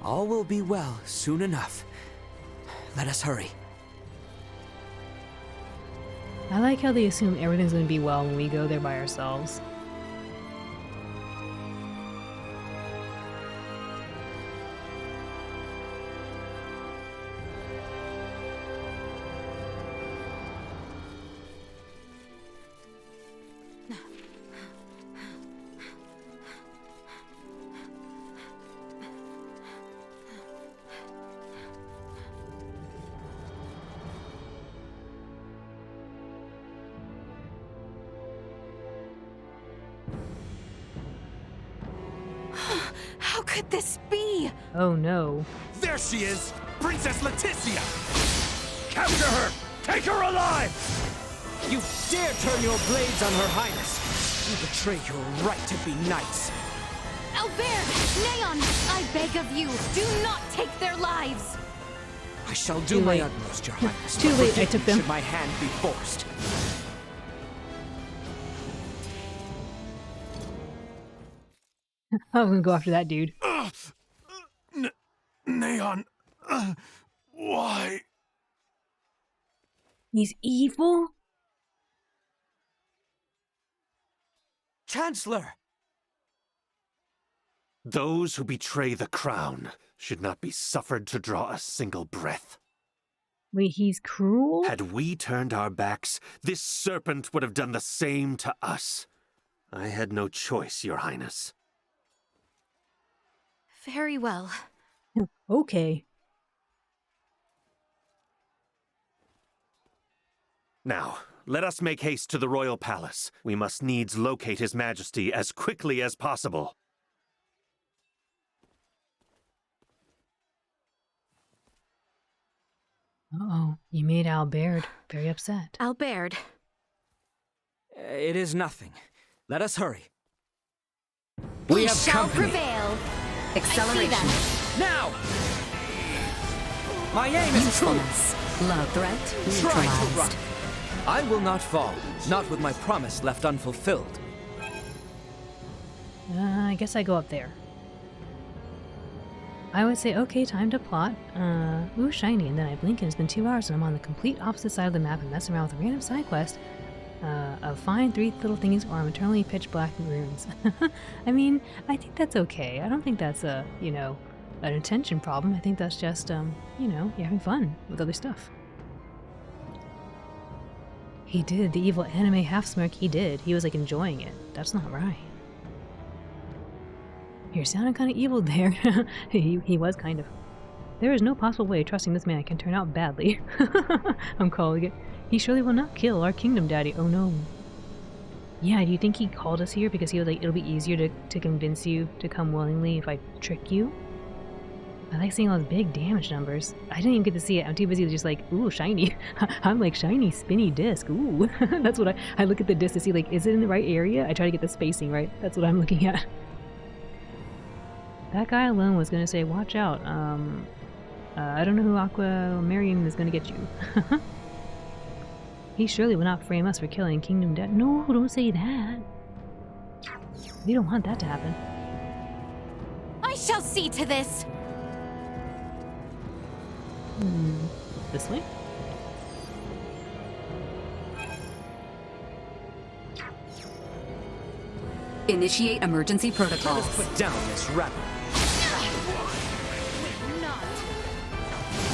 All will be well soon enough. Let us hurry. I like how they assume everything's gonna be well when we go there by ourselves. How could this be? Oh no. There she is! Princess Leticia! Capture her! Take her alive! You dare turn your blades on Her Highness! You betray your right to be knights! Albert! Neon! I beg of you, do not take their lives! I shall do my utmost, Your Highness. Too late, I took them. Should my hand be forced. I'm gonna go after that dude. Neon, why? He's evil? Chancellor! Those who betray the crown should not be suffered to draw a single breath. Wait, he's cruel? Had we turned our backs, this serpent would have done the same to us. I had no choice, Your Highness. Very well. Okay. Now, let us make haste to the royal palace. We must needs locate His Majesty as quickly as possible. Uh-oh, you made Albert very upset. Albert. It is nothing. Let us hurry. We shall prevail. Acceleration. Now! My aim is true. Low threat Try to run. neutralized. I will not fall, not with my promise left unfulfilled. I guess I go up there. I would say, okay, time to plot. Ooh, shiny, and then I blink and it's been 2 hours and I'm on the complete opposite side of the map and messing around with a random side quest of find 3 little things or I'm eternally pitch black runes. I mean, I think that's okay. I don't think that's a, you know, an intention problem. I think that's just, you know, you're having fun with other stuff. He did, the evil anime half smirk, he did. He was like enjoying it. That's not right. You're sounding kind of evil there. he was kind of. There is no possible way trusting this man can turn out badly. I'm calling it. He surely will not kill our kingdom daddy. Oh no. Yeah, do you think he called us here because he was like, it'll be easier to convince you to come willingly if I trick you? I like seeing all those big damage numbers. I didn't even get to see it. I'm too busy just like, ooh, shiny. I'm like, shiny, spinny disc. Ooh. That's what I look at the disc to see, like, is it in the right area? I try to get the spacing right. That's what I'm looking at. That guy alone was gonna say, watch out. I don't know who Aquamarine is gonna get you. He surely will not frame us for killing Kingdom Dead. No, don't say that. We don't want that to happen. I shall see to this. This way? Initiate emergency protocols. Let us put down this rebel.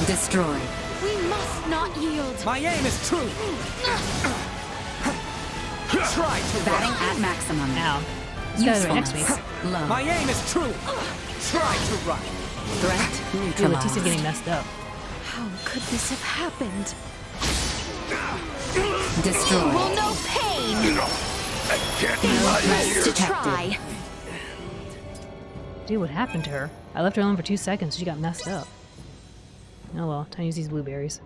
Destroy. We must not yield. My aim is true. Try to Batting run. at maximum. Ow. This guy's right next to me. Low. My aim is true. Try to run. Threat Ooh, neutralized. Leticia's getting messed up. How could this have happened? Destroy. Will no pain. Threat To detected. try. Dude, what happened to her? I left her alone for 2 seconds. She got messed up. Oh well, time to use these blueberries.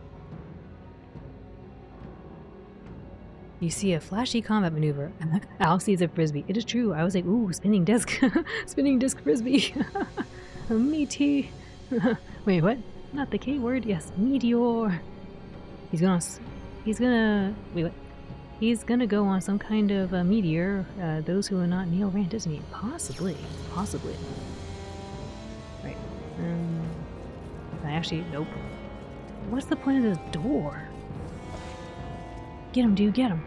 You see a flashy combat maneuver. Al sees a frisbee. It is true. I was like, ooh, spinning disc. Spinning disc frisbee. A meteor. Wait, what? Not the K word. Yes, meteor. He's gonna. Wait, what? He's gonna go on some kind of a meteor. Those who are not Neil Rand, isn't he? Possibly. Right. Nope. What's the point of this door? Get him, dude, get him.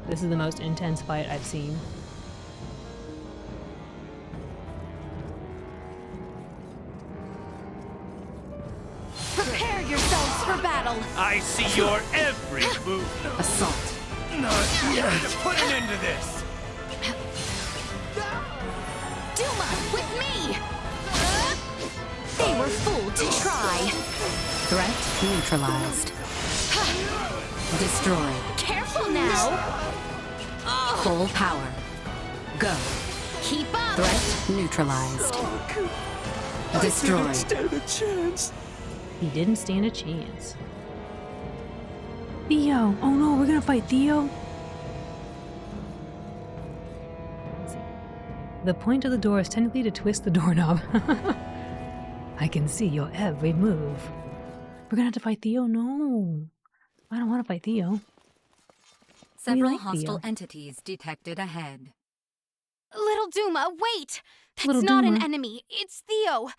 This is the most intense fight I've seen. Prepare yourselves for battle! I see your every move. Assault. Not yet. Put an end to this. Duma, with me! They were fooled to try. Threat neutralized. Destroyed. Careful now! Full power. Go. Keep up! Threat neutralized. Destroyed. I didn't stand a chance. He didn't stand a chance. Theo! Oh no, we're gonna fight Theo? Let's see. The point of the door is technically to twist the doorknob. I can see your every move. We're gonna have to fight Theo? No. I don't want to fight Theo. Several like hostile Theo. entities detected ahead. Little Duma, wait! That's Little not an Duma. enemy. It's Theo.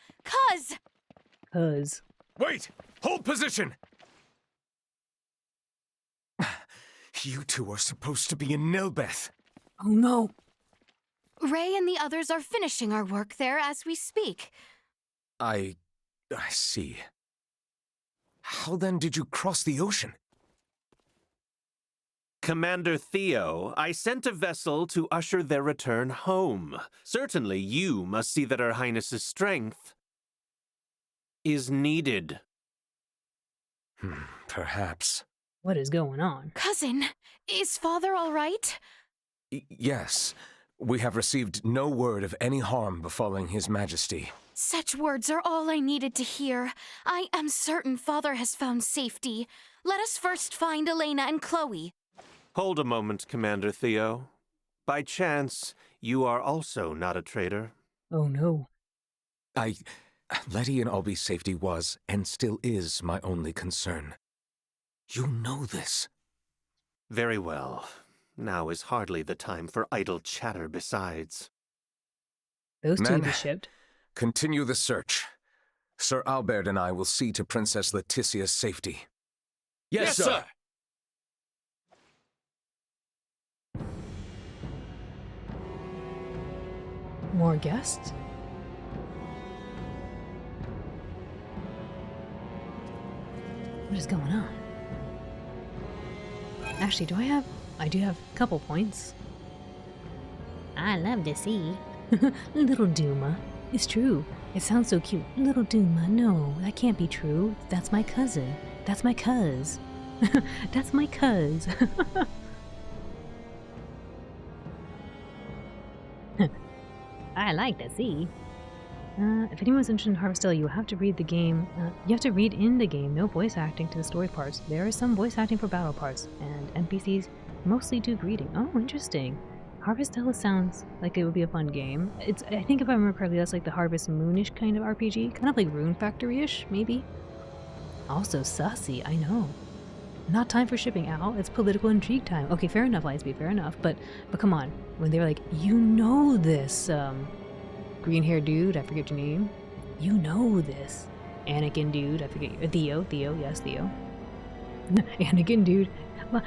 Cuz. Wait! Hold position! You two are supposed to be in Nilbeth. Oh no. Ray and the others are finishing our work there as we speak. I see. How then did you cross the ocean? Commander Theo, I sent a vessel to usher their return home. Certainly you must see that Her Highness's strength is needed. Perhaps. What is going on? Cousin, is Father all right? Yes. We have received no word of any harm befalling His Majesty. Such words are all I needed to hear. I am certain Father has found safety. Let us first find Elena and Chloe. Hold a moment, Commander Theo. By chance, you are also not a traitor? Oh no. Letty and Albie's safety was, and still is, my only concern. You know this. Very well. Now is hardly the time for idle chatter besides. Those two Men, be shipped. Continue the search. Sir Albert and I will see to Princess Letitia's safety. Yes, sir. More guests? What is going on? Actually, I do have a couple points. I love to see. Little Duma. It's true. It sounds so cute. Little Duma. No, that can't be true. That's my cousin. That's my cuz. That's my cuz. I like to see. If anyone's interested in Harvestella, you have to read the game. You have to read in the game. No voice acting to the story parts. There is some voice acting for battle parts, and NPCs mostly do greeting. Oh, interesting. Harvestella sounds like it would be a fun game. I think if I remember correctly, that's like the Harvest Moonish kind of RPG, kind of like Rune Factory-ish, maybe. Also sussy, I know. Not time for shipping out. It's political intrigue time. Okay, fair enough, Lightspeed, fair enough. But come on, when they were like, you know this, green-haired dude, I forget your name. You know this. Anakin dude, I forget your... Theo, yes, Theo. Anakin dude.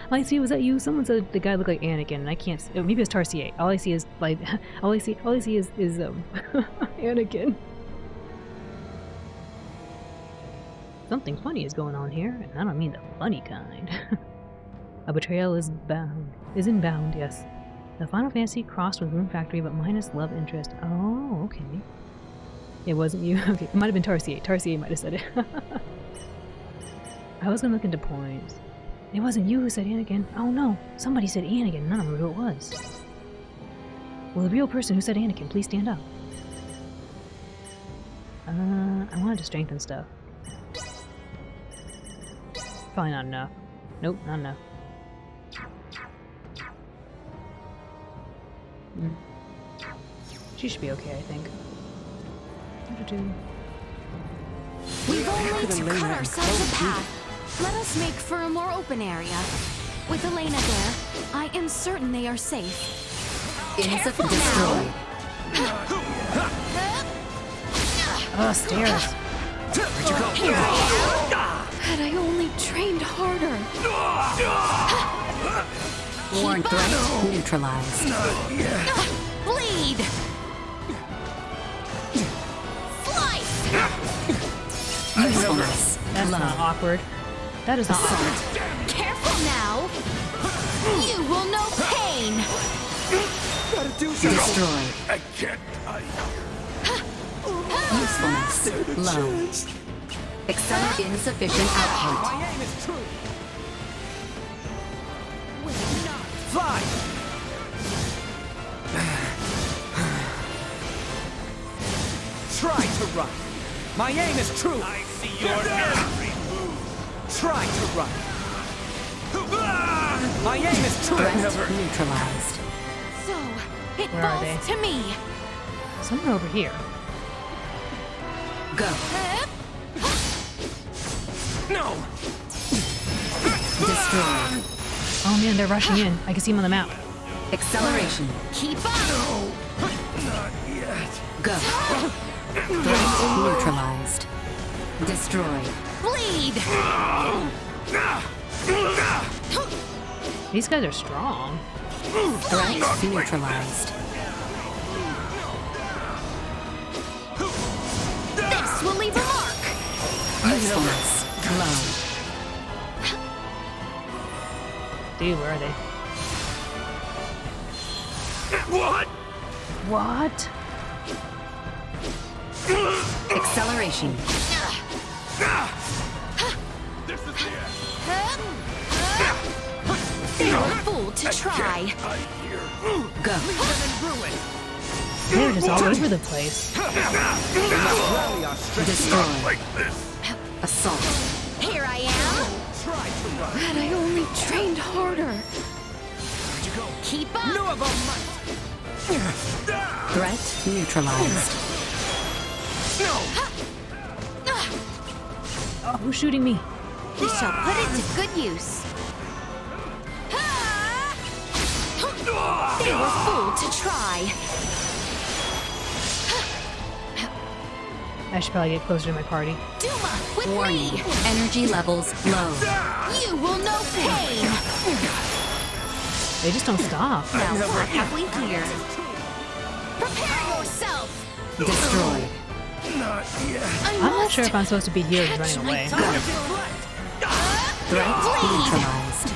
Lightspeed, was that you? Someone said the guy looked like Anakin, and I can't... Oh, maybe it's Tarsier. All I see is, like... all I see is Anakin. Something funny is going on here, and I don't mean the funny kind. A betrayal is inbound, yes. The Final Fantasy crossed with Rune Factory, but minus love interest. Oh, okay. It wasn't you. Okay, it might have been Tarsier. Tarsier might have said it. I was gonna look into points. It wasn't you who said Anakin. Oh no, somebody said Anakin. None of them knew who it was. Well, the real person who said Anakin, please stand up. I wanted to strengthen stuff. Probably not enough. Nope, not enough. She should be okay, I think. We've only to cut ourselves a path. Let us make for a more open area. With Elena there, I am certain they are safe. Insufficient destroyed. Oh, stairs. Where'd you go? Had I only trained harder. Warn threat neutralized. Bleed! Usefulness. That's not awkward. That is not awkward. Careful now! You will know pain! Gotta do something. Destroyed. I can't. Usefulness low. Accelerate insufficient output. My aim is true. Fly! Try to run. My aim is true. I see your every move. Try to run. My aim is true. Threat neutralized. So, it Where are falls they? to me. Somewhere over here. Go. No. Destroyed. Oh man, they're rushing in. I can see them on the map. Acceleration. Keep up! Not yet. Go. Threat neutralized. Destroyed. Bleed! These guys are strong. Threat neutralized. This will leave a mark! Usefulness low. Dude, where are they? What? What? Acceleration. This is the end. You're a fool to try. Go. They're just all over the place. Destroyed. Like this. Assault. Here I am. Had I only trained harder. Keep up. Threat neutralized. Oh, who's shooting me? We shall put it to good use. They were fool to try. I should probably get closer to my party. Duma, with Warning. me. Energy levels low. You will know pain. They just don't stop. Now what have we here? Prepare yourself. Destroyed. Not yet. I'm not sure if I'm supposed to be here or running away. Threat neutralized.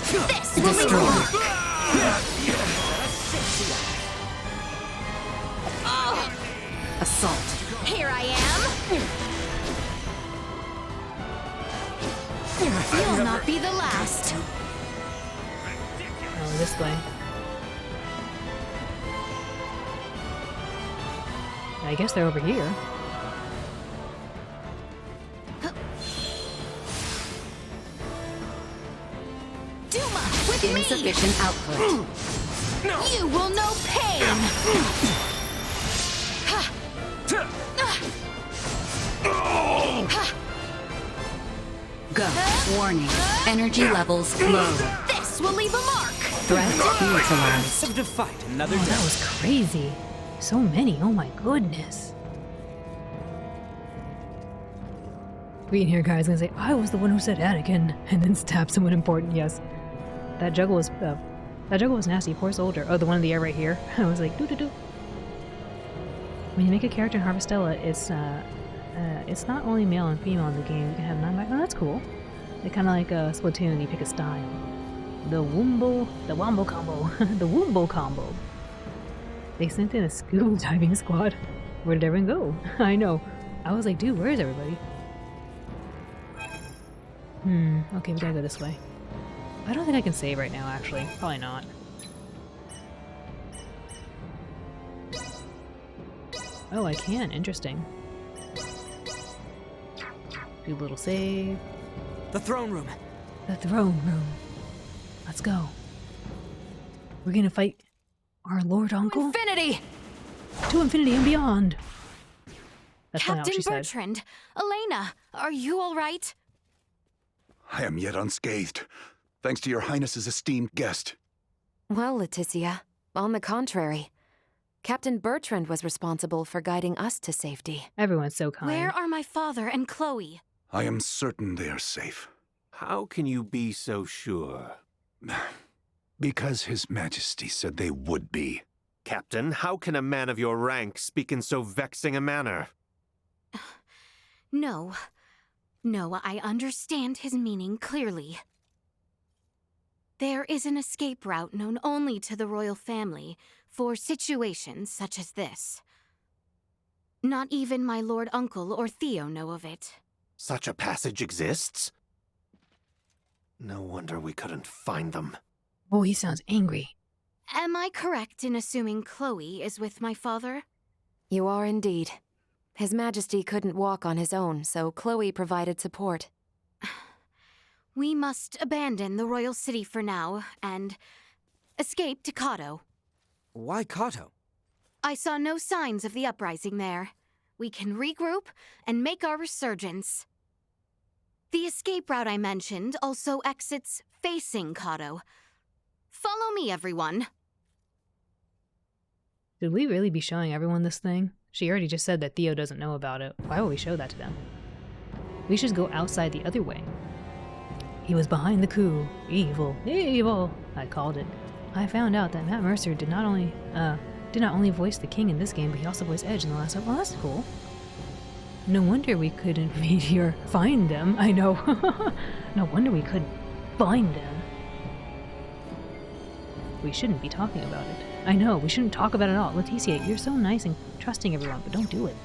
This will leave a Destroyed. mark. Assault. Here I am. You'll not be the last. Oh, this way. I guess they're over here. Duma, with Insufficient output. me. You will know pain. Go. Warning. Energy levels low. This will leave a mark. Threat neutralized. So to fight another Oh, that was crazy. So many. Oh my goodness. Being here, guys, gonna say I was the one who said Anakin, and then stab someone important. Yes, that juggle was nasty. Poor soldier. Oh, the one in the air right here. I was like, doo doo doo. When you make a character in Harvestella, it's not only male and female in the game. You can have non-bi. Oh, that's cool. It's kind of like Splatoon. You pick a style. The Wombo combo. The Wombo combo. They sent in a scuba diving squad. Where did everyone go? I know. I was like, dude, where is everybody? Okay, we gotta go this way. I don't think I can save right now, actually. Probably not. Oh, I can. Interesting. Do a little save. The throne room. The throne room. Let's go. We're gonna fight our Lord Uncle? Infinity! To infinity and beyond. That's not what Captain she said. Bertrand, Elena, are you all right? I am yet unscathed, thanks to your Highness's esteemed guest. Well, Leticia, on the contrary. Captain Bertrand was responsible for guiding us to safety. Everyone's so kind. Where are my father and Chloe? I am certain they are safe. How can you be so sure? Because His Majesty said they would be. Captain, how can a man of your rank speak in so vexing a manner? No, I understand his meaning clearly. There is an escape route known only to the royal family for situations such as this. Not even my Lord Uncle or Theo know of it. Such a passage exists? No wonder we couldn't find them. Oh, he sounds angry. Am I correct in assuming Chloe is with my father? You are indeed. His Majesty couldn't walk on his own, so Chloe provided support. We must abandon the royal city for now and escape to Kato. Why Kato? I saw no signs of the uprising there. We can regroup and make our resurgence. The escape route I mentioned also exits facing Kato. Follow me, everyone. Should we really be showing everyone this thing? She already just said that Theo doesn't know about it. Why would we show that to them? We should go outside the other way. He was behind the coup. Evil. Evil! I called it. I found out that Matt Mercer did not only voice the king in this game, but he also voiced Edge in the last one. Well, that's cool. No wonder we couldn't find them. I know. No wonder we couldn't find them. We shouldn't be talking about it. I know, we shouldn't talk about it at all. Leticia, you're so nice and trusting everyone, but don't do it.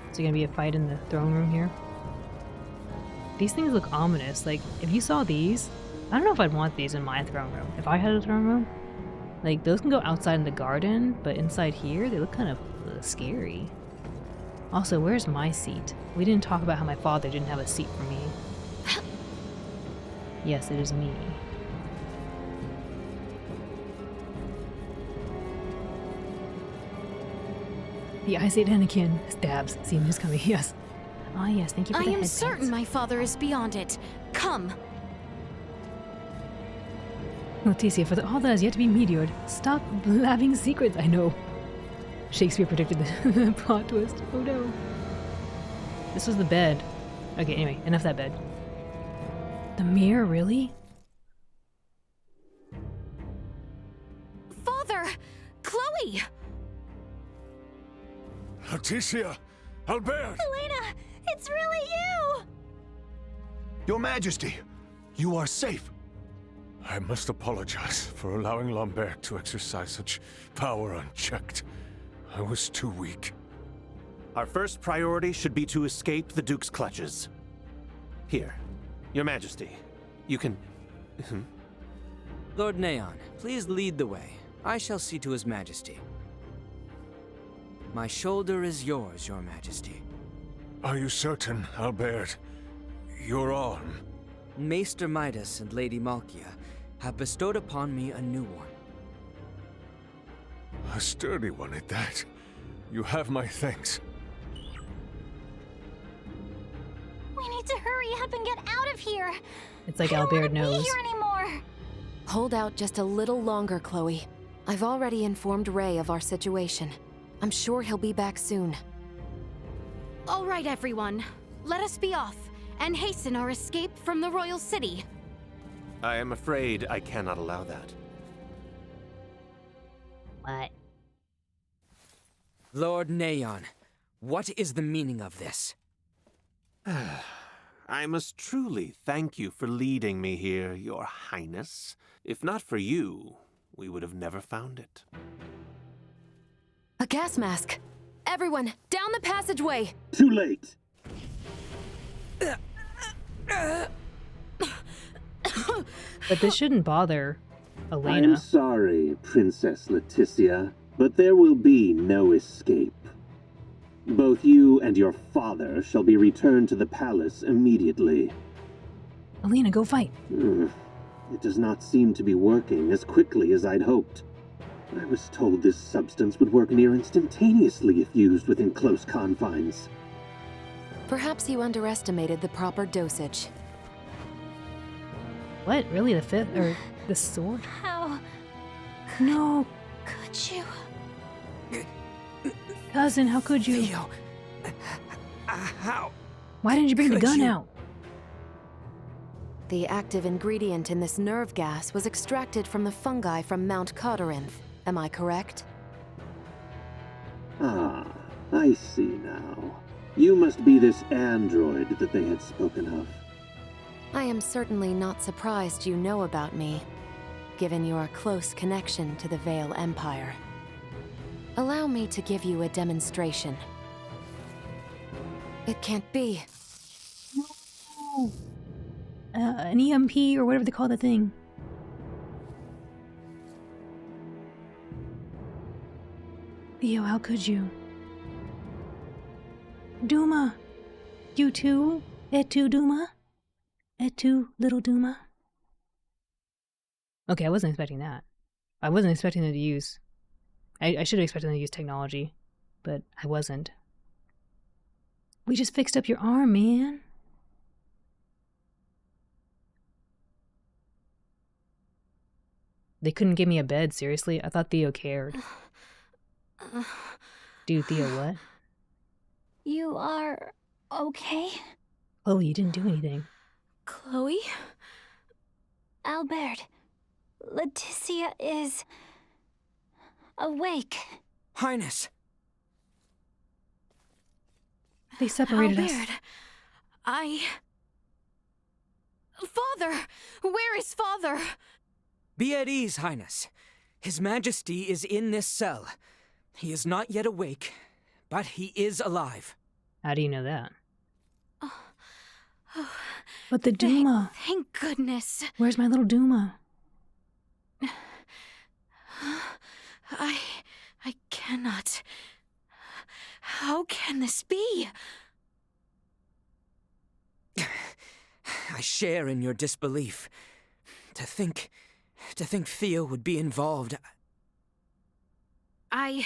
Is there gonna be a fight in the throne room here? These things look ominous. Like, if you saw these, I don't know if I'd want these in my throne room. If I had a throne room, like, those can go outside in the garden, but inside here, they look kind of scary. Also, where's my seat? We didn't talk about how my father didn't have a seat for me. Yes, it is me. The Ice Age Anakin stabs. See him just coming. Yes. Ah, yes. Thank you for the I am head certain pats. my father is beyond it. Come. Leticia, for all that has yet to be meteored, stop blabbing secrets. I know. Shakespeare predicted the plot twist. Oh no. This was the bed. Okay, anyway, enough that bed. The mirror, really? Father! Chloe! Leticia! Albert! Elena, it's really you! Your Majesty, you are safe. I must apologize for allowing Lambert to exercise such power unchecked. I was too weak. Our first priority should be to escape the Duke's clutches. Here, Your Majesty, you can... Lord Neon, please lead the way. I shall see to His Majesty. My shoulder is yours, Your Majesty. Are you certain, Albert? Your arm? Maester Midas and Lady Malkia have bestowed upon me a new one. A sturdy one at that. You have my thanks. We need to hurry up and get out of here. It's like I don't Albert wanna knows. be here anymore. Hold out just a little longer, Chloe. I've already informed Ray of our situation. I'm sure he'll be back soon. All right, everyone. Let us be off and hasten our escape from the royal city. I am afraid I cannot allow that. What? Lord Neon, what is the meaning of this? I must truly thank you for leading me here, Your Highness. If not for you, we would have never found it. A gas mask! Everyone, down the passageway! Too late! But this shouldn't bother Elena. I'm sorry, Princess Leticia, but there will be no escape. Both you and your father shall be returned to the palace immediately. Elena, go fight. It does not seem to be working as quickly as I'd hoped. I was told this substance would work near instantaneously if used within close confines. Perhaps you underestimated the proper dosage. What? Really? The fifth? Or the sword? How No! could you? Cousin, how could you? Theo. How? Why didn't you bring the could gun you? out? The active ingredient in this nerve gas was extracted from the fungi from Mount Corinth. Am I correct? Ah, I see now. You must be this android that they had spoken of. I am certainly not surprised you know about me, given your close connection to the Vale Empire. Allow me to give you a demonstration. It can't be. No. An EMP or whatever they call the thing. Theo, how could you? Duma! You too? Et tu, Duma? Et tu, little Duma? Okay, I wasn't expecting that. I wasn't expecting them to use... I should have expected them to use technology, but I wasn't. We just fixed up your arm, man. They couldn't give me a bed, seriously? I thought Theo cared. Dude, Theo, what? You are okay? Oh, you didn't do anything. Chloe? Albert, Leticia is awake. Highness! They separated Albert, us. Father! Where is Father? Be at ease, Highness. His Majesty is in this cell. He is not yet awake, but he is alive. How do you know that? But the Duma. Thank goodness. Where's my little Duma? I cannot. How can this be? I share in your disbelief. To think Theo would be involved. I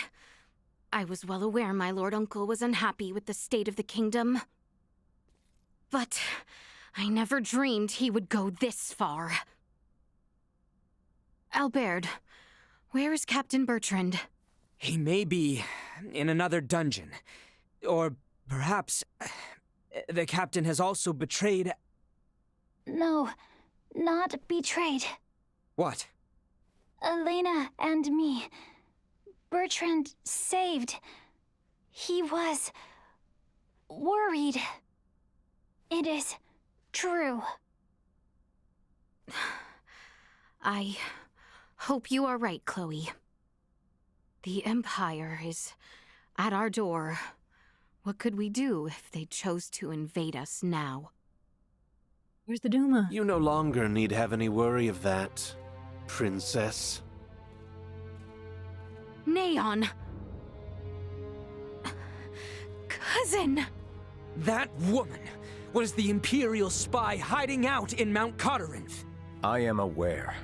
was well aware my lord uncle was unhappy with the state of the kingdom. But I never dreamed he would go this far. Albert, where is Captain Bertrand? He may be in another dungeon. Or perhaps the captain has also betrayed... No, not betrayed. What? Elena and me. Bertrand saved. He was worried. It is true. I hope you are right, Chloe. The Empire is at our door. What could we do if they chose to invade us now? Where's the Duma? You no longer need have any worry of that, Princess. Neon! Cousin! That woman was the Imperial spy hiding out in Mount Corinth. I am aware.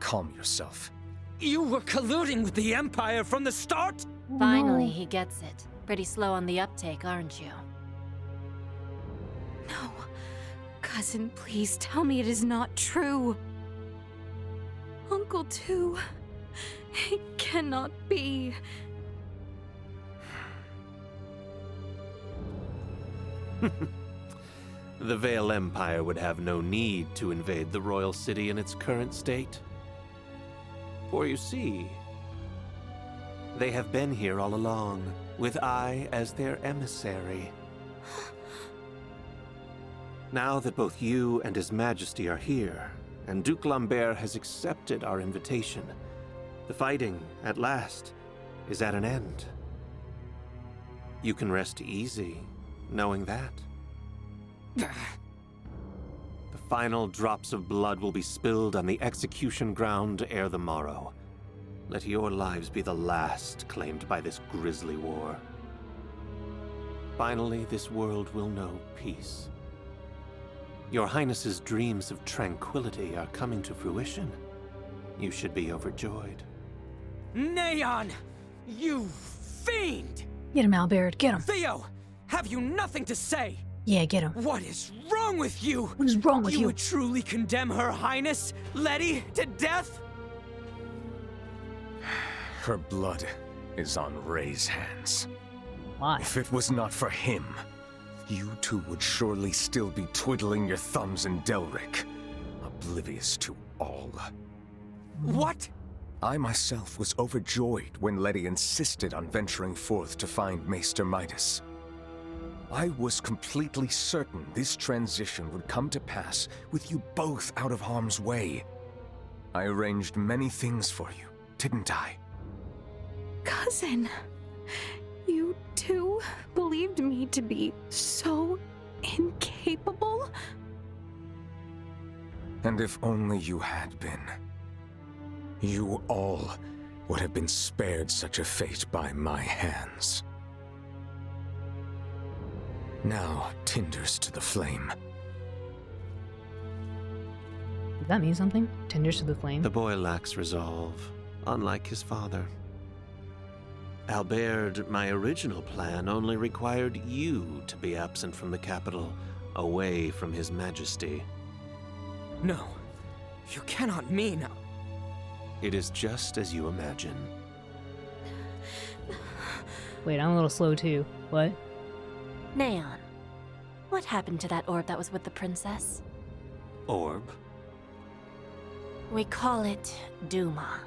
Calm yourself. You were colluding with the Empire from the start? Finally, he gets it. Pretty slow on the uptake, aren't you? No. Cousin, please tell me it is not true. Uncle, too. It cannot be. The Vale Empire would have no need to invade the royal city in its current state. For you see, they have been here all along, with I as their emissary. Now that both you and His Majesty are here, and Duke Lambert has accepted our invitation, the fighting, at last, is at an end. You can rest easy, knowing that. The final drops of blood will be spilled on the execution ground ere the morrow. Let your lives be the last claimed by this grisly war. Finally, this world will know peace. Your Highness's dreams of tranquility are coming to fruition. You should be overjoyed. Neon! You fiend! Get him, Albert. Get him. Theo! Have you nothing to say? Yeah, get him. What is wrong with you? What is wrong with you? You would truly condemn Her Highness, Letty, to death? Her blood is on Ray's hands. Why? If it was not for him, you two would surely still be twiddling your thumbs in Delric, oblivious to all. What? I myself was overjoyed when Letty insisted on venturing forth to find Maester Midas. I was completely certain this transition would come to pass with you both out of harm's way. I arranged many things for you, didn't I? Cousin, you too believed me to be so incapable? And if only you had been. You all would have been spared such a fate by my hands. Now, tinders to the flame. Does that mean something? Tinders to the flame? The boy lacks resolve, unlike his father. Albert, my original plan only required you to be absent from the capital, away from His Majesty. No, you cannot mean... It is just as you imagine. Wait, I'm a little slow too. What? Neon, what happened to that orb that was with the princess? Orb? We call it Duma.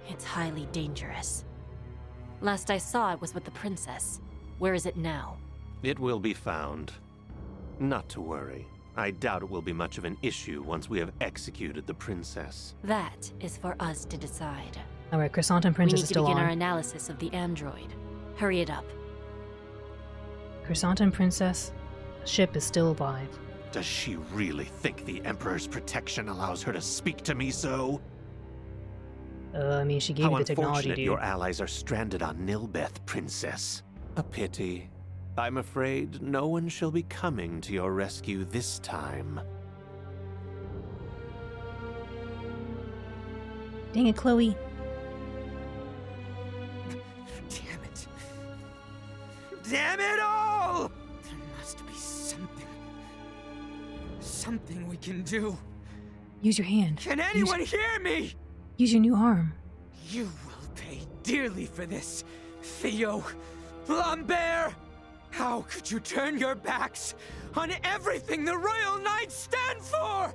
It's highly dangerous. Last I saw it was with the princess. Where is it now? It will be found. Not to worry. I doubt it will be much of an issue once we have executed the princess. That is for us to decide. Alright, Chrysanthemum Princess is still We need to begin on. our analysis of the android. Hurry it up. Chrysanthemum Princess ship is still alive. Does she really think the Emperor's protection allows her to speak to me so? I mean, she gave you the technology, unfortunate dude. your allies are stranded on Nilbeth, Princess. A pity. I'm afraid no one shall be coming to your rescue this time. Dang it, Chloe. Damn it. Damn it all! There must be something. Something we can do. Use your hand. Can anyone hear me? Use your new arm. You will pay dearly for this, Theo. Lambert! How could you turn your backs on everything the Royal Knights stand for?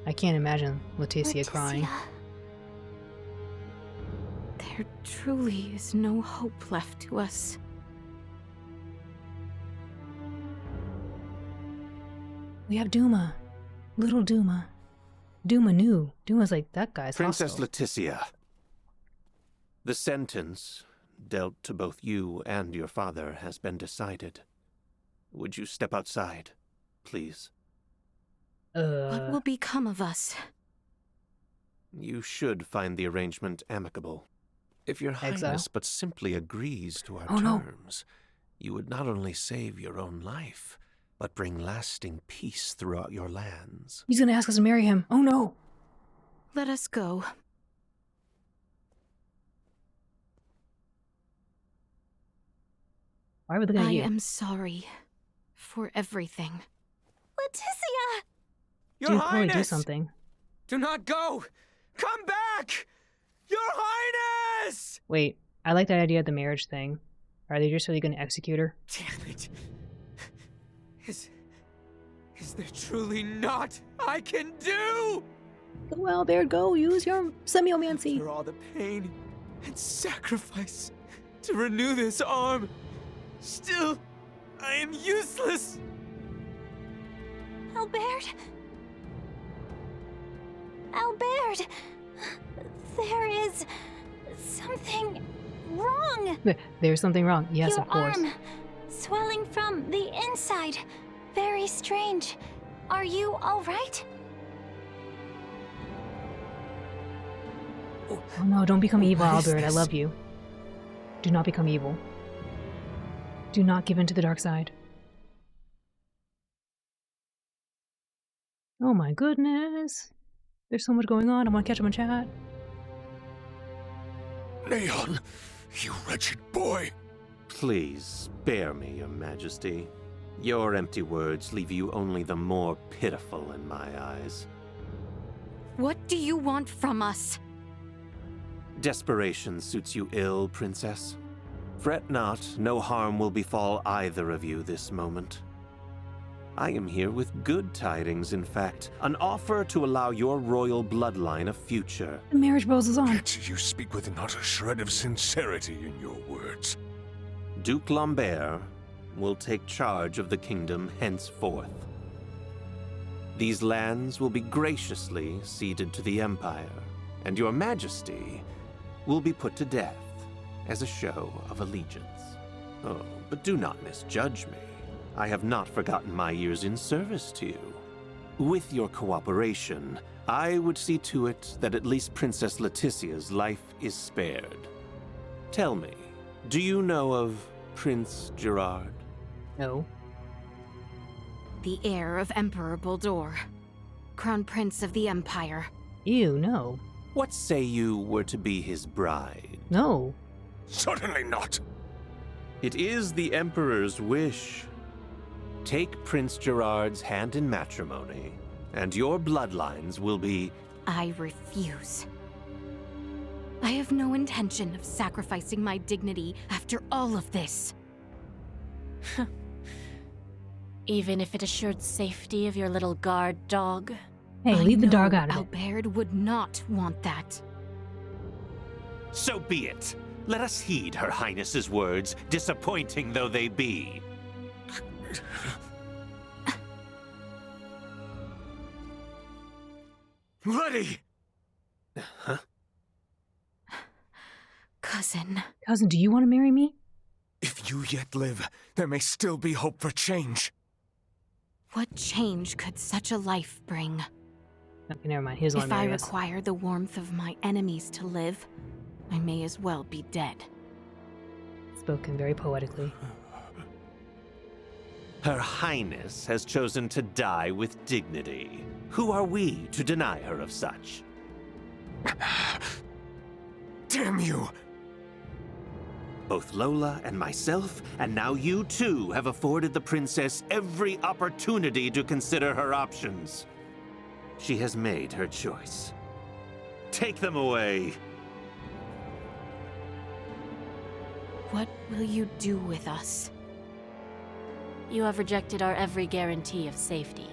I can't imagine Leticia crying. There truly is no hope left to us. We have Duma. Little Duma. Duma knew. Duma's like, that guy's Princess hostile. Leticia. The sentence dealt to both you and your father has been decided. Would you step outside, please? What will become of us? You should find the arrangement amicable. If your Exile? Highness but simply agrees to our Oh, no. terms, you would not only save your own life, but bring lasting peace throughout your lands. He's gonna ask us to marry him. Oh no! Let us go. Why are we looking at I you? am sorry for everything. Leticia! Your Dude, Chloe, Highness! do something. Do not go! Come back! Your Highness! Wait, I like that idea of the marriage thing. Are they just really gonna execute her? Damn it. Is there truly not I can do? Go, Albert, go. Use your semiomancy. After all the pain and sacrifice to renew this arm, still, I am useless. Albert? Albert! There is something wrong? There's something wrong. Yes, Your of course. arm, swelling from the inside. Very strange. Are you all right? Oh no, don't become evil, What is Albert. I this? love you. Do not become evil. Do not give in to the dark side. Oh my goodness. There's so much going on. I want to catch up on chat. Leon, you wretched boy. Please, spare me, Your Majesty. Your empty words leave you only the more pitiful in my eyes. What do you want from us? Desperation suits you ill, Princess. Fret not, no harm will befall either of you this moment. I am here with good tidings, in fact. An offer to allow your royal bloodline a future. The marriage bells is on. Yet you speak with not a shred of sincerity in your words. Duke Lambert will take charge of the kingdom henceforth. These lands will be graciously ceded to the Empire, and your Majesty will be put to death as a show of allegiance. Oh, but do not misjudge me. I have not forgotten my years in service to you. With your cooperation, I would see to it that at least Princess Leticia's life is spared. Tell me, do you know of Prince Gerard? No. The heir of Emperor Boldur, Crown Prince of the Empire. Ew, no. What say you were to be his bride? No. Certainly not. It is the Emperor's wish. Take Prince Gerard's hand in matrimony, and your bloodlines will be... I refuse. I have no intention of sacrificing my dignity after all of this. Even if it assured safety of your little guard dog? Hey, leave the dog out of it. Albert would not want that. So be it. Let us heed Her Highness's words, disappointing though they be. Letty! Huh? Cousin. Cousin, do you want to marry me? If you yet live, there may still be hope for change. What change could such a life bring? Okay, never mind. Here's one. If I require the warmth of my enemies to live, I may as well be dead. Spoken very poetically. Her Highness has chosen to die with dignity. Who are we to deny her of such? Damn you! Both Lola and myself, and now you too, have afforded the princess every opportunity to consider her options. She has made her choice. Take them away. What will you do with us? You have rejected our every guarantee of safety.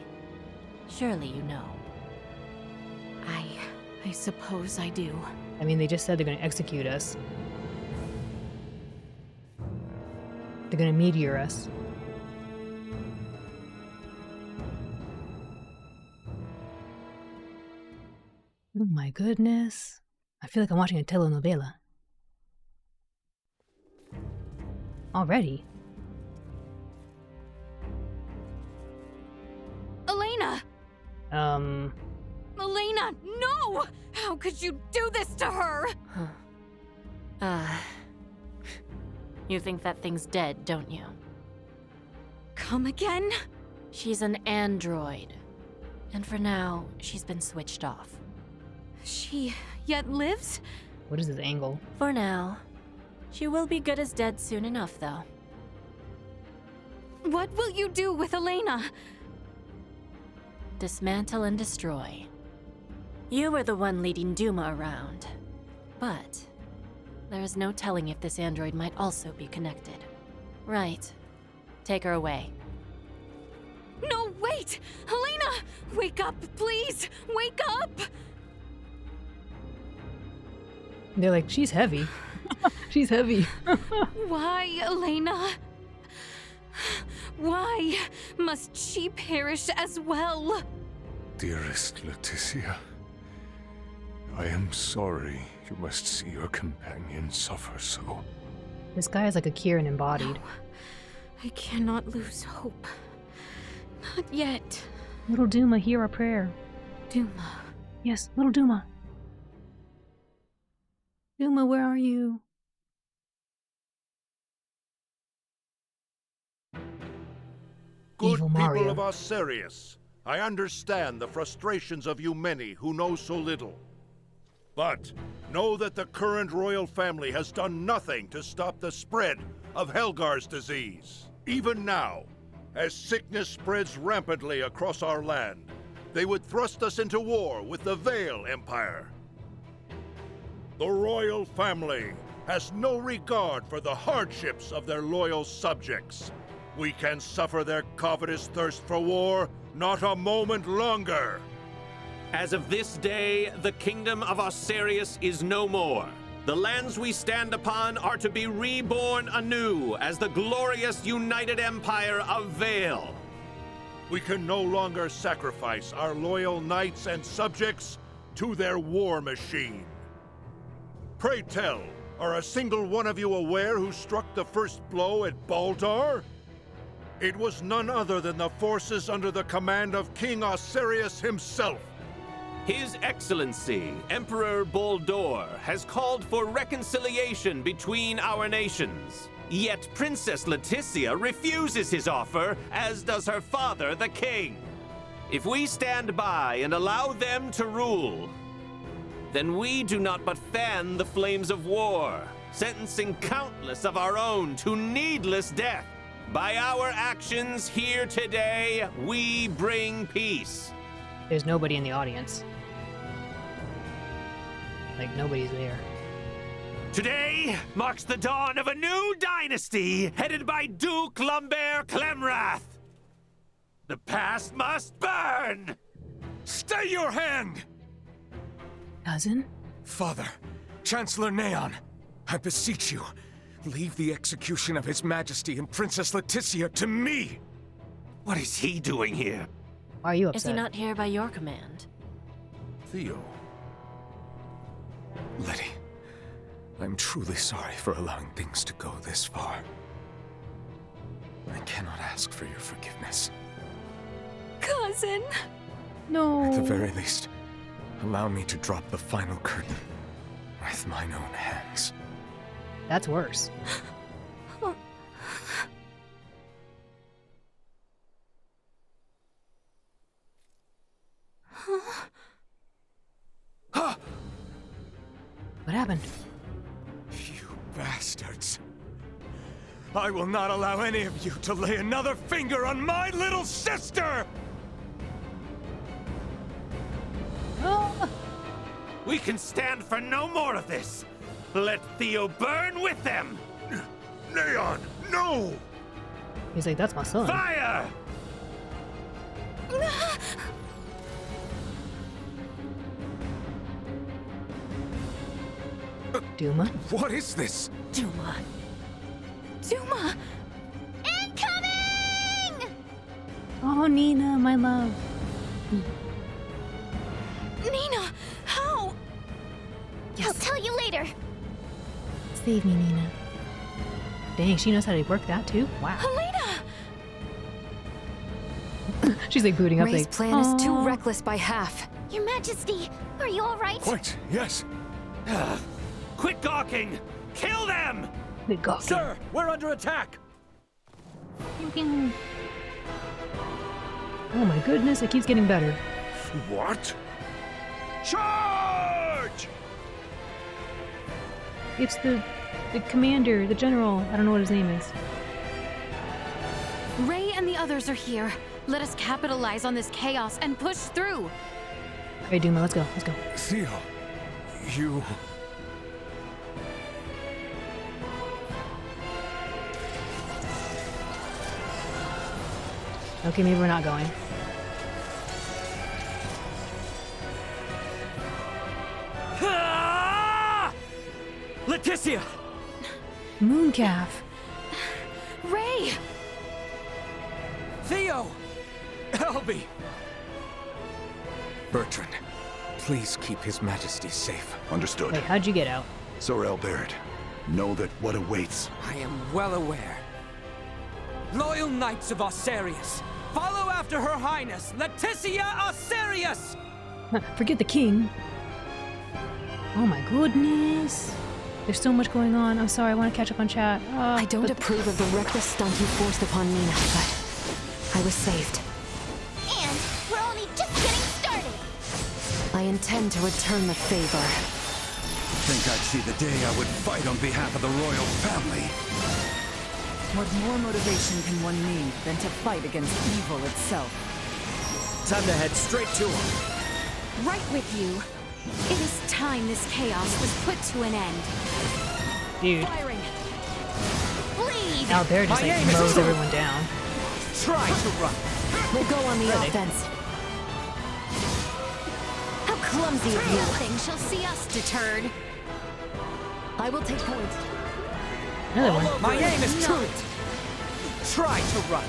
Surely you know. I suppose I do. I mean, they just said they're going to execute us. They're going to meteor us. Oh my goodness. I feel like I'm watching a telenovela. Already? Elena! Elena, no! How could you do this to her? You think that thing's dead, don't you? Come again? She's an android. And for now, she's been switched off. She yet lives? What is this angle? For now. She will be good as dead soon enough, though. What will you do with Elena? Dismantle and destroy. You were the one leading Duma around. But there is no telling if this android might also be connected. Right. Take her away. No, wait! Elena! Wake up, please! Wake up! They're like, she's heavy. She's heavy. Why, Elena? Why must she perish as well? Dearest Leticia, I am sorry You must see your companion suffer so. This guy is like a Kieran embodied. No, I cannot lose hope. Not yet. Little Duma, hear our prayer. Duma. Yes, little Duma. Duma, where are you? Good Evil people Mario. of Osirius, I understand the frustrations of you many who know so little. But know that the current royal family has done nothing to stop the spread of Helgar's disease. Even now, as sickness spreads rampantly across our land, they would thrust us into war with the Vale Empire. The royal family has no regard for the hardships of their loyal subjects. We can suffer their covetous thirst for war not a moment longer. As of this day, the kingdom of Osirius is no more. The lands we stand upon are to be reborn anew as the glorious united empire of Vale. We can no longer sacrifice our loyal knights and subjects to their war machine. Pray tell, are a single one of you aware who struck the first blow at Baldar? It was none other than the forces under the command of King Osirius himself. His Excellency, Emperor Baldor, has called for reconciliation between our nations. Yet Princess Leticia refuses his offer, as does her father, the king. If we stand by and allow them to rule, then we do not but fan the flames of war, sentencing countless of our own to needless death. By our actions here today, we bring peace. There's nobody in the audience. Like, nobody's there. Today marks the dawn of a new dynasty headed by Duke Lambert Clemrath. The past must burn! Stay your hand! Cousin? Father, Chancellor Neon, I beseech you, leave the execution of His Majesty and Princess Leticia to me! What is he doing here? Why are you Is upset? he not here by your command? Theo. Letty, I'm truly sorry for allowing things to go this far. I cannot ask for your forgiveness. Cousin! No. At the very least, allow me to drop the final curtain with mine own hands. That's worse. What happened? You bastards. I will not allow any of you to lay another finger on my little sister! We can stand for no more of this. Let Theo burn with them! Neon, no! He's like, that's my son. Fire! Duma? What is this? Duma. Duma! Incoming! Oh, Nina, my love. Nina, how? I'll tell you later. Save me, Nina. Dang, she knows how to work that too? Wow. Helena! She's like booting up Ray's like, plan is too "Aw." reckless by half. Your Majesty, are you all right? Quite, yes. Quit gawking! Kill them! Quit gawking. Sir, we're under attack! Oh my goodness, it keeps getting better. What? Charge! It's the commander, the general. I don't know what his name is. Ray and the others are here. Let us capitalize on this chaos and push through. Okay, Duma, let's go. Let's go. Theo, you... Okay, maybe we're not going. Leticia! Mooncalf. Ray! Theo! Elby! Bertrand, Please keep His Majesty safe. Understood. Wait, how'd you get out? Sorrel Baird, know that what awaits. I am well aware. Loyal Knights of Osarius, follow after Her Highness, Leticia Osarius! Forget the king. Oh my goodness. There's so much going on. I'm sorry, I want to catch up on chat. I don't approve of the reckless stunt you forced upon Nina, but I was saved. And we're only just getting started. I intend to return the favor. Think I'd see the day I would fight on behalf of the royal family. What more motivation can one need than to fight against evil itself? Time to head straight to him. Right with you. It is time this chaos was put to an end. Dude. Firing. Bleed. Albert just like mows everyone down. Try to run. We'll go on the offense. How clumsy of you. Nothing shall see us deterred. I will take point. Another one. My aim is true. Try to run.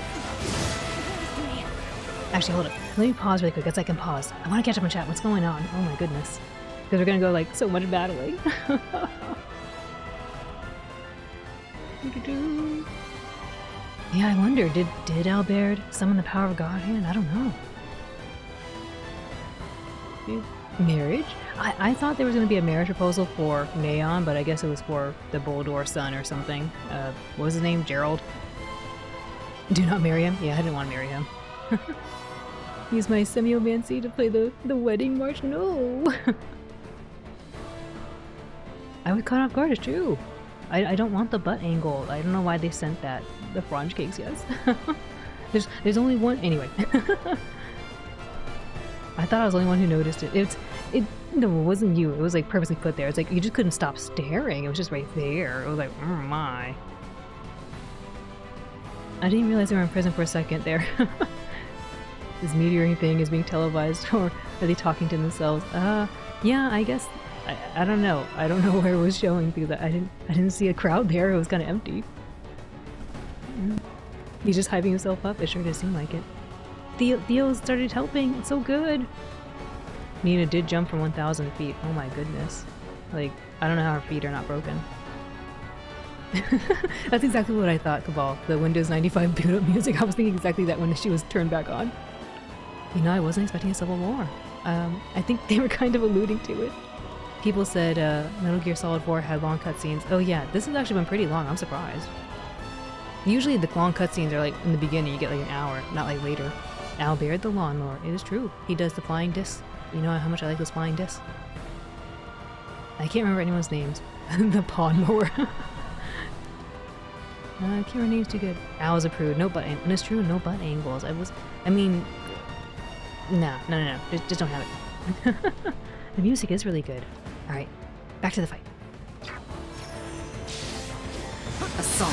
Actually, hold up. Let me pause really quick, because I can pause. I want to catch up on chat. What's going on? Oh my goodness. Because we're going to go like so much battling. Yeah, I wonder, did Albert summon the power of God hand? I don't know. Marriage? I thought there was going to be a marriage proposal for Neon, but I guess it was for the Boldor's son or something. What was his name? Gerald? Do not marry him? Yeah, I didn't want to marry him. Use my semiomancy to play the wedding march? No! I was caught off guard, it's true. I don't want the butt angle. I don't know why they sent that. The Frange cakes, yes. there's only one. Anyway. I thought I was the only one who noticed it. No, it wasn't you. It was like purposely put there. It's like you just couldn't stop staring. It was just right there. It was like, oh my. I didn't realize they were in prison for a second there. This meteoring thing is being televised, or are they talking to themselves? Yeah, I guess. I don't know. I don't know where it was showing because I didn't see a crowd there. It was kind of empty. He's just hyping himself up. It sure does seem like it. Theo started helping. It's so good. Nina did jump from 1,000 feet. Oh my goodness. Like, I don't know how her feet are not broken. That's exactly what I thought, Cabal. The Windows 95 boot up music. I was thinking exactly that when she was turned back on. You know, I wasn't expecting a civil war. I think they were kind of alluding to it. People said Metal Gear Solid 4 had long cutscenes. Oh yeah, this has actually been pretty long. I'm surprised. Usually the long cutscenes are like in the beginning, you get like an hour, not like later. Albert the Lawnmower. It is true. He does the flying discs. You know how much I like those flying discs. I can't remember anyone's names. The pawn mower. I can't remember names too good. Al's approved. No butt angles. And it's true, no butt angles. I mean, no. Just don't have it. The music is really good. Alright, back to the fight. Assault.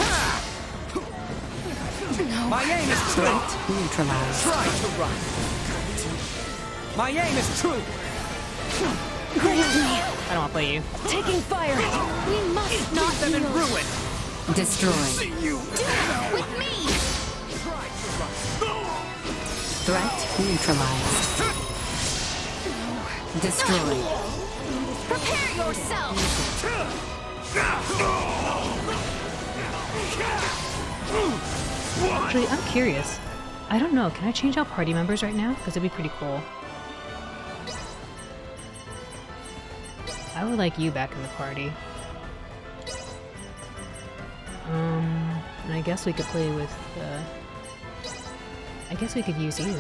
No. My aim is true. Neutralized. Try to run. My aim is true. I don't want to play you. Taking fire. We must not them in ruin. Destroy. See you. With me. Threat neutralized. Destroy. Prepare yourself. Actually, I'm curious. I don't know. Can I change out party members right now? Because it'd be pretty cool. I would like you back in the party. And I guess we could play with, I guess we could use you.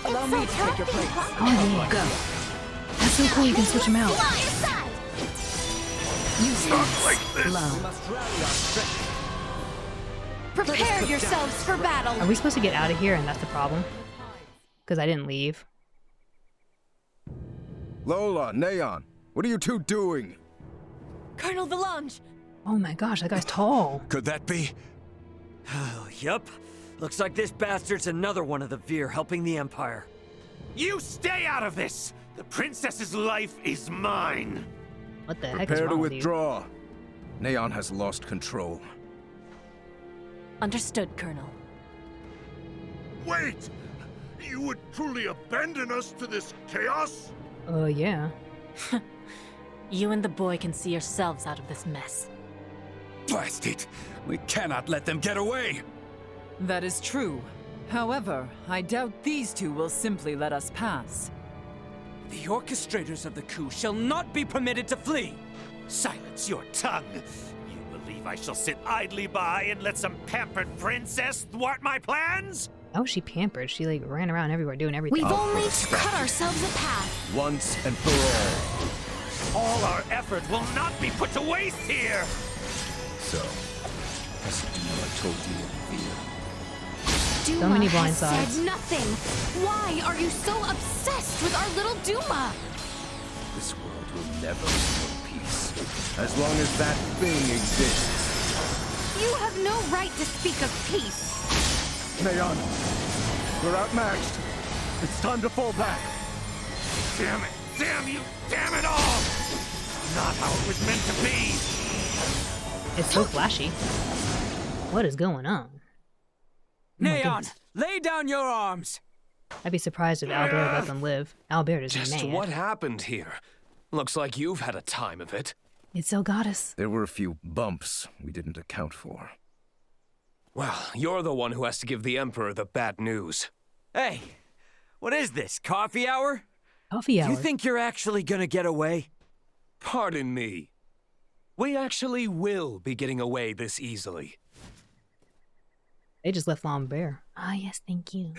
Allow me to take your place. Oh yeah. Go. That's so cool, you can switch them out. Prepare yourselves for battle. Are we supposed to get out of here and that's the problem? Because I didn't leave. Lola, Neon, what are you two doing? Colonel Valange! Oh my gosh, that guy's tall. Could that be? Oh, yup. Looks like this bastard's another one of the Veer helping the Empire. You stay out of this! The princess's life is mine! What the heck is Prepare to wrong with you? withdraw. Neon has lost control. Understood, Colonel. Wait! You would truly abandon us to this chaos? Yeah. You and the boy can see yourselves out of this mess. Blast it! We cannot let them get away! That is true. However, I doubt these two will simply let us pass. The orchestrators of the coup shall not be permitted to flee! Silence your tongue! You believe I shall sit idly by and let some pampered princess thwart my plans? How was she pampered? She like ran around everywhere doing everything. We've only to cut ourselves a path. Once and for all. All our effort will not be put to waste here! So, as Duma told you in fear. Duma So many blind has sides. said nothing. Why are you so obsessed with our little Duma? This world will never know peace, as long as that thing exists. You have no right to speak of peace. Neon, we're outmatched. It's time to fall back. Damn it! Damn you! Damn it all! Not how it was meant to be! It's so flashy. What is going on? Neon, lay down your arms! I'd be surprised if Albert let them live. Albert is Just mad. what happened here? Looks like you've had a time of it. It so got us. There were a few bumps we didn't account for. Well, you're the one who has to give the Emperor the bad news. Hey, what is this, coffee hour? Coffee hour? You think you're actually gonna get away? Pardon me. We actually will be getting away this easily. They just left Lambert. Ah, yes, thank you.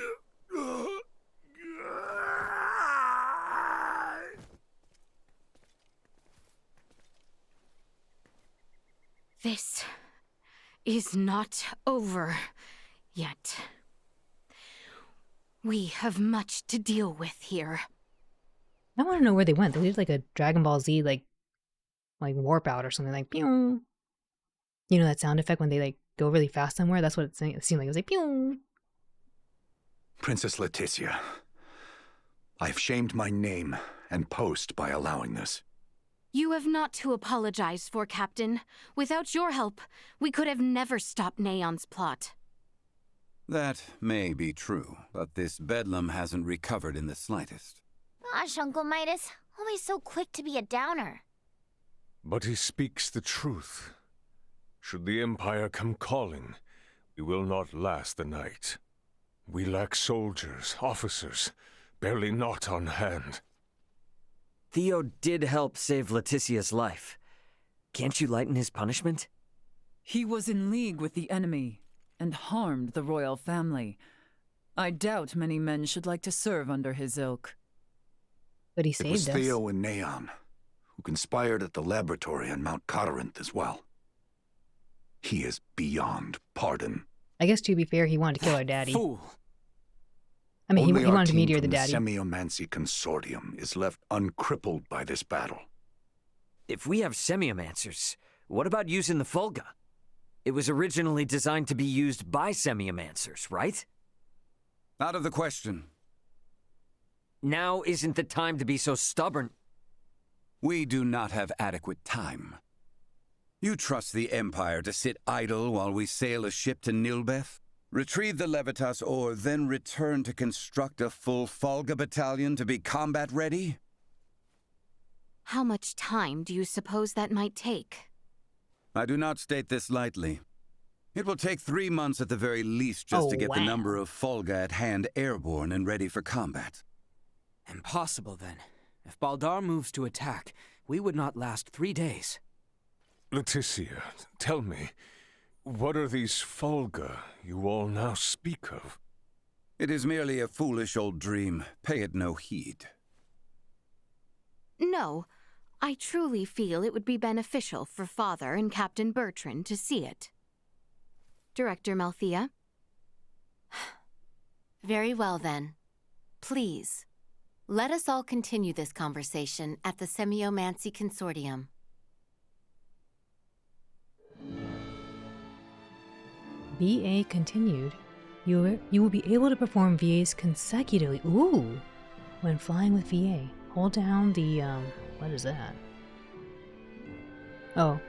This is not over yet. We have much to deal with here. I want to know where they went. They did like a Dragon Ball Z like warp out or something like pew. You know that sound effect when they like go really fast somewhere? That's what it seemed like. It was like pew. Princess Leticia, I've shamed my name and post by allowing this. You have not to apologize for, Captain. Without your help, we could have never stopped Neon's plot. That may be true, but this bedlam hasn't recovered in the slightest. Gosh, Uncle Midas, always so quick to be a downer. But he speaks the truth. Should the Empire come calling, we will not last the night. We lack soldiers, officers, barely not on hand. Theo did help save Leticia's life. Can't you lighten his punishment? He was in league with the enemy and harmed the royal family. I doubt many men should like to serve under his ilk. But he It saved was us. Theo and Neon, who conspired at the laboratory on Mount Cotarinth as well. He is beyond pardon. I guess to be fair, he wanted to kill our daddy. Fool. I mean, he Only wanted our to team meteor the from daddy. Semiomancy Consortium is left uncrippled by this battle. If we have semiomancers, what about using the Fulga? It was originally designed to be used by semiomancers, right? Out of the question. Now isn't the time to be so stubborn. We do not have adequate time. You trust the Empire to sit idle while we sail a ship to Nilbeth? Retrieve the Levitas ore, then return to construct a full Fulga battalion to be combat ready? How much time do you suppose that might take? I do not state this lightly. It will take 3 months at the very least just to get the number of Fulga at hand airborne and ready for combat. Impossible, then. If Baldar moves to attack, we would not last 3 days. Leticia, tell me, what are these Fulga you all now speak of? It is merely a foolish old dream. Pay it no heed. No, I truly feel it would be beneficial for Father and Captain Bertrand to see it. Director Malthea? Very well, then. Please, let us all continue this conversation at the Semiomancy Consortium. VA continued. You will be able to perform VAs consecutively. Ooh! When flying with VA. Hold down the, what is that? Oh,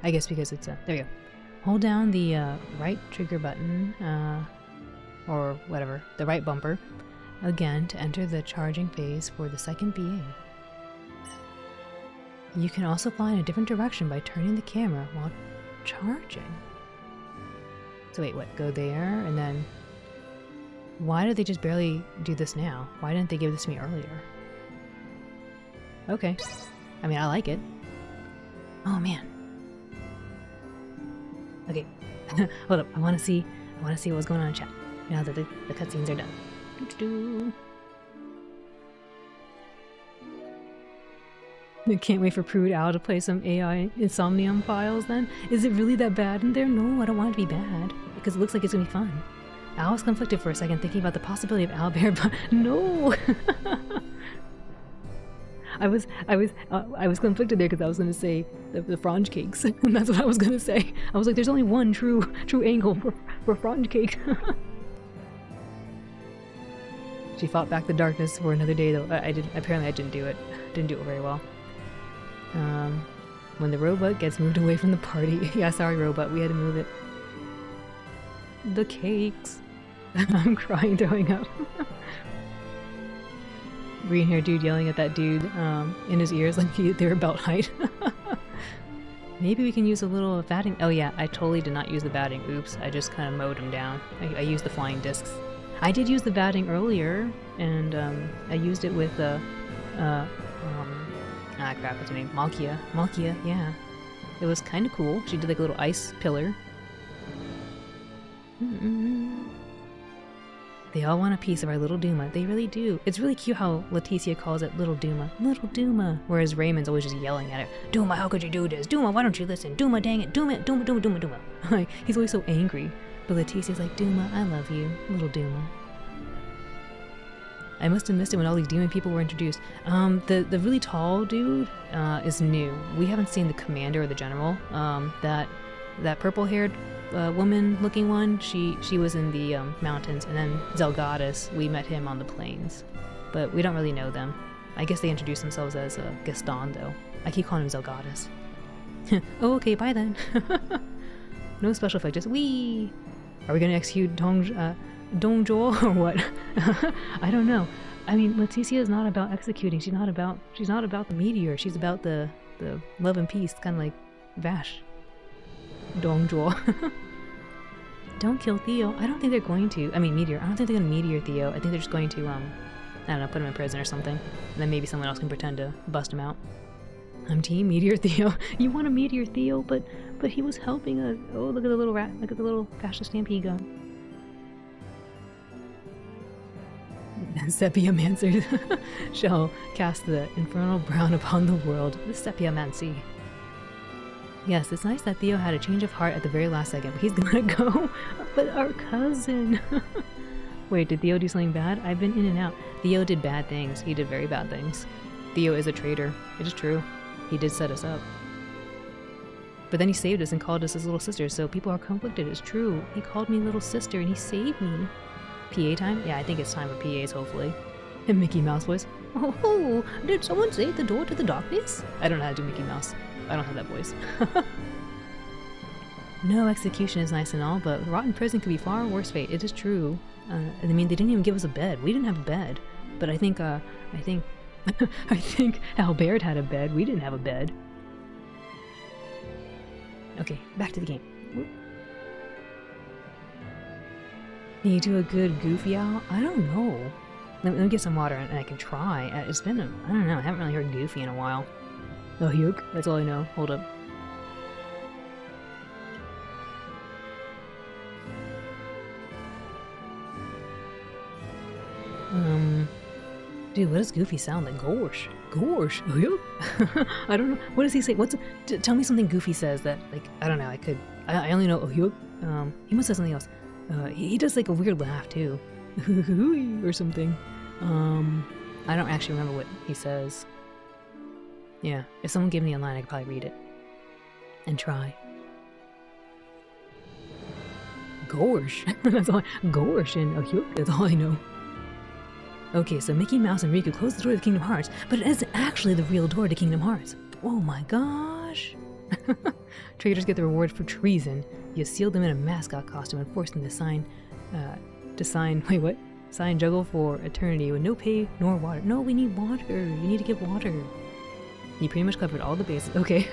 I guess because it's a, there you go. Hold down the right trigger button, or whatever, the right bumper, again to enter the charging phase for the second BA. You can also fly in a different direction by turning the camera while charging. So wait, what? Go there and then... Why did they just barely do this now? Why didn't they give this to me earlier? Okay. I mean, I like it. Oh man. Okay. Hold up. I want to see what's going on in chat now that the cutscenes are done. Doo-doo-doo. I can't wait for Prude Owl to play some AI Insomnium files then. Is it really that bad in there? No, I don't want it to be bad. Because it looks like it's gonna be fun. I was conflicted for a second thinking about the possibility of Owlbear, but no! I was conflicted there because I was gonna say the Frange cakes. And that's what I was gonna say. I was like, there's only one true angle for Frange cake. She fought back the darkness for another day though. Apparently I didn't do it. Didn't do it very well. When the robot gets moved away from the party. Yeah, sorry robot, we had to move it. The cakes. I'm crying, throwing up. Green hair dude yelling at that dude in his ears like they were belt height. Maybe we can use a little batting. Oh yeah, I totally did not use the batting. Oops, I just kind of mowed him down. I used the flying discs. I did use the batting earlier, and I used it with crap, what's her name? Malkia. Malkia, yeah. It was kind of cool. She did like a little ice pillar. They all want a piece of our little Duma. They really do. It's really cute how Leticia calls it Little Duma. Little Duma. Whereas Raymond's always just yelling at her. Duma, how could you do this? Duma, why don't you listen? Duma, dang it. Duma, Duma, Duma, Duma, Duma. Like, he's always so angry. But Leticia's like, Duma, I love you. Little Duma. I must have missed it when all these demon people were introduced. The really tall dude is new. We haven't seen the commander or the general. That purple-haired woman-looking one, she was in the mountains, and then Zelgadis, we met him on the plains. But we don't really know them. I guess they introduced themselves as Gaston, though. I keep calling him Zelgadis. Oh, okay, bye then. No special effect, just wee! Are we gonna execute Dongzhuo or what? I don't know. I mean, Leticia is not about executing. She's not about the meteor. She's about the love and peace, kind of like Vash. Dongzhuo. Don't kill Theo. I don't think they're going to. I mean, Meteor. I don't think they're going to Meteor Theo. I think they're just going to, I don't know, put him in prison or something. And then maybe someone else can pretend to bust him out. I'm Team Meteor Theo. You want a Meteor Theo, but he was helping us. Oh, look at the little rat. Look at the little Fascist Stampede gun. Sepiomancer shall cast the infernal brown upon the world. The Sepiomancy. Yes, it's nice that Theo had a change of heart at the very last second, but he's gonna go. But our cousin. Wait, did Theo do something bad? I've been in and out. Theo did bad things. He did very bad things. Theo is a traitor. It is true. He did set us up. But then he saved us and called us his little sister, so people are conflicted. It's true. He called me little sister and he saved me. PA time? Yeah, I think it's time for PAs, hopefully. And Mickey Mouse voice. Oh, did someone say the door to the darkness? I don't know how to do Mickey Mouse. I don't have that voice. No, execution is nice and all, but rotten prison could be far worse fate. It is true. I mean, they didn't even give us a bed. We didn't have a bed. But I think Albert had a bed. We didn't have a bed. Okay, back to the game. Whoop. Can you do a good Goofy Owl? I don't know. Let me get some water and I can try. It's been I don't know. I haven't really heard Goofy in a while. Oh, Hyuk? That's all I know. Hold up. Dude, what does Goofy sound like? Gorsh. Gorsh. Hyuk? I don't know. What does he say? Tell me something Goofy says that, like, I don't know. I only know Hyuk. He must have something else. He does like a weird laugh too. Or something. I don't actually remember what he says. Yeah, if someone gave me a line, I could probably read it. And try. Gorsh. That's all Gorsh and Hyuk, that's all I know. Okay, so Mickey Mouse and Riku closed the door to Kingdom Hearts, but it isn't actually the real door to Kingdom Hearts. Oh my gosh. Traitors get the reward for treason. You seal them in a mascot costume and force them to sign, wait, what? Sign juggle for eternity with no pay nor water. No, we need water. You need to get water. You pretty much covered all the bases. Okay,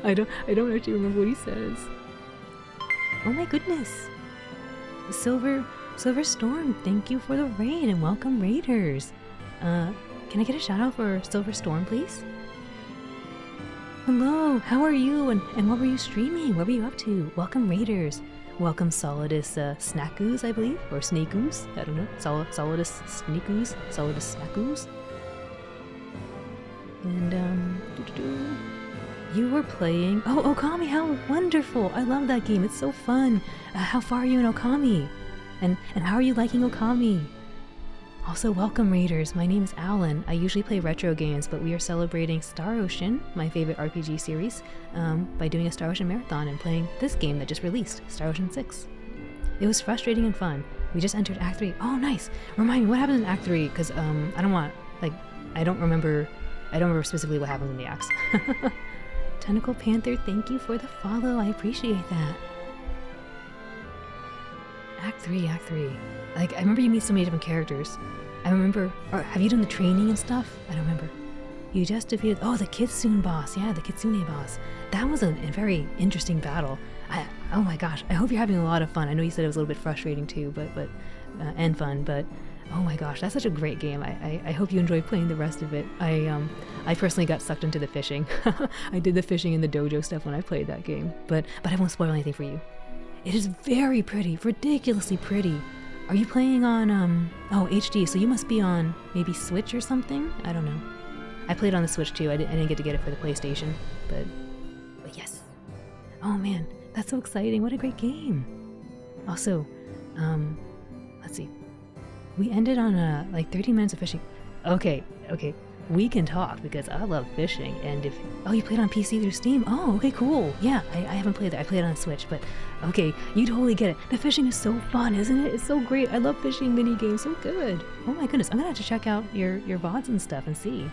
I don't actually remember what he says. Oh my goodness. Silver Storm, thank you for the raid and welcome raiders. Can I get a shout out for Silver Storm, please? Hello, how are you and what were you streaming? What were you up to? Welcome raiders. Welcome Solidus Snackoos, I believe, or Sneakoos. I don't know. Solidus Sneakoos, Solidus Snackoos. And you were playing. Oh, Okami! How wonderful! I love that game. It's so fun. How far are you in Okami? And how are you liking Okami? Also, welcome raiders. My name is Alan. I usually play retro games, but we are celebrating Star Ocean, my favorite RPG series, by doing a Star Ocean marathon and playing this game that just released, Star Ocean 6. It was frustrating and fun. We just entered Act 3. Oh, nice. Remind me, what happens in Act 3? Because I don't remember specifically what happens in the acts. Tentacle Panther, thank you for the follow. I appreciate that. Act 3. Like, I remember you meet so many different characters. I remember, or have you done the training and stuff? I don't remember. You just defeated, the Kitsune boss. Yeah, the Kitsune boss. That was a very interesting battle. Oh my gosh, I hope you're having a lot of fun. I know you said it was a little bit frustrating too, and fun, but oh my gosh, that's such a great game. I hope you enjoyed playing the rest of it. I personally got sucked into the fishing. I did the fishing and the dojo stuff when I played that game, but I won't spoil anything for you. It is very pretty, ridiculously pretty. Are you playing on, HD, so you must be on maybe Switch or something? I don't know. I played on the Switch too. I didn't get to get it for the PlayStation, but yes. Oh man, that's so exciting. What a great game. Also, let's see. We ended on, 13 minutes of fishing. Okay. We can talk because I love fishing, and if you played on PC through Steam. Oh, okay, cool. Yeah, I haven't played that. I played it on Switch, but okay, you totally get it. The fishing is so fun, isn't it? It's so great. I love fishing mini games. So good. Oh my goodness, I'm gonna have to check out your VODs and stuff and see,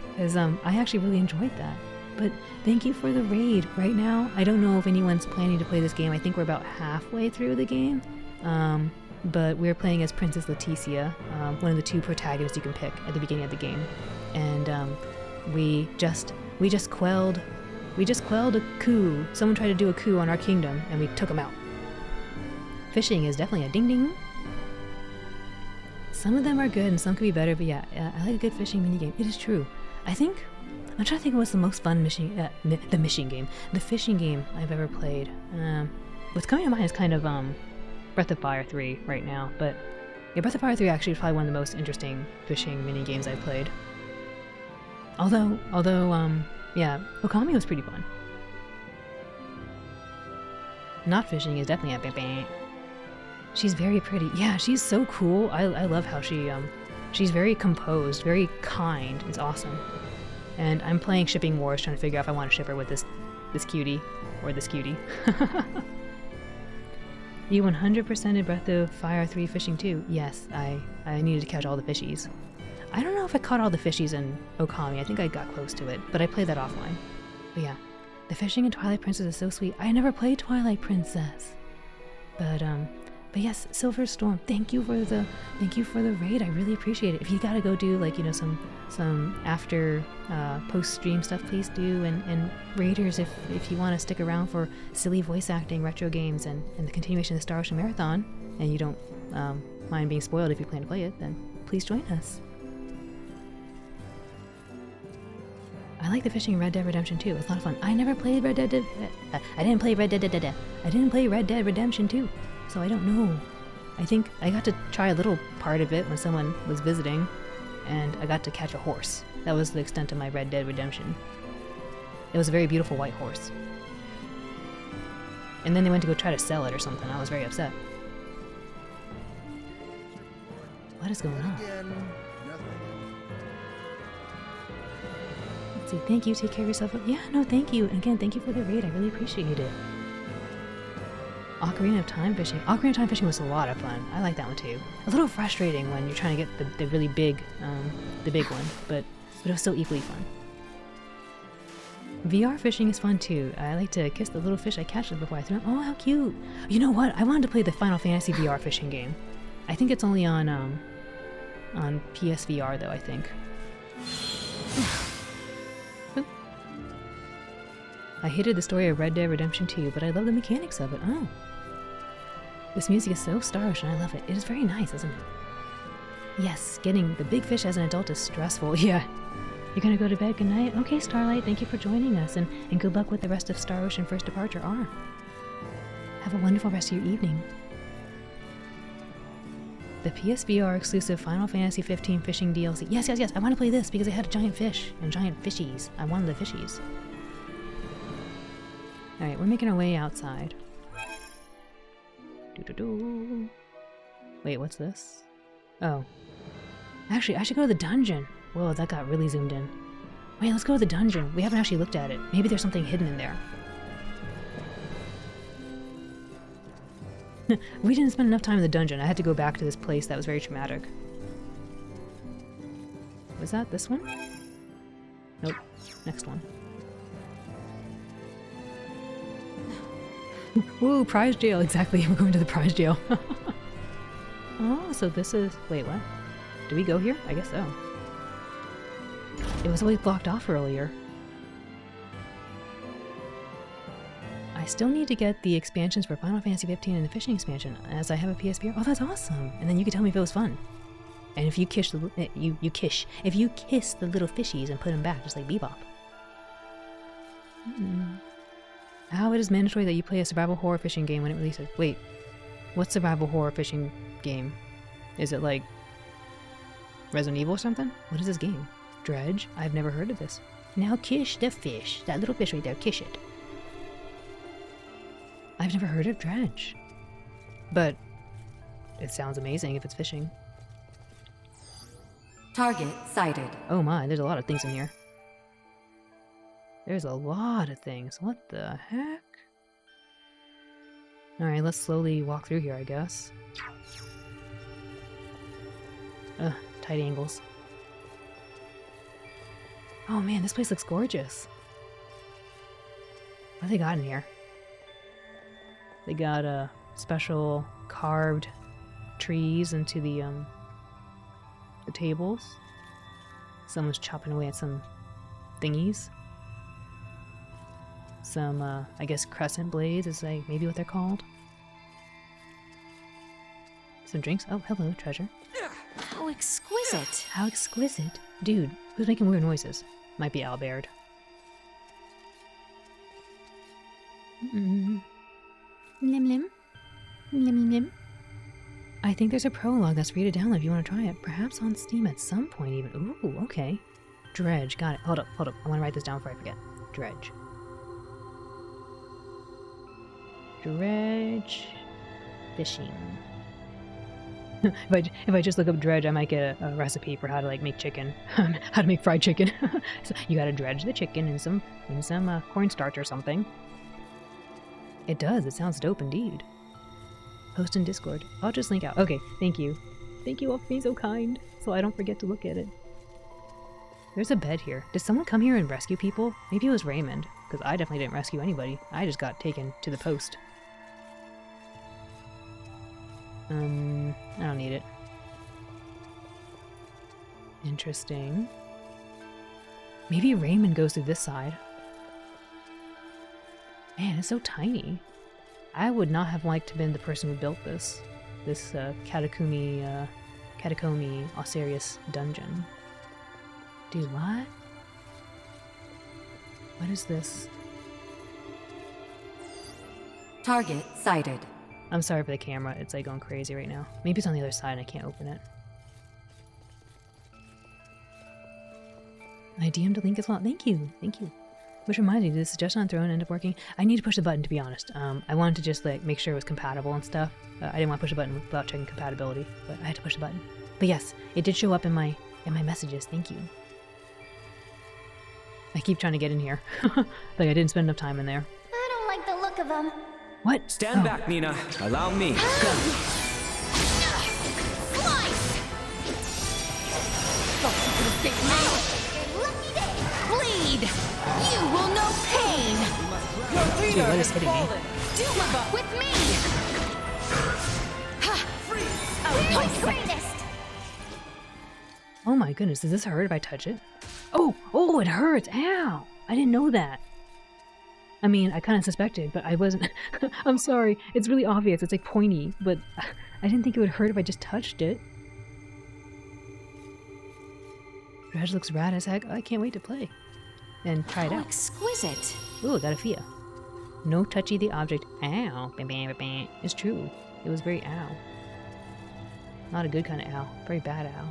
because I actually really enjoyed that. But thank you for the raid. Right now, I don't know if anyone's planning to play this game. I think we're about halfway through the game. But we're playing as Princess Leticia, one of the two protagonists you can pick at the beginning of the game. And we just quelled a coup. Someone tried to do a coup on our kingdom, and we took them out. Fishing is definitely a ding ding. Some of them are good, and some could be better. But yeah, I like a good fishing minigame. It is true. I'm trying to think of what's the most fun the fishing game I've ever played. What's coming to mind is kind of Breath of Fire 3 right now, but yeah, Breath of Fire 3 actually is probably one of the most interesting fishing mini games I've played. Although, Okami was pretty fun. Not fishing is definitely a bang. She's very pretty. Yeah, she's so cool. I love how she's very composed, very kind. It's awesome. And I'm playing Shipping Wars, trying to figure out if I want to ship her with this cutie or this cutie. You 100%ed Breath of Fire 3 fishing too. Yes, I needed to catch all the fishies. I don't know if I caught all the fishies in Okami. I think I got close to it, but I played that offline. But yeah, the fishing in Twilight Princess is so sweet. I never played Twilight Princess. But yes, Silver Storm, thank you for the raid. I really appreciate it. If you gotta go do some after post stream stuff, please do. And raiders, if you want to stick around for silly voice acting, retro games, and the continuation of the Star Ocean Marathon, and you don't mind being spoiled if you plan to play it, then please join us. I like the fishing in Red Dead Redemption 2. It's a lot of fun. I never played Red Dead. I didn't play Red Dead Redemption 2. So I don't know. I think I got to try a little part of it when someone was visiting, and I got to catch a horse. That was the extent of my Red Dead Redemption. It was a very beautiful white horse. And then they went to go try to sell it or something. I was very upset. What is going on? Let's see. Thank you. Take care of yourself. Yeah, no, thank you. And again, thank you for the raid. I really appreciate it. Ocarina of Time fishing. Ocarina of Time fishing was a lot of fun. I like that one too. A little frustrating when you're trying to get the really big, the big one, but it was still equally fun. VR fishing is fun too. I like to kiss the little fish I catch before I throw them. Oh, how cute! You know what? I wanted to play the Final Fantasy VR fishing game. I think it's only on On PSVR though, I think. I hated the story of Red Dead Redemption 2, but I love the mechanics of it. Oh. This music is so starish and I love it. It is very nice, isn't it? Yes, getting the big fish as an adult is stressful. Yeah. You're gonna go to bed? Good night? Okay, Starlight, thank you for joining us, and good luck with the rest of Star Ocean First Departure R. Have a wonderful rest of your evening. The PSVR exclusive Final Fantasy 15 fishing DLC. Yes, yes, yes, I want to play this because it had a giant fish and giant fishies. I wanted the fishies. Alright, we're making our way outside. Doo-doo-doo. Wait, what's this? Oh. Actually, I should go to the dungeon. Whoa, that got really zoomed in. Wait, let's go to the dungeon. We haven't actually looked at it. Maybe there's something hidden in there. We didn't spend enough time in the dungeon. I had to go back to this place that was very traumatic. Was that this one? Nope. Next one. Woo, prize jail. Exactly, we're going to the prize jail. Oh, so this is... Wait, what? Did we go here? I guess so. It was always blocked off earlier. I still need to get the expansions for Final Fantasy 15 and the fishing expansion, as I have a PSVR. Oh, that's awesome! And then you can tell me if it was fun. And if you kiss the if you kiss the little fishies and put them back, just like Bebop. How it is mandatory that you play a survival horror fishing game when it releases. Wait, what survival horror fishing game? Is it like Resident Evil or something? What is this game? Dredge? I've never heard of this. Now kiss the fish. That little fish right there, kiss it. I've never heard of Dredge. But it sounds amazing if it's fishing. Target sighted. Oh my, there's a lot of things in here. There's a lot of things. What the heck? Alright, let's slowly walk through here, I guess. Ugh, tight angles. Oh man, this place looks gorgeous. What have they got in here? They got special carved trees into the tables. Someone's chopping away at some thingies. Some, I guess crescent blades is like maybe what they're called. Some drinks. Oh, hello, treasure. How exquisite. How exquisite. Dude, who's making weird noises? Might be Albert. Lim lim. Lim lim. I think there's a prologue that's free to download if you want to try it. Perhaps on Steam at some point even. Ooh, okay. Dredge. Got it. Hold up, hold up. I want to write this down before I forget. Dredge. Dredge. Fishing. If I just look up dredge, I might get a recipe for how to like make chicken, how to make fried chicken. So you gotta dredge the chicken in some cornstarch or something. It does. It sounds dope indeed. Post in Discord. I'll just link out. Okay, thank you. Thank you all for being so kind, so I don't forget to look at it. There's a bed here. Did someone come here and rescue people? Maybe it was Raymond, because I definitely didn't rescue anybody. I just got taken to the post. I don't need it. Interesting. Maybe Raymond goes through this side. Man, it's so tiny. I would not have liked to have been the person who built this. This Catacomb Osiris dungeon. Dude, what? What is this? Target sighted. I'm sorry for the camera, it's like going crazy right now. Maybe it's on the other side and I can't open it. I DM'd a link as well. Thank you, thank you. Which reminds me, did the suggestion on Throne end up working? I need to push the button, to be honest. I wanted to just like make sure it was compatible and stuff. I didn't want to push the button without checking compatibility, but I had to push the button. But yes, it did show up in my messages. Thank you. I keep trying to get in here. Like I didn't spend enough time in there. I don't like the look of them. What? Stand back, Nina. Allow me. Bleed! You will know pain! Your leader has fallen. Duma, with me! Who's greatest? Oh my goodness, does this hurt if I touch it? Oh, it hurts! Ow! I didn't know that. I mean, I kind of suspected, but I wasn't... I'm sorry, it's really obvious, it's like pointy, but I didn't think it would hurt if I just touched it. Dredge looks rad as heck. I can't wait to play. And try it out. Exquisite! Ooh, got a Fia. No touchy the object. Ow. Bam, bam, bam, bam. It's true. It was very ow. Not a good kind of ow. Very bad ow.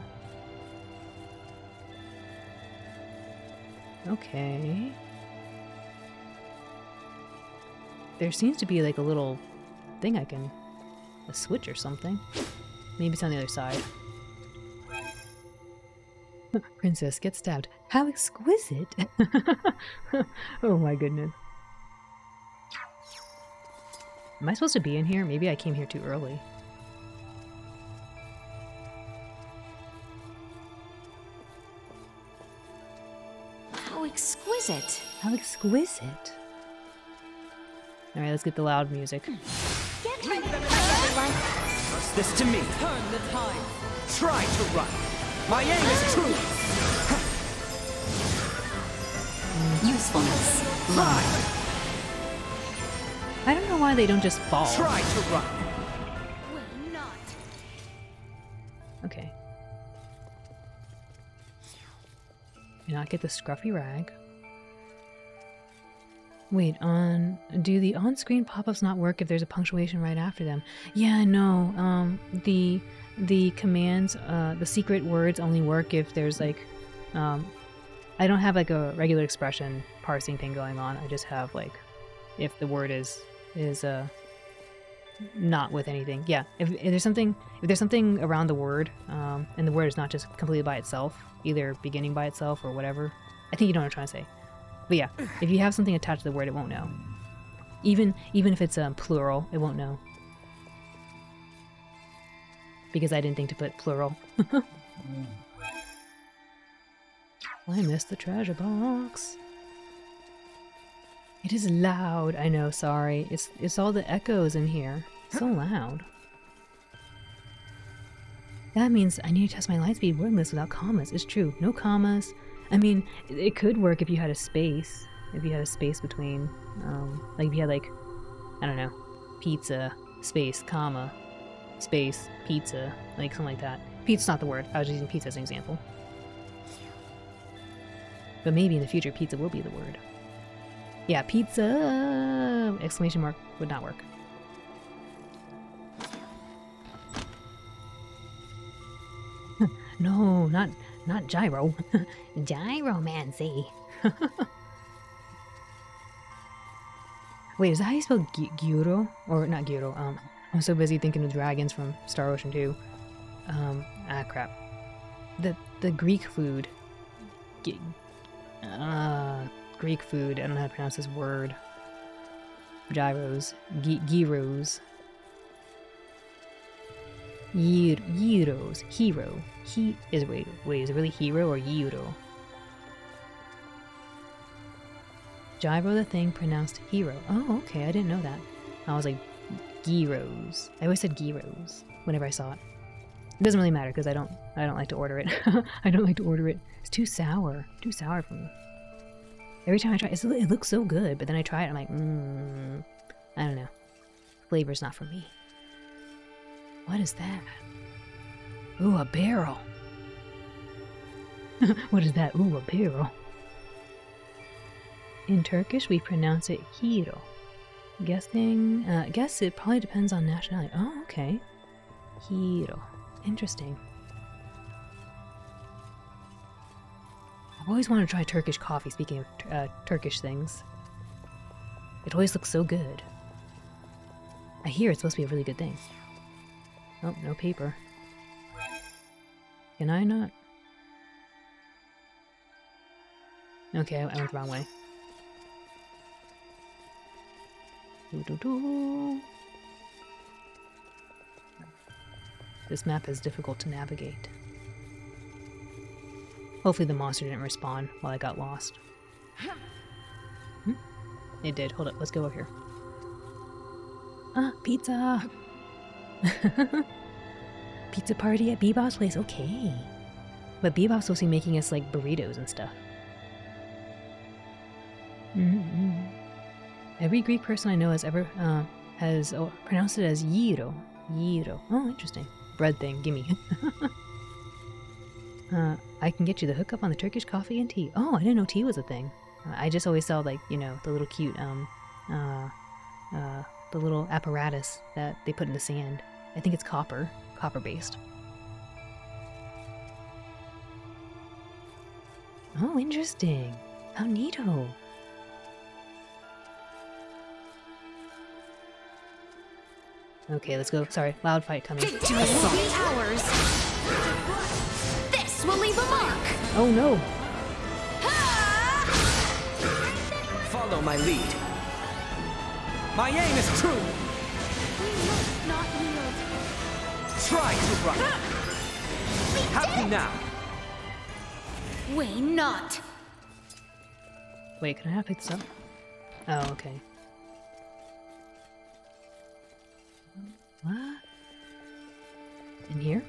Okay. There seems to be like a little thing I can... a switch or something. Maybe it's on the other side. Princess gets stabbed. How exquisite! Oh my goodness. Am I supposed to be in here? Maybe I came here too early. How exquisite! How exquisite! Alright, let's get the loud music. Get ready to run, Trust this to me. Turn the tide. Try to run. My aim is true. Usefulness. Fly. I don't know why they don't just fall. Try to run. will not. Okay. Do not get the scruffy rag. Wait, do the on-screen pop-ups not work if there's a punctuation right after them? Yeah, no. The commands, the secret words only work if there's like, I don't have like a regular expression parsing thing going on. I just have like, if the word is not with anything. Yeah, if there's something around the word, and the word is not just completely by itself, either beginning by itself or whatever. I think you know what I'm trying to say. But yeah, if you have something attached to the word, it won't know. Even if it's plural, it won't know. Because I didn't think to put plural. I missed the treasure box. It is loud. I know, sorry. It's all the echoes in here. So loud. That means I need to test my lightspeed word list without commas. It's true. No commas. I mean, it could work if you had a space. If you had a space between, like if you had like, I don't know, pizza, space, comma, space, pizza, like something like that. Pizza's not the word. I was just using pizza as an example. But maybe in the future, pizza will be the word. Yeah, pizza! Exclamation mark would not work. No, not gyro. Gyromancy. Wait, is that how you spell gyro? Or not gyro, I'm so busy thinking of dragons from Star Ocean 2. Crap. The Greek food. Greek food. I don't know how to pronounce this word. Gyros. Gyros. Gyros. Hero. Wait, is it really hero or gyro? Gyro the thing pronounced hero. Oh, okay, I didn't know that. I was like, gyros. I always said gyros whenever I saw it. It doesn't really matter because I don't like to order it. I don't like to order it. It's too sour. Too sour for me. Every time I try it, it looks so good, but then I try it, I'm like, I don't know. Flavor's not for me. What is that? Ooh, a barrel. What is that? Ooh, a barrel. In Turkish, we pronounce it hero. Guess it probably depends on nationality. Oh, okay. Hero. Interesting. I've always wanted to try Turkish coffee, speaking of Turkish things. It always looks so good. I hear it's supposed to be a really good thing. Oh, no paper. Can I not? Okay, I went the wrong way. This map is difficult to navigate. Hopefully the monster didn't respawn while I got lost. It did. Hold up, let's go over here. Ah, pizza! Pizza party at Bebop's place, okay. But Bebop's supposed to be making us like burritos and stuff. Every Greek person I know has ever has pronounced it as gyro. Gyro. Oh, interesting. Bread thing. Gimme. I can get you the hookup on the Turkish coffee and tea. Oh, I didn't know tea was a thing. I just always saw like, you know, the little cute the little apparatus that they put in the sand. I think it's copper based. Oh, interesting. How neato. Okay, let's go. Sorry, loud fight coming. Victory will be ours. This will leave a mark. Oh no. Follow my lead. My aim is true. We must not yield. Try to run. Have you now? We not. Wait, can I not pick this up? Oh, okay. What? In here?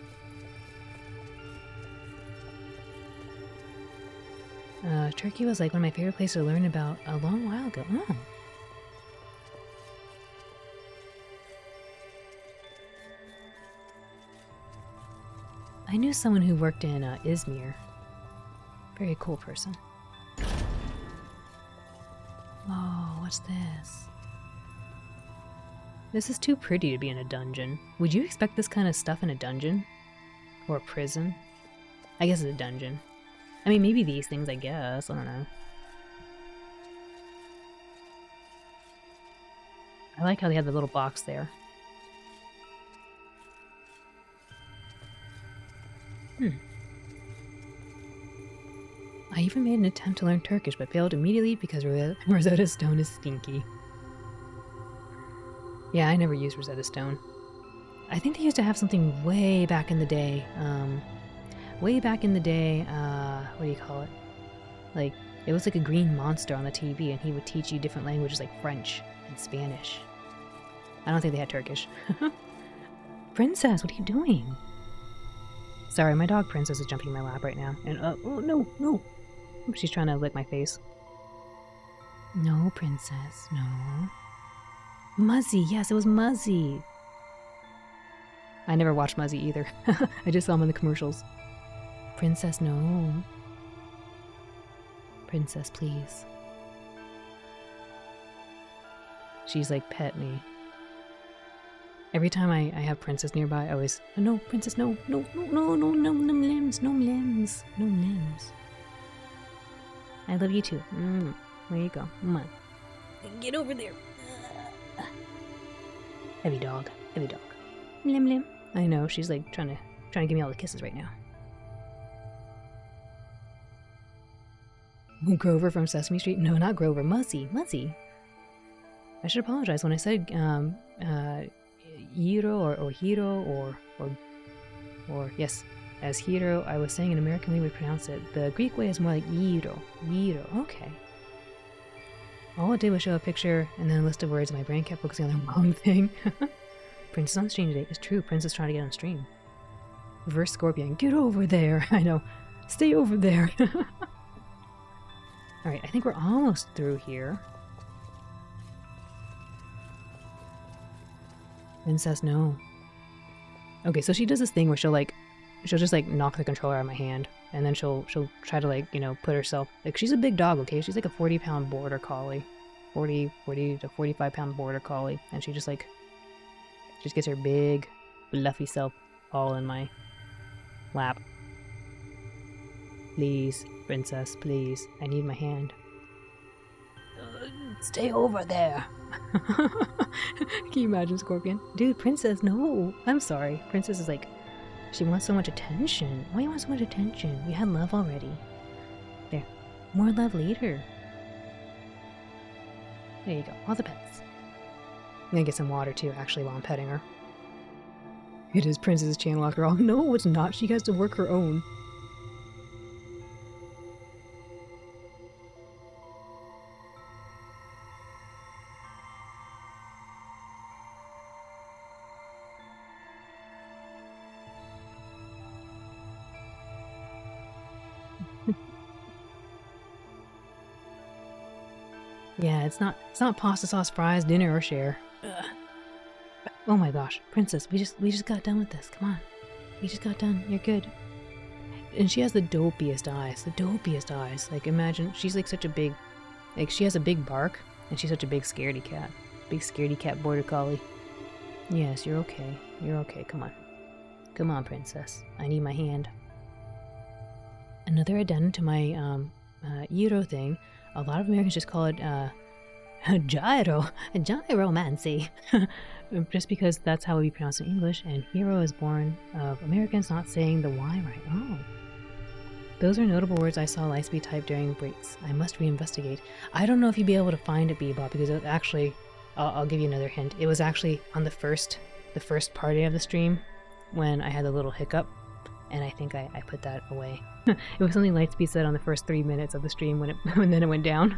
Turkey was like one of my favorite places to learn about a long while ago. Oh. I knew someone who worked in Izmir. Very cool person. Whoa, what's this? This is too pretty to be in a dungeon. Would you expect this kind of stuff in a dungeon? Or a prison? I guess it's a dungeon. I mean, maybe these things, I guess. I don't know. I like how they have the little box there. I even made an attempt to learn Turkish, but failed immediately because Rosetta Stone is stinky. Yeah, I never used Rosetta Stone. I think they used to have something way back in the day. What do you call it? Like, it was like a green monster on the TV, and he would teach you different languages like French and Spanish. I don't think they had Turkish. Princess, what are you doing? Sorry, my dog Princess is jumping in my lap right now. And, oh, no, no. She's trying to lick my face. No, Princess, no. Muzzy, yes, it was Muzzy. I never watched Muzzy either. I just saw him in the commercials. Princess, no. Princess, please. She's like, pet me. Every time I have Princess nearby, I always, oh, no, Princess, no, no, no, no, no, no, no limbs, no limbs, no limbs. I love you too. There you go. Come on. Get over there. Heavy dog. Heavy dog. Lim lim. I know, she's like trying to give me all the kisses right now. Grover from Sesame Street? No, not Grover. Muzzy. Muzzy. I should apologize when I said Hiro or Hiro or yes, as Hiro. I was saying in American we would pronounce it. The Greek way is more like Hiro. Hiro. Okay. All it did was show a picture and then a list of words, and my brain kept focusing on the wrong thing. Princess on stream today. It's true. Princess trying to get on stream. Reverse Scorpion. Get over there. I know. Stay over there. Alright, I think we're almost through here. Princess, no. Okay, so she does this thing where she'll just like knock the controller out of my hand, and then she'll try to like, you know, put herself, like, she's a big dog, okay? She's like a 40-pound border collie. 40 to 45-pound border collie, and she just gets her big, fluffy self all in my lap. Please, Princess, please. I need my hand. Stay over there. Can you imagine Scorpion? Dude, Princess, no. I'm sorry. Princess is like, she wants so much attention. Why do you want so much attention? We had love already. There. More love later. There you go. All the pets. I'm gonna get some water too, actually, while I'm petting her. It is Princess's channel after all. No, it's not. She has to work her own. Yeah, it's not pasta sauce, fries, dinner, or share. Ugh. Oh my gosh, Princess, we just got done with this. Come on. We just got done. You're good. And she has the dopiest eyes. The dopiest eyes. Like, imagine, she's like such a big, like, she has a big bark, and she's such a big scaredy cat. Big scaredy cat border collie. Yes, you're okay. You're okay. Come on. Come on, Princess. I need my hand. Another addendum to my gyro thing. A lot of Americans just call it gyromancy. Just because that's how we pronounce it in English, and hero is born of Americans not saying the Y right. Oh. Those are notable words I saw Lightspeed type during breaks. I must reinvestigate. I don't know if you'd be able to find it, Bebop, because it actually, I'll give you another hint. It was actually on the first party of the stream when I had the little hiccup, and I think I put that away. It was something Lightspeed said on the first 3 minutes of the stream when then it went down.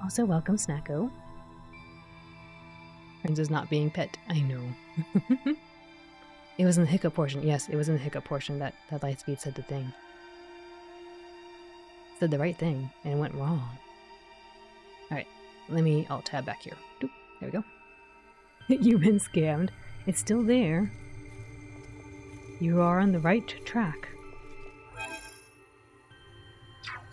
Also, welcome, Snacko. Friends is not being pet. I know. It was in the hiccup portion. Yes, it was in the hiccup portion that Lightspeed said the thing. Said the right thing, and it went wrong. Alright, let me alt-tab back here. Doop, there we go. You've been scammed. It's still there. You are on the right track.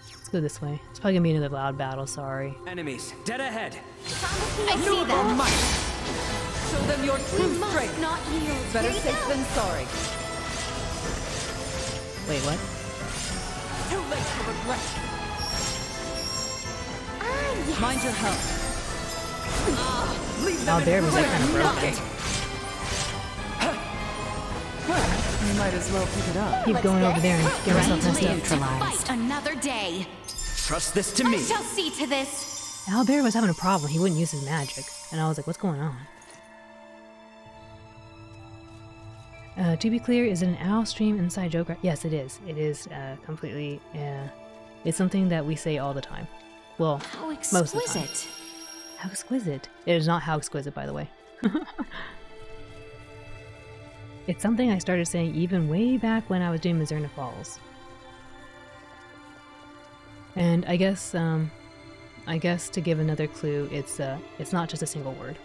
Let's go this way. It's probably gonna be another loud battle, sorry. Enemies, dead ahead. I see them. Show them your true strength. Not yield. Better safe than sorry. Wait, what? Too late to regret. Yes. Mind your health. Leave them Bear was like kind of broken. You might as well pick it up. Keep going over there and get myself messed up. Fight another day. Trust this to me. I shall see to this. Owlbear was having a problem. He wouldn't use his magic. And I was like, what's going on? To be clear, is it an owl stream inside joke? Yes, it is. It is completely... it's something that we say all the time. Well, How most of the time. exquisite. How exquisite. It is not how exquisite, by the way. It's something I started saying even way back when I was doing Mizurna Falls. And I guess to give another clue, it's not just a single word.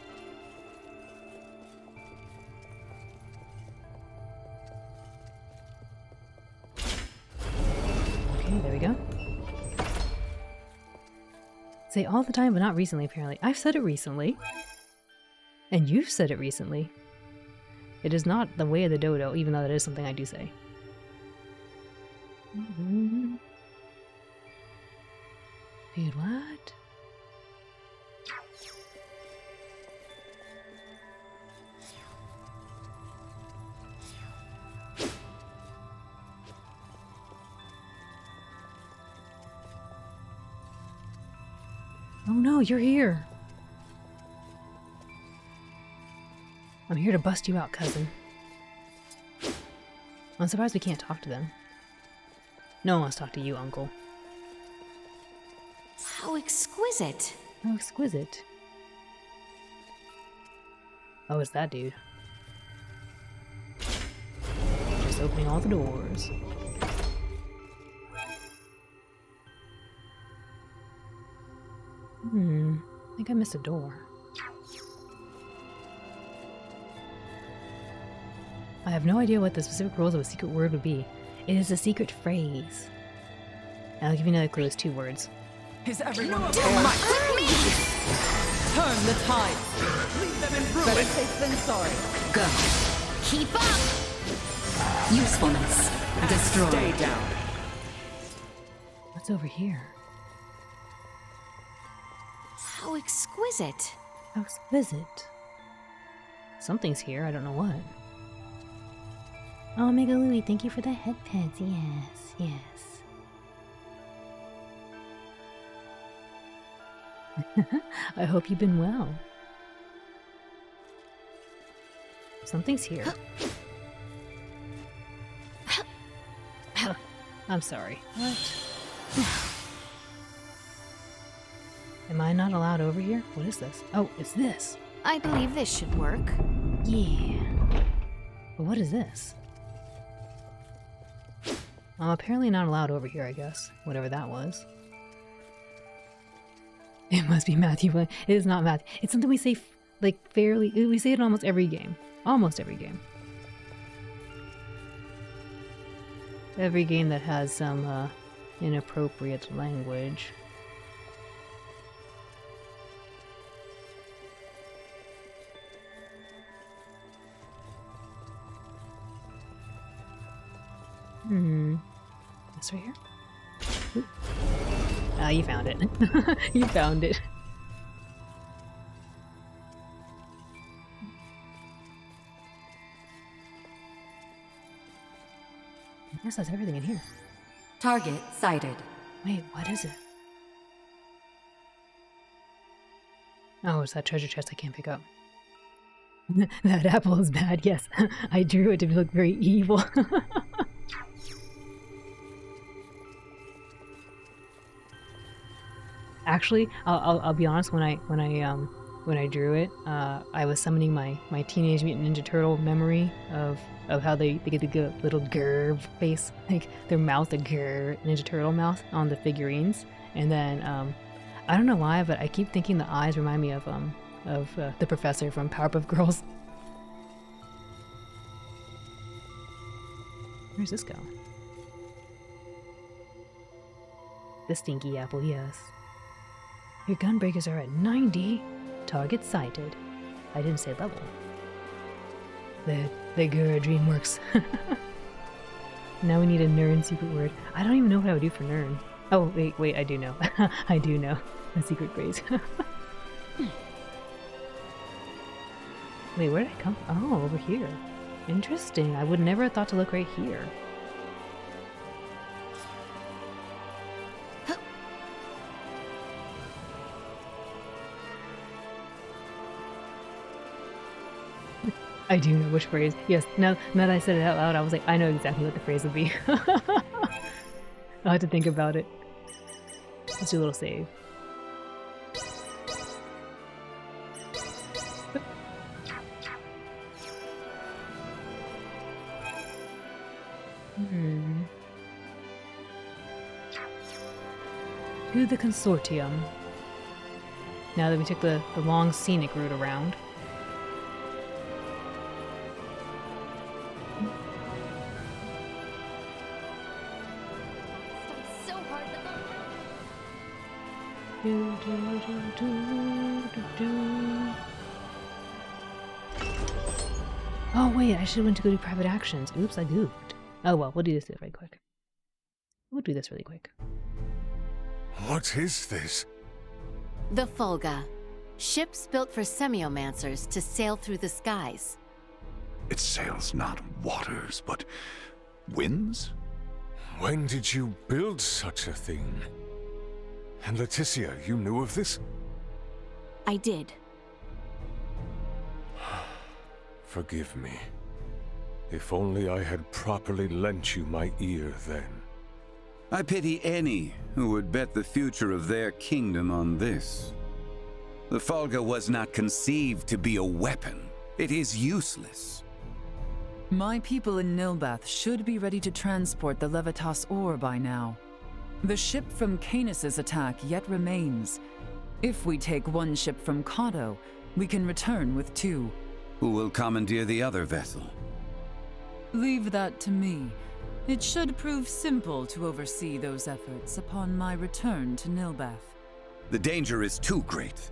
Okay, there we go. Say all the time, but not recently, apparently. I've said it recently. And you've said it recently. It is not the way of the dodo, even though that is something I do say. Dude, what? Oh no, you're here. I'm here to bust you out, cousin. I'm surprised we can't talk to them. No one wants to talk to you, uncle. How exquisite. How exquisite. Oh, it's that dude. Just opening all the doors. I think I missed a door. I have no idea what the specific rules of a secret word would be. It is a secret phrase. I'll give you another clue. It's 2 words. Is everyone prepared? Turn the tide. Leave them in ruin. Better safe than sorry. Go. Keep up. Usefulness. Destroy. Stay down. What's over here? How exquisite. How exquisite. Something's here. I don't know what. Oh, Mega Louie, thank you for the head pets. Yes, yes. I hope you've been well. Something's here. I'm sorry. What? Am I not allowed over here? What is this? Oh, it's this. I believe this should work. Yeah. But what is this? I'm apparently not allowed over here, I guess. Whatever that was. It must be Matthew. It is not Matthew. It's something we say, like, fairly... We say it in almost every game. Almost every game. Every game that has some, inappropriate language. This right here? Ooh. Ah, you found it. You found it. I guess that's everything in here. Target sighted. Wait, what is it? Oh, it's that treasure chest I can't pick up. That apple is bad, yes. I drew it to look very evil. Actually, I'll be honest. When I drew it, I was summoning my Teenage Mutant Ninja Turtle memory of how they get the little grr face, like their mouth, the grr Ninja Turtle mouth on the figurines, and then I don't know why, but I keep thinking the eyes remind me of the professor from Powerpuff Girls. Where's this go? The stinky apple, yes. Your gun breakers are at 90. Target sighted. I didn't say level. The good DreamWorks. Now we need a Nern secret word. I don't even know what I would do for Nern. Oh, wait, I do know. I do know. A secret phrase. Wait, where did I come from? Oh, over here. Interesting. I would never have thought to look right here. I do know which phrase. Yes, now that I said it out loud, I was like, I know exactly what the phrase would be. I'll have to think about it. Let's do a little save. To the consortium. Now that we took the long scenic route around. So hard Oh wait, I should have went to go do private actions. Oops, I goofed. Oh well, we'll do this really quick. We'll do this really quick. What is this? The Folga. Ships built for semiomancers to sail through the skies. It sails not waters, but winds? When did you build such a thing? And Leticia, you knew of this? I did. Forgive me. If only I had properly lent you my ear then. I pity any who would bet the future of their kingdom on this. The Folga was not conceived to be a weapon. It is useless. My people in Nilbeth should be ready to transport the Levitas ore by now. The ship from Canis' attack yet remains. If we take one ship from Kato, we can return with 2. Who will commandeer the other vessel? Leave that to me. It should prove simple to oversee those efforts upon my return to Nilbeth. The danger is too great.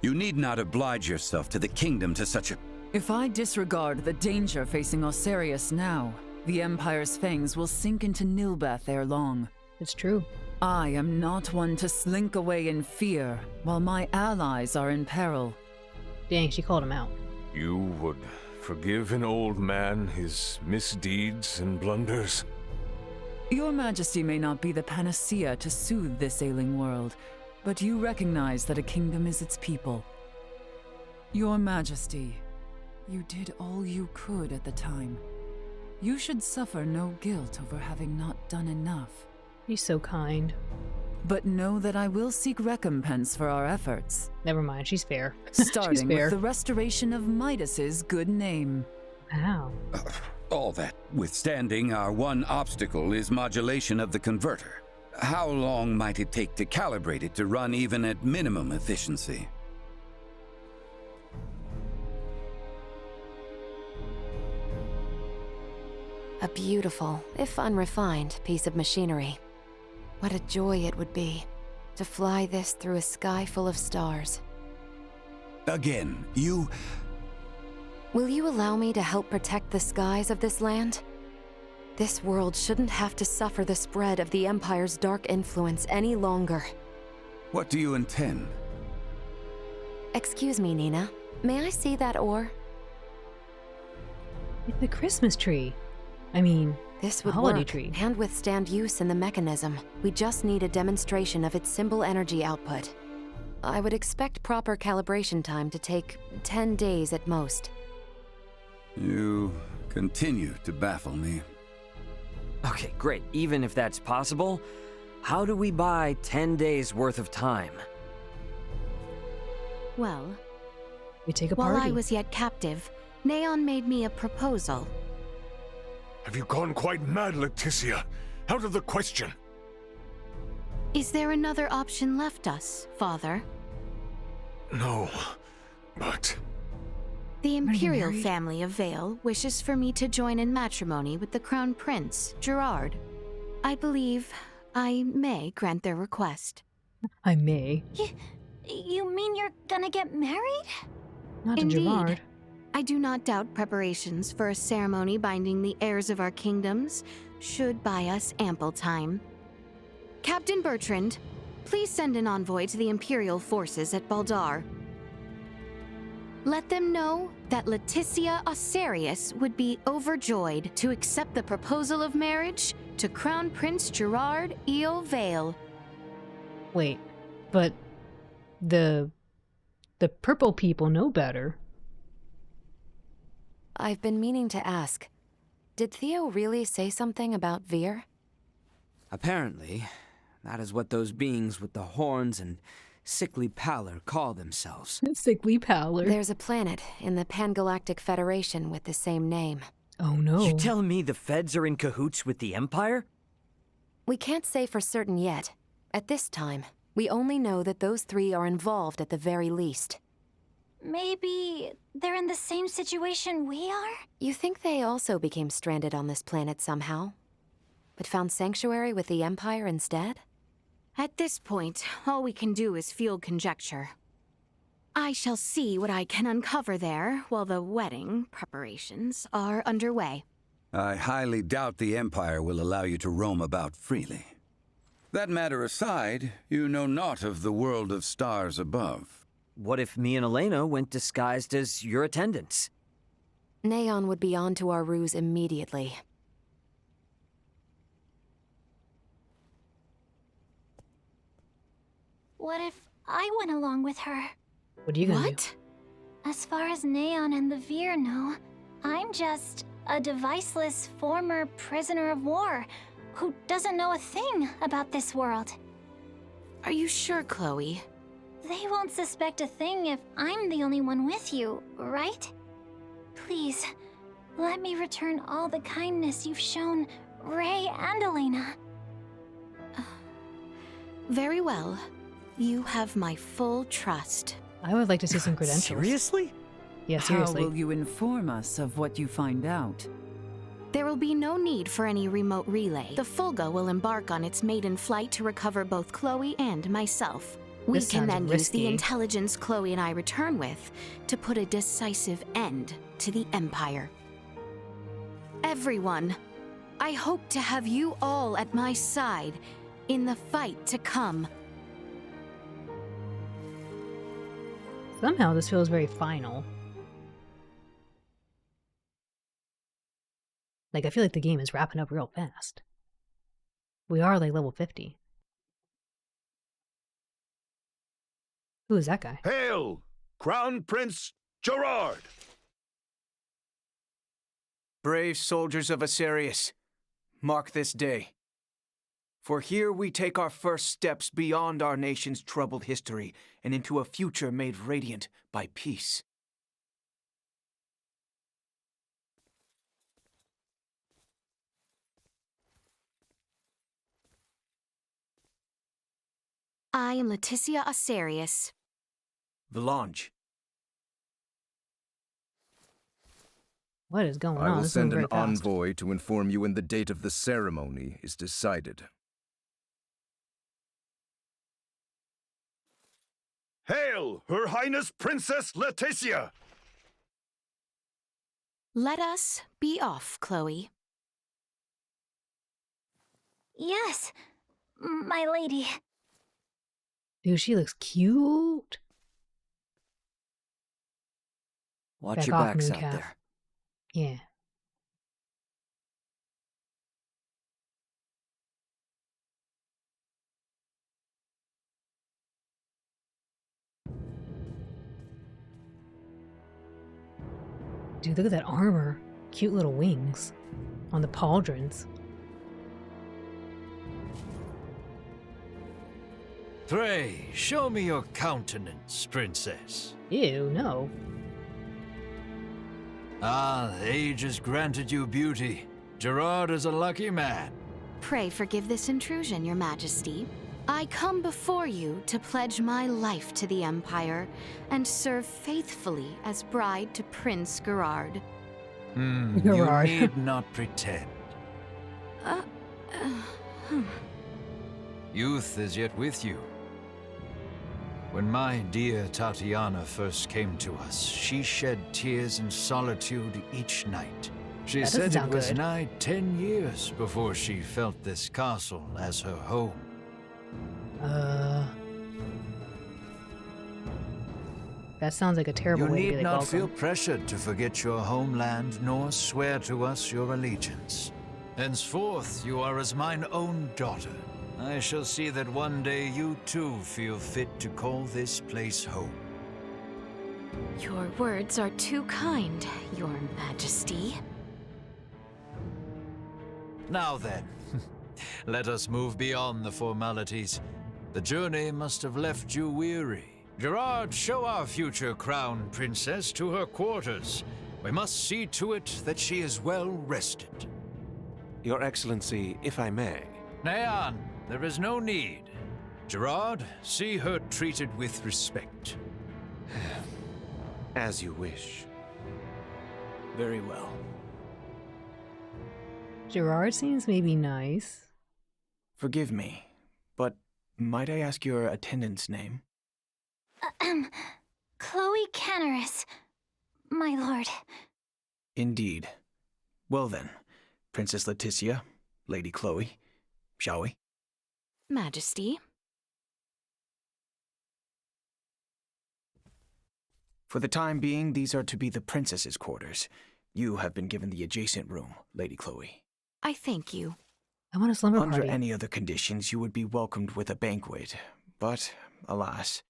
You need not oblige yourself to the kingdom to such a... If I disregard the danger facing Osarius now, the Empire's fangs will sink into Nilbeth ere long. It's true. I am not one to slink away in fear while my allies are in peril. Dang, she called him out. You would forgive an old man his misdeeds and blunders? Your Majesty may not be the panacea to soothe this ailing world, but you recognize that a kingdom is its people. Your Majesty, you did all you could at the time. You should suffer no guilt over having not done enough. He's so kind. But know that I will seek recompense for our efforts. Never mind, she's fair. Starting she's fair. with the restoration of Midas's good name. How? All that withstanding, our one obstacle is modulation of the converter. How long might it take to calibrate it to run even at minimum efficiency? A beautiful, if unrefined, piece of machinery. What a joy it would be to fly this through a sky full of stars. Again, you... Will you allow me to help protect the skies of this land? This world shouldn't have to suffer the spread of the Empire's dark influence any longer. What do you intend? Excuse me, Nina. May I see that ore? It's the Christmas tree. I mean, this would holiday work tree. and withstand use in the mechanism. We just need a demonstration of its symbol energy output. I would expect proper calibration time to take 10 days at most. You continue to baffle me. Okay, great. Even if that's possible, how do we buy 10 days worth of time? Well, we take a while party. I was yet captive, Neon made me a proposal. Have you gone quite mad, Leticia? Out of the question. Is there another option left us, Father? No, but... The Imperial family of Vale wishes for me to join in matrimony with the Crown Prince, Gerard. I believe I may grant their request. I may. You mean you're gonna get married? Not to Indeed. Gerard. I do not doubt preparations for a ceremony binding the heirs of our kingdoms should buy us ample time. Captain Bertrand, please send an envoy to the Imperial forces at Baldar. Let them know that Leticia Osarius would be overjoyed to accept the proposal of marriage to Crown Prince Gerard Eel Vale. Wait, but the purple people know better. I've been meaning to ask, did Theo really say something about Veer? Apparently, that is what those beings with the horns and sickly pallor call themselves. Sickly pallor. There's a planet in the Pangalactic Federation with the same name. Oh no. You telling me the feds are in cahoots with the Empire? We can't say for certain yet. At this time, we only know that those three are involved at the very least. Maybe they're in the same situation we are? You think they also became stranded on this planet somehow? But found sanctuary with the Empire instead? At this point, all we can do is field conjecture. I shall see what I can uncover there while the wedding preparations are underway. I highly doubt the Empire will allow you to roam about freely. That matter aside, you know naught of the world of stars above. What if me and Elena went disguised as your attendants? Neon would be on to our ruse immediately. What if I went along with her? What are you gonna do? As far as Neon and the Veer know, I'm just a deviceless former prisoner of war who doesn't know a thing about this world. Are you sure, Chloe? They won't suspect a thing if I'm the only one with you, right? Please, let me return all the kindness you've shown Ray and Elena. Very well. You have my full trust. I would like to see some credentials. Seriously? Yeah, seriously. How will you inform us of what you find out? There will be no need for any remote relay. The Fulga will embark on its maiden flight to recover both Chloe and myself. We This can sounds then use risky. the intelligence Chloe and I return with to put a decisive end to the Empire. Everyone, I hope to have you all at my side in the fight to come. Somehow this feels very final. Like, I feel like the game is wrapping up real fast. We are like level 50. Who is that guy? Hail, Crown Prince Gerard! Brave soldiers of Osarius, mark this day. For here we take our first steps beyond our nation's troubled history and into a future made radiant by peace. I am Leticia Asarius. The launch. What is going I on? will This is send moving an very fast. envoy to inform you when the date of the ceremony is decided. Hail, Her Highness Princess Leticia! Let us be off, Chloe. Yes, my lady. Dude, she looks cute. Watch your backs out there. Yeah. Dude, look at that armor. Cute little wings on the pauldrons. Pray, show me your countenance, princess. Ew, no. Ah, age has granted you beauty. Gerard is a lucky man. Pray forgive this intrusion, Your Majesty. I come before you to pledge my life to the Empire and serve faithfully as bride to Prince Gerard. You Gerard. need not pretend. Youth is yet with you. When my dear Tatiana first came to us, she shed tears in solitude each night. She That doesn't said it sound was good. nigh 10 years before she felt this castle as her home. That sounds like a terrible You way to be need like, not welcome. feel pressured to forget your homeland, nor swear to us your allegiance. Henceforth, you are as mine own daughter. I shall see that one day you too feel fit to call this place home. Your words are too kind, Your Majesty. Now then, let us move beyond the formalities. The journey must have left you weary. Gerard, show our future crown princess to her quarters. We must see to it that she is well rested. Your Excellency, if I may. Nayan, there is no need. Gerard, see her treated with respect. As you wish. Very well. Gerard seems maybe nice. Forgive me, but might I ask your attendant's name? Chloe Canaris, my lord. Indeed. Well then, Princess Leticia, Lady Chloe, shall we? Majesty. For the time being, these are to be the princess's quarters. You have been given the adjacent room, Lady Chloe. I thank you. I want a slumber Under party. any other conditions, you would be welcomed with a banquet. But, alas,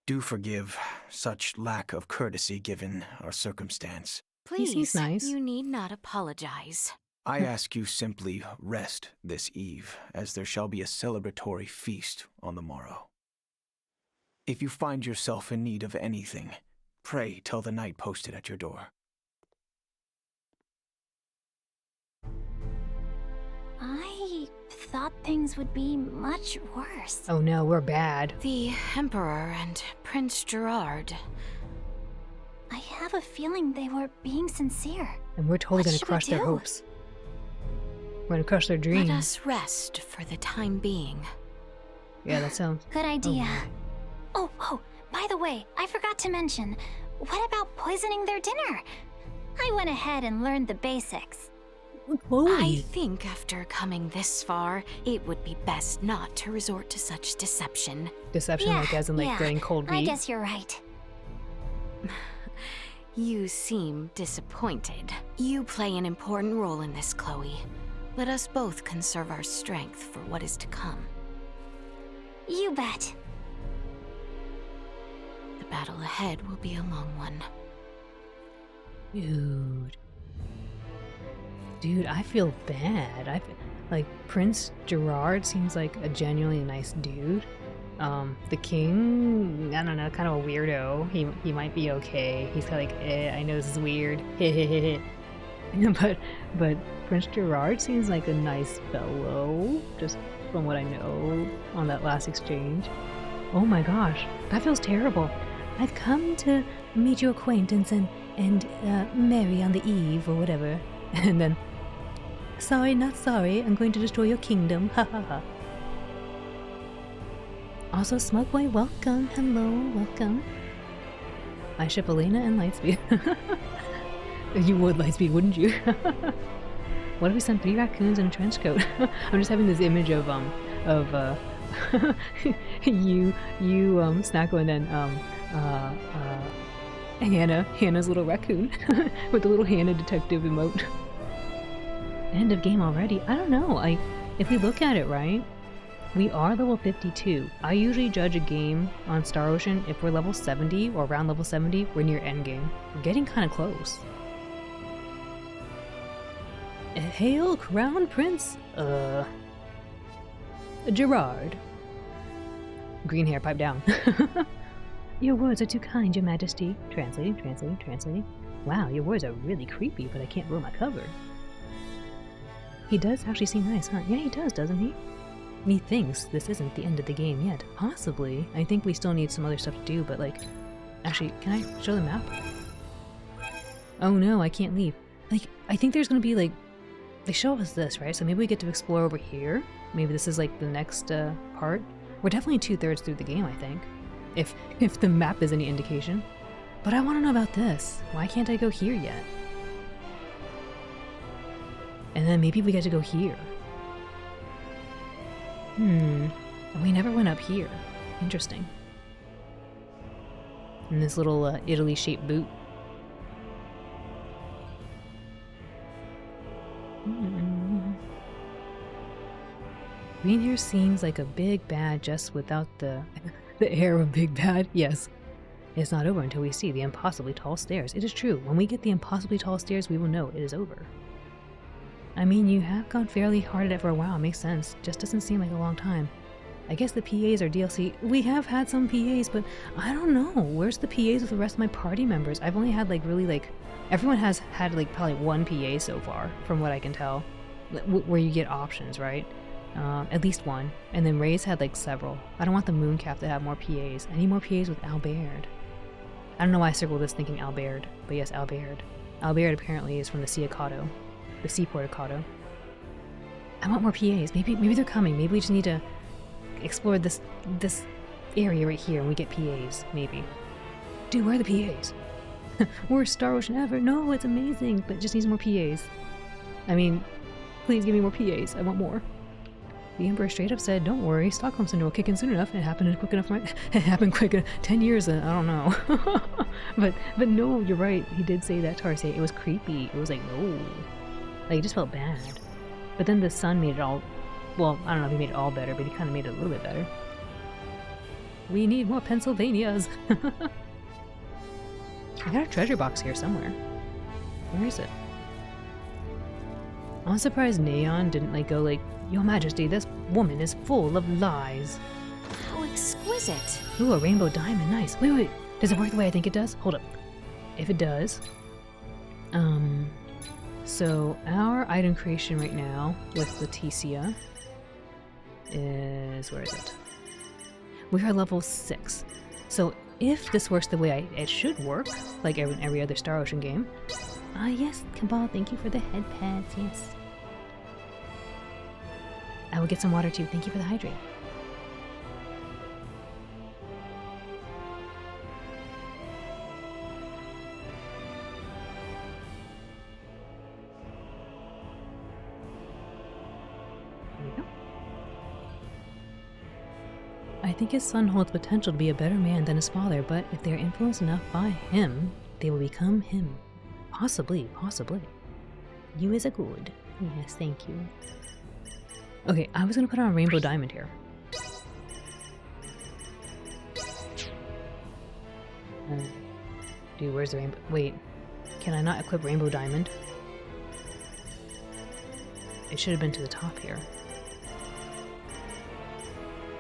do forgive such lack of courtesy given our circumstance. Please, seems nice. you need not apologize. I ask you simply rest this eve, as there shall be a celebratory feast on the morrow. If you find yourself in need of anything, pray tell the knight posted at your door. I thought things would be much worse. Oh no, we're bad. The Emperor and Prince Gerard. I have a feeling they were being sincere. And we're totally What gonna should we crush their do? hopes. We're gonna crush their dreams. Let us rest for the time being. Yeah, that sounds... Good idea. Oh, Oh, by the way, I forgot to mention, what about poisoning their dinner? I went ahead and learned the basics. I think after coming this far, it would be best not to resort to such deception. Deception, like as in like getting cold I meat? guess you're right. You seem disappointed. You play an important role in this, Chloe. Let us both conserve our strength for what is to come. You bet. The battle ahead will be a long one. Dude, I feel bad. Like, Prince Gerard seems like a genuinely nice dude. The king, I don't know, kind of a weirdo. He might be okay. He's kind of like, I know this is weird. but Prince Gerard seems like a nice fellow. Just from what I know on that last exchange. Oh my gosh, that feels terrible. I've come to meet your acquaintance and marry on the eve or whatever. And then, sorry, not sorry, I'm going to destroy your kingdom, ha ha ha. Also, Smugboy, welcome, hello, welcome. I ship Elena and Lightspeed. You would, Lightspeed, wouldn't you? What if we sent 3 raccoons in a trench coat? I'm just having this image of you Snacko, and then Hannah's little raccoon with the little Hannah detective emote. End of game already? I don't know. If we look at it right, we are level 52. I usually judge a game on Star Ocean if we're level 70 or around level 70, we're near endgame. We're getting kind of close. Hail, Crown Prince, Gerard. Green hair, pipe down. Your words are too kind, Your Majesty. Translating. Wow, your words are really creepy, but I can't roll my cover. He does actually seem nice, huh? Yeah, he does, doesn't he? Methinks this isn't the end of the game yet. Possibly. I think we still need some other stuff to do, but like... Actually, can I show the map? Oh no, I can't leave. Like, I think there's gonna be like... They show us this, right? So maybe we get to explore over here. Maybe this is like the next part. We're definitely 2/3 through the game, I think. If the map is any indication. But I want to know about this. Why can't I go here yet? And then maybe we get to go here. We never went up here. Interesting. And this little Italy-shaped boot. Green hair seems like a big bad just without the air of a big bad. Yes. It's not over until we see the impossibly tall stairs. It is true. When we get the impossibly tall stairs, we will know it is over. I mean, you have gone fairly hard at it for a while. Makes sense. Just doesn't seem like a long time. I guess the PAs are DLC. We have had some PAs, but I don't know. Where's the PAs with the rest of my party members? I've only had like really like... Everyone has had like probably 1 PA so far, from what I can tell. Where you get options, right? At least 1. And then Ray's had like several. I don't want the Mooncap to have more PAs. I need more PAs with Albert. I don't know why I circled this thinking Albert, but yes, Albert. Albert apparently is from the Seaport of Cotto. I want more PAs. Maybe they're coming. Maybe we just need to explore this area right here and we get PAs. Maybe. Dude, where are the PAs? Worst Star Ocean ever. No, it's amazing, but it just needs more PAs. I mean, please give me more PAs. I want more. The Emperor straight up said, "Don't worry, Stockholm Syndrome will kick in soon enough. It happened quick enough. It happened quick. 10 years. I don't know." but no, you're right. He did say that. Tarsay. It was creepy. It was like, no, like it just felt bad. But then the sun made it all. Well, I don't know if he made it all better, but he kind of made it a little bit better. We need more Pennsylvanias. I got a treasure box here somewhere. Where is it? I'm surprised Neon didn't like go like, "Your Majesty, this woman is full of lies." How exquisite. Ooh, a rainbow diamond, nice. Wait, does it work the way I think it does? Hold up. If it does, so our item creation right now with Leticia is, where is it? We are level 6. So if this works the way it should work, like every other Star Ocean game. Yes, Cabal, thank you for the head pads, yes. I will get some water too. Thank you for the hydrate. There we go. I think his son holds potential to be a better man than his father, but if they are influenced enough by him, they will become him. Possibly. You is a good. Yes, thank you. Okay, I was gonna put on a rainbow diamond here. Dude, where's the rainbow? Wait, can I not equip rainbow diamond? It should have been to the top here.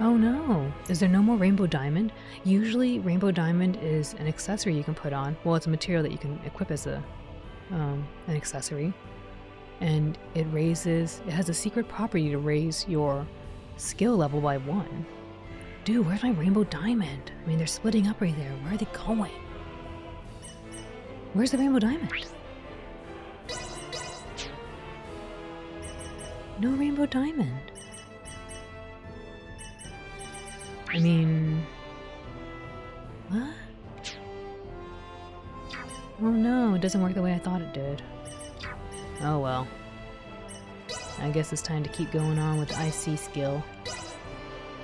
Oh no! Is there no more rainbow diamond? Usually rainbow diamond is an accessory you can put on. Well, it's a material that you can equip as an accessory. And it has a secret property to raise your skill level by 1. Dude, where's my rainbow diamond? I mean, they're splitting up right there. Where are they going? Where's the rainbow diamond? No rainbow diamond. I mean... What? Oh no, it doesn't work the way I thought it did. Oh well. I guess it's time to keep going on with the IC skill.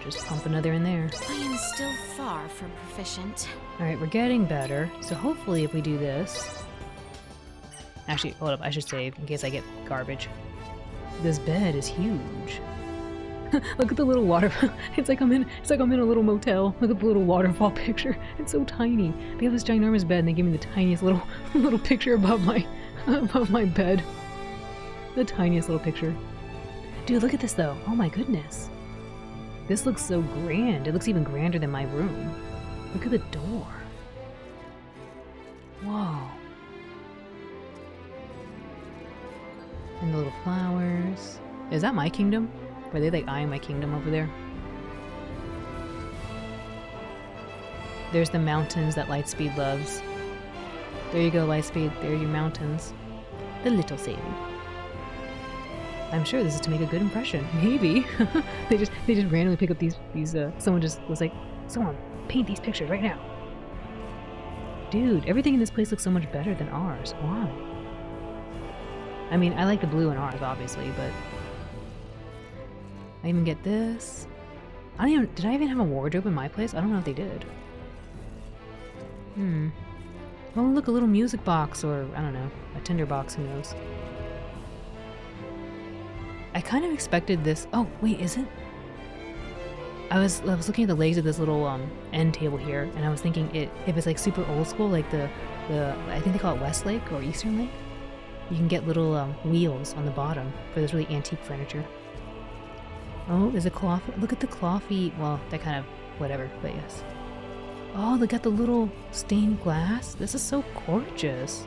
Just pump another in there. I am still far from proficient. Alright, we're getting better. So hopefully if we do this... Actually, hold up, I should save in case I get garbage. This bed is huge. Look at the little water. It's like I'm in a little motel. Look at the little waterfall picture. It's so tiny. They have this ginormous bed and they give me the tiniest little picture above my bed. The tiniest little picture. Dude, look at this though. Oh my goodness. This looks so grand. It looks even grander than my room. Look at the door. Whoa. And the little flowers. Is that my kingdom? Are they like eyeing my kingdom over there? There's the mountains that Lightspeed loves. There you go, Lightspeed. There are your mountains. The little city. I'm sure this is to make a good impression. Maybe. they just randomly pick up these someone just was like, someone paint these pictures right now. Dude, everything in this place looks so much better than ours. Why? I mean, I like the blue in ours, obviously, but I even get this. Did I even have a wardrobe in my place? I don't know if they did. Oh, look, a little music box, or, I don't know, a tinder box, who knows. I kind of expected this. Oh, wait, is it? I was looking at the legs of this little end table here, and I was thinking if it's like super old school, like the I think they call it Westlake or Eastern Lake, you can get little wheels on the bottom for this really antique furniture. Oh, there's a cloth. Look at the claw feet. Well, that kind of whatever, but yes. Oh, they got the little stained glass. This is so gorgeous.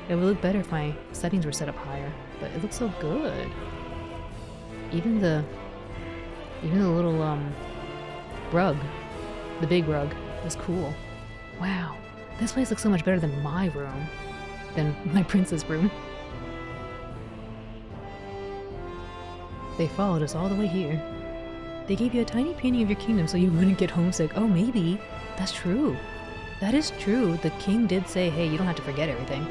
It would look better if my settings were set up higher, but it looks so good. Even the little rug, the big rug, is cool. Wow, this place looks so much better than my room, than my princess room. They followed us all the way here. They gave you a tiny painting of your kingdom so you wouldn't get homesick. Oh, maybe. That's true. That is true. The king did say, hey, you don't have to forget everything.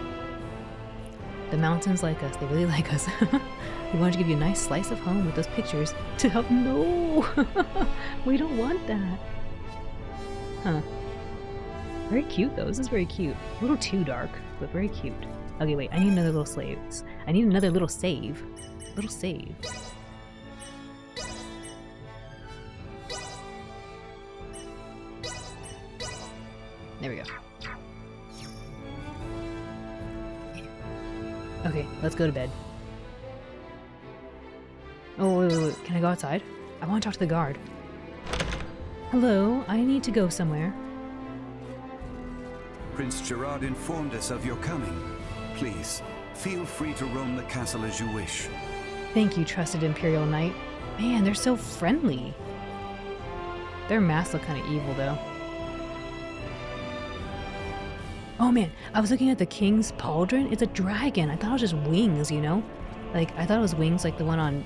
The mountains like us. They really like us. We wanted to give you a nice slice of home with those pictures to help. No! We don't want that. Huh. Very cute, though. This is very cute. A little too dark, but very cute. Okay, wait. I need another little slave. I need another little save. Little save. There we go. Okay, let's go to bed. Oh, wait. Can I go outside? I want to talk to the guard. Hello, I need to go somewhere. Prince Gerard informed us of your coming. Please, feel free to roam the castle as you wish. Thank you, trusted Imperial Knight. Man, they're so friendly. Their masks look kind of evil, though. Oh man, I was looking at the king's pauldron. It's a dragon. I thought it was just wings, you know? Like, I thought it was wings like the one on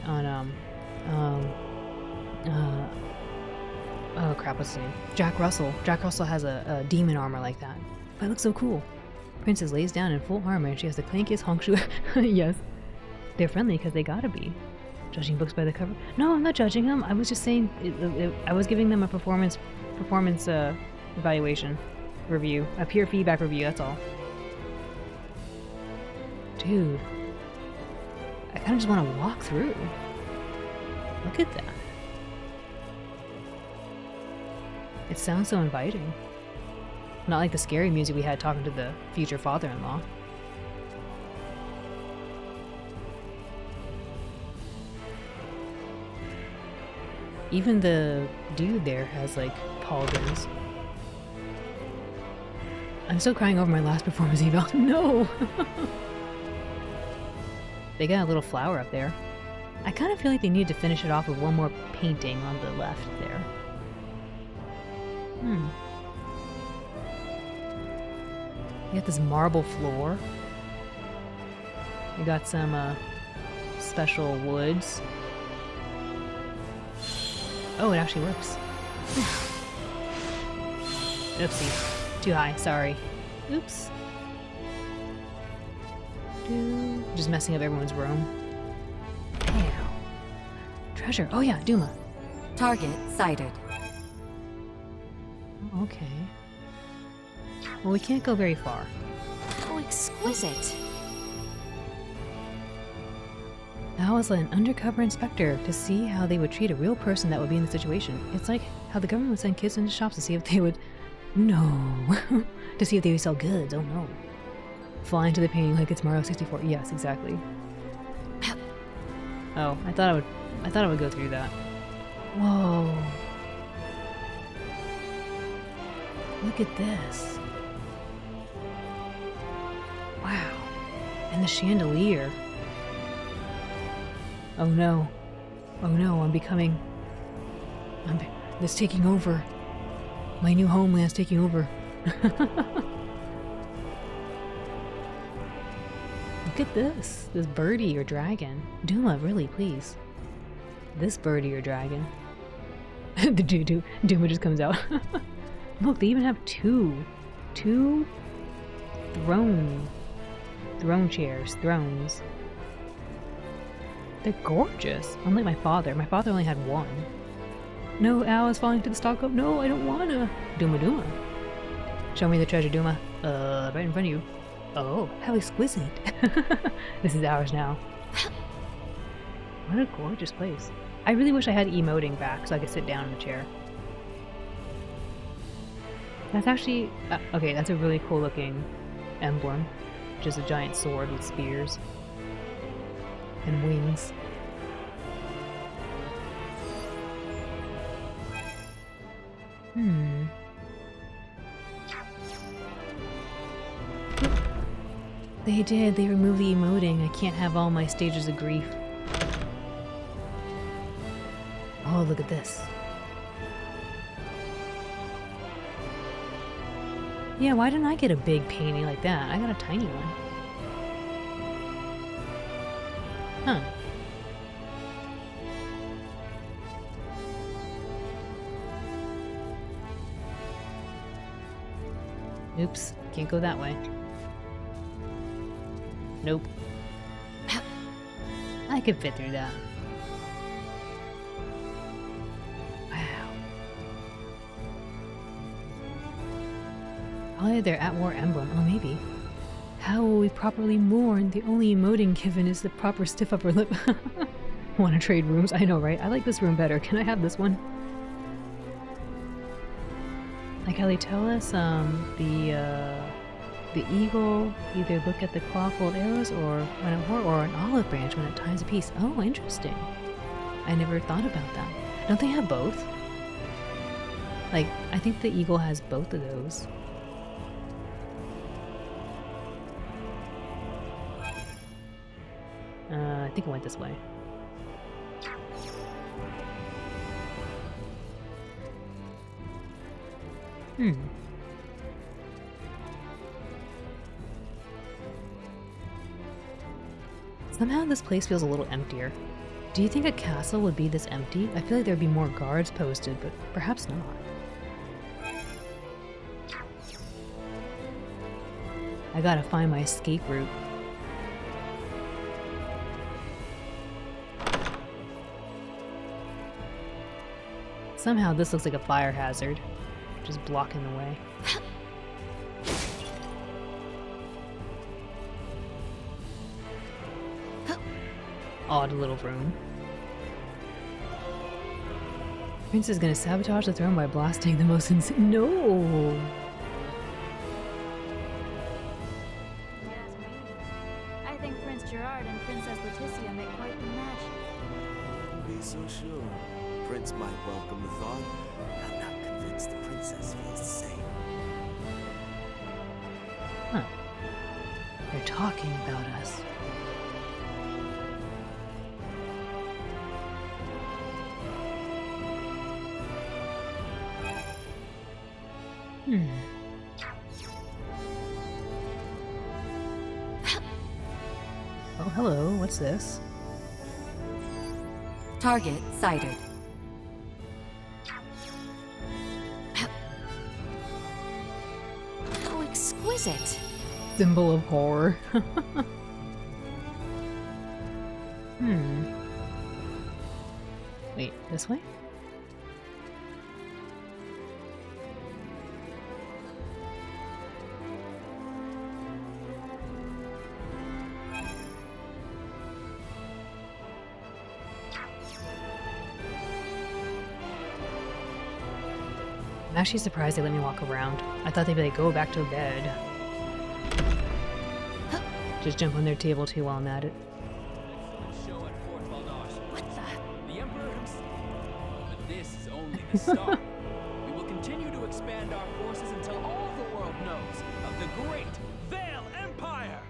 oh crap, what's his name? Jack Russell. Jack Russell has a demon armor like that. But it looks so cool. Princess lays down in full armor and she has the clankiest honk shoe. Yes. They're friendly because they gotta be. Judging books by the cover. No, I'm not judging them. I was just saying, I was giving them a performance evaluation. Review. A peer feedback review, that's all. Dude. I kind of just want to walk through. Look at that. It sounds so inviting. Not like the scary music we had talking to the future father-in-law. Even the dude there has like pauldrons. I'm still crying over my last performance eval. No! They got a little flower up there. I kind of feel like they need to finish it off with one more painting on the left there. You got this marble floor. You got some special woods. Oh, it actually works. Oopsie. Too high, sorry. Oops. Just messing up everyone's room. Ew. Treasure. Oh yeah, Duma. Target sighted. Okay. Well, we can't go very far. How exquisite. I was an undercover inspector to see how they would treat a real person that would be in the situation. It's like how the government would send kids into shops to see if they would... No. To see if they would sell goods. Oh no. Fly into the painting like it's Mario 64. Yes, exactly. Oh, I thought I would go through that. Whoa. Look at this. Wow. And the chandelier. Oh no. Oh no, it's taking over. My new homeland's taking over. Look at this. This birdie or dragon. Duma, really, please. This birdie or dragon. Duma just comes out. Look, they even have two thrones. They're gorgeous. Unlike my father. My father only had one. No, Al is falling to the stalk. No, I don't wanna. Duma. Show me the treasure, Duma. Right in front of you. Oh, how exquisite. This is ours now. What a gorgeous place. I really wish I had emoting back so I could sit down in the chair. That's actually... okay, that's a really cool looking emblem. Just a giant sword with spears. And wings. They did. They removed the emoting. I can't have all my stages of grief. Oh, look at this. Yeah, why didn't I get a big painting like that? I got a tiny one. Huh. Oops, can't go that way. Nope. I could fit through that. Wow. Probably their at-war emblem. Oh, maybe. How will we properly mourn? The only emoting given is the proper stiff upper lip. Want to trade rooms? I know, right? I like this room better. Can I have this one? Like how they tell us, the eagle either look at the claw-fold arrows or an olive branch when it ties a piece. Oh, interesting. I never thought about that. Don't they have both? Like, I think the eagle has both of those. I think it went this way. Somehow this place feels a little emptier. Do you think a castle would be this empty? I feel like there'd be more guards posted, but perhaps not. I gotta find my escape route. Somehow this looks like a fire hazard, just blocking the way. Odd little room. Prince is gonna sabotage the throne by blasting the most insane. No! I think Prince Gerard and Princess Leticia make quite the match. Don't be so sure. Prince might welcome the thought. I'm not convinced the princess feels the same. Huh. They're talking about us. Oh, hello. What's this? Target sighted. How exquisite. Symbol of horror. Wait, this way? I'm actually surprised they let me walk around. I thought they'd be like, go back to bed. Just jump on their table too while I'm at it. What the? The Emperor himself. But this is only the start. We will continue to expand our forces until all the world knows of the great Vale Empire.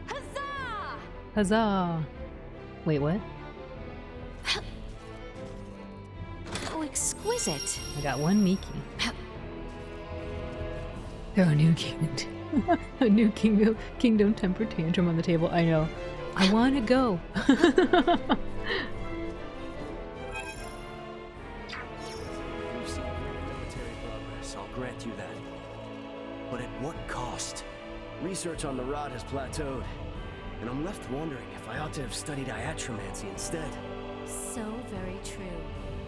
Huzzah! Huzzah! Wait, what? How exquisite. I got one Miki. Throw a new kingdom. A new kingdom temper tantrum on the table. I know. I want to go. You've seen great military progress, I'll grant you that. But at what cost? Research on the rod has plateaued, and I'm left wondering if I ought to have studied iatromancy instead. So very true.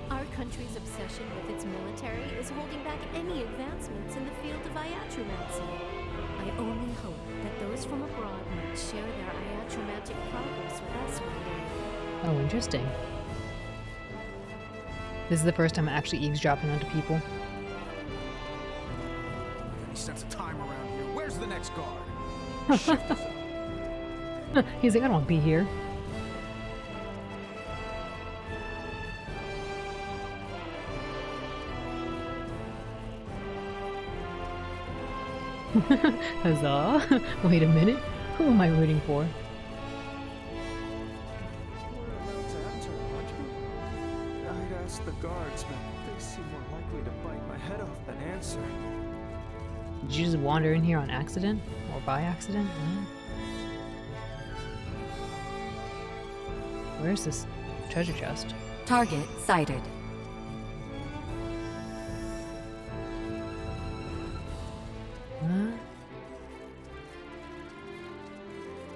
Our country's obsession with its military is holding back any advancements in the field of iatromancy. I only hope that those from abroad might share their iatromantic progress with us one day. Oh, interesting. This is the first time I'm actually eavesdropping onto people. Any sense of time around here? Where's the next guard? Shift us up. He's like, I don't want to be here. Huzzah! Wait a minute. Who am I rooting for? We're about to enter, aren't we? I'd ask the guards, but they seem more likely to bite my head off than answer. Did you just wander in here on accident? Or by accident? Where's this treasure chest? Target sighted. What?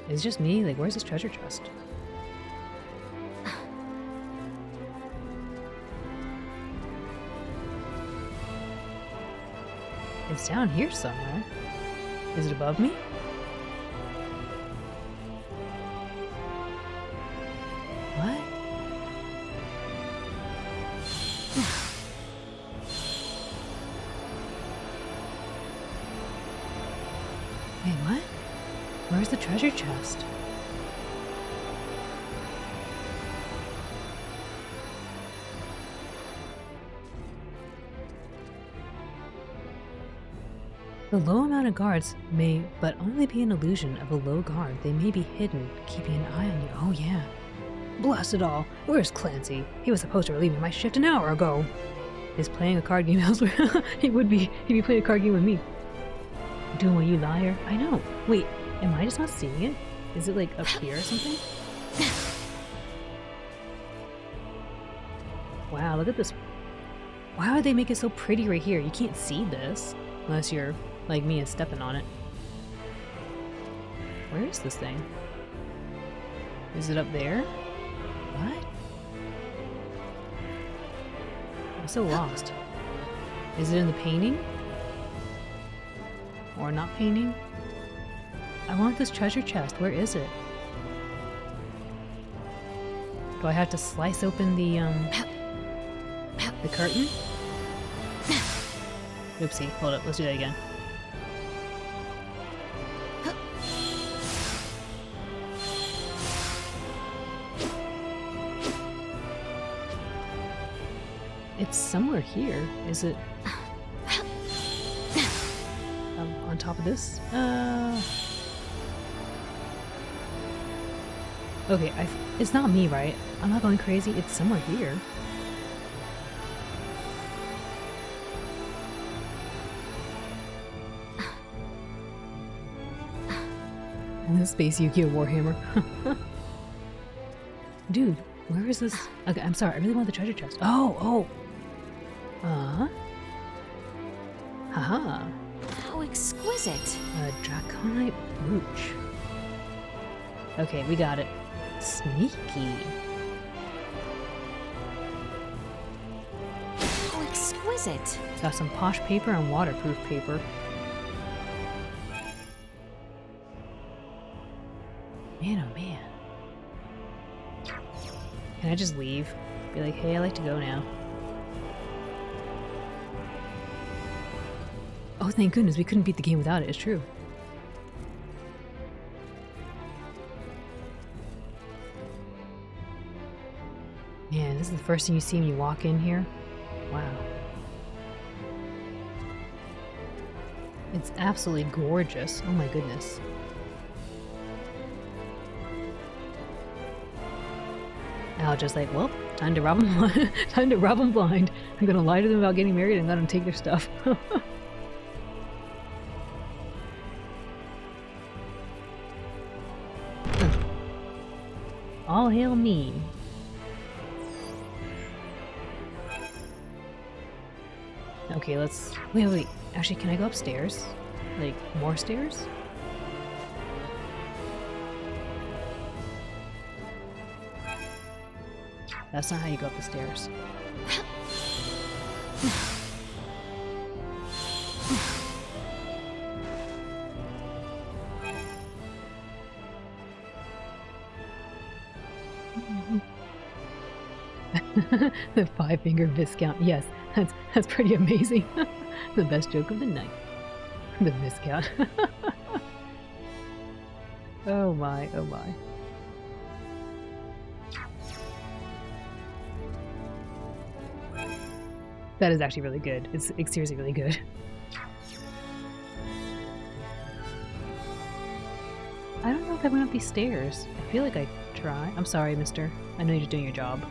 It's just me? Like, where's this treasure chest? It's down here somewhere. Is it above me? What? Wait, what? Where's the treasure chest? The low amount of guards may but only be an illusion of a low guard. They may be hidden, keeping an eye on you. Oh yeah. Blast it all. Where's Clancy? He was supposed to relieve my shift an hour ago. He's playing a card game elsewhere. He'd be playing a card game with me. Doing what, you liar? I know. Wait, am I just not seeing it? Is it like up here or something? Wow, look at this. Why would they make it so pretty right here? You can't see this unless you're like me and stepping on it. Where is this thing? Is it up there? What? I'm so lost. Is it in the painting? Or not painting? I want this treasure chest. Where is it? Do I have to slice open the curtain? Oopsie, hold up, let's do that again. It's somewhere here. Is it on top of this? Okay, it's not me, right? I'm not going crazy. It's somewhere here. And the Space Yu-Gi-Oh! Warhammer. Dude, where is this? Okay, I'm sorry. I really want the treasure chest. Oh. Haha. How exquisite. A draconite brooch. Okay, we got it. Sneaky. How exquisite. Got some posh paper and waterproof paper. Man, oh man. Can I just leave? Be like, hey, I like to go now. Oh, thank goodness, we couldn't beat the game without it, it's true. Man, this is the first thing you see when you walk in here? Wow. It's absolutely gorgeous. Oh my goodness. Al just like, well, time to rob them. Time to rob them blind. I'm gonna lie to them about getting married and let them take their stuff. All hail me. Okay, let's... Wait. Actually, can I go upstairs? Like, more stairs? That's not how you go up the stairs. The 5-finger Viscount. Yes, that's pretty amazing. The best joke of the night. The Viscount. Oh my, oh my. That is actually really good. It's seriously really good. I don't know if I went up these stairs. I feel like I try. I'm sorry, mister. I know you're just doing your job.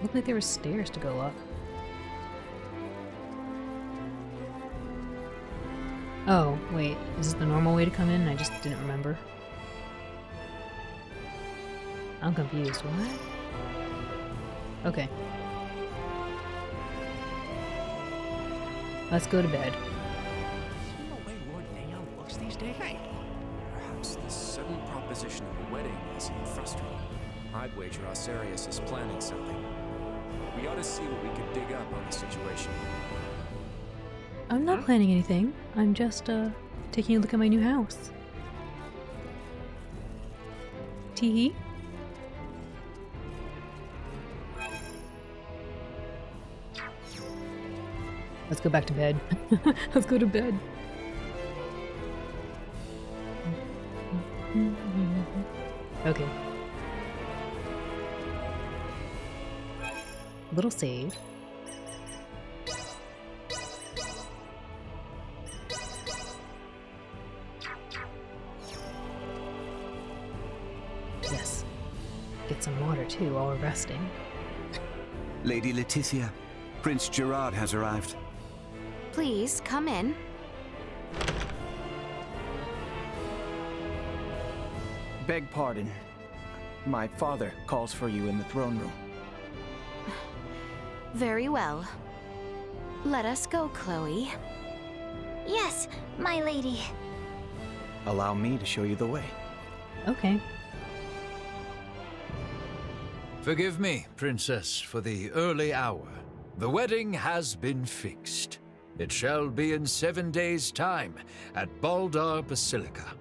Looked like there were stairs to go up. Oh, wait. Is this the normal way to come in? I just didn't remember. I'm confused. What? Okay. Let's go to bed. See the way Lord Naon looks these days? Perhaps this sudden proposition of a wedding is frustrating. I'd wager Osarius is planning something. We ought to see what we could dig up on the situation. I'm not planning anything. I'm just, taking a look at my new house. Teehee? Let's go back to bed. Let's go to bed. Okay. Little save. Yes. Get some water too while we're resting. Lady Leticia, Prince Gerard has arrived. Please, come in. Beg pardon. My father calls for you in the throne room. Very well. Let us go, Chloe. Yes, my lady. Allow me to show you the way. Okay. Forgive me, Princess, for the early hour. The wedding has been fixed. It shall be in 7 days' time at Baldar Basilica.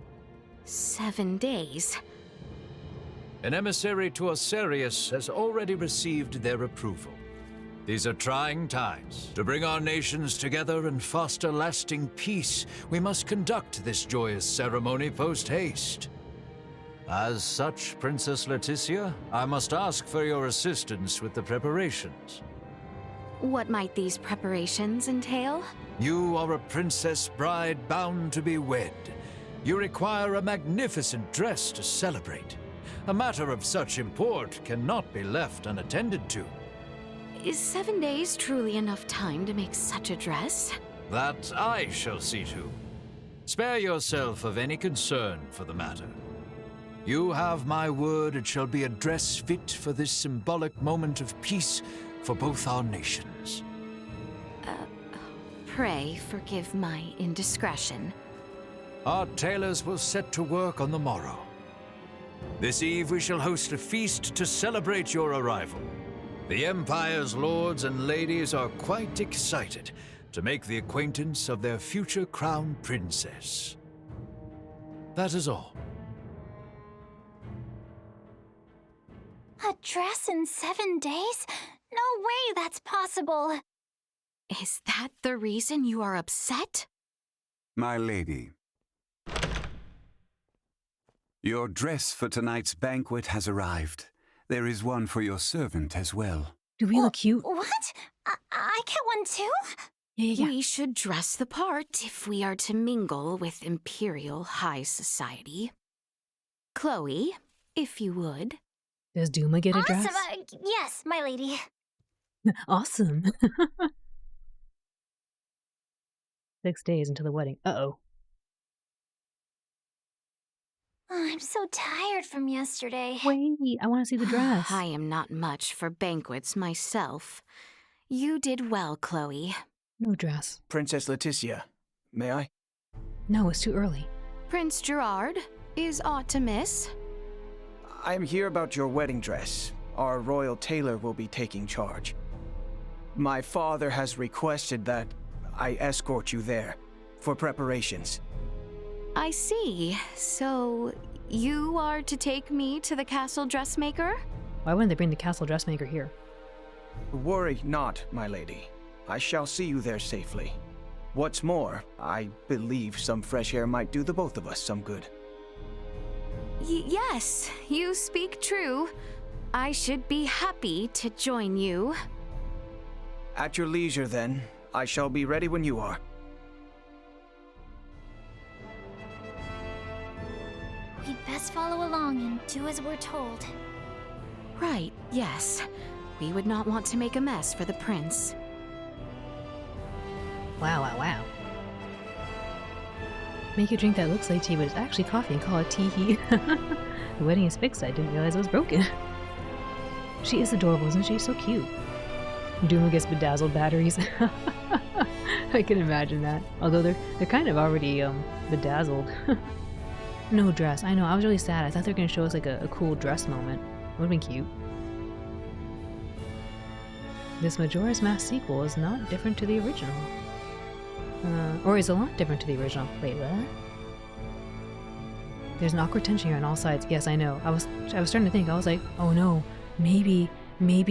7 days? An emissary to Osarius has already received their approval. These are trying times. To bring our nations together and foster lasting peace, we must conduct this joyous ceremony post-haste. As such, Princess Leticia, I must ask for your assistance with the preparations. What might these preparations entail? You are a princess bride bound to be wed. You require a magnificent dress to celebrate. A matter of such import cannot be left unattended to. Is 7 days truly enough time to make such a dress? That I shall see to. Spare yourself of any concern for the matter. You have my word it shall be a dress fit for this symbolic moment of peace for both our nations. Pray forgive my indiscretion. Our tailors will set to work on the morrow. This eve we shall host a feast to celebrate your arrival. The Empire's lords and ladies are quite excited to make the acquaintance of their future crown princess. That is all. A dress in 7 days? No way that's possible. Is that the reason you are upset? My lady, your dress for tonight's banquet has arrived. There is one for your servant as well. Do we look cute? What? I get one too? Yeah. We should dress the part if we are to mingle with Imperial High Society. Chloe, if you would. Does Duma get a dress? Awesome. Yes, my lady. Awesome. 6 days until the wedding. Uh-oh. Oh, I'm so tired from yesterday. Wait, I want to see the dress. I am not much for banquets myself. You did well, Chloe. No dress. Princess Leticia, may I? No, it's too early. Prince Gerard, is aught amiss? I'm here about your wedding dress. Our royal tailor will be taking charge. My father has requested that I escort you there for preparations. I see. So, you are to take me to the castle dressmaker? Why wouldn't they bring the castle dressmaker here? Worry not, my lady. I shall see you there safely. What's more, I believe some fresh air might do the both of us some good. Yes, you speak true. I should be happy to join you. At your leisure, then. I shall be ready when you are. We'd best follow along and do as we're told. Right, yes. We would not want to make a mess for the prince. Wow. Make you drink that looks like tea, but it's actually coffee and call it tea. The wedding is fixed. I didn't realize it was broken. She is adorable, isn't she? So cute. Duma gets bedazzled batteries. I can imagine that. Although they're kind of already bedazzled. No dress. I know, I was really sad. I thought they were going to show us like a cool dress moment. Would have been cute. This Majora's Mask sequel is not different to the original. Or is a lot different to the original. Wait, what? There's an awkward tension here on all sides. Yes, I know. I was starting to think. I was like, oh no, maybe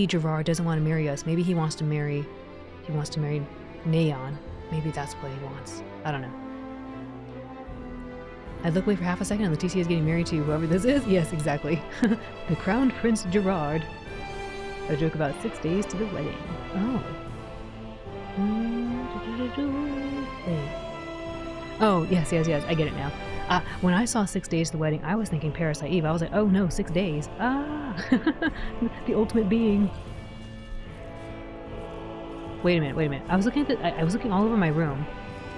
Gerard doesn't want to marry us. Maybe he wants to marry Neon. Maybe that's what he wants. I don't know. I'd look away for half a second and Leticia is getting married to whoever this is. Yes, exactly. The crowned Prince Gerard. A joke about 6 days to the wedding. Oh. Wait. Oh, yes, I get it now. When I saw 6 days to the wedding, I was thinking Parasite Eve. I was like, oh no, 6 days. The ultimate being. Wait a minute. I was looking all over my room.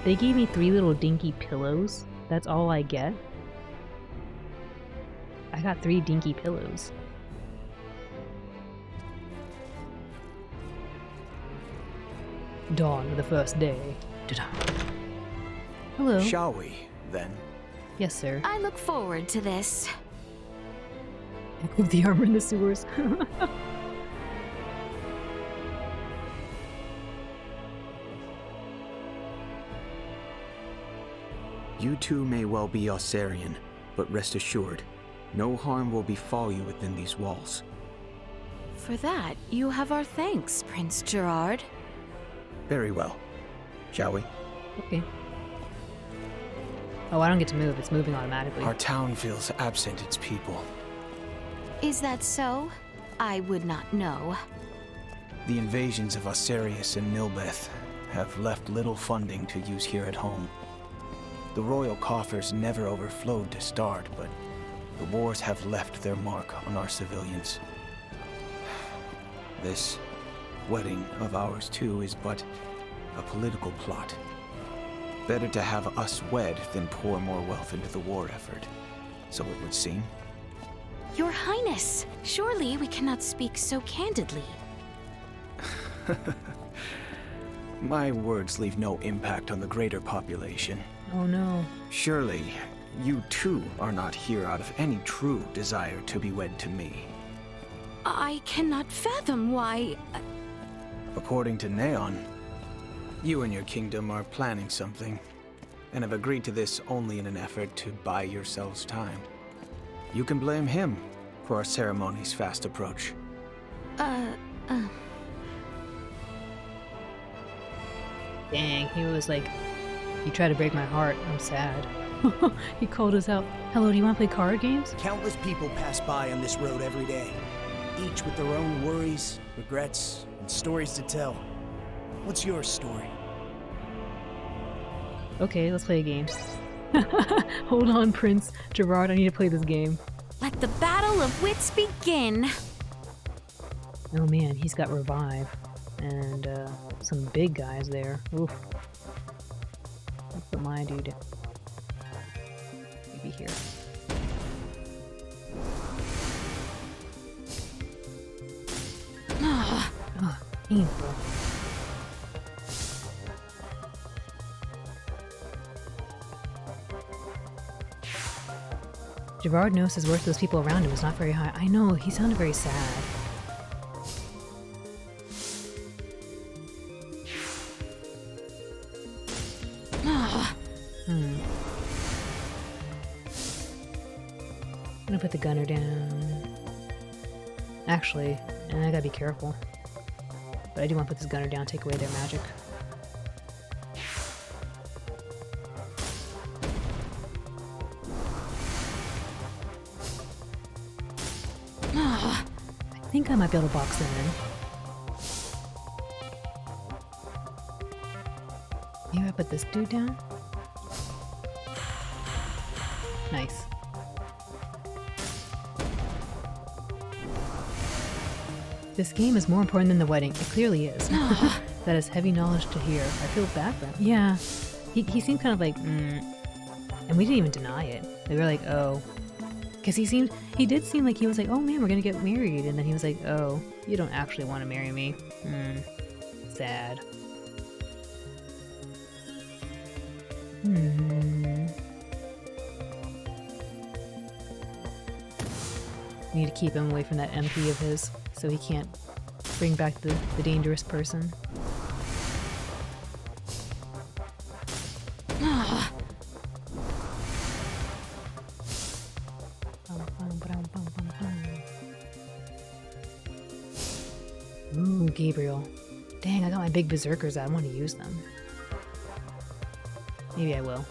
They gave me 3 little dinky pillows. That's all I get. I got 3 dinky pillows. Dawn of the first day. Ta-da. Hello. Shall we, then? Yes, sir. I look forward to this. The armor in the sewers. You two may well be Osarian, but rest assured, no harm will befall you within these walls. For that, you have our thanks, Prince Gerard. Very well. Shall we? Okay. Oh, I don't get to move. It's moving automatically. Our town feels absent its people. Is that so? I would not know. The invasions of Osarius and Nilbeth have left little funding to use here at home. The royal coffers never overflowed to start, but the wars have left their mark on our civilians. This wedding of ours, too, is but a political plot. Better to have us wed than pour more wealth into the war effort. So it would seem. Your Highness, surely we cannot speak so candidly. My words leave no impact on the greater population. Oh no. Surely, you too are not here out of any true desire to be wed to me. I cannot fathom why... According to Neon, you and your kingdom are planning something, and have agreed to this only in an effort to buy yourselves time. You can blame him for our ceremony's fast approach. Dang, he was like, you tried to break my heart, I'm sad. He called us out. Hello, do you want to play card games? Countless people pass by on this road every day, each with their own worries, regrets, and stories to tell. What's your story? Okay, let's play a game. Hold on, Prince Gerard, I need to play this game. Let the battle of wits begin. Oh man, he's got revive. And some big guys there. Oof. Let's put my dude maybe here. Ah, painful. Gerard knows his worth to those people around him is not very high. I know, he sounded very sad. I'm gonna put the gunner down. Actually, and I gotta be careful. But I do want to put this gunner down, take away their magic. I think I might be able to box them in. Maybe I put this dude down? Nice. This game is more important than the wedding. It clearly is. That is heavy knowledge to hear. I feel bad for him. Yeah. He seemed kind of like, And we didn't even deny it. They were like, oh. Because he did seem like he was like, oh man, we're gonna get married. And then he was like, oh, you don't actually want to marry me. Sad. We need to keep him away from that MP of his, so he can't bring back the dangerous person. Ooh, Gabriel. Dang, I got my big berserkers out. I want to use them. Maybe I will.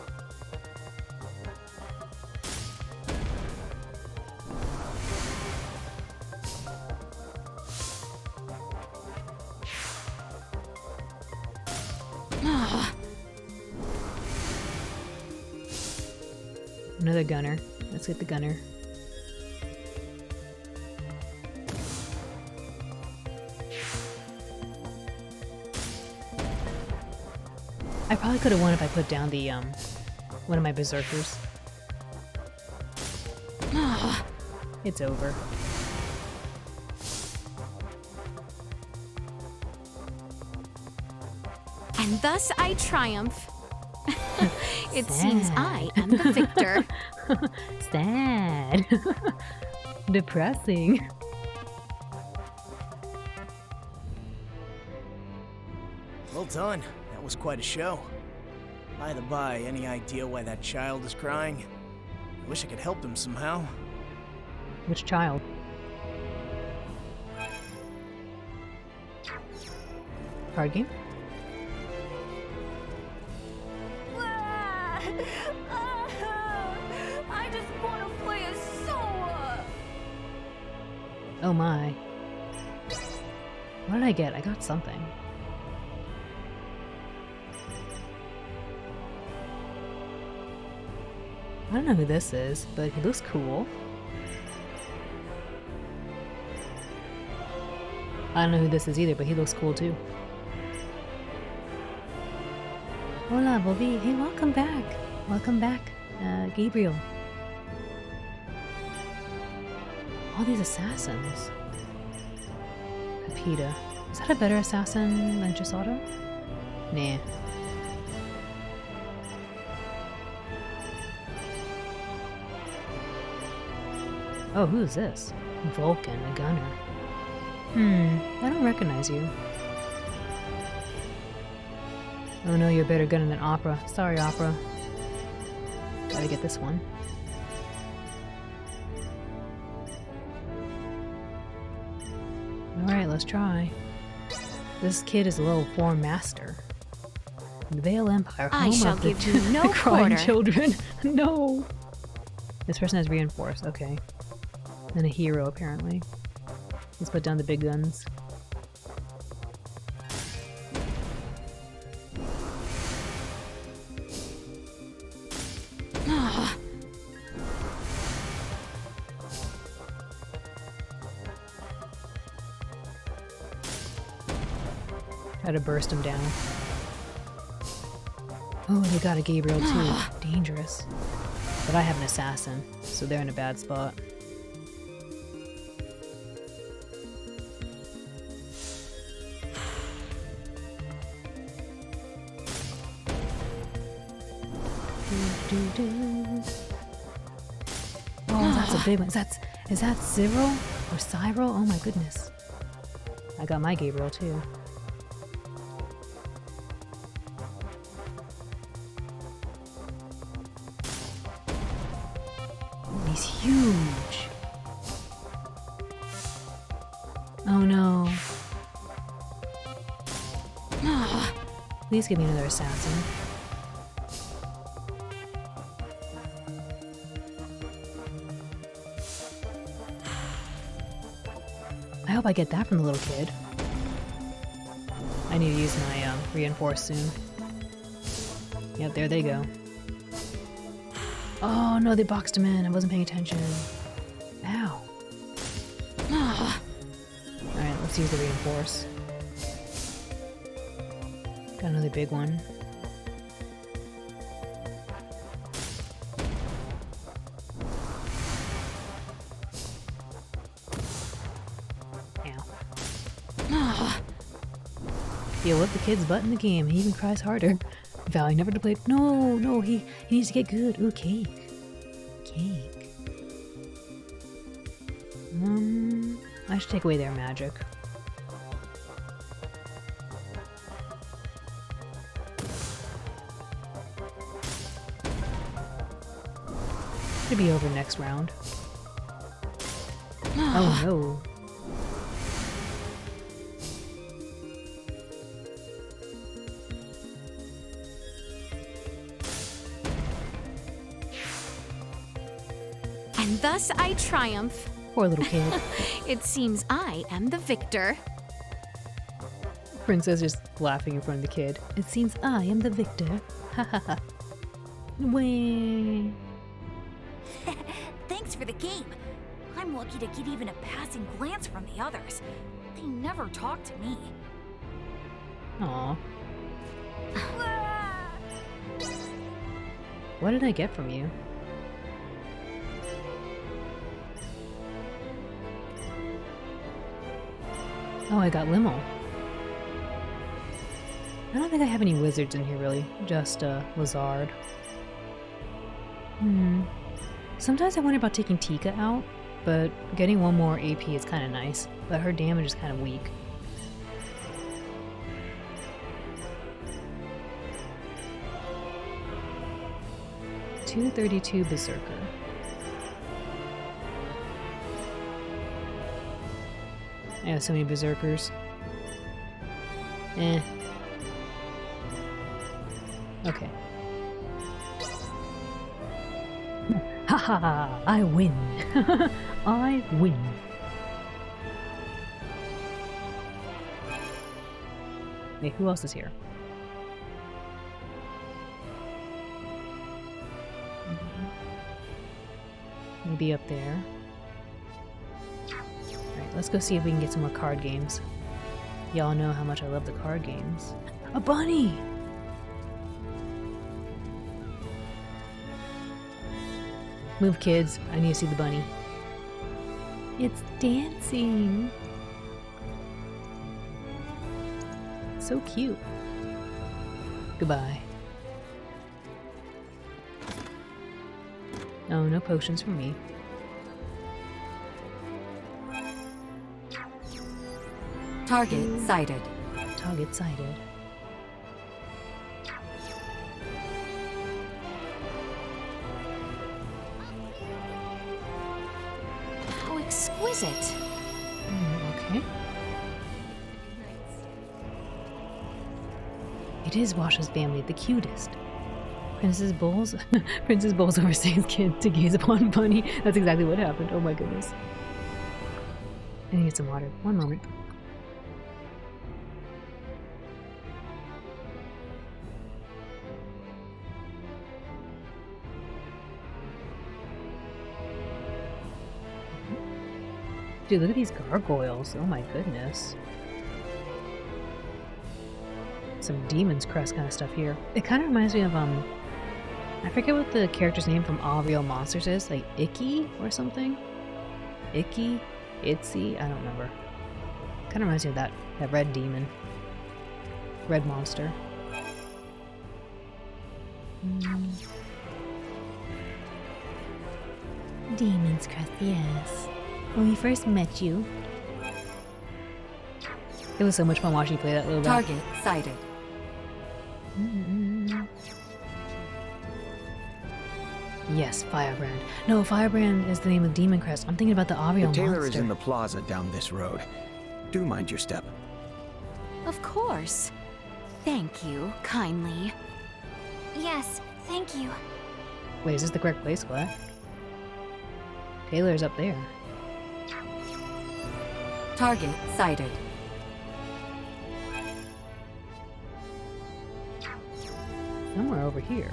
Another gunner. Let's get the gunner. I probably could have won if I put down the one of my berserkers. It's over. And thus I triumph. It seems I am the victor. Sad. Depressing. Well done. That was quite a show. By the by, any idea why that child is crying? I wish I could help him somehow. Which child? Card game? I just want to play a Soa. Oh my. What did I get? I got something. I don't know who this is, but he looks cool. I don't know who this is either, but he looks cool too. Hola, Bobby. Hey, welcome back. Welcome back, Gabriel. All these assassins. Pepita. Is that a better assassin than Chisato? Nah. Oh, who's this? Vulcan, a gunner. I don't recognize you. Oh no, you're a better gunner than Opera. Sorry, Opera. Gotta get this one. Alright, let's try. This kid is a level 4 master. The Vale Empire, home I shall of the, give you no the crying quarter. children. No! This person has reinforced, okay. And a hero, apparently. Let's put down the big guns. Try to burst him down. Oh, they got a Gabriel too. Dangerous. But I have an assassin, so they're in a bad spot. Oh, that's a big one. Is that Cyril or Cyril? Oh my goodness. I got my Gabriel too. Oh, he's huge. Oh no. Please give me another assassin. I hope I get that from the little kid. I need to use my reinforce soon. Yep, there they go. Oh no, they boxed him in. I wasn't paying attention. Ow. Alright, let's use the reinforce. Got another big one. Yo, what the kid's butt in the game? He even cries harder. Vowing never to play. No, he needs to get good. Ooh, cake. Cake. I should take away their magic. Should be over next round. Oh no. And thus I triumph. Poor little kid. It seems I am the victor. Princess just laughing in front of the kid. It seems I am the victor. Ha ha ha. Wait. Thanks for the game. I'm lucky to get even a passing glance from the others. They never talk to me. Aw. What did I get from you? Oh, I got Limo. I don't think I have any wizards in here, really. Just, Lazard. Sometimes I wonder about taking Tika out, but getting one more AP is kind of nice. But her damage is kind of weak. .232 Berserker. I have so many Berserkers. Okay. Haha! I win! I win! Wait, who else is here? Maybe up there. Alright, let's go see if we can get some more card games. Y'all know how much I love the card games. A bunny! Move, kids. I need to see the bunny. It's dancing. So cute. Goodbye. Oh, no potions for me. Target sighted. Target sighted. How exquisite. Okay. It is Washa's family, the cutest. Princess Bowles? Princess Bowles oversees kid to gaze upon Bunny. That's exactly what happened. Oh my goodness. I need some water. One moment. Dude, look at these gargoyles. Oh my goodness. Some Demon's Crest kind of stuff here. It kind of reminds me of, I forget what the character's name from All Real Monsters is. Like, Icky or something? Icky? Itsy? I don't remember. Kind of reminds me of that red demon. Red monster. Demon's Crest, yes. When we first met you. It was so much fun watching you play that little guy. Target sighted. Yes, Firebrand. No, Firebrand is the name of Demon Crest. I'm thinking about the Ariel The tailor monster. is in the plaza down this road. Do mind your step. Of course. Thank you, kindly. Yes, thank you. Wait, is this the correct place? What? Taylor's up there. Target sighted. Somewhere over here.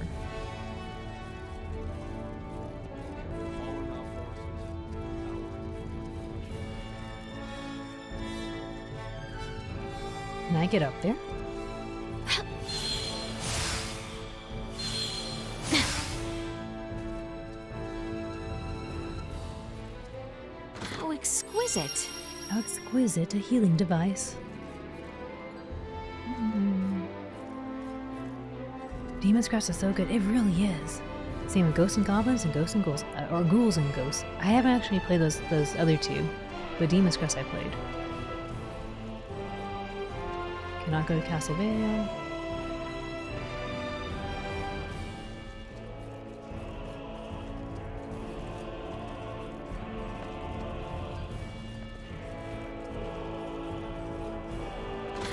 Can I get up there? How exquisite. How exquisite a healing device. Demon's Crest is so good. It really is. Same with Ghosts and Goblins and Ghosts and Ghouls. Or Ghouls and Ghosts. I haven't actually played those other two. But Demon's Crest I played. Cannot go to Castle Vale.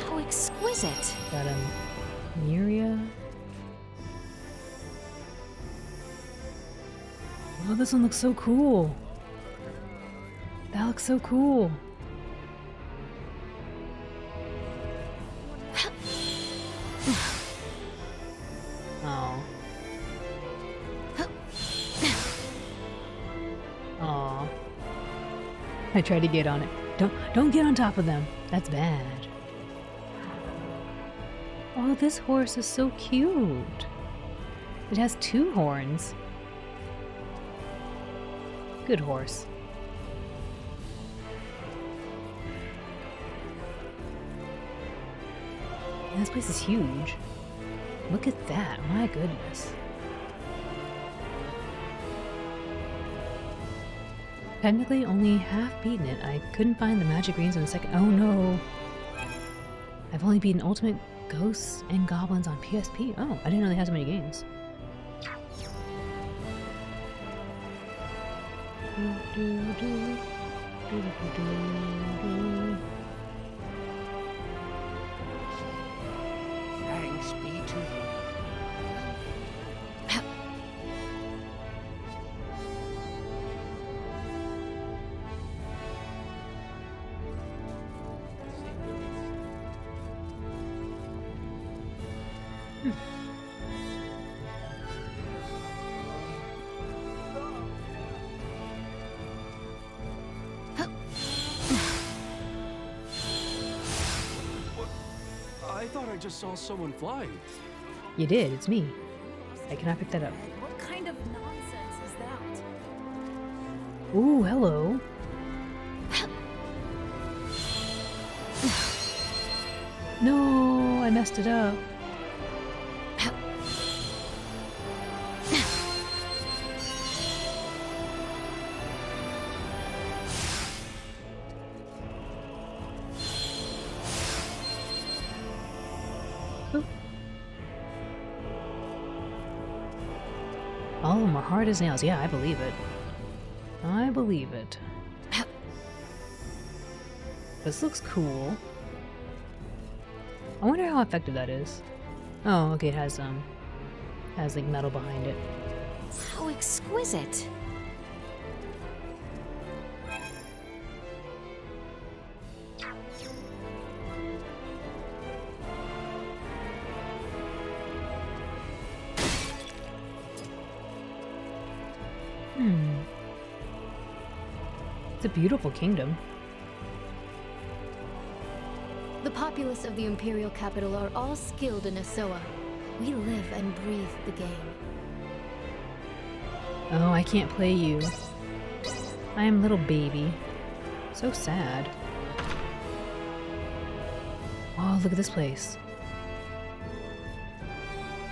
How exquisite. Got a Miria. Oh, this one looks so cool. That looks so cool. Oh. Aw. I tried to get on it. Don't get on top of them. That's bad. Oh, this horse is so cute. It has 2 horns. Good horse. And this place is huge. Look at that. My goodness. Technically only half beaten it. I couldn't find the magic greens in the second. Oh no. I've only beaten Ultimate Ghosts and Goblins on PSP. Oh, I didn't know they had so many games. Thanks be to you. I thought I just saw someone flying. You did, it's me. I cannot pick that up. What kind of nonsense is that? Ooh, hello. No, I messed it up. All of them are hard as nails. Yeah, I believe it. I believe it. This looks cool. I wonder how effective that is. Oh, okay, it has like metal behind it. How exquisite. It's a beautiful kingdom. The populace of the Imperial capital are all skilled in SOA. We live and breathe the game. Oh, I can't play you. I am little baby. So sad. Oh, look at this place.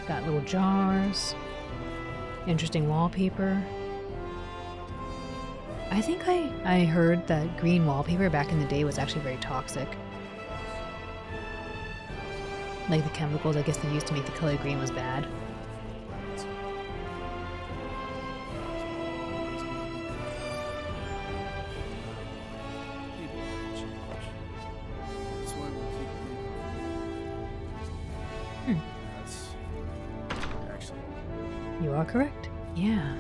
Got little jars. Interesting wallpaper. I think I heard that green wallpaper back in the day was actually very toxic. Like the chemicals I guess they used to make the color green was bad. You are correct. Yeah.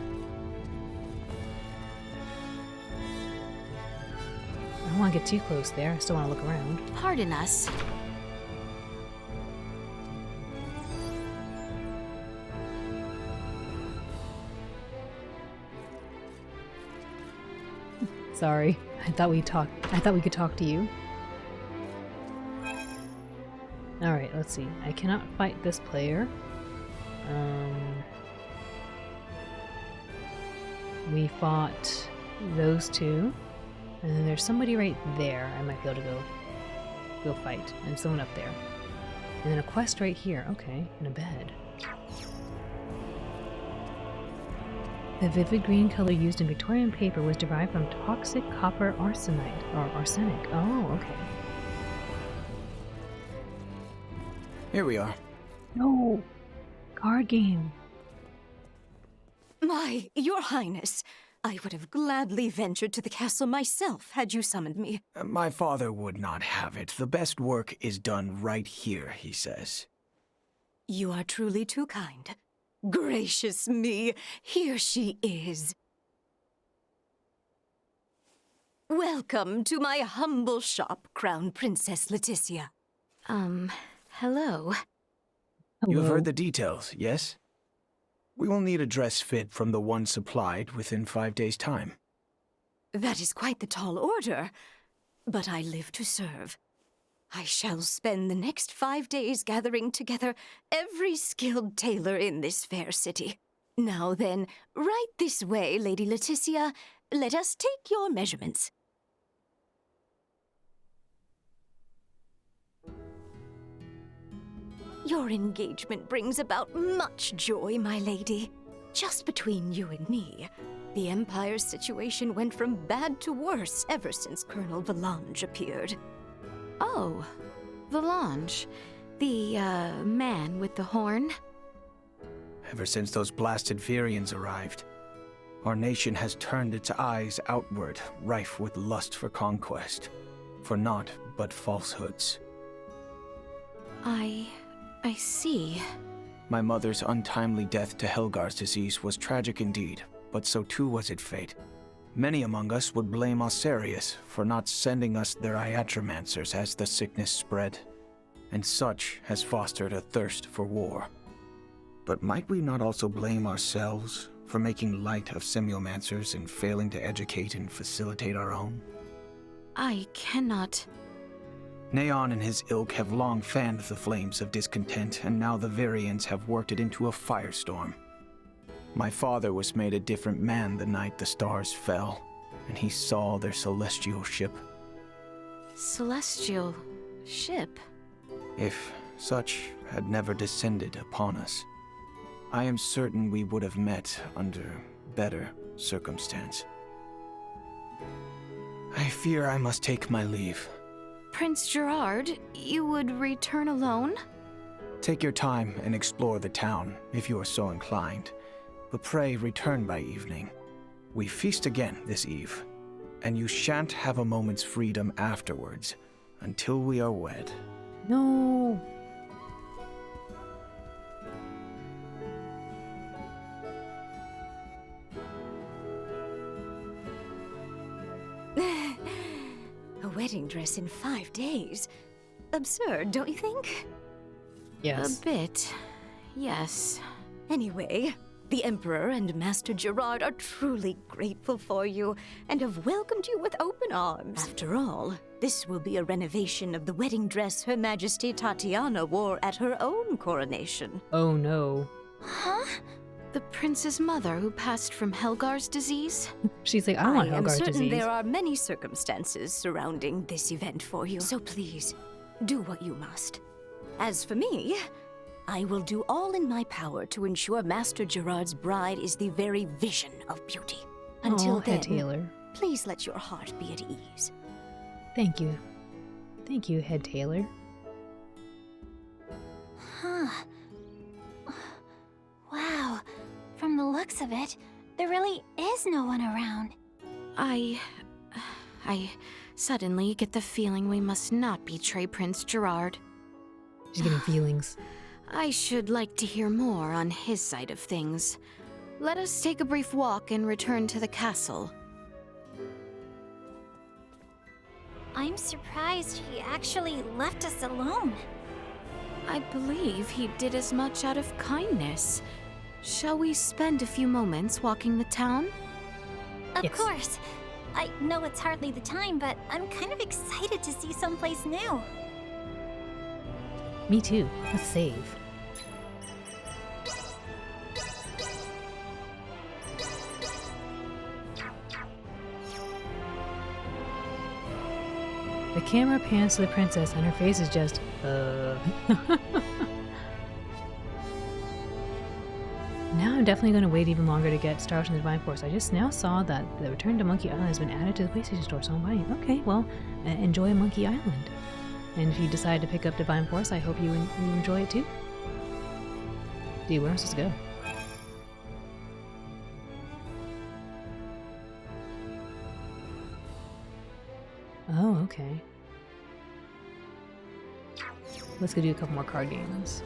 I don't want to get too close there. I still want to look around. Pardon us. Sorry. I thought we could talk to you. Alright, let's see. I cannot fight this player. We fought those two. And then there's somebody right there I might be able to go fight. And someone up there. And then a quest right here. Okay, and a bed. The vivid green color used in Victorian paper was derived from toxic copper arsenite, or arsenic. Oh, okay. Here we are. No! Card game. Your Highness, I would have gladly ventured to the castle myself had you summoned me. My father would not have it. The best work is done right here, he says. You are truly too kind. Gracious me, here she is. Welcome to my humble shop, Crown Princess Leticia. Hello. You have heard the details, yes? We will need a dress fit from the one supplied within 5 days' time. That is quite the tall order, but I live to serve. I shall spend the next 5 days gathering together every skilled tailor in this fair city. Now then, right this way, Lady Leticia. Let us take your measurements. Your engagement brings about much joy, my lady. Just between you and me, the Empire's situation went from bad to worse ever since Colonel Valange appeared. Oh, Valange. The, man with the horn? Ever since those blasted Virians arrived, our nation has turned its eyes outward, rife with lust for conquest, for naught but falsehoods. I see. My mother's untimely death to Helgar's disease was tragic indeed, but so too was its fate. Many among us would blame Osarius for not sending us their iatromancers as the sickness spread, and such has fostered a thirst for war. But might we not also blame ourselves for making light of semiomancers and failing to educate and facilitate our own? I cannot... Neon and his ilk have long fanned the flames of discontent, and now the Virians have worked it into a firestorm. My father was made a different man the night the stars fell. and he saw their celestial ship. Celestial ship? If such had never descended upon us, I am certain we would have met under better circumstance. I fear I must take my leave. Prince Gerard, you would return alone? Take your time and explore the town, if you are so inclined. But pray return by evening. We feast again this eve, and you shan't have a moment's freedom afterwards, until we are wed. No. A wedding dress in 5 days? Absurd, don't you think? Yes. A bit, yes. Anyway, the Emperor and Master Gerard are truly grateful for you and have welcomed you with open arms. After all, this will be a renovation of the wedding dress Her Majesty Tatiana wore at her own coronation. Oh no. Huh? The prince's mother who passed from Helgar's disease? She's like, I don't want Helgar's disease. I am certain there are many circumstances surrounding this event for you. So please, do what you must. As for me, I will do all in my power to ensure Master Gerard's bride is the very vision of beauty. Until then, Head Tailor. Please let your heart be at ease. Thank you. Thank you, Head Tailor. Huh. Wow. From the looks of it, there really is no one around. I suddenly get the feeling we must not betray Prince Gerard. She's getting feelings. I should like to hear more on his side of things. Let us take a brief walk and return to the castle. I'm surprised he actually left us alone. I believe he did as much out of kindness. Shall we spend a few moments walking the town? Of course. I know it's hardly the time, but I'm kind of excited to see someplace new. Me too. Let's save. The camera pans to the princess and her face is just, Now I'm definitely going to wait even longer to get Star Ocean the Divine Force. I just now saw that the Return to Monkey Island has been added to the PlayStation Store, so I'm buying it. Okay, well, enjoy Monkey Island. And if you decide to pick up Divine Force, I hope you enjoy it too. Dude, where am I supposed to go? Oh, okay. Let's go do a couple more card games.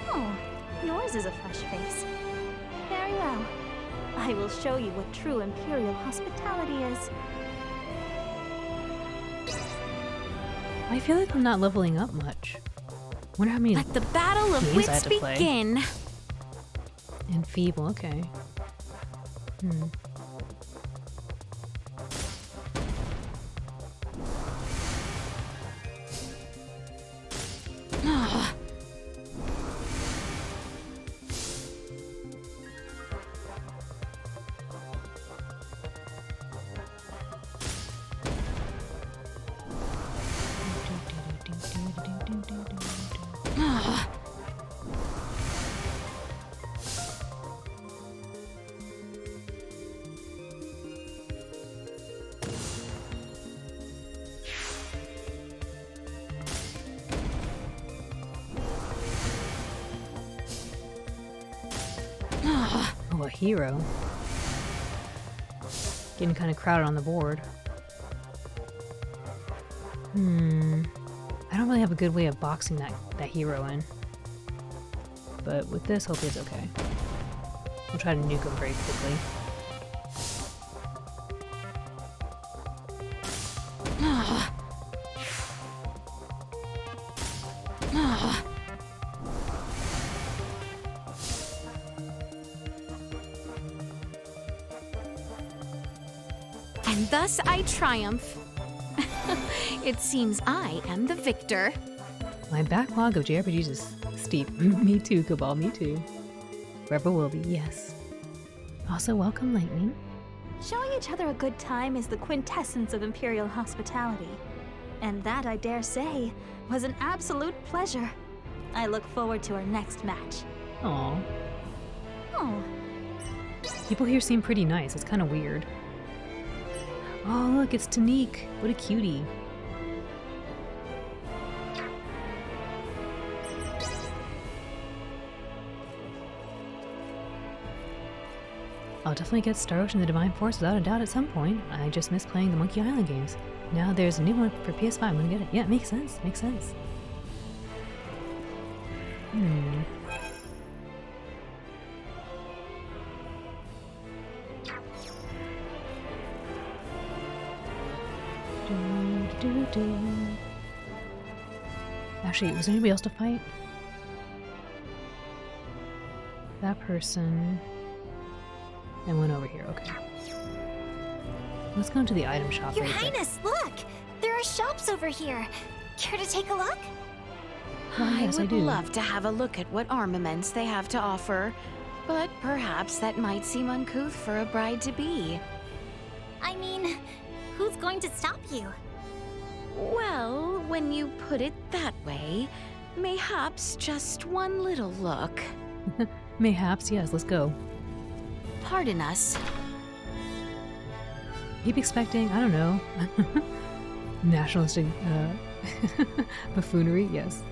Oh, yours is a fresh face. Very well. I will show you what true Imperial hospitality is. I feel like I'm not leveling up much. Wonder how many Let the battle of games I wits have to play. begin. And feeble, okay. Oh, a hero. Getting kind of crowded on the board. I don't really have a good way of boxing that hero in. But with this, hopefully it's okay. We'll try to nuke him very quickly. And thus I triumph. It seems I am the victor. My backlog of JRPGs is steep. Me too, Cabal, me too. Forever will be, yes. Also, welcome, Lightning. Showing each other a good time is the quintessence of Imperial hospitality. And that, I dare say, was an absolute pleasure. I look forward to our next match. Aw. Oh. People here seem pretty nice. It's kind of weird. Oh, look, it's Tanique. What a cutie. I'll definitely get Star Ocean the Divine Force without a doubt at some point. I just miss playing the Monkey Island games. Now there's a new one for PS5. I'm gonna get it. Yeah, it makes sense. Makes sense. Actually, was there anybody else to fight? That person. And one over here, okay. Let's go into the item shop. Your right quick. Highness, look! There are shops over here. Care to take a look? Oh, yes, I would do. love to have a look at what armaments they have to offer, but perhaps that might seem uncouth for a bride-to-be. I mean, who's going to stop you? Well, when you put it that way, mayhaps just one little look. Mayhaps, yes, let's go. Pardon us. Keep expecting, I don't know, nationalistic buffoonery, yes.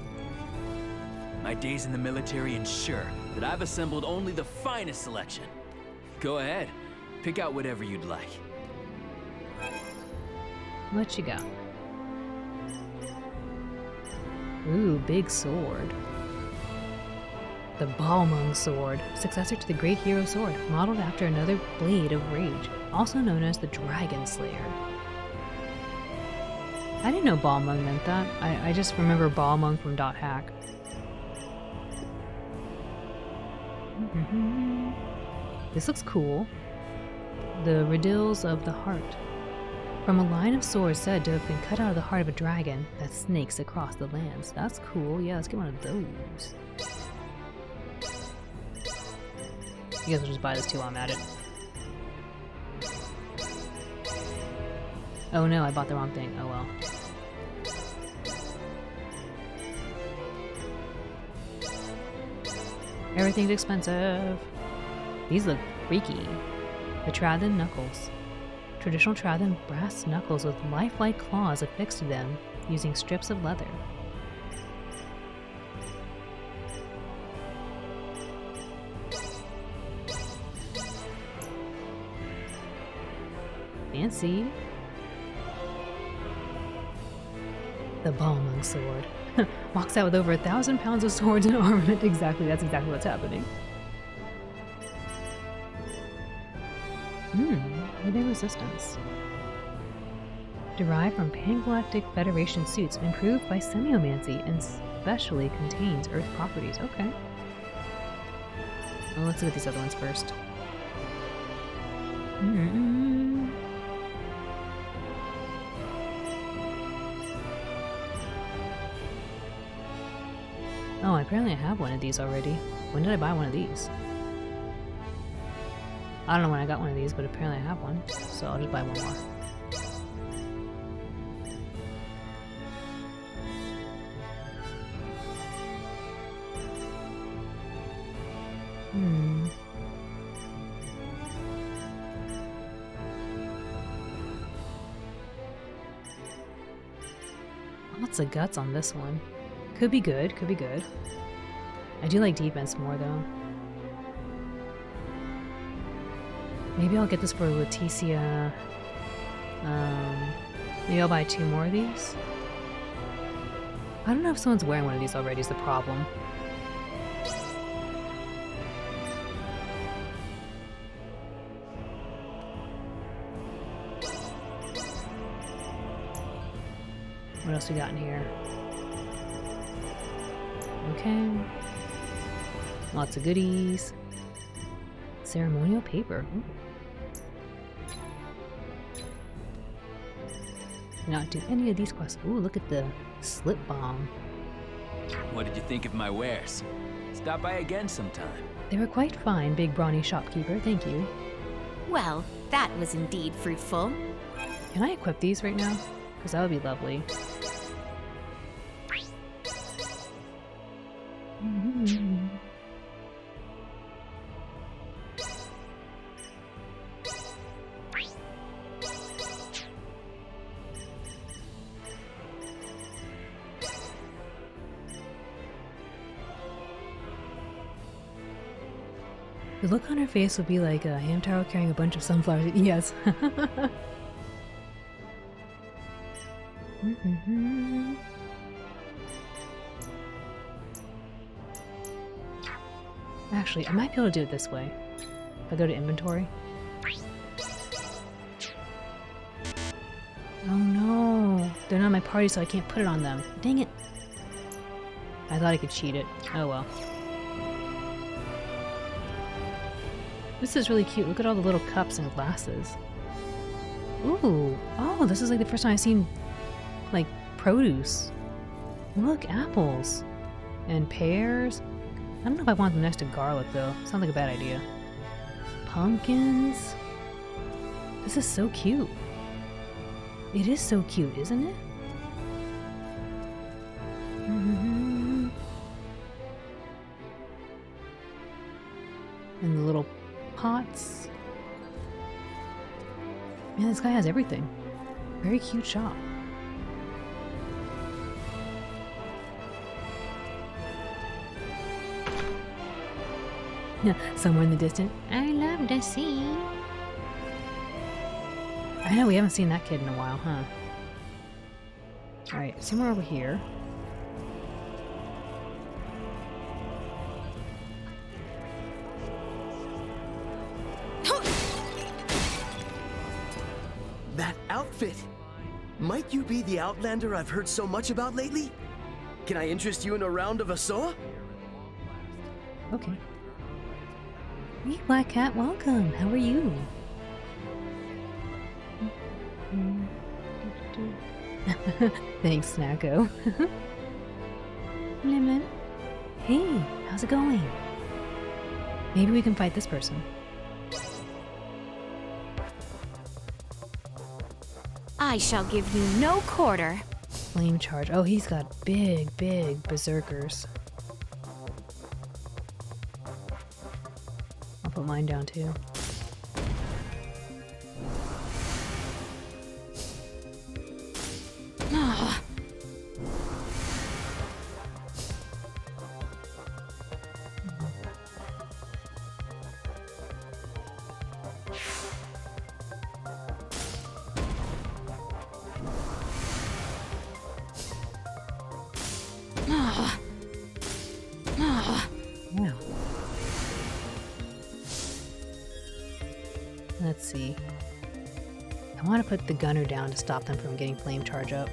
My days in the military ensure that I've assembled only the finest selection. Go ahead, pick out whatever you'd like. What you got? Ooh, big sword. The Balmung Sword, successor to the Great Hero Sword, modeled after another Blade of Rage, also known as the Dragon Slayer. I didn't know Balmung meant that. I just remember Balmung from .hack. This looks cool. The Riddles of the Heart. From a line of swords said to have been cut out of the heart of a dragon that snakes across the lands. That's cool. Yeah, let's get one of those. You guys will just buy this too while I'm at it. Oh no, I bought the wrong thing. Oh well. Everything's expensive. These look freaky. The Trathen Knuckles. Traditional Trathen brass knuckles with lifelike claws affixed to them using strips of leather. Fancy. The Balmung Sword. Walks out with over 1,000 pounds of swords and armament. Exactly, that's exactly what's happening. Melee resistance. Derived from Pan-Galactic Federation suits, improved by semiomancy, and specially contains Earth properties. Okay. Well, let's look at these other ones first. Oh, apparently I have one of these already. When did I buy one of these? I don't know when I got one of these, but apparently I have one. So I'll just buy one more. Lots of guts on this one. Could be good, could be good. I do like defense more though. Maybe I'll get this for Leticia. Maybe I'll buy 2 more of these. I don't know if someone's wearing one of these already is the problem. What else we got in here? Okay. Lots of goodies. Ceremonial paper. Ooh. Not do any of these quests. Ooh, look at the slip bomb. What did you think of my wares? Stop by again sometime. They were quite fine, big brawny shopkeeper, thank you. Well, that was indeed fruitful. Can I equip these right now? Because that would be lovely. The look on her face would be like a Hamtaro carrying a bunch of sunflowers. Yes. Actually, I might be able to do it this way. If I go to inventory. Oh no! They're not my party, so I can't put it on them. Dang it! I thought I could cheat it. Oh well. This is really cute. Look at all the little cups and glasses. Ooh. Oh, this is like the first time I've seen, like, produce. Look, apples. And pears. I don't know if I want them next to garlic, though. Sounds like a bad idea. Pumpkins. This is so cute. It is so cute, isn't it? And the little pots. Man, this guy has everything. Very cute shop. Somewhere in the distance. I love the sea. I know we haven't seen that kid in a while, huh? Alright, somewhere over here. That outfit! Might you be the Outlander I've heard so much about lately? Can I interest you in a round of Asoa? Okay. Hey, Black Cat, welcome. How are you? Thanks, Snacko. Lemon. Hey, how's it going? Maybe we can fight this person. I shall give you no quarter. Flame charge. Oh, he's got big, big berserkers. I'll put mine down too. Let's see. I want to put the gunner down to stop them from getting flame charge up.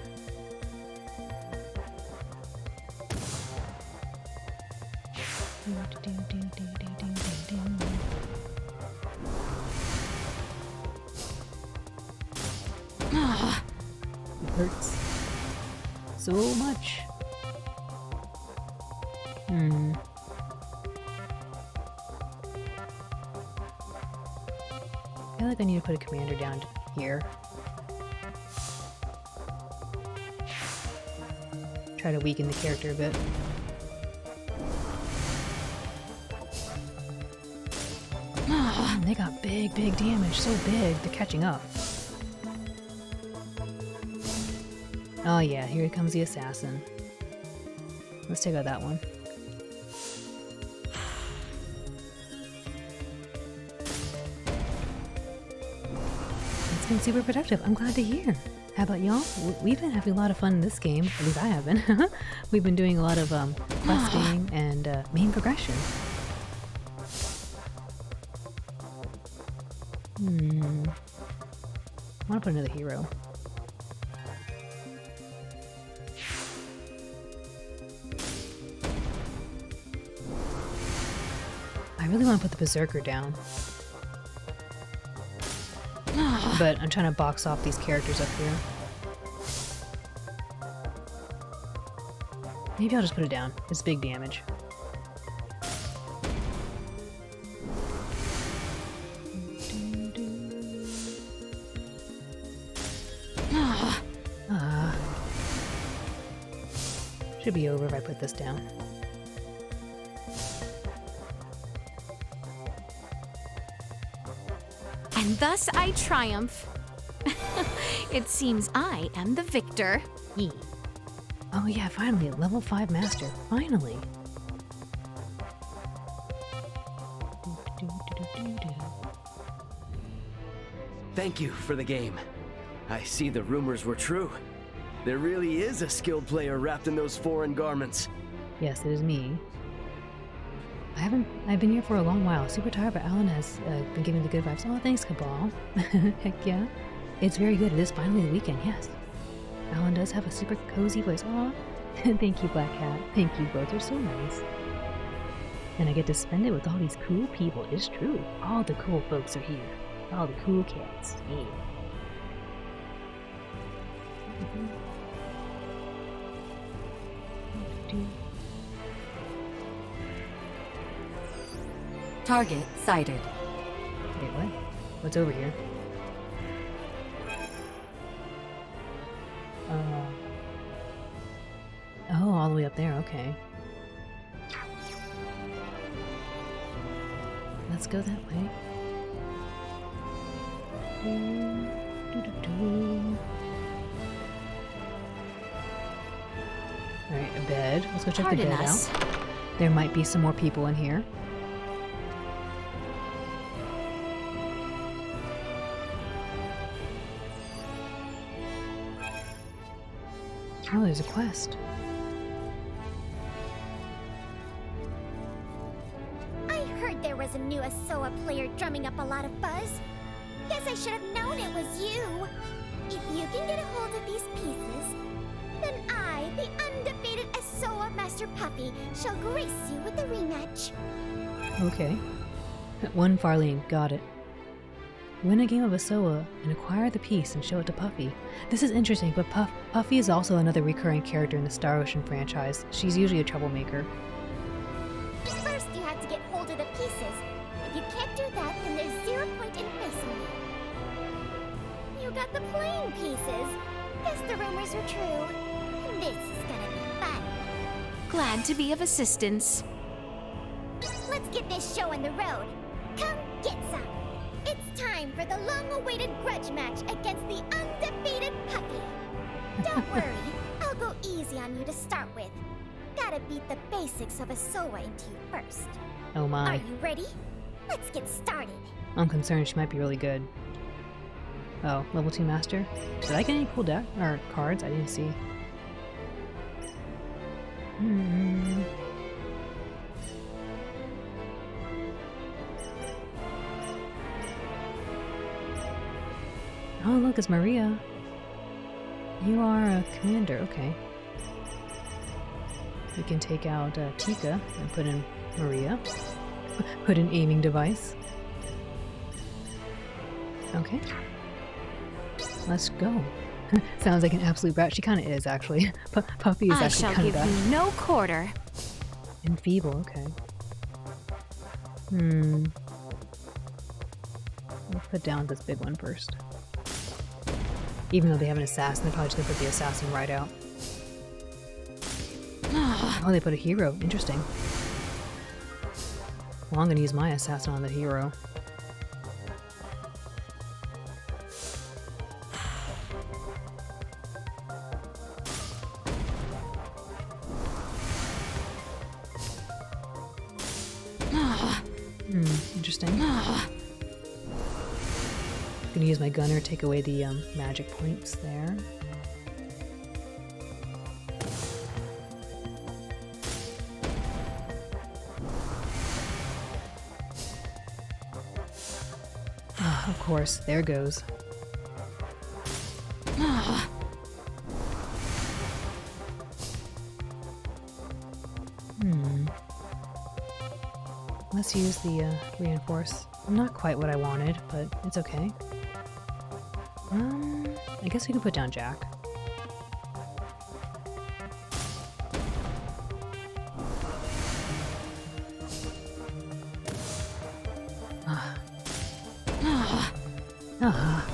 It hurts so much. I feel like I need to put a commander down here. Try to weaken the character a bit. Man, they got big, big damage. So big, they're catching up. Oh yeah, here comes the assassin. Let's take out that one. It's been super productive. I'm glad to hear. How about y'all? We've been having a lot of fun in this game. At least I have been. We've been doing a lot of questing and main progression. I want to put another hero. I really want to put the Berserker down. But I'm trying to box off these characters up here. Maybe I'll just put it down. It's big damage. Should be over if I put this down. And thus I triumph. It seems I am the victor. Oh yeah, finally, a level 5 master. Finally. Thank you for the game. I see the rumors were true. There really is a skilled player wrapped in those foreign garments. Yes, it is me. I've been here for a long while. Super tired, but Alan has been giving the good vibes. Oh, thanks, Cabal. Heck yeah. It's very good. It is finally the weekend, yes. Alan does have a super cozy voice. Aw. Thank you, Black Cat. Thank you both. Are so nice. And I get to spend it with all these cool people. It's true. All the cool folks are here. All the cool cats. Yeah. Target sighted. Wait, what? What's over here? Oh, all the way up there, okay. Let's go that way. Alright, a bed. Let's go check the bed out. There might be some more people in here. Oh, there's a quest. I heard there was a new SO6 player drumming up a lot of buzz. Guess I should have known it was you. If you can get a hold of these pieces, then I, the undefeated SO6 Master Puppy, shall grace you with the rematch. Okay. One Farlene, got it. Win a game of SO6 and acquire the piece and show it to Puffy. This is interesting, but Puffy is also another recurring character in the Star Ocean franchise. She's usually a troublemaker. First, you have to get hold of the pieces. If you can't do that, then there's 0 point in facing me. You got the playing pieces. Guess the rumors are true. This is gonna be fun. Glad to be of assistance. Let's get this show on the road. Come get some. It's time for the long-awaited grudge match against the undefeated Puppy. Don't worry, I'll go easy on you to start with. Gotta beat the basics of SO6 into you first. Oh my. Are you ready? Let's get started. I'm concerned she might be really good. Oh, level 2 master? Did I get any cool deck or cards? I didn't see. Oh, look, it's Maria. You are a commander, okay. We can take out Tika and put in Maria. Put an aiming device. Okay. Let's go. Sounds like an absolute brat. She kind of is, actually. Puffy is actually kind of bad. I shall give you no quarter. Enfeeble, okay. Let's put down this big one first. Even though they have an assassin, they're probably just gonna put the assassin right out. Oh, they put a hero. Interesting. Well, I'm gonna use my assassin on the hero. Interesting. Gonna use my gunner, take away the magic points there. Of course, there goes. Let's use the reinforce. Not quite what I wanted, but it's okay. I guess we can put down Jack. Ah.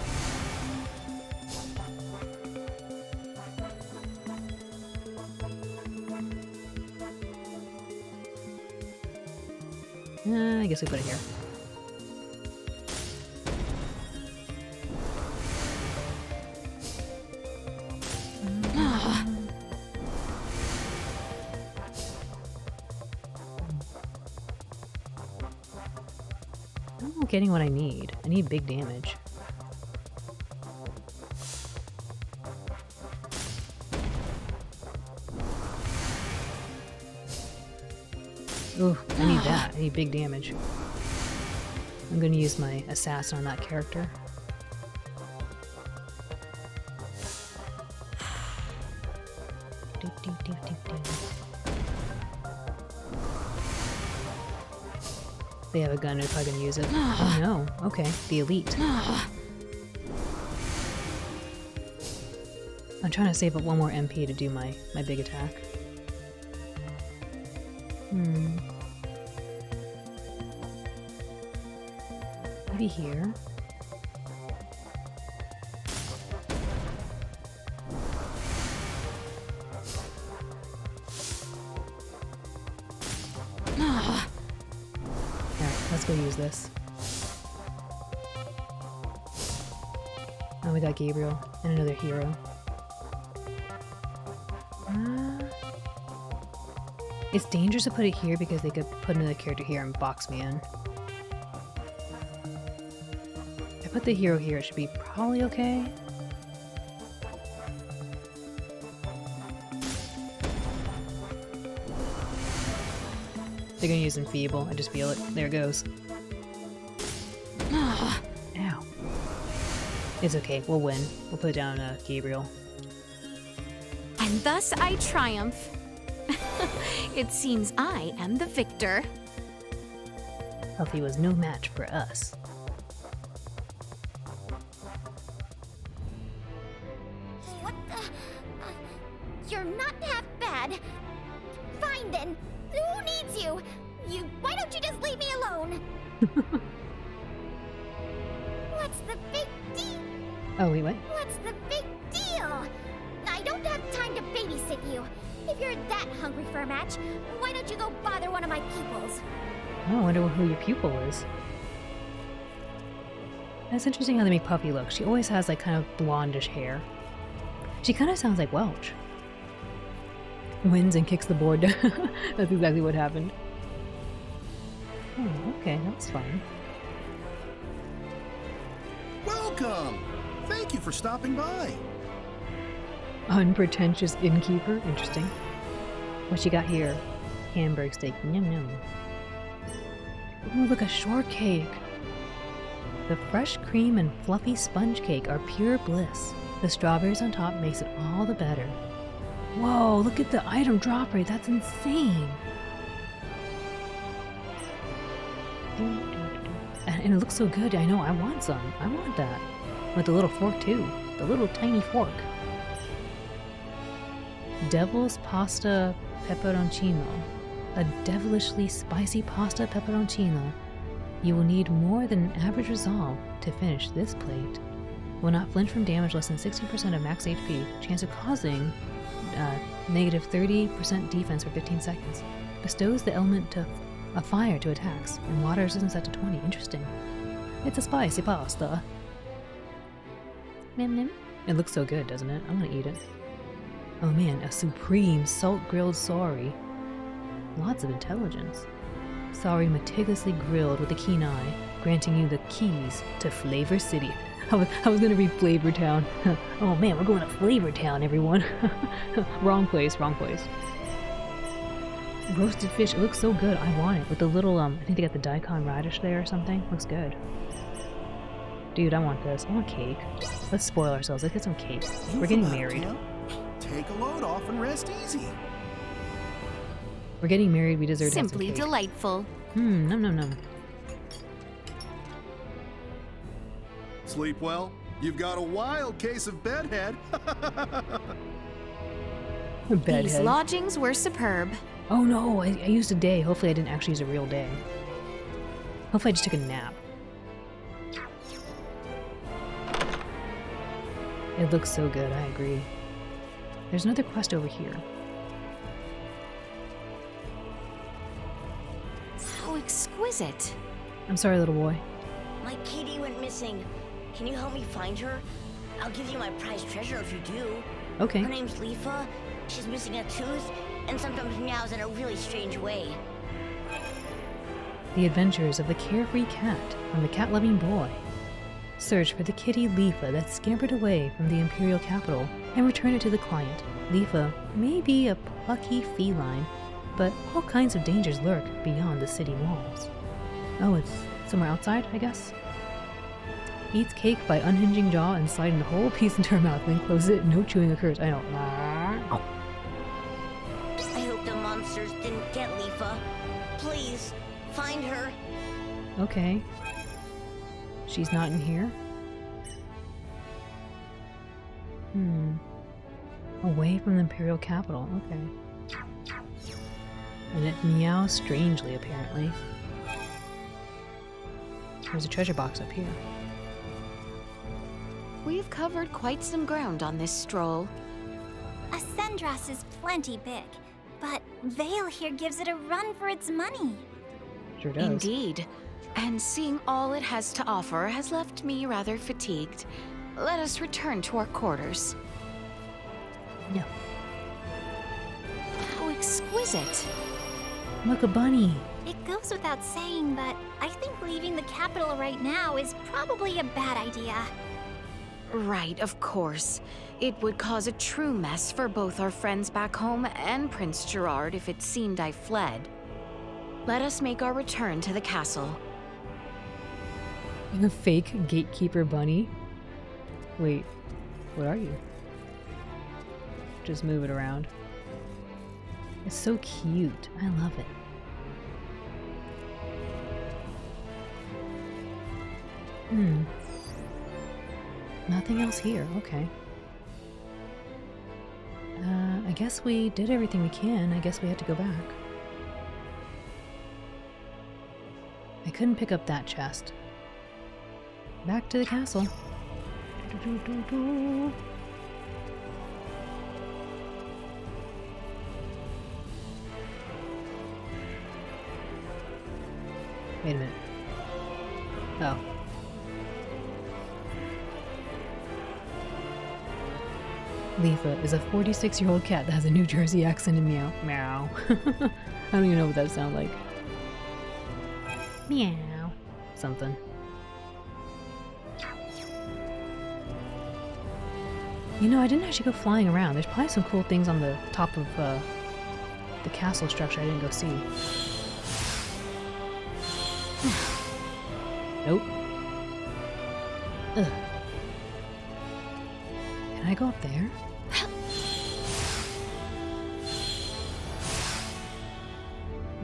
I guess we put it here. I'm not getting what I need. I need big damage. Ooh, I need that. I need big damage. I'm gonna use my assassin on that character. They have a gun, they're probably gonna use it. Oh no. Okay, the elite. I'm trying to save up one more MP to do my big attack. Maybe here? Alright, let's go use this. Oh, we got Gabriel and another hero. It's dangerous to put it here because they could put another character here and box me in. If I put the hero here, it should be probably okay. They're gonna use Enfeeble. I just feel it. There it goes. Ow. It's okay. We'll win. We'll put down Gabriel. And thus I triumph. It seems I am the victor. Puffy was no match for us. What the? You're not half bad. Fine then. Who needs you? Why don't you just leave me alone? What's the big deal? Oh, wait, what? What's the big deal? I don't have time to babysit you. If you're that hungry for a match, why don't you go bother one of my pupils? Oh, I wonder who your pupil is. That's interesting how they make Puffy look. She always has like kind of blondish hair. She kind of sounds like Welch. Wins and kicks the board down. That's exactly what happened. Oh, okay, that was fun. Welcome! Thank you for stopping by. Unpretentious innkeeper? Interesting. What you got here? Hamburg steak. Yum yum. Oh, look, a shortcake. The fresh cream and fluffy sponge cake are pure bliss. The strawberries on top makes it all the better. Whoa, look at the item drop rate. That's insane. And it looks so good. I know, I want some. I want that. With the little fork too. The little tiny fork. Devil's Pasta Peperoncino. A devilishly spicy pasta pepperoncino. You will need more than an average resolve to finish this plate. Will not flinch from damage less than 60% of max HP. Chance of causing negative 30% defense for 15 seconds. Bestows the element of fire to attacks, and water resistance set to 20. Interesting. It's a spicy pasta. It looks so good, doesn't it? I'm gonna eat it. Oh man, a supreme salt-grilled sorry. Lots of intelligence. Sorry meticulously grilled with a keen eye, granting you the keys to Flavor City. I was gonna read Flavor Town. Oh man, we're going to Flavor Town, everyone. Wrong place, wrong place. Roasted fish, it looks so good. I want it. With the little, I think they got the daikon radish there or something. Looks good. Dude, I want this. I want cake. Let's spoil ourselves. Let's get some cake. We're getting married. Take a load off and rest easy. We're getting married. We deserve to have some Simply cake. delightful. Num num num. Sleep well? You've got a wild case of bedhead. These Bedhead. lodgings were superb. Oh no, I used a day. Hopefully I didn't actually use a real day. Hopefully I just took a nap. It looks so good, I agree. There's another quest over here. How exquisite. I'm sorry, little boy. My kitty went missing. Can you help me find her? I'll give you my prized treasure if you do. Okay. Her name's Leafa. She's missing a tooth and sometimes meows in a really strange way. The Adventures of the Carefree Cat from the Cat-Loving Boy. Search for the kitty Leafa that scampered away from the Imperial capital and return it to the client. Leafa may be a plucky feline, but all kinds of dangers lurk beyond the city walls. Oh, it's somewhere outside, I guess? Eats cake by unhinging jaw and sliding the whole piece into her mouth, then closes it. No chewing occurs. I know. I hope the monsters didn't get Leafa. Please, find her. Okay. She's not in here? Away from the Imperial capital. Okay. And it meows strangely, apparently. There's a treasure box up here. We've covered quite some ground on this stroll. Ascendras is plenty big, but Vale here gives it a run for its money. Sure does. Indeed. And seeing all it has to offer has left me rather fatigued. Let us return to our quarters. Yeah. How exquisite. Look, a bunny. It goes without saying, but I think leaving the capital right now is probably a bad idea. Right, of course. It would cause a true mess for both our friends back home and Prince Gerard if it seemed I fled. Let us make our return to the castle. The fake gatekeeper bunny? Wait, what are you? Just move it around. It's so cute. I love it. Nothing else here. Okay. I guess we did everything we can. I guess we had to go back. I couldn't pick up that chest. Back to the castle. Wait a minute. Oh. Leafa is a 46-year-old cat that has a New Jersey accent and meow. Meow. I don't even know what that sounds like. Meow. Something. You know, I didn't actually go flying around. There's probably some cool things on the top of the castle structure I didn't go see. Nope. Ugh. Can I go up there?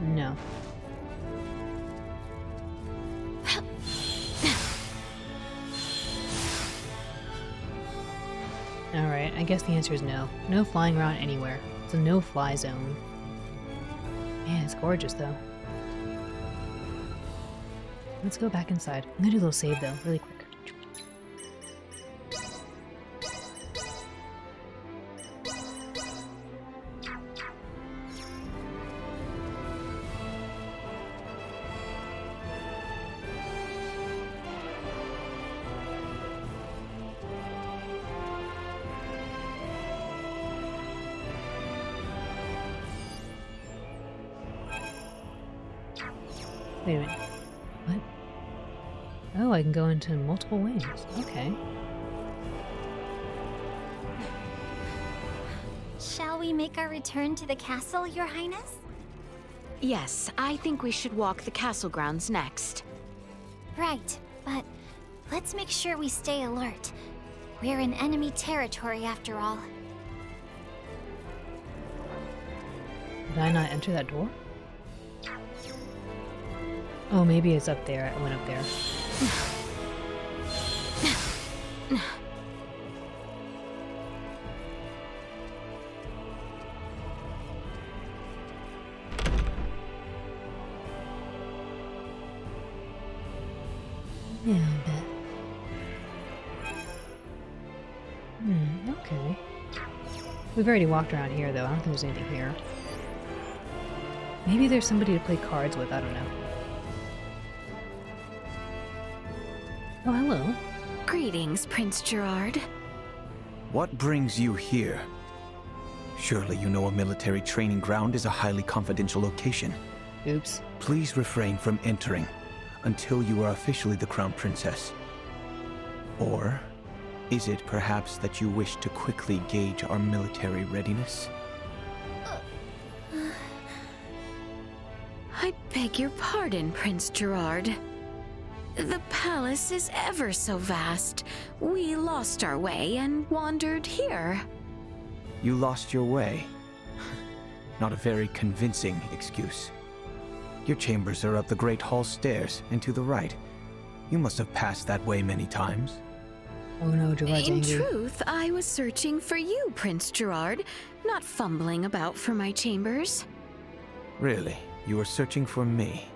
No. Alright, I guess the answer is no. No flying around anywhere. It's a no-fly zone. Man, it's gorgeous though. Let's go back inside. I'm gonna do a little save though, really quick. Wait a minute. What? Oh, I can go into multiple ways. Okay. Shall we make our return to the castle, Your Highness? Yes, I think we should walk the castle grounds next. Right, but let's make sure we stay alert. We're in enemy territory after all. Did I not enter that door? Oh, maybe it's up there. I went up there. Yeah, I bet. Okay. We've already walked around here, though. I don't think there's anything here. Maybe there's somebody to play cards with. I don't know. Oh, hello. Greetings, Prince Gerard. What brings you here? Surely you know a military training ground is a highly confidential location. Oops. Please refrain from entering until you are officially the Crown Princess. Or is it perhaps that you wish to quickly gauge our military readiness? I beg your pardon, Prince Gerard. The palace is ever so vast. We lost our way and wandered here. You lost your way. Not a very convincing excuse. Your chambers are up the Great Hall stairs and to the right. You must have passed that way many times. Oh no, Gerard's In angry. truth, I was searching for you, Prince Gerard, not fumbling about for my chambers. Really? You were searching for me?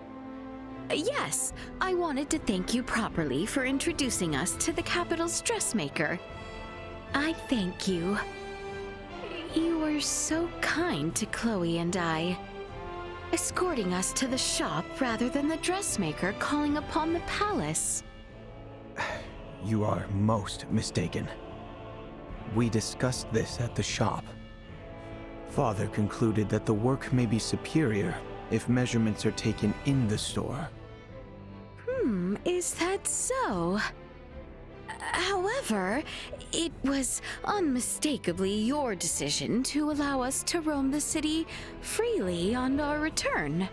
Yes, I wanted to thank you properly for introducing us to the capital's dressmaker. I thank you. You were so kind to Chloe and I, escorting us to the shop rather than the dressmaker calling upon the palace. You are most mistaken. We discussed this at the shop. Father concluded that the work may be superior if measurements are taken in the store. Is that so? However, it was unmistakably your decision to allow us to roam the city freely on our return.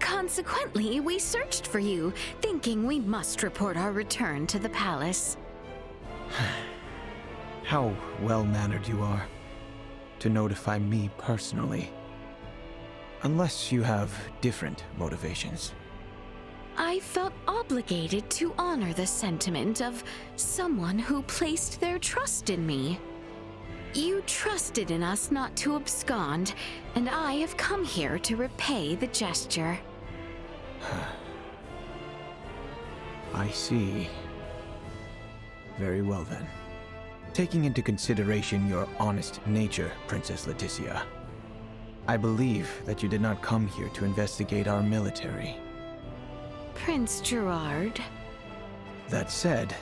Consequently, we searched for you, thinking we must report our return to the palace. How well-mannered you are to notify me personally. Unless you have different motivations. I felt obligated to honor the sentiment of someone who placed their trust in me. You trusted in us not to abscond, and I have come here to repay the gesture. I see. Very well then. Taking into consideration your honest nature, Princess Leticia, I believe that you did not come here to investigate our military. Prince Gerard. That said,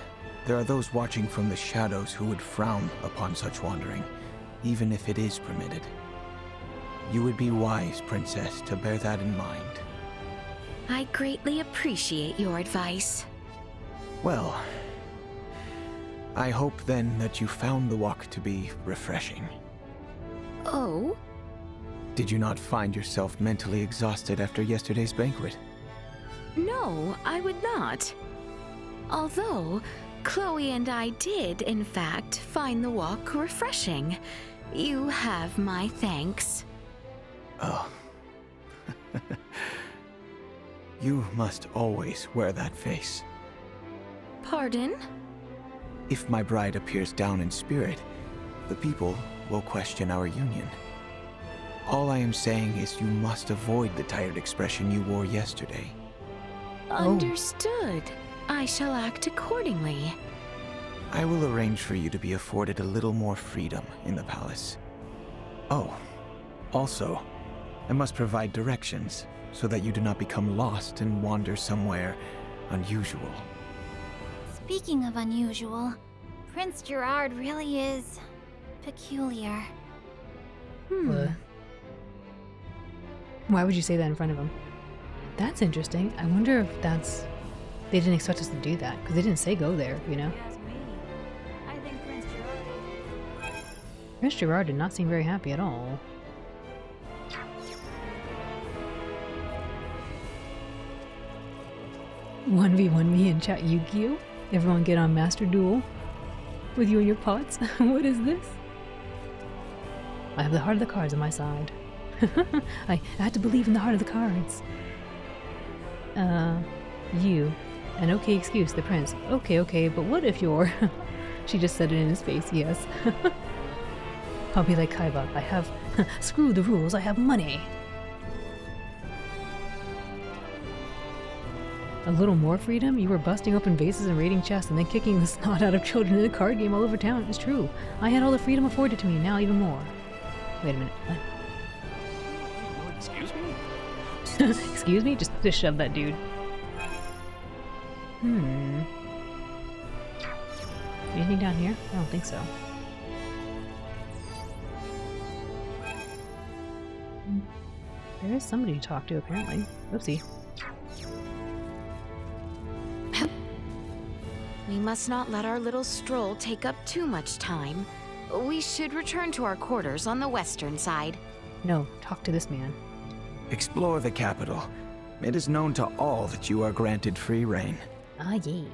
there are those watching from the shadows who would frown upon such wandering, even if it is permitted. You would be wise, Princess, to bear that in mind. I greatly appreciate your advice. Well, I hope then that you found the walk to be refreshing. Oh? Did you not find yourself mentally exhausted after yesterday's banquet? No, I would not. Although, Chloe and I did, in fact, find the walk refreshing. You have my thanks. Oh. You must always wear that face. Pardon? If my bride appears down in spirit, the people will question our union. All I am saying is you must avoid the tired expression you wore yesterday. Understood. I shall act accordingly. I will arrange for you to be afforded a little more freedom in the palace. Oh, also, I must provide directions so that you do not become lost and wander somewhere unusual. Speaking of unusual, Prince Gerard really is peculiar. What? Why would you say that in front of him? That's interesting. I wonder if that's... They didn't expect us to do that, because they didn't say go there, you know? I think Prince Gerard did not seem very happy at all. "1v1 me in chat Yu-Gi-Oh! Everyone get on Master Duel with you and your pots? What is this? I have the heart of the cards on my side. I had to believe in the heart of the cards. You. An okay excuse, the prince. Okay, but what if you're... She just said it in his face, yes. I'll be like Kaiba. I have... Screw the rules, I have money. A little more freedom? You were busting open vases and raiding chests and then kicking the snot out of children in a card game all over town. It's true. I had all the freedom afforded to me, now even more. Wait a minute. What? Excuse me? Excuse me? Just shove that dude. Anything down here? I don't think so. There is somebody to talk to, apparently. Oopsie. We must not let our little stroll take up too much time. We should return to our quarters on the western side. No, talk to this man. Explore the capital. It is known to all that you are granted free reign. Ah, yay.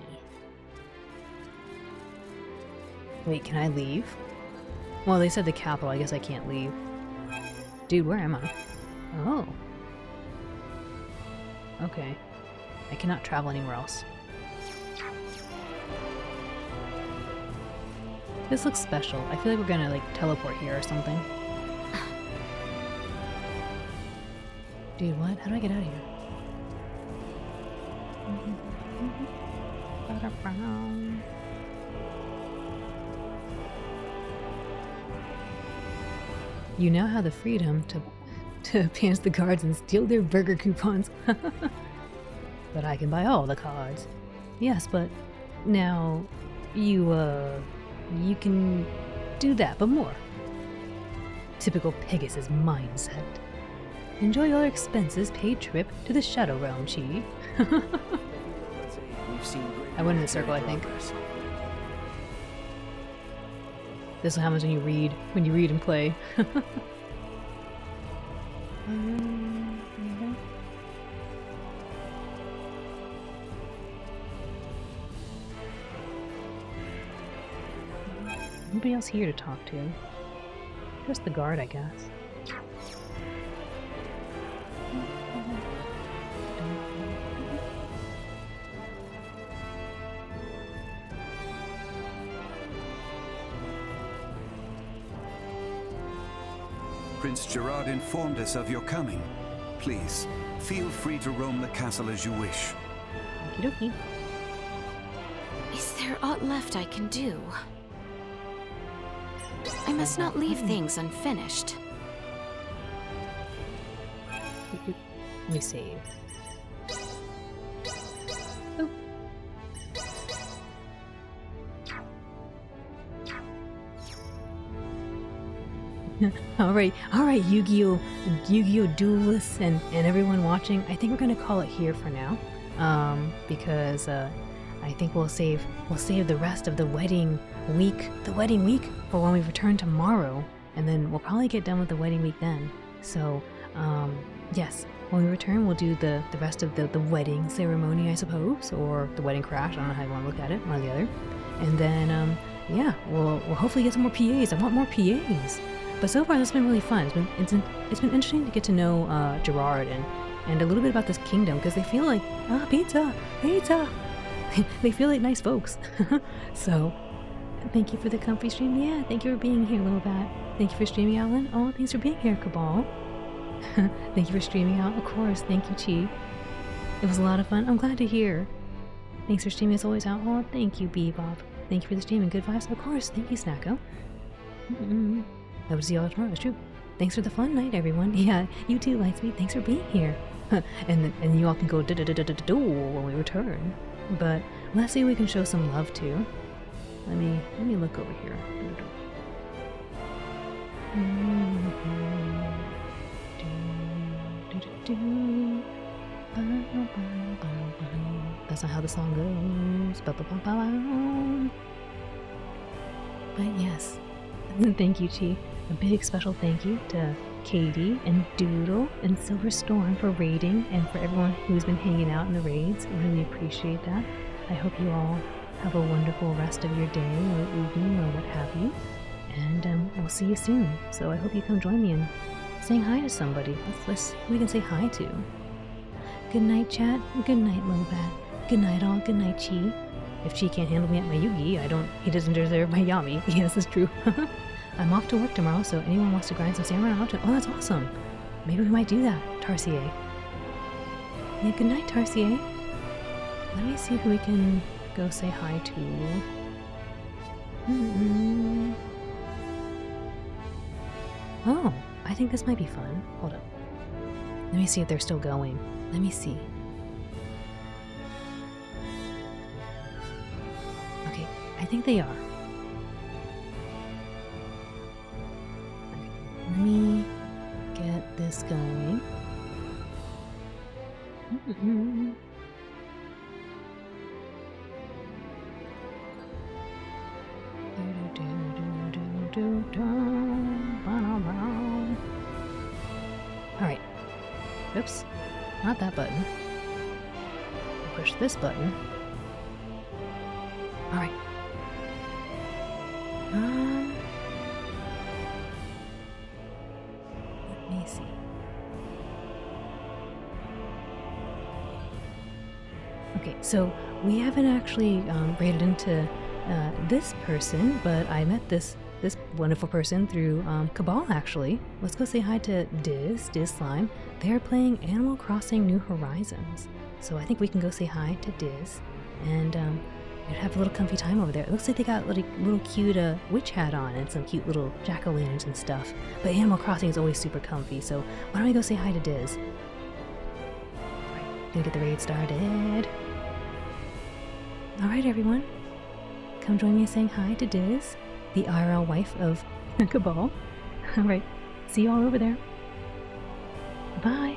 Wait, can I leave? Well, they said the capital. I guess I can't leave. Dude, where am I? Oh. Okay. I cannot travel anywhere else. This looks special. I feel like we're gonna, like, teleport here or something. Dude, what? How do I get out of here? You now have the freedom to pants the guards and steal their burger coupons. But I can buy all the cards. Yes, but now you can do that, but more. Typical Pegasus mindset. Enjoy your expenses paid trip to the Shadow Realm, Chi. I went in a circle, I think. This is what happens when you read and play. Nobody else here to talk to. Just the guard, I guess. Prince Gerard informed us of your coming. Please, feel free to roam the castle as you wish. Okie dokie. Is there aught left I can do? I must not leave things unfinished. Let me save. Oh. Alright, Yu-Gi-Oh duelists and everyone watching. I think we're gonna call it here for now. Because I think we'll save the rest of the wedding week for when we return tomorrow, and then we'll probably get done with the wedding week then. So, yes, when we return, we'll do the rest of the wedding ceremony, I suppose, or the wedding crash. I don't know how you want to look at it, one or the other. And then, yeah, we'll hopefully get some more PAs. I want more PAs. But so far, this has been really fun. It's been interesting to get to know Gerard and a little bit about this kingdom, because they feel like pizza. They feel like nice folks. So, thank you for the comfy stream. Yeah, thank you for being here, Little Bat. Thank you for streaming out, Lynn. Oh, thanks for being here, Cabal. Thank you for streaming out. Of course, thank you, Chi. It was a lot of fun. I'm glad to hear. Thanks for streaming as always out. Oh, thank you, Bebop. Thank you for the stream and good vibes. Of course, thank you, Snacko. I would see y'all tomorrow. It's true. Thanks for the fun night, everyone. Yeah, you too, Lightspeed. Thanks for being here. and you all can go do when we return. But let's see if we can show some love too. Let me look over here. That's not how the song goes. But yes, thank you, Chi. A big special thank you to Katie and Doodle and Silver Storm for raiding, and for everyone who's been hanging out in the raids. Really appreciate that. I hope you all have a wonderful rest of your day or evening or what have you. And we'll see you soon. So I hope you come join me in saying hi to somebody. Let's see who we can say hi to. Good night, chat. Good night, Lobat. Good night, all. Good night, Chi. If Chi can't handle me at my Yugi, he doesn't deserve my Yami. Yes, it's true. I'm off to work tomorrow, so anyone wants to grind some samurai option. Oh, that's awesome. Maybe we might do that, Tarsier. Yeah, good night, Tarsier. Let me see who we can go say hi to. Oh, I think this might be fun. Hold up. Let me see if they're still going. Let me see. Okay, I think they are. Let me get this going. Alright. Oops. Not that button. Push this button. Alright. Let me see. Okay, so we haven't actually raided into this person, but I met this wonderful person through Cabal, actually. Let's go say hi to Diz Slime. They're playing Animal Crossing New Horizons. So I think we can go say hi to Diz and have a little comfy time over there. It looks like they got little cute witch hat on and some cute little jack-o'-lanterns and stuff. But Animal Crossing is always super comfy, so why don't we go say hi to Diz? Alright, gonna get the raid started. Alright, everyone. Come join me saying hi to Diz, the IRL wife of Cabal. Alright, see you all over there. Bye.